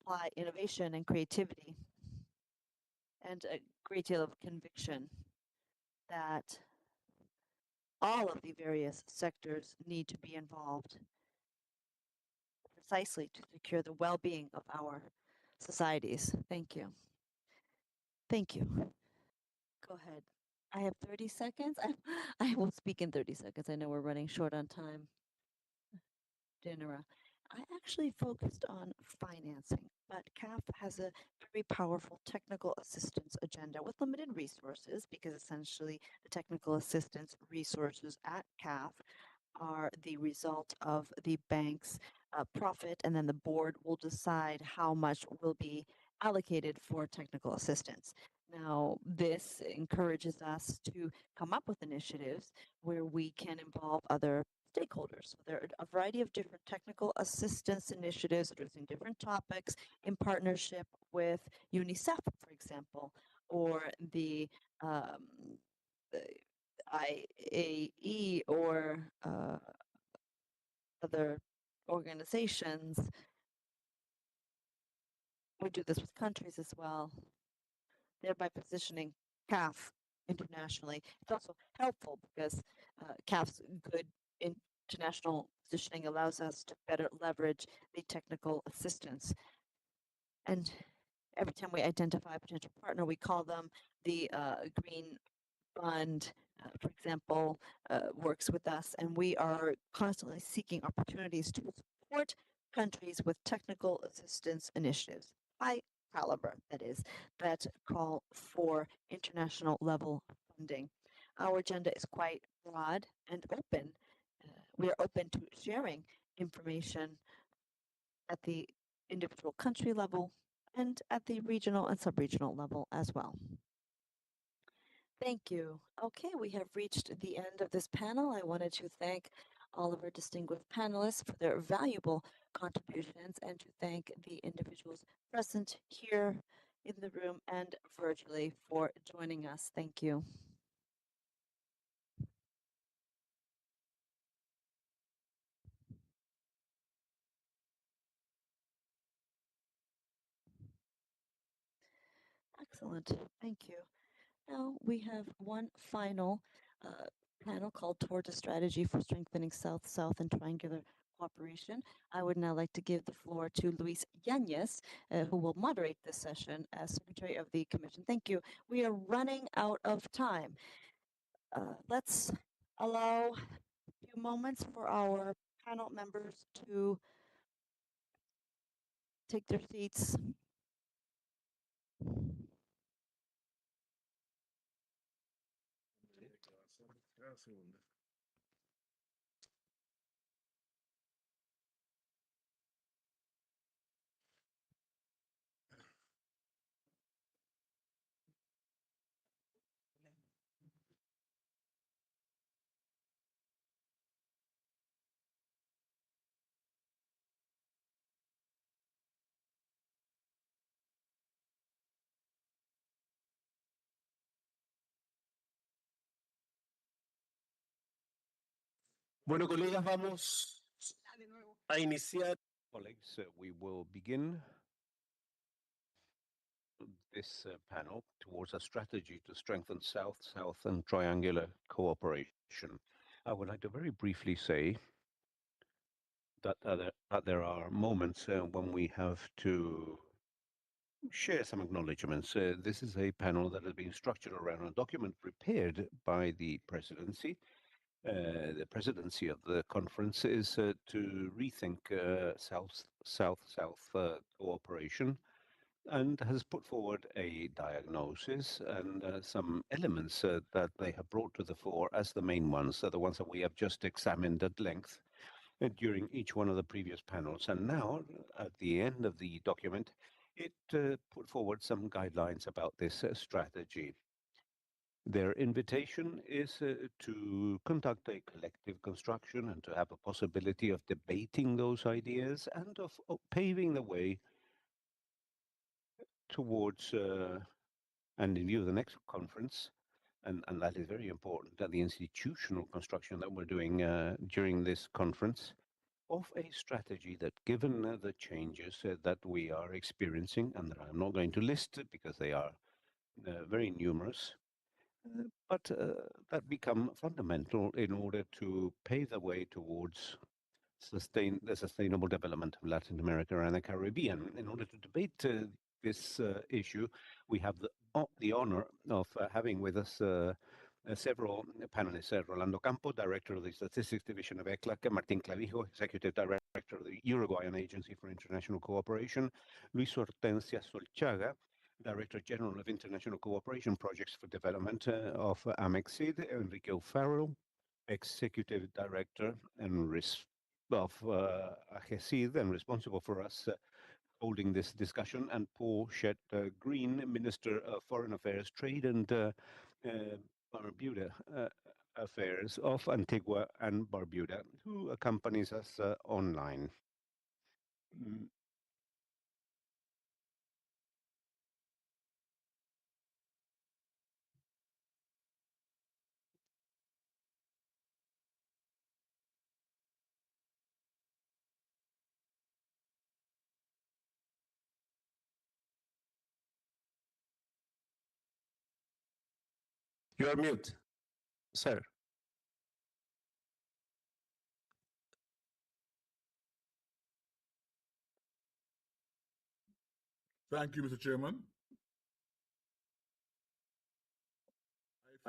apply innovation and creativity, and a great deal of conviction that all of the various sectors need to be involved precisely to secure the well-being of our societies. Thank you. Thank you. Go ahead. I have 30 seconds. I will speak in 30 seconds. I know we're running short on time. Dinera. I actually focused on financing, but CAF has a very powerful technical assistance agenda with limited resources because essentially the technical assistance resources at CAF are the result of the bank's profit, and then the board will decide how much will be allocated for technical assistance. Now, this encourages us to come up with initiatives where we can involve other stakeholders. So there are a variety of different technical assistance initiatives addressing different topics in partnership with UNICEF, for example, or the IAE or other organizations. We do this with countries as well, thereby positioning CAF internationally. It's also helpful because CAF's good international positioning allows us to better leverage the technical assistance. And every time we identify a potential partner, we call them the Green Fund for example, works with us, and we are constantly seeking opportunities to support countries with technical assistance initiatives, high caliber, that is, that call for international level funding. Our agenda is quite broad and open. We are open to sharing information at the individual country level and at the regional and sub-regional level as well. Thank you. Okay, we have reached the end of this panel. I wanted to thank all of our distinguished panelists for their valuable contributions and to thank the individuals present here in the room and virtually for joining us. Thank you. Excellent. Thank you. Now we have one final panel called Towards a Strategy for Strengthening South-South and Triangular Cooperation. I would now like to give the floor to Luis Yanez, who will moderate this session as Secretary of the Commission. Thank you. We are running out of time. Let's allow a few moments for our panel members to take their seats. Segunda. Bueno, colegas, vamos a iniciar. Colleagues, we will begin this panel towards a strategy to strengthen South-South and triangular cooperation. I would like to very briefly say that there are moments when we have to share some acknowledgements. This is a panel that has been structured around a document prepared by the presidency. The presidency of the conference is to rethink South-South cooperation and has put forward a diagnosis and some elements that they have brought to the fore as the main ones, the ones that we have just examined at length during each one of the previous panels. And now, at the end of the document, it put forward some guidelines about this strategy. Their invitation is to conduct a collective construction and to have a possibility of debating those ideas and of paving the way towards, and in view of the next conference, and that is very important, that the institutional construction that we're doing during this conference of a strategy that, given the changes that we are experiencing, and that I'm not going to list because they are very numerous, but that become fundamental in order to pave the way towards the sustainable development of Latin America and the Caribbean. In order to debate this issue, we have the honor of having with us several panelists. Rolando Campo, Director of the Statistics Division of ECLAC, Martín Clavijo, Executive Director of the Uruguayan Agency for International Cooperation, Luis Hortensia Solchaga, Director General of International Cooperation Projects for Development of AMEXID, Enrique O'Farrell, Executive Director and of AGESID and responsible for us holding this discussion, and Paul Shett Green, Minister of Foreign Affairs, Trade and Barbuda Affairs of Antigua and Barbuda, who accompanies us online. You are mute, sir. Thank you, Mr. Chairman.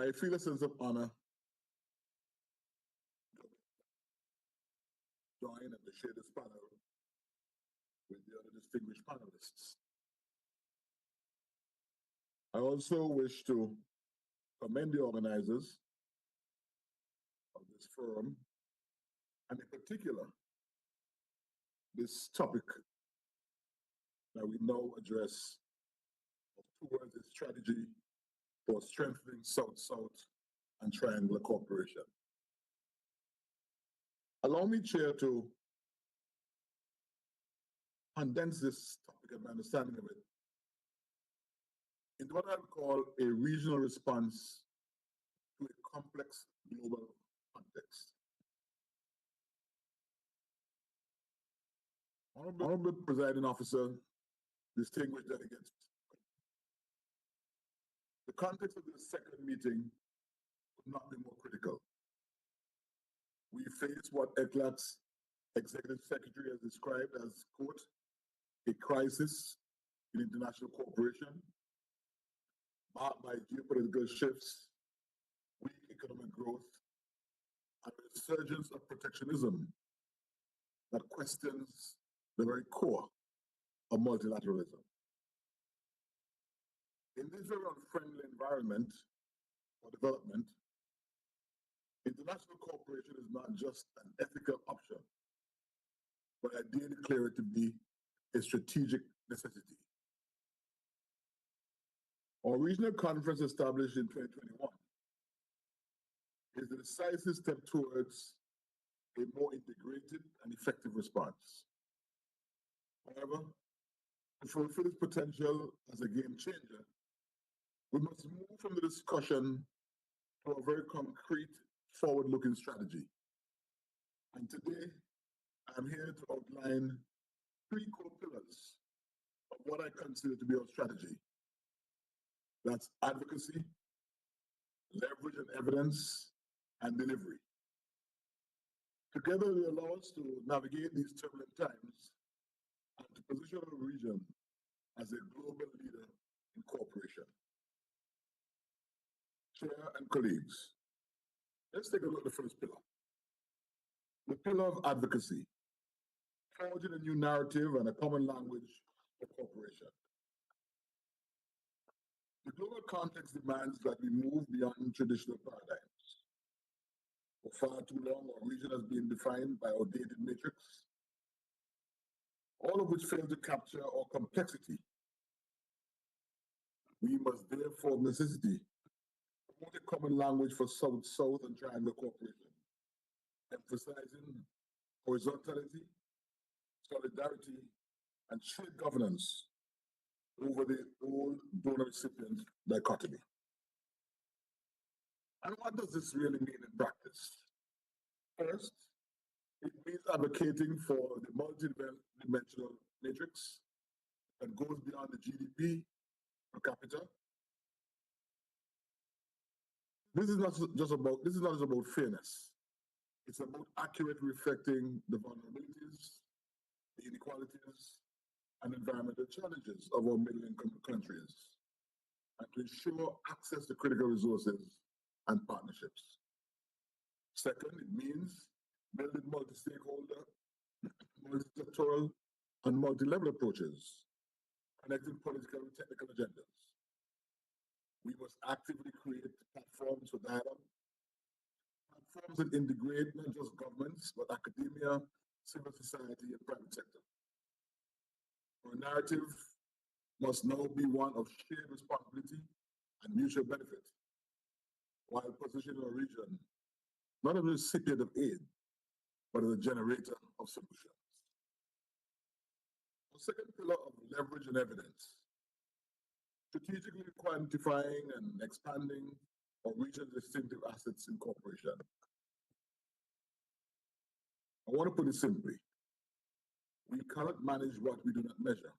I feel a sense of honor to join and to share this panel with the other distinguished panelists. I also wish to commend the organizers of this forum, and in particular, this topic that we now address towards a strategy for strengthening South-South and triangular cooperation. Allow me, Chair, to condense this topic and my understanding of it into what I would call a regional response to a complex global context. Honorable Presiding Officer, distinguished delegates, the context of this second meeting could not be more critical. We face what ECLAC's Executive Secretary has described as, quote, a crisis in international cooperation marked by geopolitical shifts, weak economic growth, and a resurgence of protectionism that questions the very core of multilateralism. In this very unfriendly environment for development, international cooperation is not just an ethical option, but I dare declare it to be a strategic necessity. Our regional conference established in 2021 is the decisive step towards a more integrated and effective response. However, to fulfill its potential as a game changer, we must move from the discussion to a very concrete, forward-looking strategy. And today, I'm here to outline three core pillars of what I consider to be our strategy. That's advocacy, leverage and evidence, and delivery. Together, they allow us to navigate these turbulent times and to position our region as a global leader in cooperation. Chair and colleagues, let's take a look at the first pillar. The pillar of advocacy, forging a new narrative and a common language for cooperation. The global context demands that we move beyond traditional paradigms. For far too long, our region has been defined by outdated metrics, all of which fail to capture our complexity. We must therefore, of necessity, promote a common language for South-South and triangle cooperation, emphasizing horizontality, solidarity, and shared governance over the old donor-recipient dichotomy. And what does this really mean in practice? First, it means advocating for the multi-dimensional matrix that goes beyond the GDP per capita. This is not just about fairness. It's about accurately reflecting the vulnerabilities, the inequalities, and environmental challenges of our middle-income countries, and to ensure access to critical resources and partnerships. Second, it means building multi-stakeholder, multi-sectoral, and multi-level approaches, connecting political and technical agendas. We must actively create platforms for dialogue, platforms that integrate not just governments, but academia, civil society, and private sector. Our narrative must now be one of shared responsibility and mutual benefit, while positioning our region not as a recipient of aid, but as a generator of solutions. The second pillar of leverage and evidence, strategically quantifying and expanding our region's distinctive assets in cooperation. I want to put it simply. We cannot manage what we do not measure,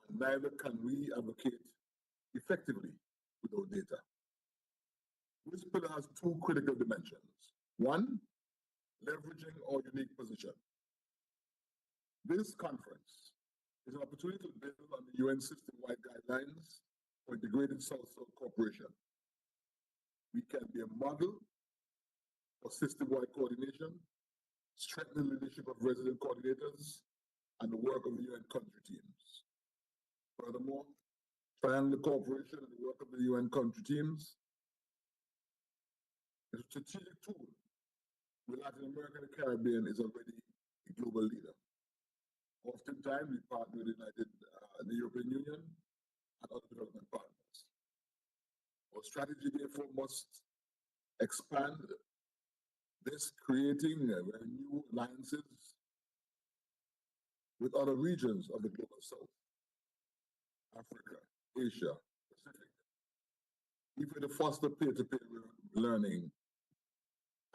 and neither can we advocate effectively without data. This pillar has two critical dimensions. One, leveraging our unique position. This conference is an opportunity to build on the UN system-wide guidelines for integrated South-South cooperation. We can be a model for system-wide coordination, strengthen the leadership of resident coordinators, and the work of the UN country teams. Furthermore, triangle cooperation and the work of the UN country teams is a strategic tool where Latin America and the Caribbean is already a global leader. Oftentimes, we partner with the European Union and other development partners. Our strategy, therefore, must expand this, creating new alliances with other regions of the global south, Africa, Asia, Pacific, even to foster peer-to-peer learning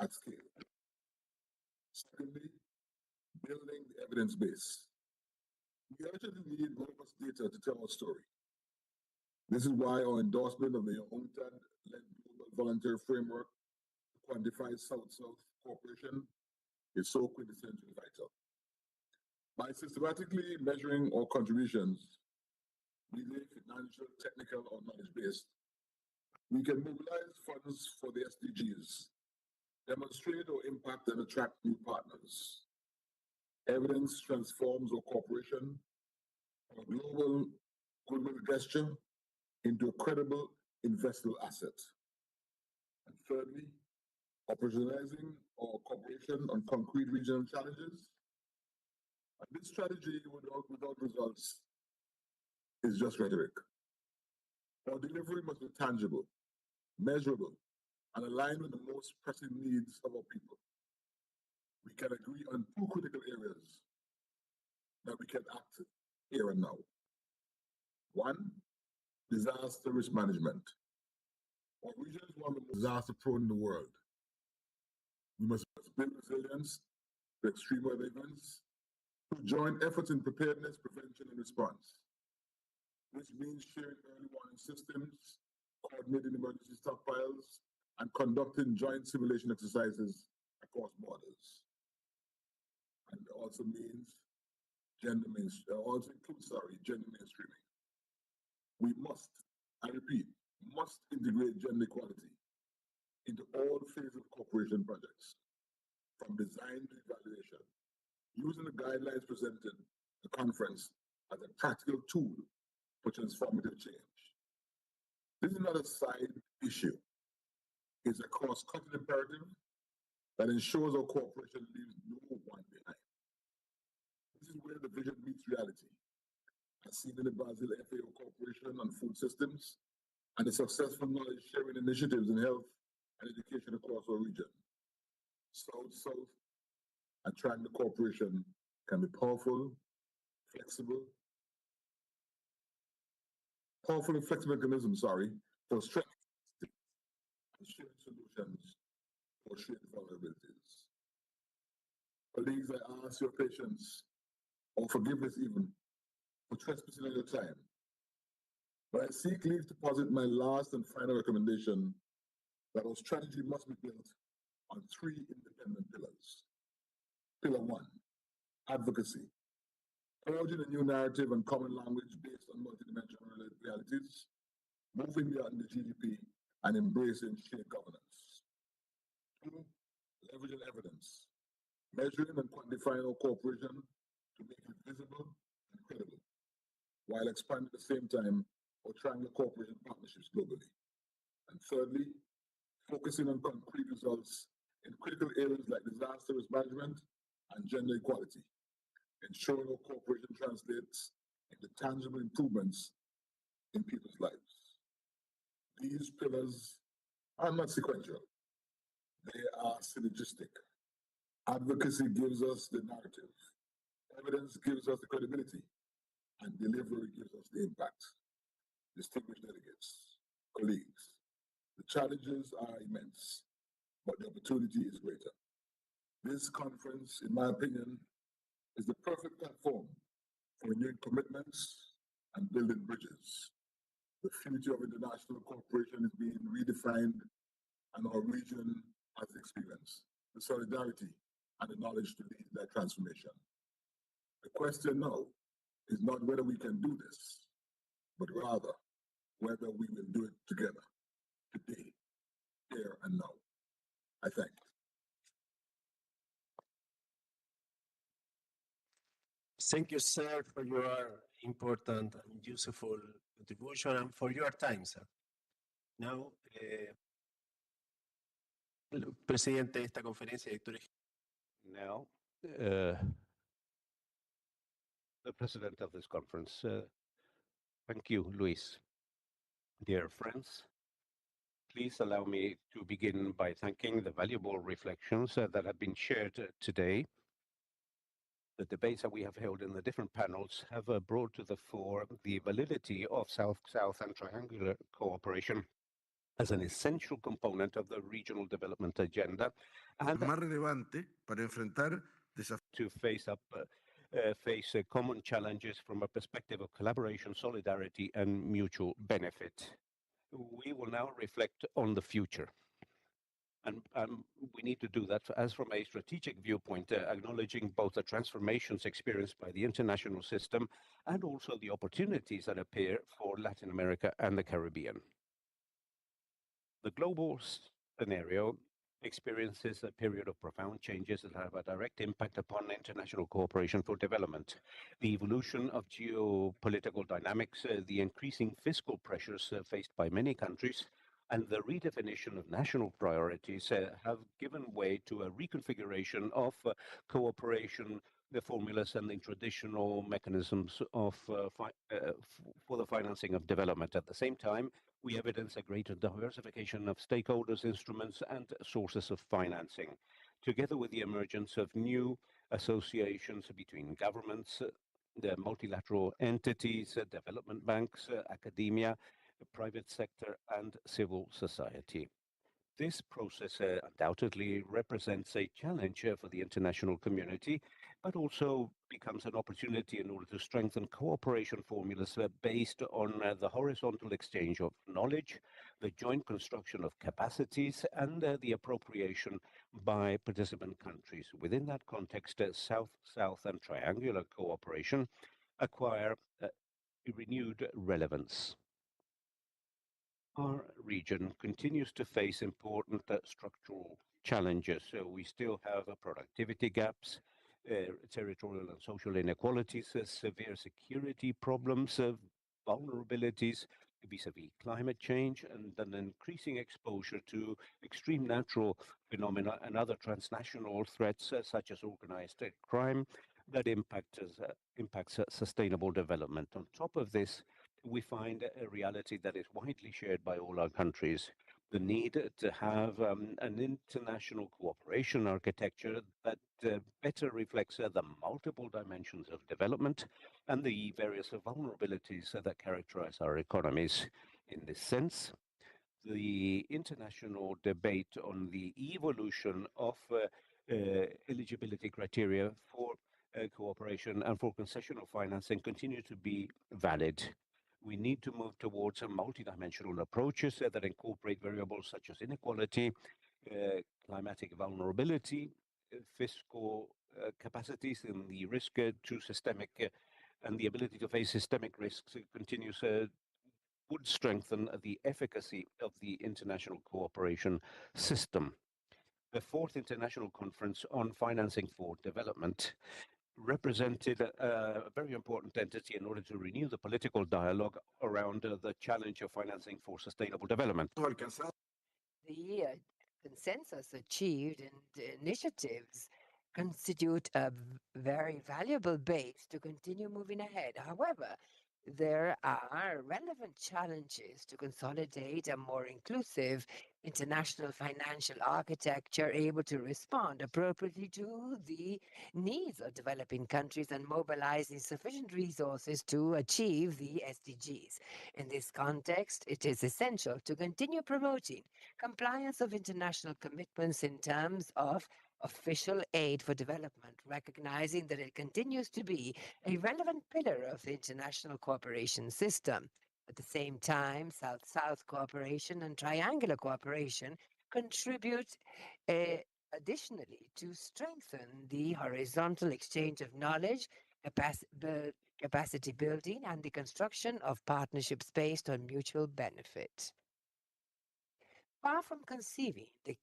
at scale. Secondly, building the evidence base. We urgently need robust data to tell our story. This is why our endorsement of the UNCTAD-led Global Volunteer Framework to quantify South-South cooperation is so quintessentially vital. By systematically measuring our contributions, be they financial, technical, or knowledge-based, we can mobilize funds for the SDGs, demonstrate our impact, and attract new partners. Evidence transforms our cooperation from a global goodwill gesture into a credible investable asset. And thirdly, operationalizing our cooperation on concrete regional challenges. And this strategy without results is just rhetoric. Our delivery must be tangible, measurable, and aligned with the most pressing needs of our people. We can agree on two critical areas that we can act here and now. One, disaster risk management. Our region is one of the most disaster-prone in the world. We must build resilience to extreme weather events through joint efforts in preparedness, prevention, and response. This means sharing early warning systems, coordinating emergency stockpiles, and conducting joint simulation exercises across borders. And it also means gender mainstreaming. We must, I repeat, must integrate gender equality into all phases of cooperation projects, from design to evaluation, using the guidelines presented at the conference as a practical tool for transformative change. This is not a side issue. It's a cross-cutting imperative that ensures our cooperation leaves no one behind. This is where the vision meets reality, as seen in the Brazil FAO cooperation on food systems and the successful knowledge-sharing initiatives in health and education across our region. South-South and triangle cooperation can be powerful and flexible mechanisms, for strengthening and sharing solutions for shared vulnerabilities. Colleagues, I ask your patience or forgiveness even for trespassing on your time. But I seek leave to posit my last and final recommendation that our strategy must be built on three independent pillars. Pillar one, advocacy. Forging a new narrative and common language based on multidimensional realities, moving beyond the GDP and embracing shared governance. Two, leveraging evidence. Measuring and quantifying our cooperation to make it visible and credible, while expanding at the same time our triangle cooperation partnerships globally. And thirdly, focusing on concrete results in critical areas like disaster risk management and gender equality, ensuring our cooperation translates into tangible improvements in people's lives. These pillars are not sequential. They are synergistic. Advocacy gives us the narrative. Evidence gives us the credibility. And delivery gives us the impact. Distinguished delegates, colleagues, the challenges are immense, but the opportunity is greater. This conference, in my opinion, is the perfect platform for renewing commitments and building bridges. The future of international cooperation is being redefined, and our region has the experience, the solidarity, and the knowledge to lead that transformation. The question now is not whether we can do this, but rather whether we will do it together, today, here and now. I thank you. Thank you, sir, for your important and useful contribution and for your time, sir. Now, el presidente de esta conferencia, director Now, the president of this conference. Thank you, Luis. Dear friends, please allow me to begin by thanking the valuable reflections that have been shared today. The debates that we have held in the different panels have brought to the fore the validity of South-South and triangular cooperation as an essential component of the regional development agenda and más relevante para enfrentar to face common challenges from a perspective of collaboration, solidarity, and mutual benefit. We will now reflect on the future. And we need to do that as from a strategic viewpoint, acknowledging both the transformations experienced by the international system and also the opportunities that appear for Latin America and the Caribbean. The global scenario experiences a period of profound changes that have a direct impact upon international cooperation for development. The evolution of geopolitical dynamics, the increasing fiscal pressures faced by many countries, and the redefinition of national priorities have given way to a reconfiguration of cooperation, the formulas and the traditional mechanisms of for the financing of development. At the same time, we evidence a greater diversification of stakeholders, instruments, and sources of financing, together with the emergence of new associations between governments, the multilateral entities, development banks, academia, the private sector, and civil society. This process undoubtedly represents a challenge for the international community, but also becomes an opportunity in order to strengthen cooperation formulas based on the horizontal exchange of knowledge, the joint construction of capacities, and the appropriation by participant countries. Within that context, South-South and triangular cooperation acquire renewed relevance. Our region continues to face important structural challenges. We still have productivity gaps, territorial and social inequalities, severe security problems, vulnerabilities vis-à-vis climate change, and an increasing exposure to extreme natural phenomena and other transnational threats such as organized crime that impacts sustainable development. On top of this, we find a reality that is widely shared by all our countries, the need to have an international cooperation architecture that better reflects the multiple dimensions of development and the various vulnerabilities that characterize our economies. In this sense, the international debate on the evolution of eligibility criteria for cooperation and for concessional financing continue to be valid. We need to move towards a multidimensional approaches that incorporate variables such as inequality, climatic vulnerability, fiscal capacities, and the risk to systemic and the ability to face systemic risks continues would strengthen the efficacy of the international cooperation system. The fourth International Conference on Financing for Development represented a very important entity in order to renew the political dialogue around the challenge of financing for sustainable development. The consensus achieved and initiatives constitute a very valuable base to continue moving ahead. However, there are relevant challenges to consolidate a more inclusive international financial architecture able to respond appropriately to the needs of developing countries and mobilizing sufficient resources to achieve the SDGs. In this context, it is essential to continue promoting compliance of international commitments in terms of official aid for development, recognizing that it continues to be a relevant pillar of the international cooperation system. At the same time, South-South cooperation and triangular cooperation contribute additionally to strengthen the horizontal exchange of knowledge, capacity building, and the construction of partnerships based on mutual benefit. Far from conceiving the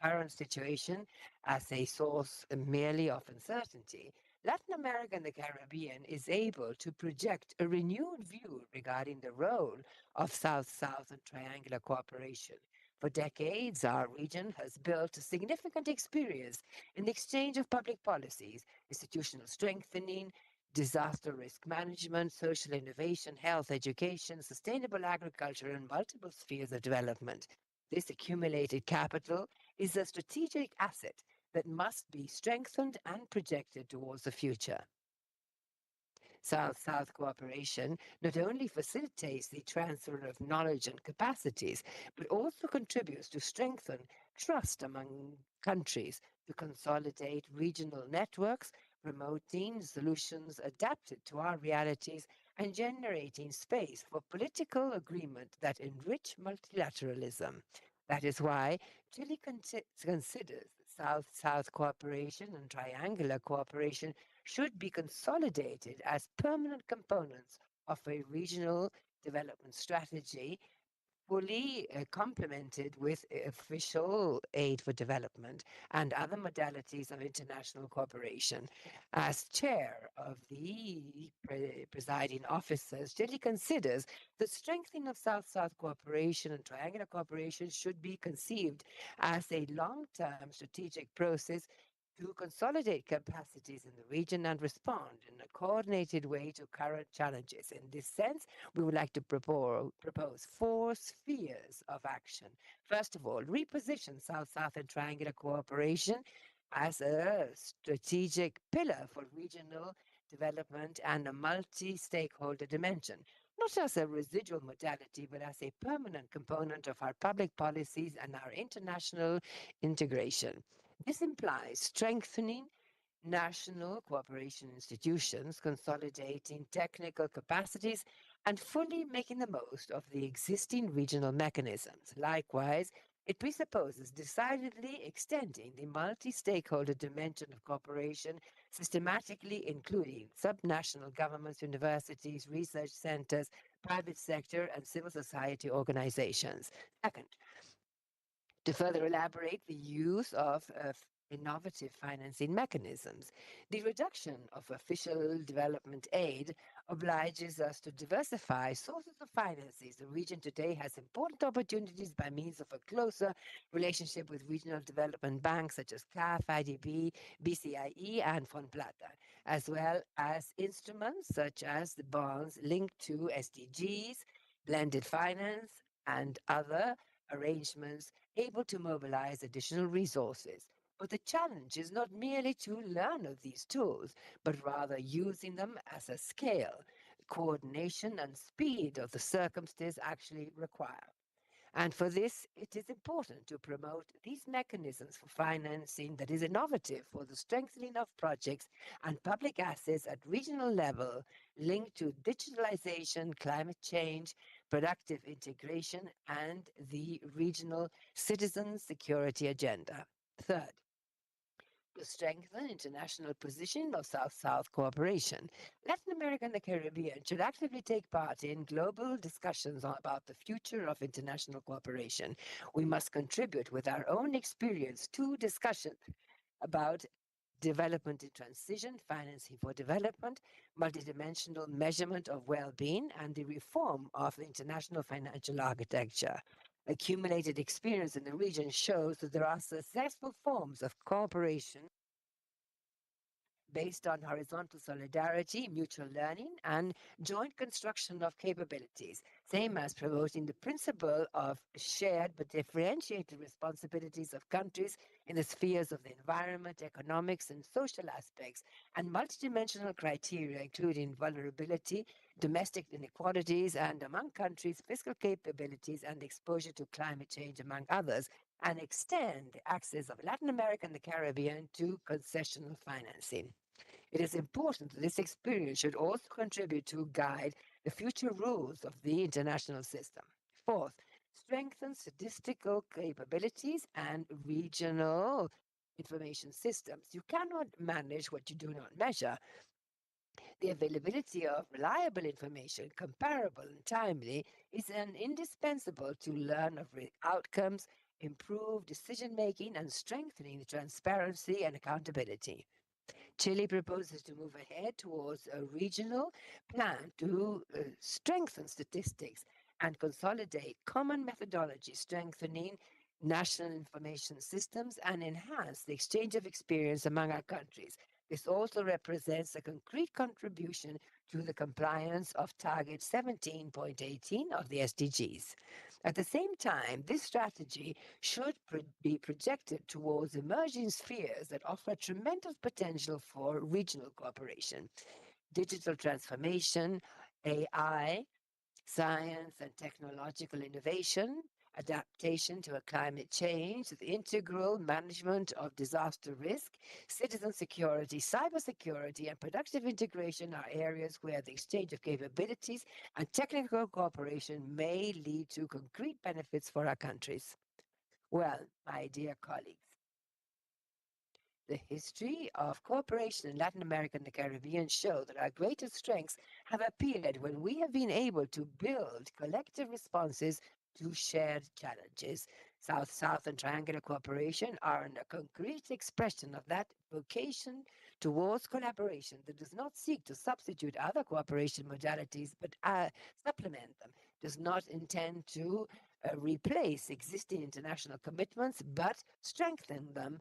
current situation as a source merely of uncertainty, Latin America and the Caribbean is able to project a renewed view regarding the role of South-South and triangular cooperation. For decades, our region has built significant experience in the exchange of public policies, institutional strengthening, disaster risk management, social innovation, health, education, sustainable agriculture, and multiple spheres of development. This accumulated capital is a strategic asset that must be strengthened and projected towards the future. South-South cooperation not only facilitates the transfer of knowledge and capacities, but also contributes to strengthen trust among countries, to consolidate regional networks, promoting solutions adapted to our realities, and generating space for political agreement that enrich multilateralism. That is why Chile considers South-South cooperation and triangular cooperation should be consolidated as permanent components of a regional development strategy, fully complemented with official aid for development and other modalities of international cooperation. As chair of the presiding officers, Chile considers the strengthening of South-South cooperation and triangular cooperation should be conceived as a long-term strategic process to consolidate capacities in the region and respond in a coordinated way to current challenges. In this sense, we would like to propose 4 spheres of action. First of all, reposition South-South and triangular cooperation as a strategic pillar for regional development and a multi-stakeholder dimension, not as a residual modality, but as a permanent component of our public policies and our international integration. This implies strengthening national cooperation institutions, consolidating technical capacities, and fully making the most of the existing regional mechanisms. Likewise, it presupposes decidedly extending the multi-stakeholder dimension of cooperation, systematically including subnational governments, universities, research centers, private sector, and civil society organizations. Second, to further elaborate the use of innovative financing mechanisms. The reduction of official development aid obliges us to diversify sources of finances. The region today has important opportunities by means of a closer relationship with regional development banks such as CAF, IDB, BCIE, and Fonplata, as well as instruments such as the bonds linked to SDGs, blended finance, and other arrangements able to mobilize additional resources. But the challenge is not merely to learn of these tools, but rather using them as a scale, coordination and speed of the circumstances actually require. And for this, it is important to promote these mechanisms for financing that is innovative for the strengthening of projects and public assets at regional level linked to digitalization, climate change, productive integration, and the regional citizen security agenda. Third, to strengthen international position of South-South cooperation, Latin America and the Caribbean should actively take part in global discussions about the future of international cooperation. We must contribute with our own experience to discussions about development in transition, financing for development, multidimensional measurement of well-being, and the reform of international financial architecture. Accumulated experience in the region shows that there are successful forms of cooperation based on horizontal solidarity, mutual learning, and joint construction of capabilities, same as promoting the principle of shared but differentiated responsibilities of countries in the spheres of the environment, economics, and social aspects, and multidimensional criteria, including vulnerability, domestic inequalities, and among countries, fiscal capabilities and exposure to climate change, among others, and extend the access of Latin America and the Caribbean to concessional financing. It is important that this experience should also contribute to guide the future rules of the international system. Fourth, strengthen statistical capabilities and regional information systems. You cannot manage what you do not measure. The availability of reliable information, comparable and timely, is an indispensable to learn of outcomes, improve decision-making, and strengthening the transparency and accountability. Chile proposes to move ahead towards a regional plan to strengthen statistics and consolidate common methodology, strengthening national information systems and enhance the exchange of experience among our countries. This also represents a concrete contribution to the compliance of Target 17.18 of the SDGs. At the same time, this strategy should be projected towards emerging spheres that offer tremendous potential for regional cooperation. Digital transformation, AI, science and technological innovation, adaptation to a climate change, the integral management of disaster risk, citizen security, cybersecurity, and productive integration are areas where the exchange of capabilities and technical cooperation may lead to concrete benefits for our countries. Well, my dear colleagues, the history of cooperation in Latin America and the Caribbean show that our greatest strengths have appeared when we have been able to build collective responses to shared challenges. South-South and triangular cooperation are a concrete expression of that vocation towards collaboration that does not seek to substitute other cooperation modalities but supplement them, does not intend to replace existing international commitments but strengthen them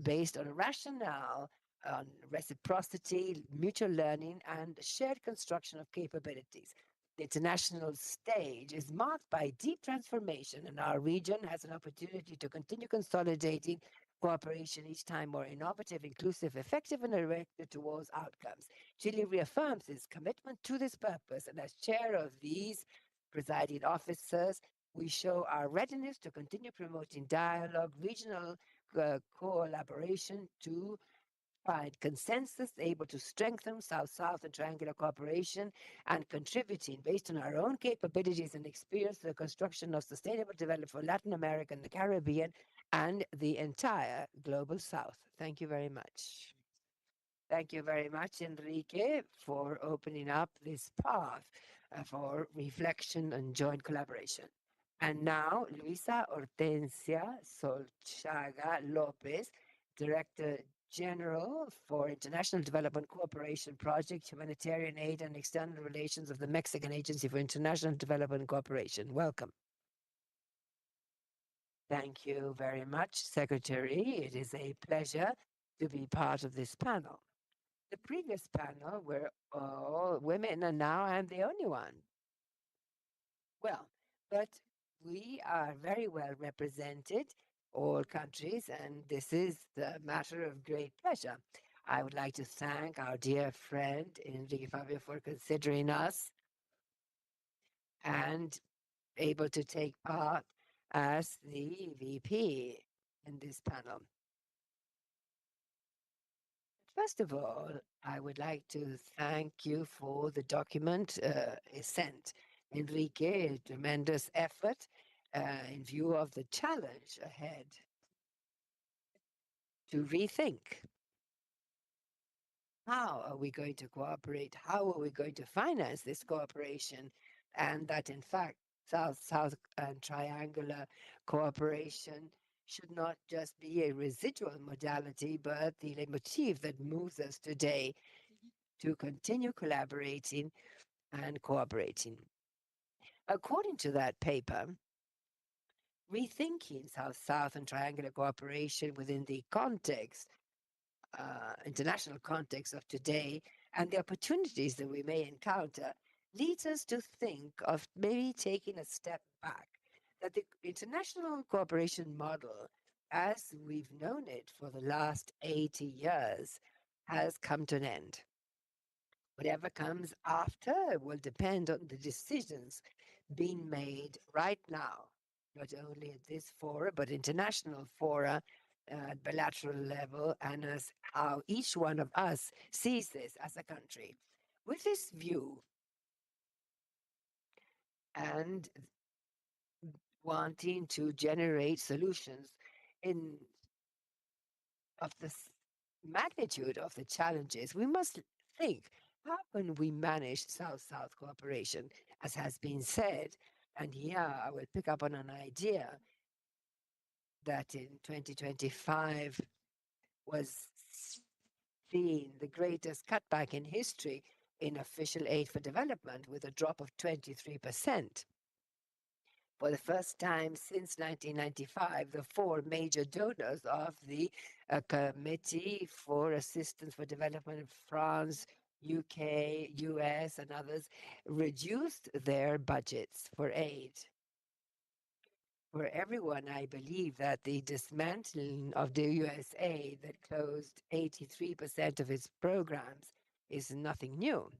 based on a rationale, on reciprocity, mutual learning, and shared construction of capabilities. The international stage is marked by deep transformation, and our region has an opportunity to continue consolidating cooperation each time more innovative, inclusive, effective, and directed towards outcomes. Chile reaffirms its commitment to this purpose, and as chair of these presiding officers, we show our readiness to continue promoting dialogue, regional collaboration to find consensus, able to strengthen South-South and triangular cooperation, and contributing based on our own capabilities and experience to the construction of sustainable development for Latin America and the Caribbean and the entire global South. Thank you very much. Thank you very much, Enrique, for opening up this path for reflection and joint collaboration. And now, Luisa Hortensia Solchaga Lopez, Director General for International Development Cooperation Project, Humanitarian Aid and External Relations of the Mexican Agency for International Development Cooperation. Welcome. Thank you very much, Secretary. It is a pleasure to be part of this panel. The previous panel were all women, and now I'm the only one. Well, but we are very well represented, all countries, and this is the matter of great pleasure. I would like to thank our dear friend Enrique Fabio for considering us and able to take part as the VP in this panel. First of all, I would like to thank you for the document sent. Enrique, a tremendous effort in view of the challenge ahead to rethink. How are we going to cooperate? How are we going to finance this cooperation? And that, in fact, South-South and triangular cooperation should not just be a residual modality, but the leitmotif that moves us today to continue collaborating and cooperating. According to that paper, rethinking South-South and triangular cooperation within the context, international context of today, and the opportunities that we may encounter, leads us to think of maybe taking a step back, that the international cooperation model, as we've known it for the last 80 years, has come to an end. Whatever comes after will depend on the decisions being made right now, not only at this fora, but international fora at bilateral level, and as how each one of us sees this as a country. With this view and wanting to generate solutions of the magnitude of the challenges, we must think How can we manage South-South cooperation, as has been said? And here I will pick up on an idea that in 2025 was seen the greatest cutback in history in official aid for development, with a drop of 23%. For the first time since 1995, the four major donors of the Committee for Assistance for Development in France, UK, US, and others reduced their budgets for aid. For everyone, I believe that the dismantling of the USA that closed 83% of its programs is nothing new.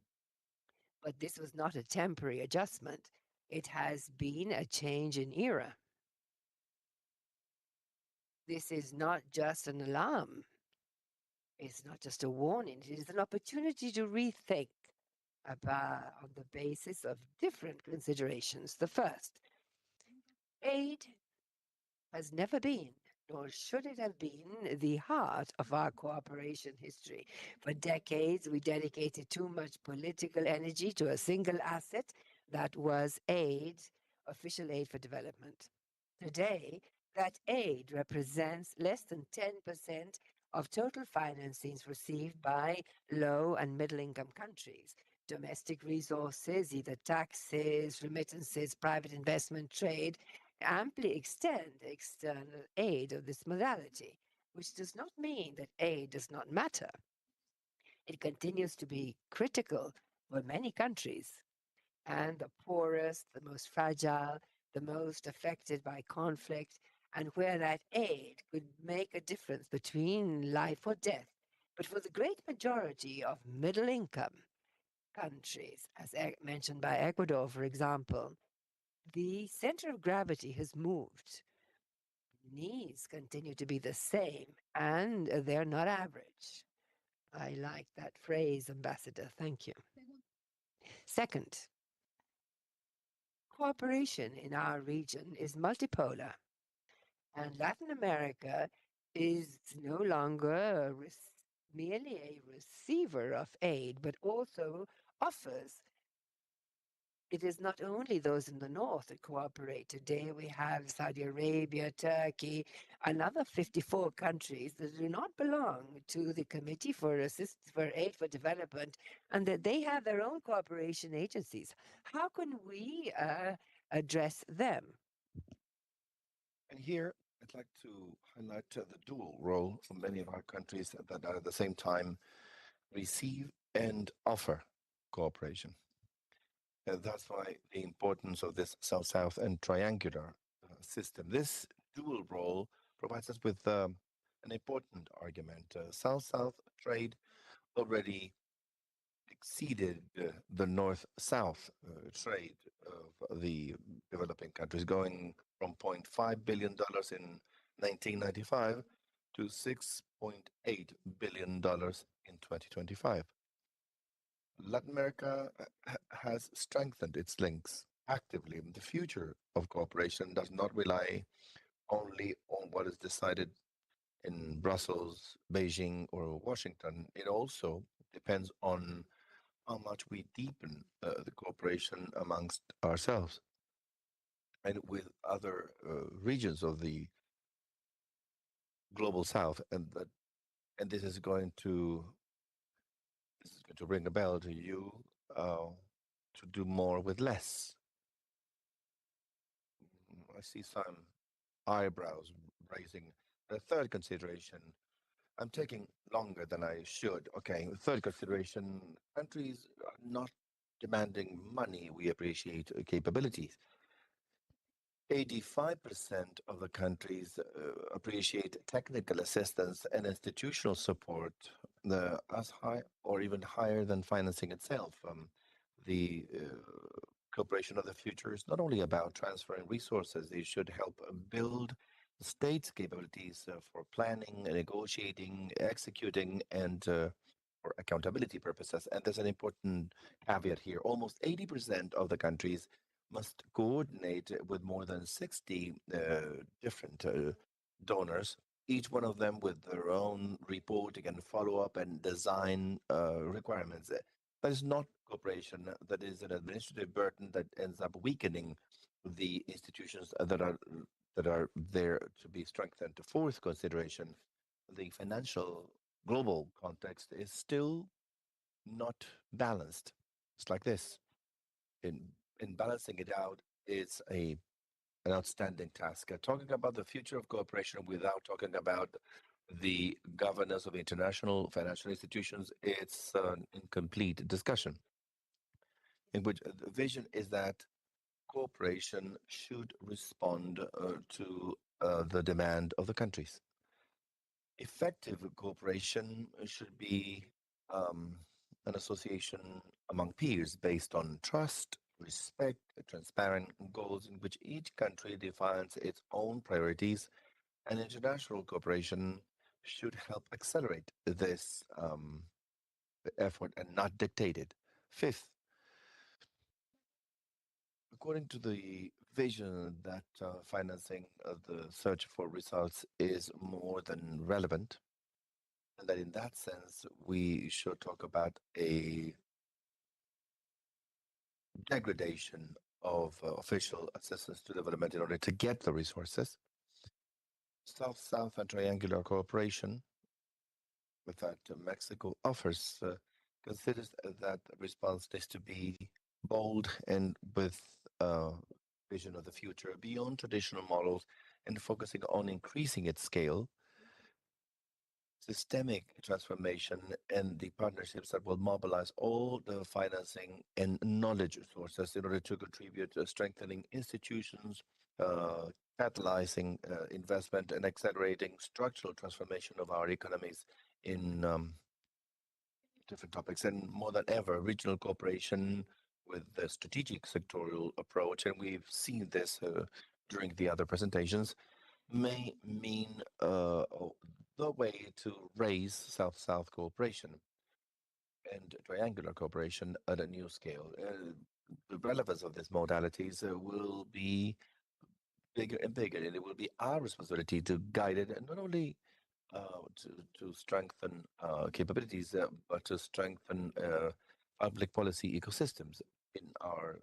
But this was not a temporary adjustment. It has been a change in era. This is not just an alarm. It's not just a warning. It is an opportunity to rethink about on the basis of different considerations. The first, aid has never been, nor should it have been, the heart of our cooperation history. For decades, we dedicated too much political energy to a single asset that was aid, official aid for development. Today, that aid represents less than 10% of total financings received by low and middle income countries. Domestic resources, either taxes, remittances, private investment, trade, amply extend external aid of this modality, which does not mean that aid does not matter. It continues to be critical for many countries, and the poorest, the most fragile, the most affected by conflict, and where that aid could make a difference between life or death. But for the great majority of middle income countries, as mentioned by Ecuador, for example, the center of gravity has moved. Needs continue to be the same, and they're not average. I like that phrase, Ambassador. Thank you. Second, cooperation in our region is multipolar, and Latin America is no longer merely a receiver of aid, but also offers. It is not only those in the north that cooperate. Today we have Saudi Arabia, Turkey, another 54 countries that do not belong to the Committee for Assistance for Aid for Development, and that they have their own cooperation agencies. How can we address them? And here, I'd like to highlight the dual role of many of our countries that at the same time receive and offer cooperation. That's why the importance of this South-South and triangular system. This dual role provides us with an important argument. South-South trade already exceeded the North-South trade of the developing countries, going from $0.5 billion in 1995 to $6.8 billion in 2025. Latin America has strengthened its links actively. The future of cooperation does not rely only on what is decided in Brussels, Beijing, or Washington. It also depends on how much we deepen the cooperation amongst ourselves and with other regions of the global south. And this is going to ring a bell to you to do more with less. I see some eyebrows raising. The third consideration, I'm taking longer than I should. Okay, third consideration, countries are not demanding money. We appreciate capabilities. 85% of the countries appreciate technical assistance and institutional support as high or even higher than financing itself. The cooperation of the future is not only about transferring resources, they should help build the state's capabilities for planning, negotiating, executing, and for accountability purposes. And there's an important caveat here. Almost 80% of the countries must coordinate with more than 60 different donors, each one of them with their own reporting and follow-up and design requirements. That is not cooperation. That is an administrative burden that ends up weakening the institutions that are there to be strengthened. Fourth consideration, the financial global context is still not balanced. It's like this. In balancing it out, it's an outstanding task. Talking about the future of cooperation without talking about the governance of international financial institutions, it's an incomplete discussion. In which the vision is that cooperation should respond to the demand of the countries. Effective cooperation should be an association among peers based on trust, respect, transparent goals in which each country defines its own priorities, and international cooperation should help accelerate this effort and not dictate it. Fifth, according to the vision that financing the search for results is more than relevant, and that in that sense, we should talk about a degradation of official assistance to development in order to get the resources. South-South and triangular cooperation with that Mexico offers considers that the response needs to be bold and with vision of the future beyond traditional models and focusing on increasing its scale, systemic transformation, and the partnerships that will mobilize all the financing and knowledge sources in order to contribute to strengthening institutions, catalyzing investment, and accelerating structural transformation of our economies in different topics. And more than ever, regional cooperation with the strategic sectorial approach, and we've seen this during the other presentations, may mean the way to raise South-South cooperation and triangular cooperation at a new scale. The relevance of these modalities will be bigger and bigger, and it will be our responsibility to guide it, and not only to strengthen capabilities, but to strengthen public policy ecosystems in our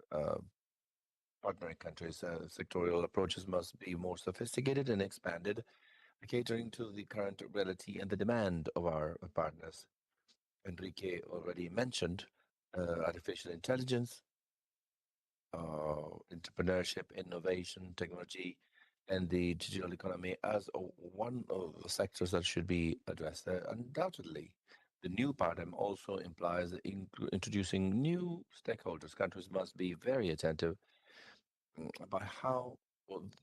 partnering countries. Sectorial approaches must be more sophisticated and expanded, catering to the current reality and the demand of our partners. Enrique already mentioned artificial intelligence, entrepreneurship, innovation, technology, and the digital economy as one of the sectors that should be addressed. Undoubtedly, the new paradigm also implies introducing new stakeholders. Countries must be very attentive about how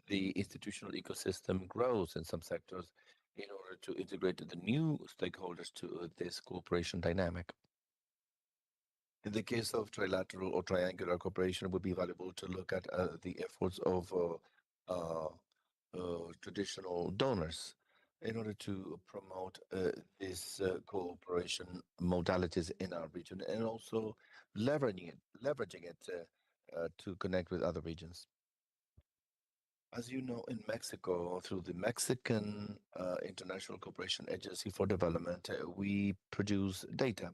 the institutional ecosystem grows in some sectors in order to integrate the new stakeholders to this cooperation dynamic. In the case of trilateral or triangular cooperation, it would be valuable to look at the efforts of traditional donors in order to promote this cooperation modalities in our region, and also leveraging it to connect with other regions. As you know, in Mexico, through the Mexican International Cooperation Agency for Development, we produce data.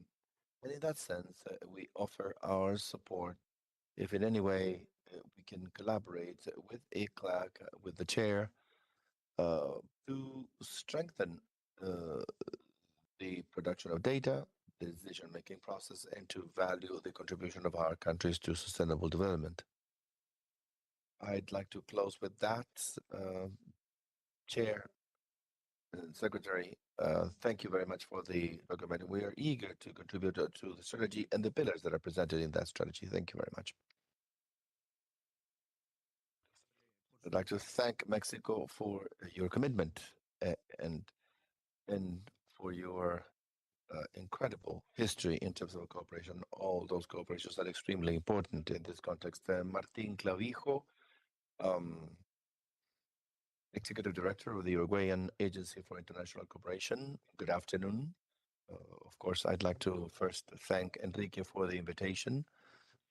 And in that sense, we offer our support if in any way we can collaborate with ECLAC, with the chair, to strengthen the production of data, the decision-making process, and to value the contribution of our countries to sustainable development. I'd like to close with that. Chair and Secretary, thank you very much for the document. We are eager to contribute to the strategy and the pillars that are presented in that strategy. Thank you very much. I'd like to thank Mexico for your commitment and for your incredible history in terms of cooperation. All those cooperations are extremely important in this context. Martín Clavijo, Executive Director of the Uruguayan Agency for International Cooperation. Good afternoon. Of course, I'd like to first thank Enrique for the invitation.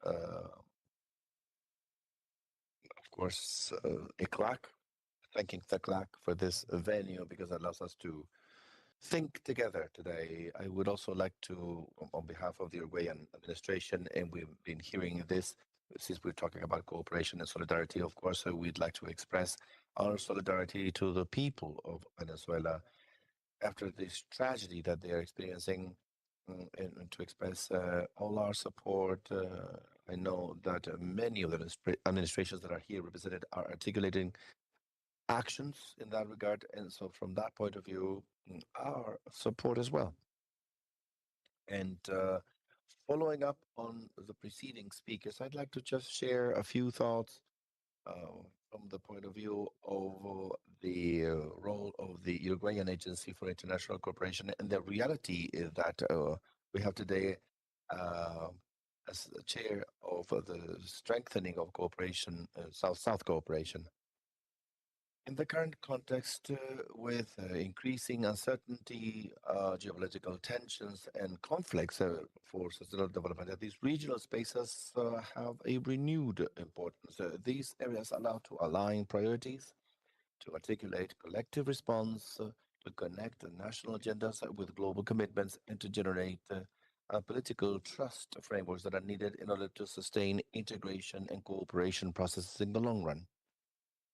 Of course, ECLAC, thanking ECLAC for this venue because it allows us to think together today. I would also like to, on behalf of the Uruguayan administration, and we've been hearing this since we're talking about cooperation and solidarity, of course, so we'd like to express our solidarity to the people of Venezuela after this tragedy that they are experiencing, and to express all our support. I know that many of the administrations that are here represented are articulating actions in that regard. And so, from that point of view, our support as well. And following up on the preceding speakers, I'd like to just share a few thoughts from the point of view of the role of the Uruguayan Agency for International Cooperation and the reality is that we have today as the chair of the strengthening of cooperation, South-South cooperation. In the current context, with increasing uncertainty, geopolitical tensions, and conflicts for sustainable development, these regional spaces have a renewed importance. These areas allow to align priorities, to articulate collective response, to connect the national agendas with global commitments, and to generate political trust frameworks that are needed in order to sustain integration and cooperation processes in the long run.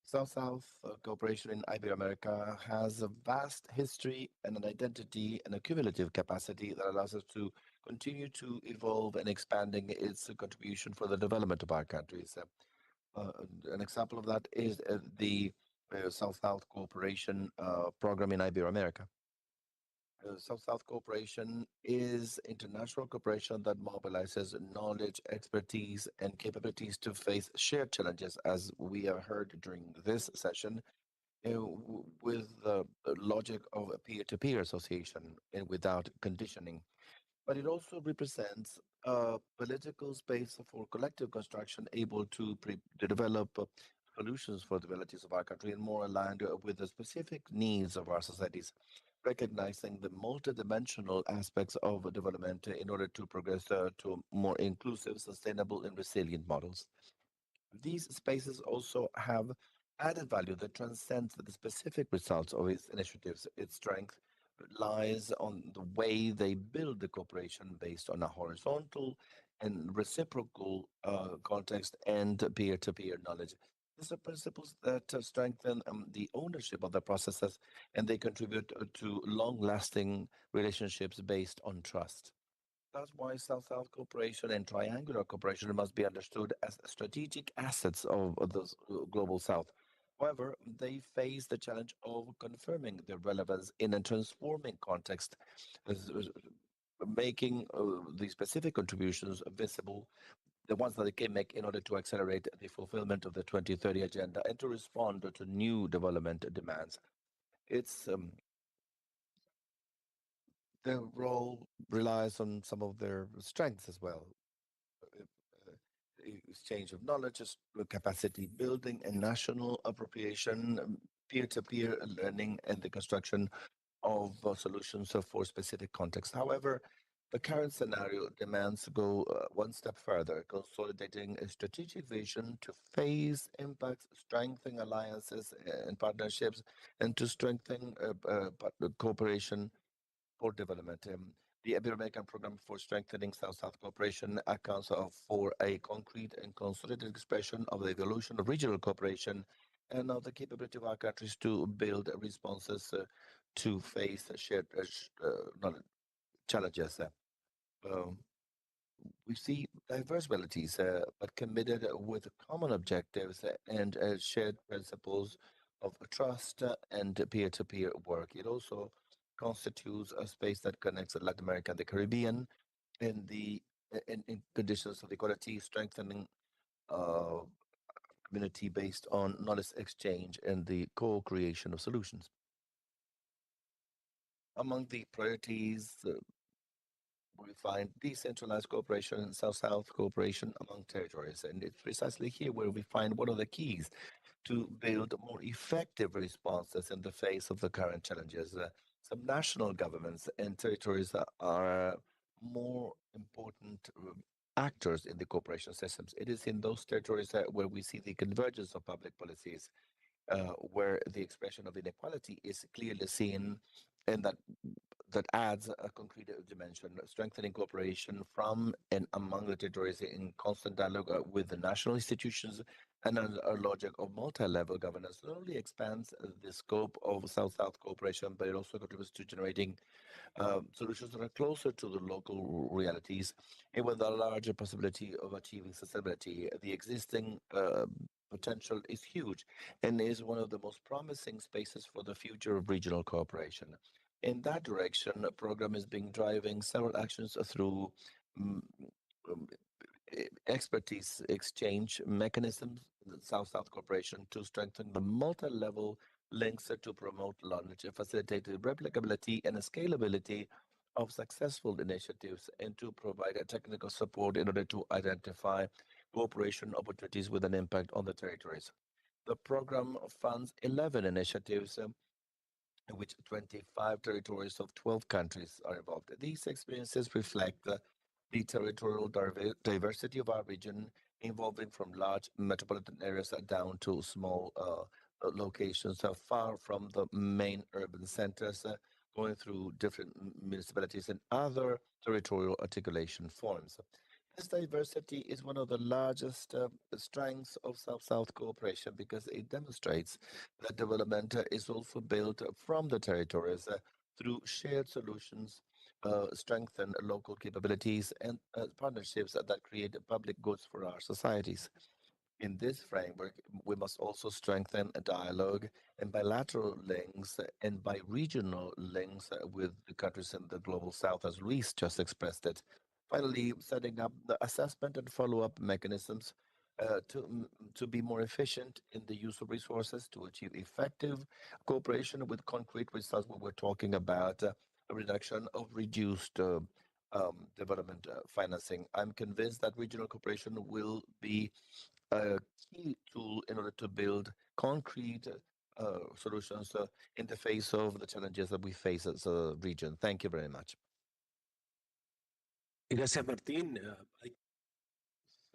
South-South cooperation in Iberoamerica has a vast history and an identity and a cumulative capacity that allows us to continue to evolve and expanding its contribution for the development of our countries. An example of that is the South-South cooperation program in Iberoamerica. South-South cooperation is international cooperation that mobilizes knowledge, expertise, and capabilities to face shared challenges, as we have heard during this session, with the logic of a peer-to-peer association and without conditioning. But it also represents a political space for collective construction able to develop solutions for the realities of our country and more aligned with the specific needs of our societies, recognizing the multidimensional aspects of development in order to progress to more inclusive, sustainable, and resilient models. These spaces also have added value that transcends the specific results of its initiatives. Its strength lies on the way they build the cooperation based on a horizontal and reciprocal context and peer-to-peer knowledge. These are principles that strengthen the ownership of the processes and they contribute to long-lasting relationships based on trust. That's why South-South cooperation and triangular cooperation must be understood as strategic assets of the global South. However, they face the challenge of confirming their relevance in a transforming context, making the specific contributions visible, the ones that they can make in order to accelerate the fulfillment of the 2030 agenda and to respond to new development demands. It's their role relies on some of their strengths as well. Exchange of knowledge, capacity building, and national appropriation, peer-to-peer learning, and the construction of solutions for specific contexts. However, the current scenario demands to go one step further, consolidating a strategic vision to phase impacts, strengthen alliances and partnerships, and to strengthen cooperation for development. The Ibero-American Program for Strengthening South-South Cooperation accounts for a concrete and consolidated expression of the evolution of regional cooperation and of the capability of our countries to build responses to face shared challenges. We see diverse realities, but committed with common objectives and shared principles of trust and peer-to-peer work. It also constitutes a space that connects Latin America and the Caribbean in conditions of equality, strengthening community based on knowledge exchange and the co-creation of solutions. Among the priorities, we find decentralized cooperation and South-South cooperation among territories. And it's precisely here where we find one of the keys to build more effective responses in the face of the current challenges. Some national governments and territories are more important actors in the cooperation systems. It is in those territories where we see the convergence of public policies, where the expression of inequality is clearly seen and that adds a concrete dimension, strengthening cooperation from and among the territories in constant dialogue with the national institutions and a logic of multi-level governance not only expands the scope of South-South cooperation, but it also contributes to generating solutions that are closer to the local realities and with a larger possibility of achieving sustainability. The existing potential is huge and is one of the most promising spaces for the future of regional cooperation. In that direction, the program is being driving several actions through mm, um, expertise exchange mechanisms, South-South cooperation, to strengthen the multi-level links to promote knowledge, facilitate the replicability and scalability of successful initiatives, and to provide a technical support in order to identify cooperation opportunities with an impact on the territories. The program funds 11 initiatives in which 25 territories of 12 countries are involved. These experiences reflect the territorial diversity of our region, involving from large metropolitan areas down to small locations far from the main urban centers, going through different municipalities and other territorial articulation forms. This diversity is one of the largest strengths of South-South cooperation because it demonstrates that development is also built from the territories through shared solutions, strengthen local capabilities, and partnerships that create public goods for our societies. In this framework, we must also strengthen a dialogue and bilateral links and bi-regional links with the countries in the global south, as Luis just expressed it. Finally, setting up the assessment and follow-up mechanisms to be more efficient in the use of resources to achieve effective cooperation with concrete results when we're talking about a reduction of reduced development financing. I'm convinced that regional cooperation will be a key tool in order to build concrete solutions in the face of the challenges that we face as a region. Thank you very much. Gracias, Martín.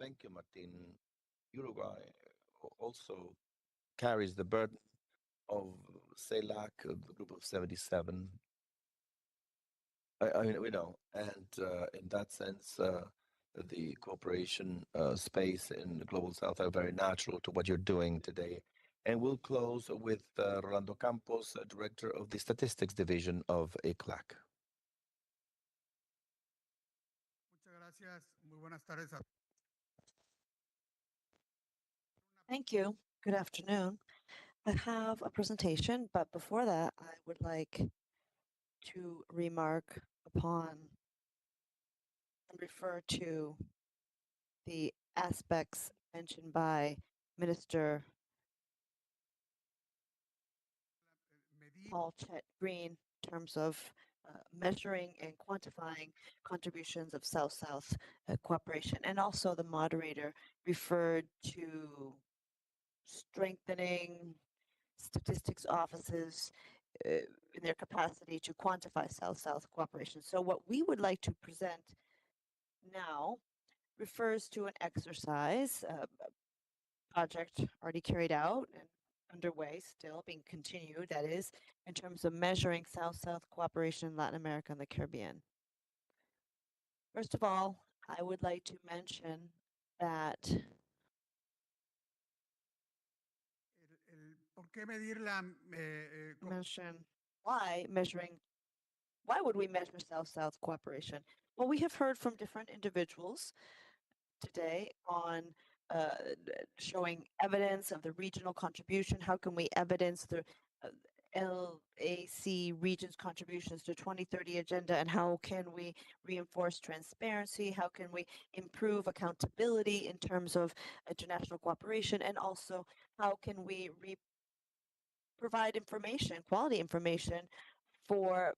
Thank you, Martin. Uruguay also carries the burden of CELAC, the group of 77. I mean, we know, and in that sense, the cooperation space in the global south are very natural to what you're doing today. And we'll close with Rolando Campos, director of the statistics division of ECLAC. Thank you. Good afternoon. I have a presentation, but before that, I would like to remark upon and refer to the aspects mentioned by Minister Paul Chet Green in terms of measuring and quantifying contributions of South-South cooperation. And also the moderator referred to strengthening statistics offices in their capacity to quantify South-South cooperation. So what we would like to present now refers to an exercise, project already carried out and underway, still being continued, that is, in terms of measuring South-South cooperation in Latin America and the Caribbean. First of all, I would like to mention that why would we measure South-South cooperation? Well, we have heard from different individuals today on showing evidence of the regional contribution. How can we evidence the LAC region's contributions to 2030 agenda, and how can we reinforce transparency? How can we improve accountability in terms of international cooperation? And also, how can we provide information, quality information for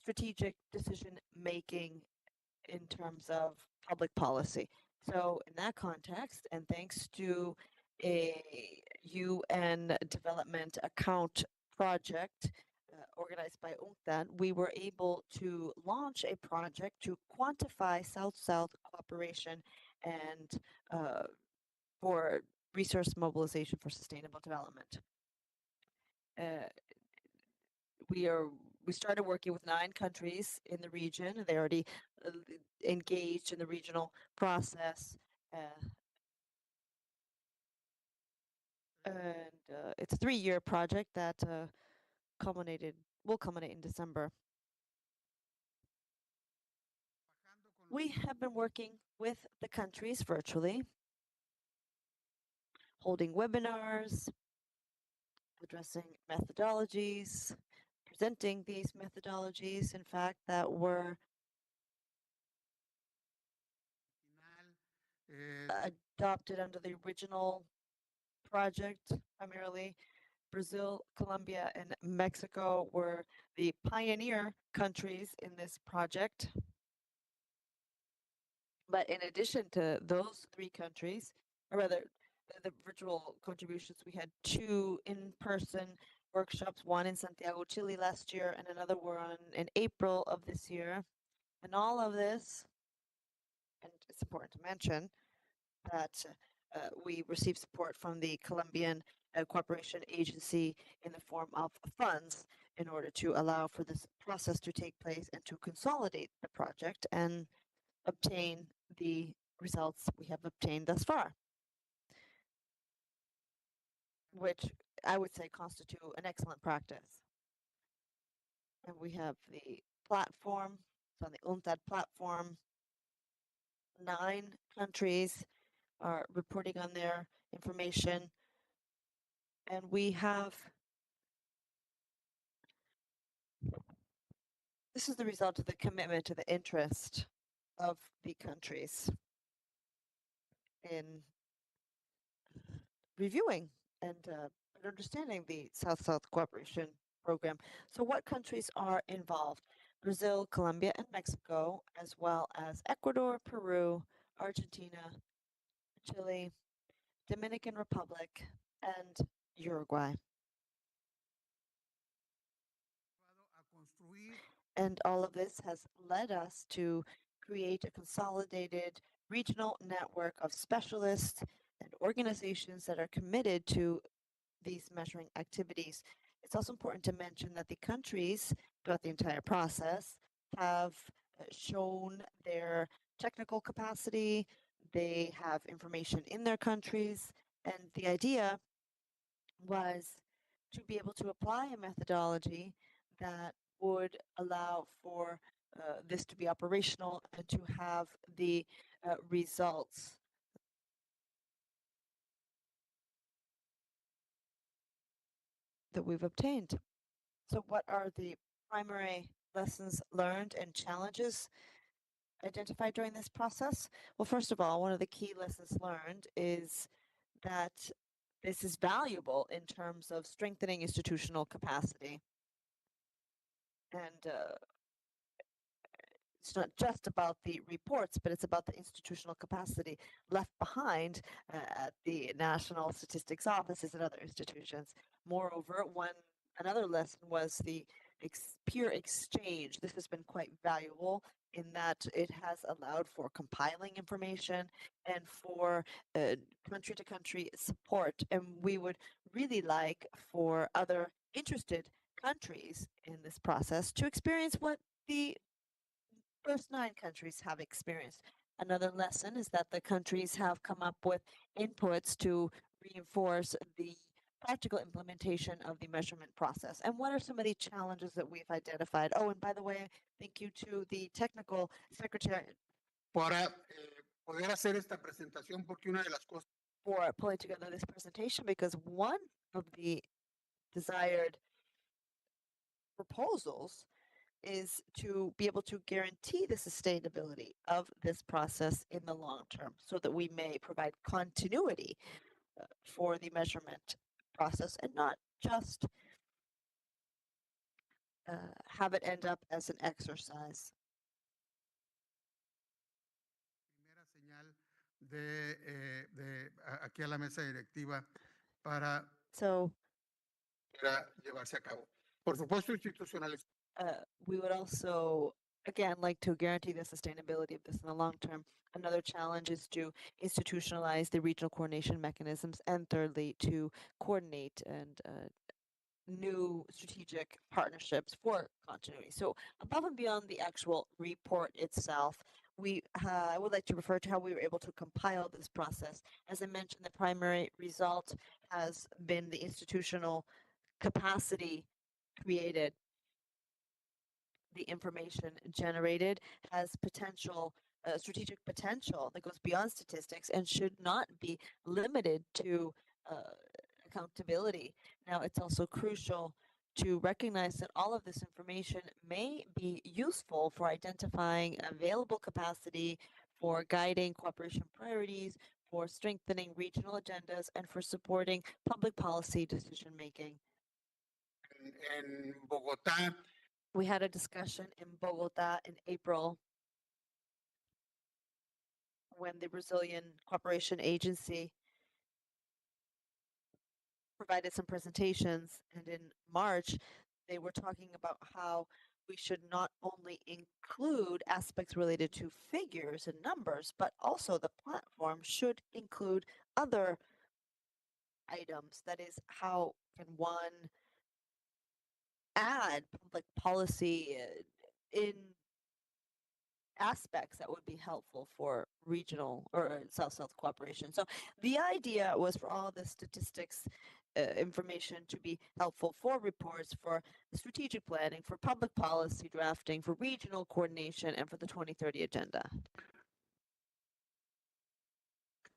strategic decision making in terms of public policy? So in that context, and thanks to a UN Development Account project organized by UNCTAD, we were able to launch a project to quantify South-South cooperation and for resource mobilization for sustainable development. We are we started working with 9 countries in the region. They already engaged in the regional process. And it's a 3-year project that will culminate in December. We have been working with the countries virtually, holding webinars, addressing methodologies, presenting these methodologies, in fact, that were adopted under the original project. Primarily, Brazil, Colombia, and Mexico were the pioneer countries in this project. But in addition to those 3 countries, or rather the virtual contributions, we had 2 in-person workshops, one in Santiago, Chile last year, and another one in April of this year. And all of this, and it's important to mention that we received support from the Colombian Cooperation Agency in the form of funds in order to allow for this process to take place and to consolidate the project and obtain the results we have obtained thus far, which I would say constitute an excellent practice. And we have the platform, so on the UNTAD platform, 9 countries are reporting on their information, and we have, this is the result of the commitment to the interest of the countries in reviewing and understanding the South-South Cooperation Program. So what countries are involved? Brazil, Colombia, and Mexico, as well as Ecuador, Peru, Argentina, Chile, Dominican Republic, and Uruguay. And all of this has led us to create a consolidated regional network of specialists and organizations that are committed to these measuring activities. It's also important to mention that the countries throughout the entire process have shown their technical capacity, they have information in their countries, and the idea was to be able to apply a methodology that would allow for this to be operational and to have the results that we've obtained. So what are the primary lessons learned and challenges identified during this process? Well, first of all, one of the key lessons learned is that this is valuable in terms of strengthening institutional capacity. And it's not just about the reports, but it's about the institutional capacity left behind at the national statistics offices and other institutions. Moreover, another lesson was the peer exchange. This has been quite valuable in that it has allowed for compiling information and for country-to-country support. And we would really like for other interested countries in this process to experience what the first 9 countries have experienced. Another lesson is that the countries have come up with inputs to reinforce the practical implementation of the measurement process. And what are some of the challenges that we've identified? Oh, and by the way, thank you to the technical secretary Para poder hacer esta presentación, porque una de las cosas for pulling together this presentation, because one of the desired proposals is to be able to guarantee the sustainability of this process in the long term so that we may provide continuity for the measurement process and not just have it end up as an exercise. primera señal aquí a la mesa directiva para llevarse a cabo. Por supuesto, institucionales. We would also, again, like to guarantee the sustainability of this in the long term. Another challenge is to institutionalize the regional coordination mechanisms, and thirdly, to coordinate and new strategic partnerships for continuity. So above and beyond the actual report itself, I would like to refer to how we were able to compile this process. As I mentioned, the primary result has been the institutional capacity created. The information generated has potential, strategic potential that goes beyond statistics and should not be limited to accountability. Now, it's also crucial to recognize that all of this information may be useful for identifying available capacity, for guiding cooperation priorities, for strengthening regional agendas, and for supporting public policy decision making. En Bogotá, We had a discussion in Bogota in April when the Brazilian Cooperation Agency provided some presentations, and in March, they were talking about how we should not only include aspects related to figures and numbers, but also the platform should include other items. That is, how can one add public policy in aspects that would be helpful for regional or South-South cooperation. So the idea was for all the statistics information to be helpful for reports, for strategic planning, for public policy drafting, for regional coordination, and for the 2030 agenda.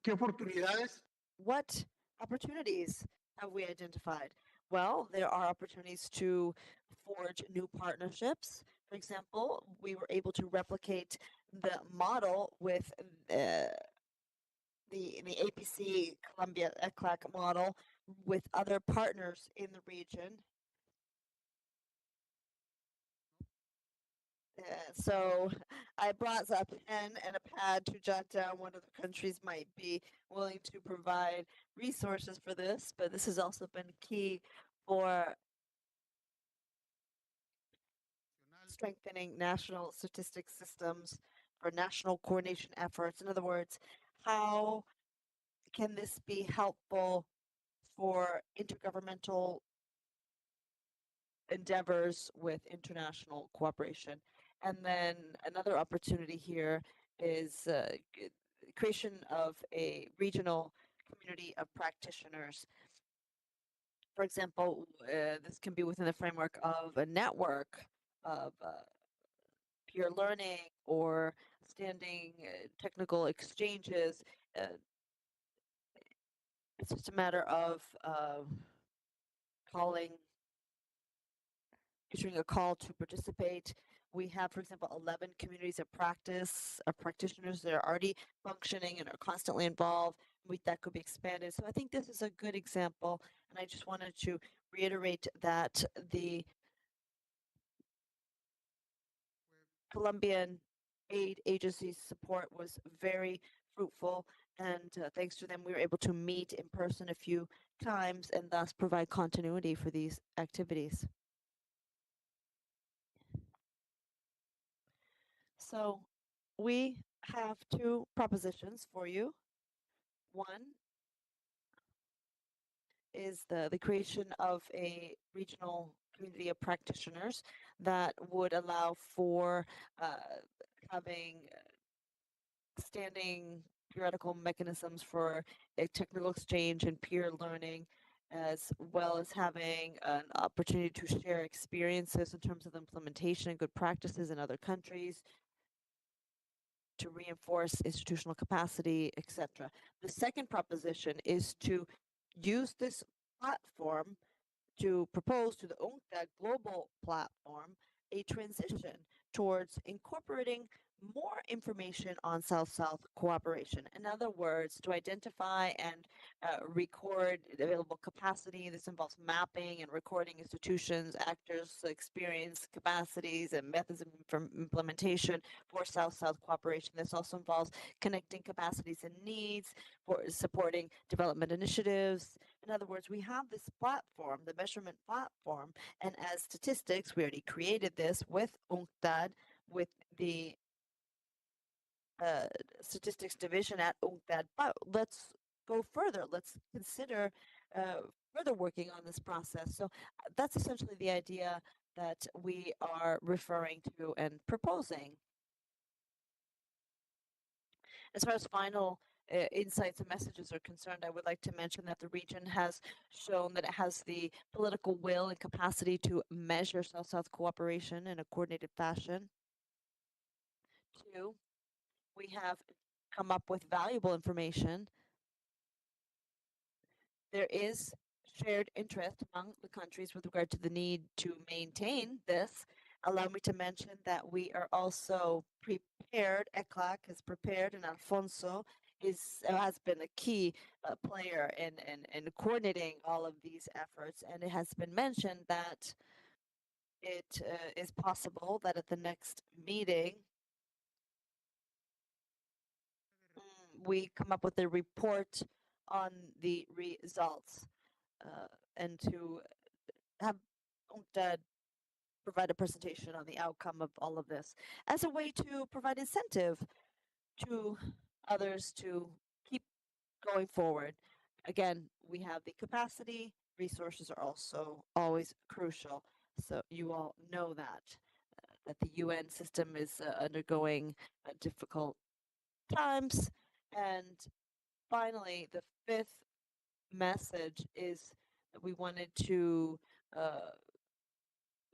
¿qué oportunidades? What opportunities have we identified? Well, there are opportunities to forge new partnerships. For example, we were able to replicate the model with the APC Colombia ECLAC model with other partners in the region. So I brought a pen and a pad to jot down what other countries might be willing to provide resources for this, but this has also been key for strengthening national statistics systems, for national coordination efforts. In other words, how can this be helpful for intergovernmental endeavors with international cooperation? And then another opportunity here is creation of a regional community of practitioners. For example, this can be within the framework of a network of peer learning or standing technical exchanges. It's just a matter of issuing a call to participate. We have, for example, 11 communities of practice of practitioners that are already functioning and are constantly involved. That could be expanded. So I think this is a good example, and I just wanted to reiterate that the Colombian aid agency's support was very fruitful, and thanks to them, we were able to meet in person a few times and thus provide continuity for these activities. So we have two propositions for you. One is the creation of a regional community of practitioners that would allow for having standing theoretical mechanisms for a technical exchange and peer learning, as well as having an opportunity to share experiences in terms of implementation and good practices in other countries, to reinforce institutional capacity, etc. The second proposition is to use this platform to propose to the UNCTAD global platform a transition towards incorporating more information on South-South cooperation. In other words, to identify and record available capacity. This involves mapping and recording institutions, actors, experience, capacities, and methods of implementation for South-South cooperation. This also involves connecting capacities and needs for supporting development initiatives. In other words, we have this platform, the measurement platform, and as statistics, we already created this with UNCTAD, with the statistics division at UNCTAD. But let's go further. Let's consider further working on this process. So that's essentially the idea that we are referring to and proposing. As far as final insights and messages are concerned, I would like to mention that the region has shown that it has the political will and capacity to measure South-South cooperation in a coordinated fashion. Two, we have come up with valuable information. There is shared interest among the countries with regard to the need to maintain this. Allow me to mention that we are also prepared. ECLAC is prepared, and Alfonso has been a key player in coordinating all of these efforts. And it has been mentioned that it is possible that at the next meeting, we come up with a report on the results and to have UNCTAD provide a presentation on the outcome of all of this as a way to provide incentive to others to keep going forward. Again, we have the capacity, resources are also always crucial. So you all know that the UN system is undergoing difficult times. And finally, the fifth message is that we wanted to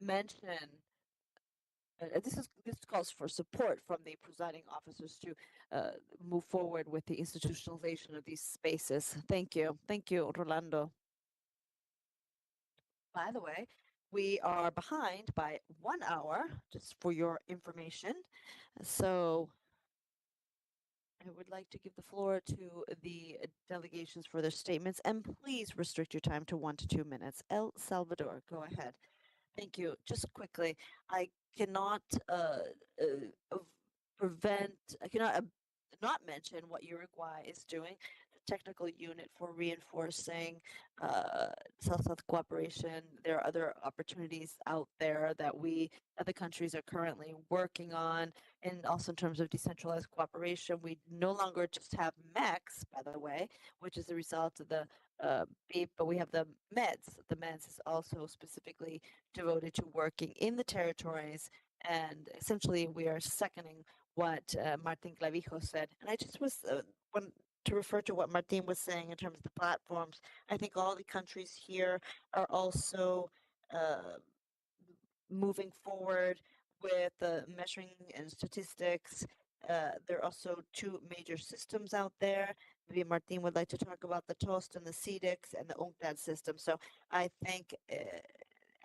mention this calls for support from the presiding officers to move forward with the institutionalization of these spaces. Thank you, Rolando. By the way, we are behind by 1 hour, just for your information. So I would like to give the floor to the delegations for their statements, and please restrict your time to 1 to 2 minutes. El Salvador, go ahead. Thank you. Just quickly, I cannot not mention what Uruguay is doing, the technical unit for reinforcing South-South cooperation. There are other opportunities out there that other countries are currently working on, and also in terms of decentralized cooperation. We no longer just have MEX, by the way, which is the result of the BIP, but we have the MEDS. The MEDS is also specifically devoted to working in the territories, and essentially we are seconding what Martin Clavijo said. And I just was want to refer to what Martin was saying in terms of the platforms. I think all the countries here are also moving forward with measuring and statistics. There are also 2 major systems out there. Maybe Martin would like to talk about the TOST and the CDIX and the UNCTAD system. So I think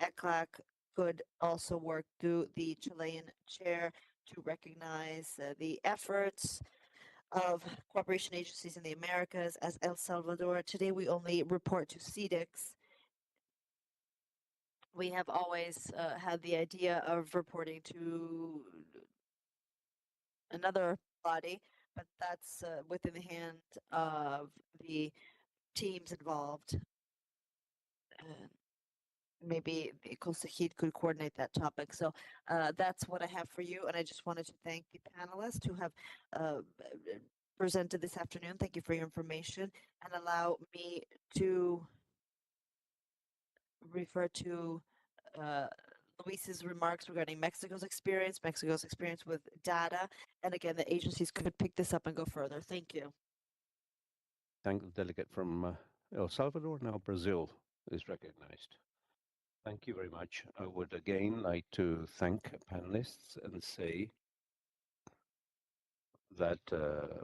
ECLAC could also work through the Chilean chair to recognize the efforts of cooperation agencies in the Americas. As El Salvador, today we only report to CDIX. We have always had the idea of reporting to another body, but that's within the hand of the teams involved. Maybe the COSAHID could coordinate that topic. So that's what I have for you. And I just wanted to thank the panelists who have presented this afternoon. Thank you for your information, and allow me to refer to Luis's remarks regarding Mexico's experience with data. And again, the agencies could pick this up and go further. Thank you. Thank the delegate from El Salvador. Now Brazil is recognized. Thank you very much. I would again like to thank panelists and say that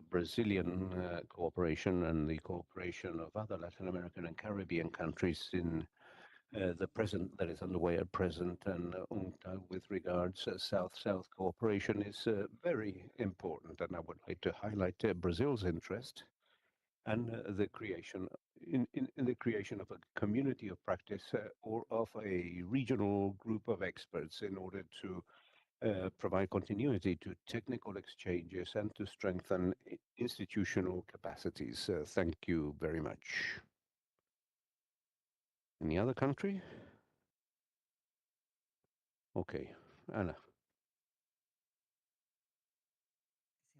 Brazilian cooperation and the cooperation of other Latin American and Caribbean countries in the present that is underway at present, and UNCTAD with regards to South-South cooperation is very important, and I would like to highlight Brazil's interest and the creation in the creation of a community of practice or of a regional group of experts in order to provide continuity to technical exchanges and to strengthen institutional capacities. Thank you very much. Any other country? Okay, Ana.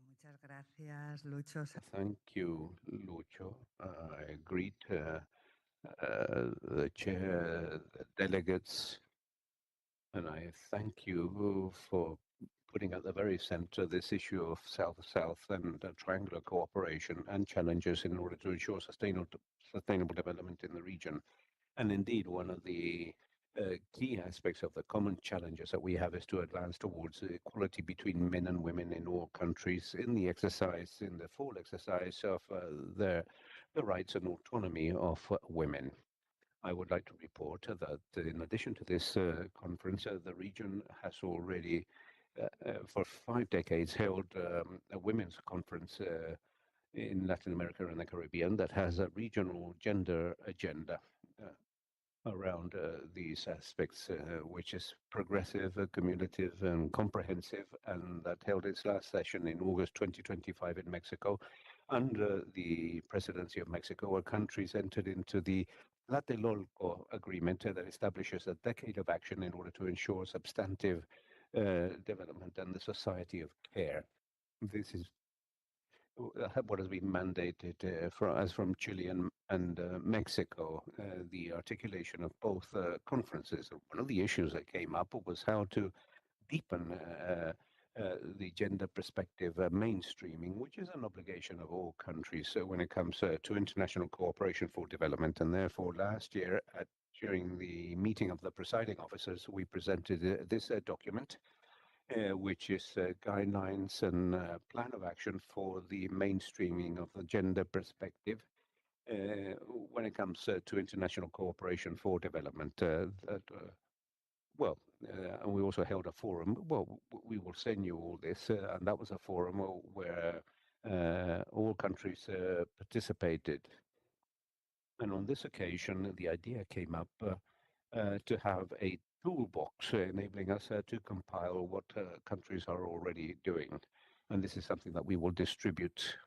Muchas gracias, Lucho. Thank you, Lucho. I greet the chair, the delegates, and I thank you for putting at the very center this issue of South-South and triangular cooperation and challenges in order to ensure sustainable development in the region. And indeed, one of the key aspects of the common challenges that we have is to advance towards equality between men and women in all countries in the full exercise of the rights and autonomy of women. I would like to report that in addition to this conference, the region has already, for 5 decades, held a women's conference in Latin America and the Caribbean that has a regional gender agenda around these aspects, which is progressive, cumulative, and comprehensive, and that held its last session in August 2025 in Mexico. Under the presidency of Mexico, our countries entered into the Tlatelolco Agreement that establishes a decade of action in order to ensure substantive development and the society of care. This is what has been mandated as from Chile and Mexico, the articulation of both conferences. One of the issues that came up was how to deepen the gender perspective mainstreaming, which is an obligation of all countries when it comes to international cooperation for development. And therefore, last year, during the meeting of the presiding officers, we presented this document, which is guidelines and plan of action for the mainstreaming of the gender perspective when it comes to international cooperation for development. And we also held a forum. Well, we will send you all this, and that was a forum where all countries participated. And on this occasion, the idea came up to have a toolbox enabling us to compile what countries are already doing. And this is something that we will distribute.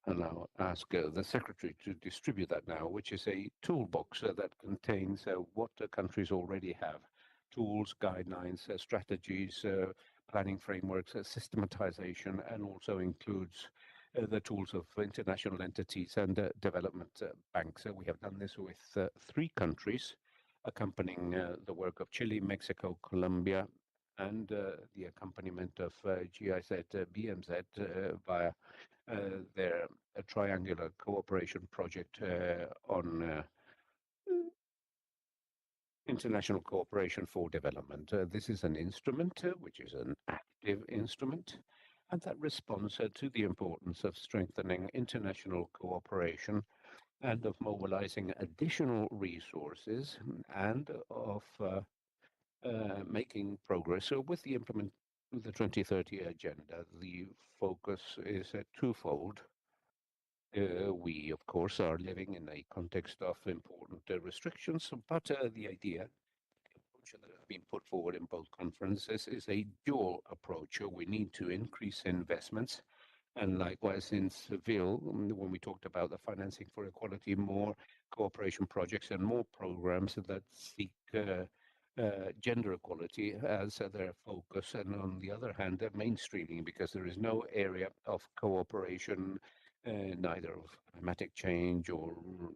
And I'll ask the Secretary to distribute that now, which is a toolbox that contains what countries already have. Tools, guidelines, strategies, planning frameworks, systematization, and also includes the tools of international entities and development banks. We have done this with 3 countries, accompanying the work of Chile, Mexico, Colombia, and the accompaniment of GIZ, BMZ via their triangular cooperation project on international cooperation for development. This is an instrument, which is an active instrument, and that responds to the importance of strengthening international cooperation and of mobilizing additional resources and of making progress with the 2030 agenda. The focus is twofold. We, of course, are living in a context of important restrictions, but the idea that has been put forward in both conferences is a dual approach. We need to increase investments, and likewise in Seville, when we talked about the financing for equality, more cooperation projects and more programs that seek gender equality as their focus, and on the other hand, mainstreaming, because there is no area of cooperation, neither of climatic change or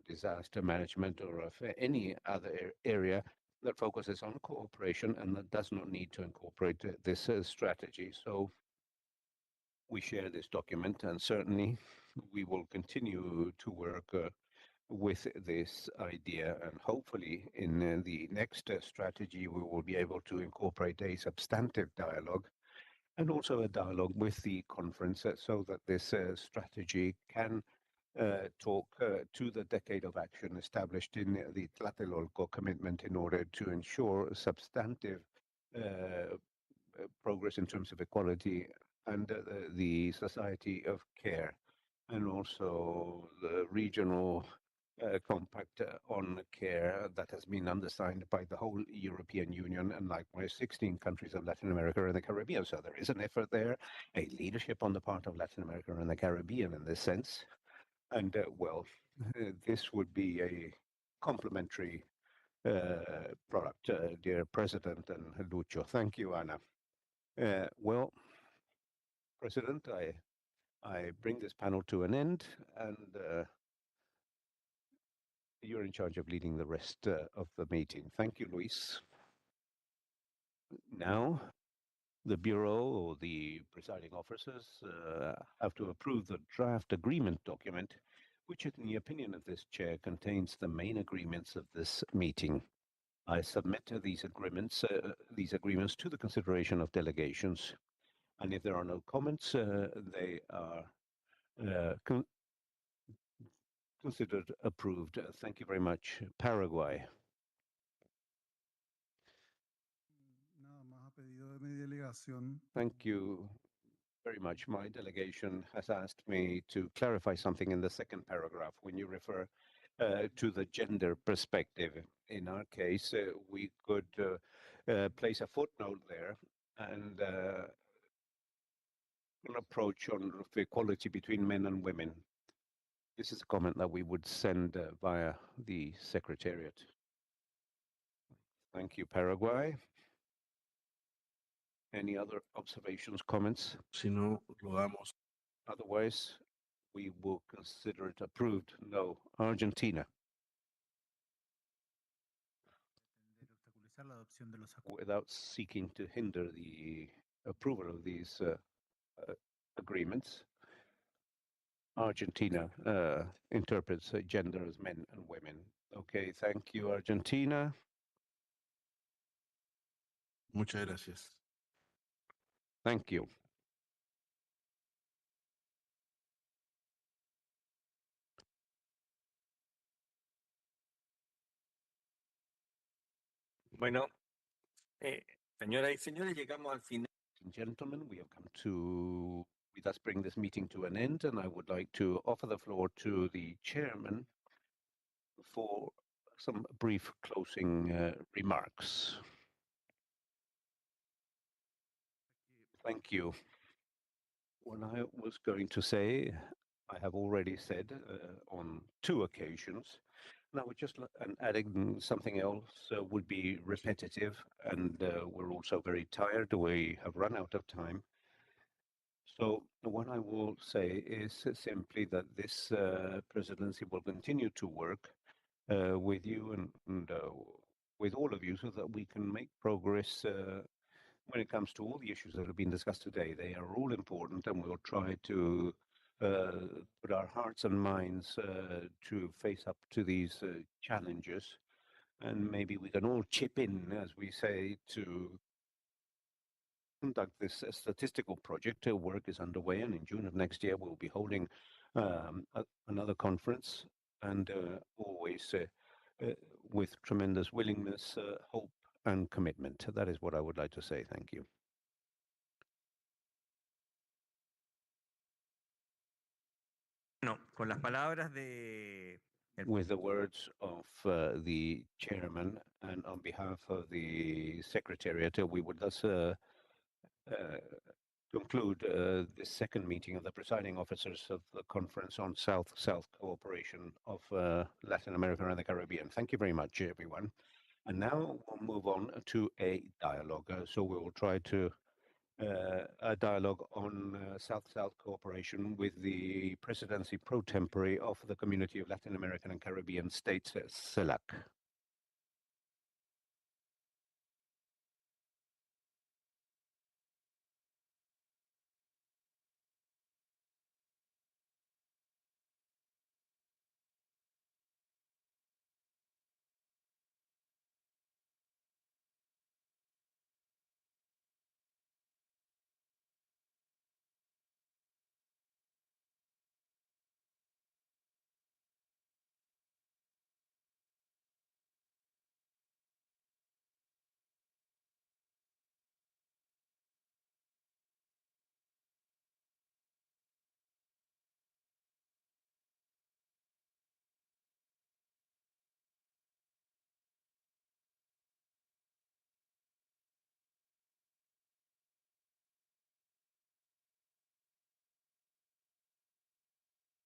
disaster management or of any other area that focuses on cooperation and that does not need to incorporate this strategy. So we share this document, and certainly we will continue to work with this idea, and hopefully in the next strategy we will be able to incorporate a substantive dialogue and also a dialogue with the conference so that this strategy can talk to the decade of action established in the Tlatelolco commitment in order to ensure substantive progress in terms of equality and the society of care, and also the regional compact on care that has been undersigned by the whole European Union and likewise 16 countries of Latin America and the Caribbean. So there is an effort there, a leadership on the part of Latin America and the Caribbean in this sense. And this would be a complementary product, dear President and Lucho. Thank you, Ana. Well, President, I bring this panel to an end, and You're in charge of leading the rest of the meeting. Thank you, Luis. Now, the Bureau or the presiding officers have to approve the draft agreement document, which, in the opinion of this chair, contains the main agreements of this meeting. I submit these agreements to the consideration of delegations, and if there are no comments, they are considered approved. Thank you very much. Paraguay. Nada más a pedido de mi delegación. Thank you very much. My delegation has asked me to clarify something in the second paragraph when you refer to the gender perspective. In our case, we could place a footnote there and an approach on equality between men and women. This is a comment that we would send via the Secretariat. Thank you, Paraguay. Any other observations, comments? Si no, lo damos. Otherwise, we will consider it approved. No. Argentina. Without seeking to hinder the approval of these agreements, Argentina interprets gender as men and women. Okay, thank you, Argentina. Muchas gracias. Thank you. Bueno, señoras y señores, llegamos al final. Gentlemen, we have come to, we thus bring this meeting to an end, and I would like to offer the floor to the chairman for some brief closing remarks. Thank you. What I was going to say, I have already said on 2 occasions. And I would just, and adding something else would be repetitive, and we're also very tired. We have run out of time. So what I will say is simply that this presidency will continue to work with you and with all of you so that we can make progress when it comes to all the issues that have been discussed today. They are all important, and we'll try to put our hearts and minds to face up to these challenges. And maybe we can all chip in, as we say, to conduct this statistical project. Work is underway, and in June of next year, we'll be holding another conference, and always with tremendous willingness, hope, and commitment. That is what I would like to say. Thank you. No, con las palabras de with the words of the chairman and on behalf of the secretariat, we would thus conclude the second meeting of the presiding officers of the Conference on South-South Cooperation of Latin America and the Caribbean. Thank you very much, everyone. And now we'll move on to a dialogue. So we will try to a dialogue on South-South cooperation with the Presidency pro tempore of the Community of Latin American and Caribbean States, CELAC.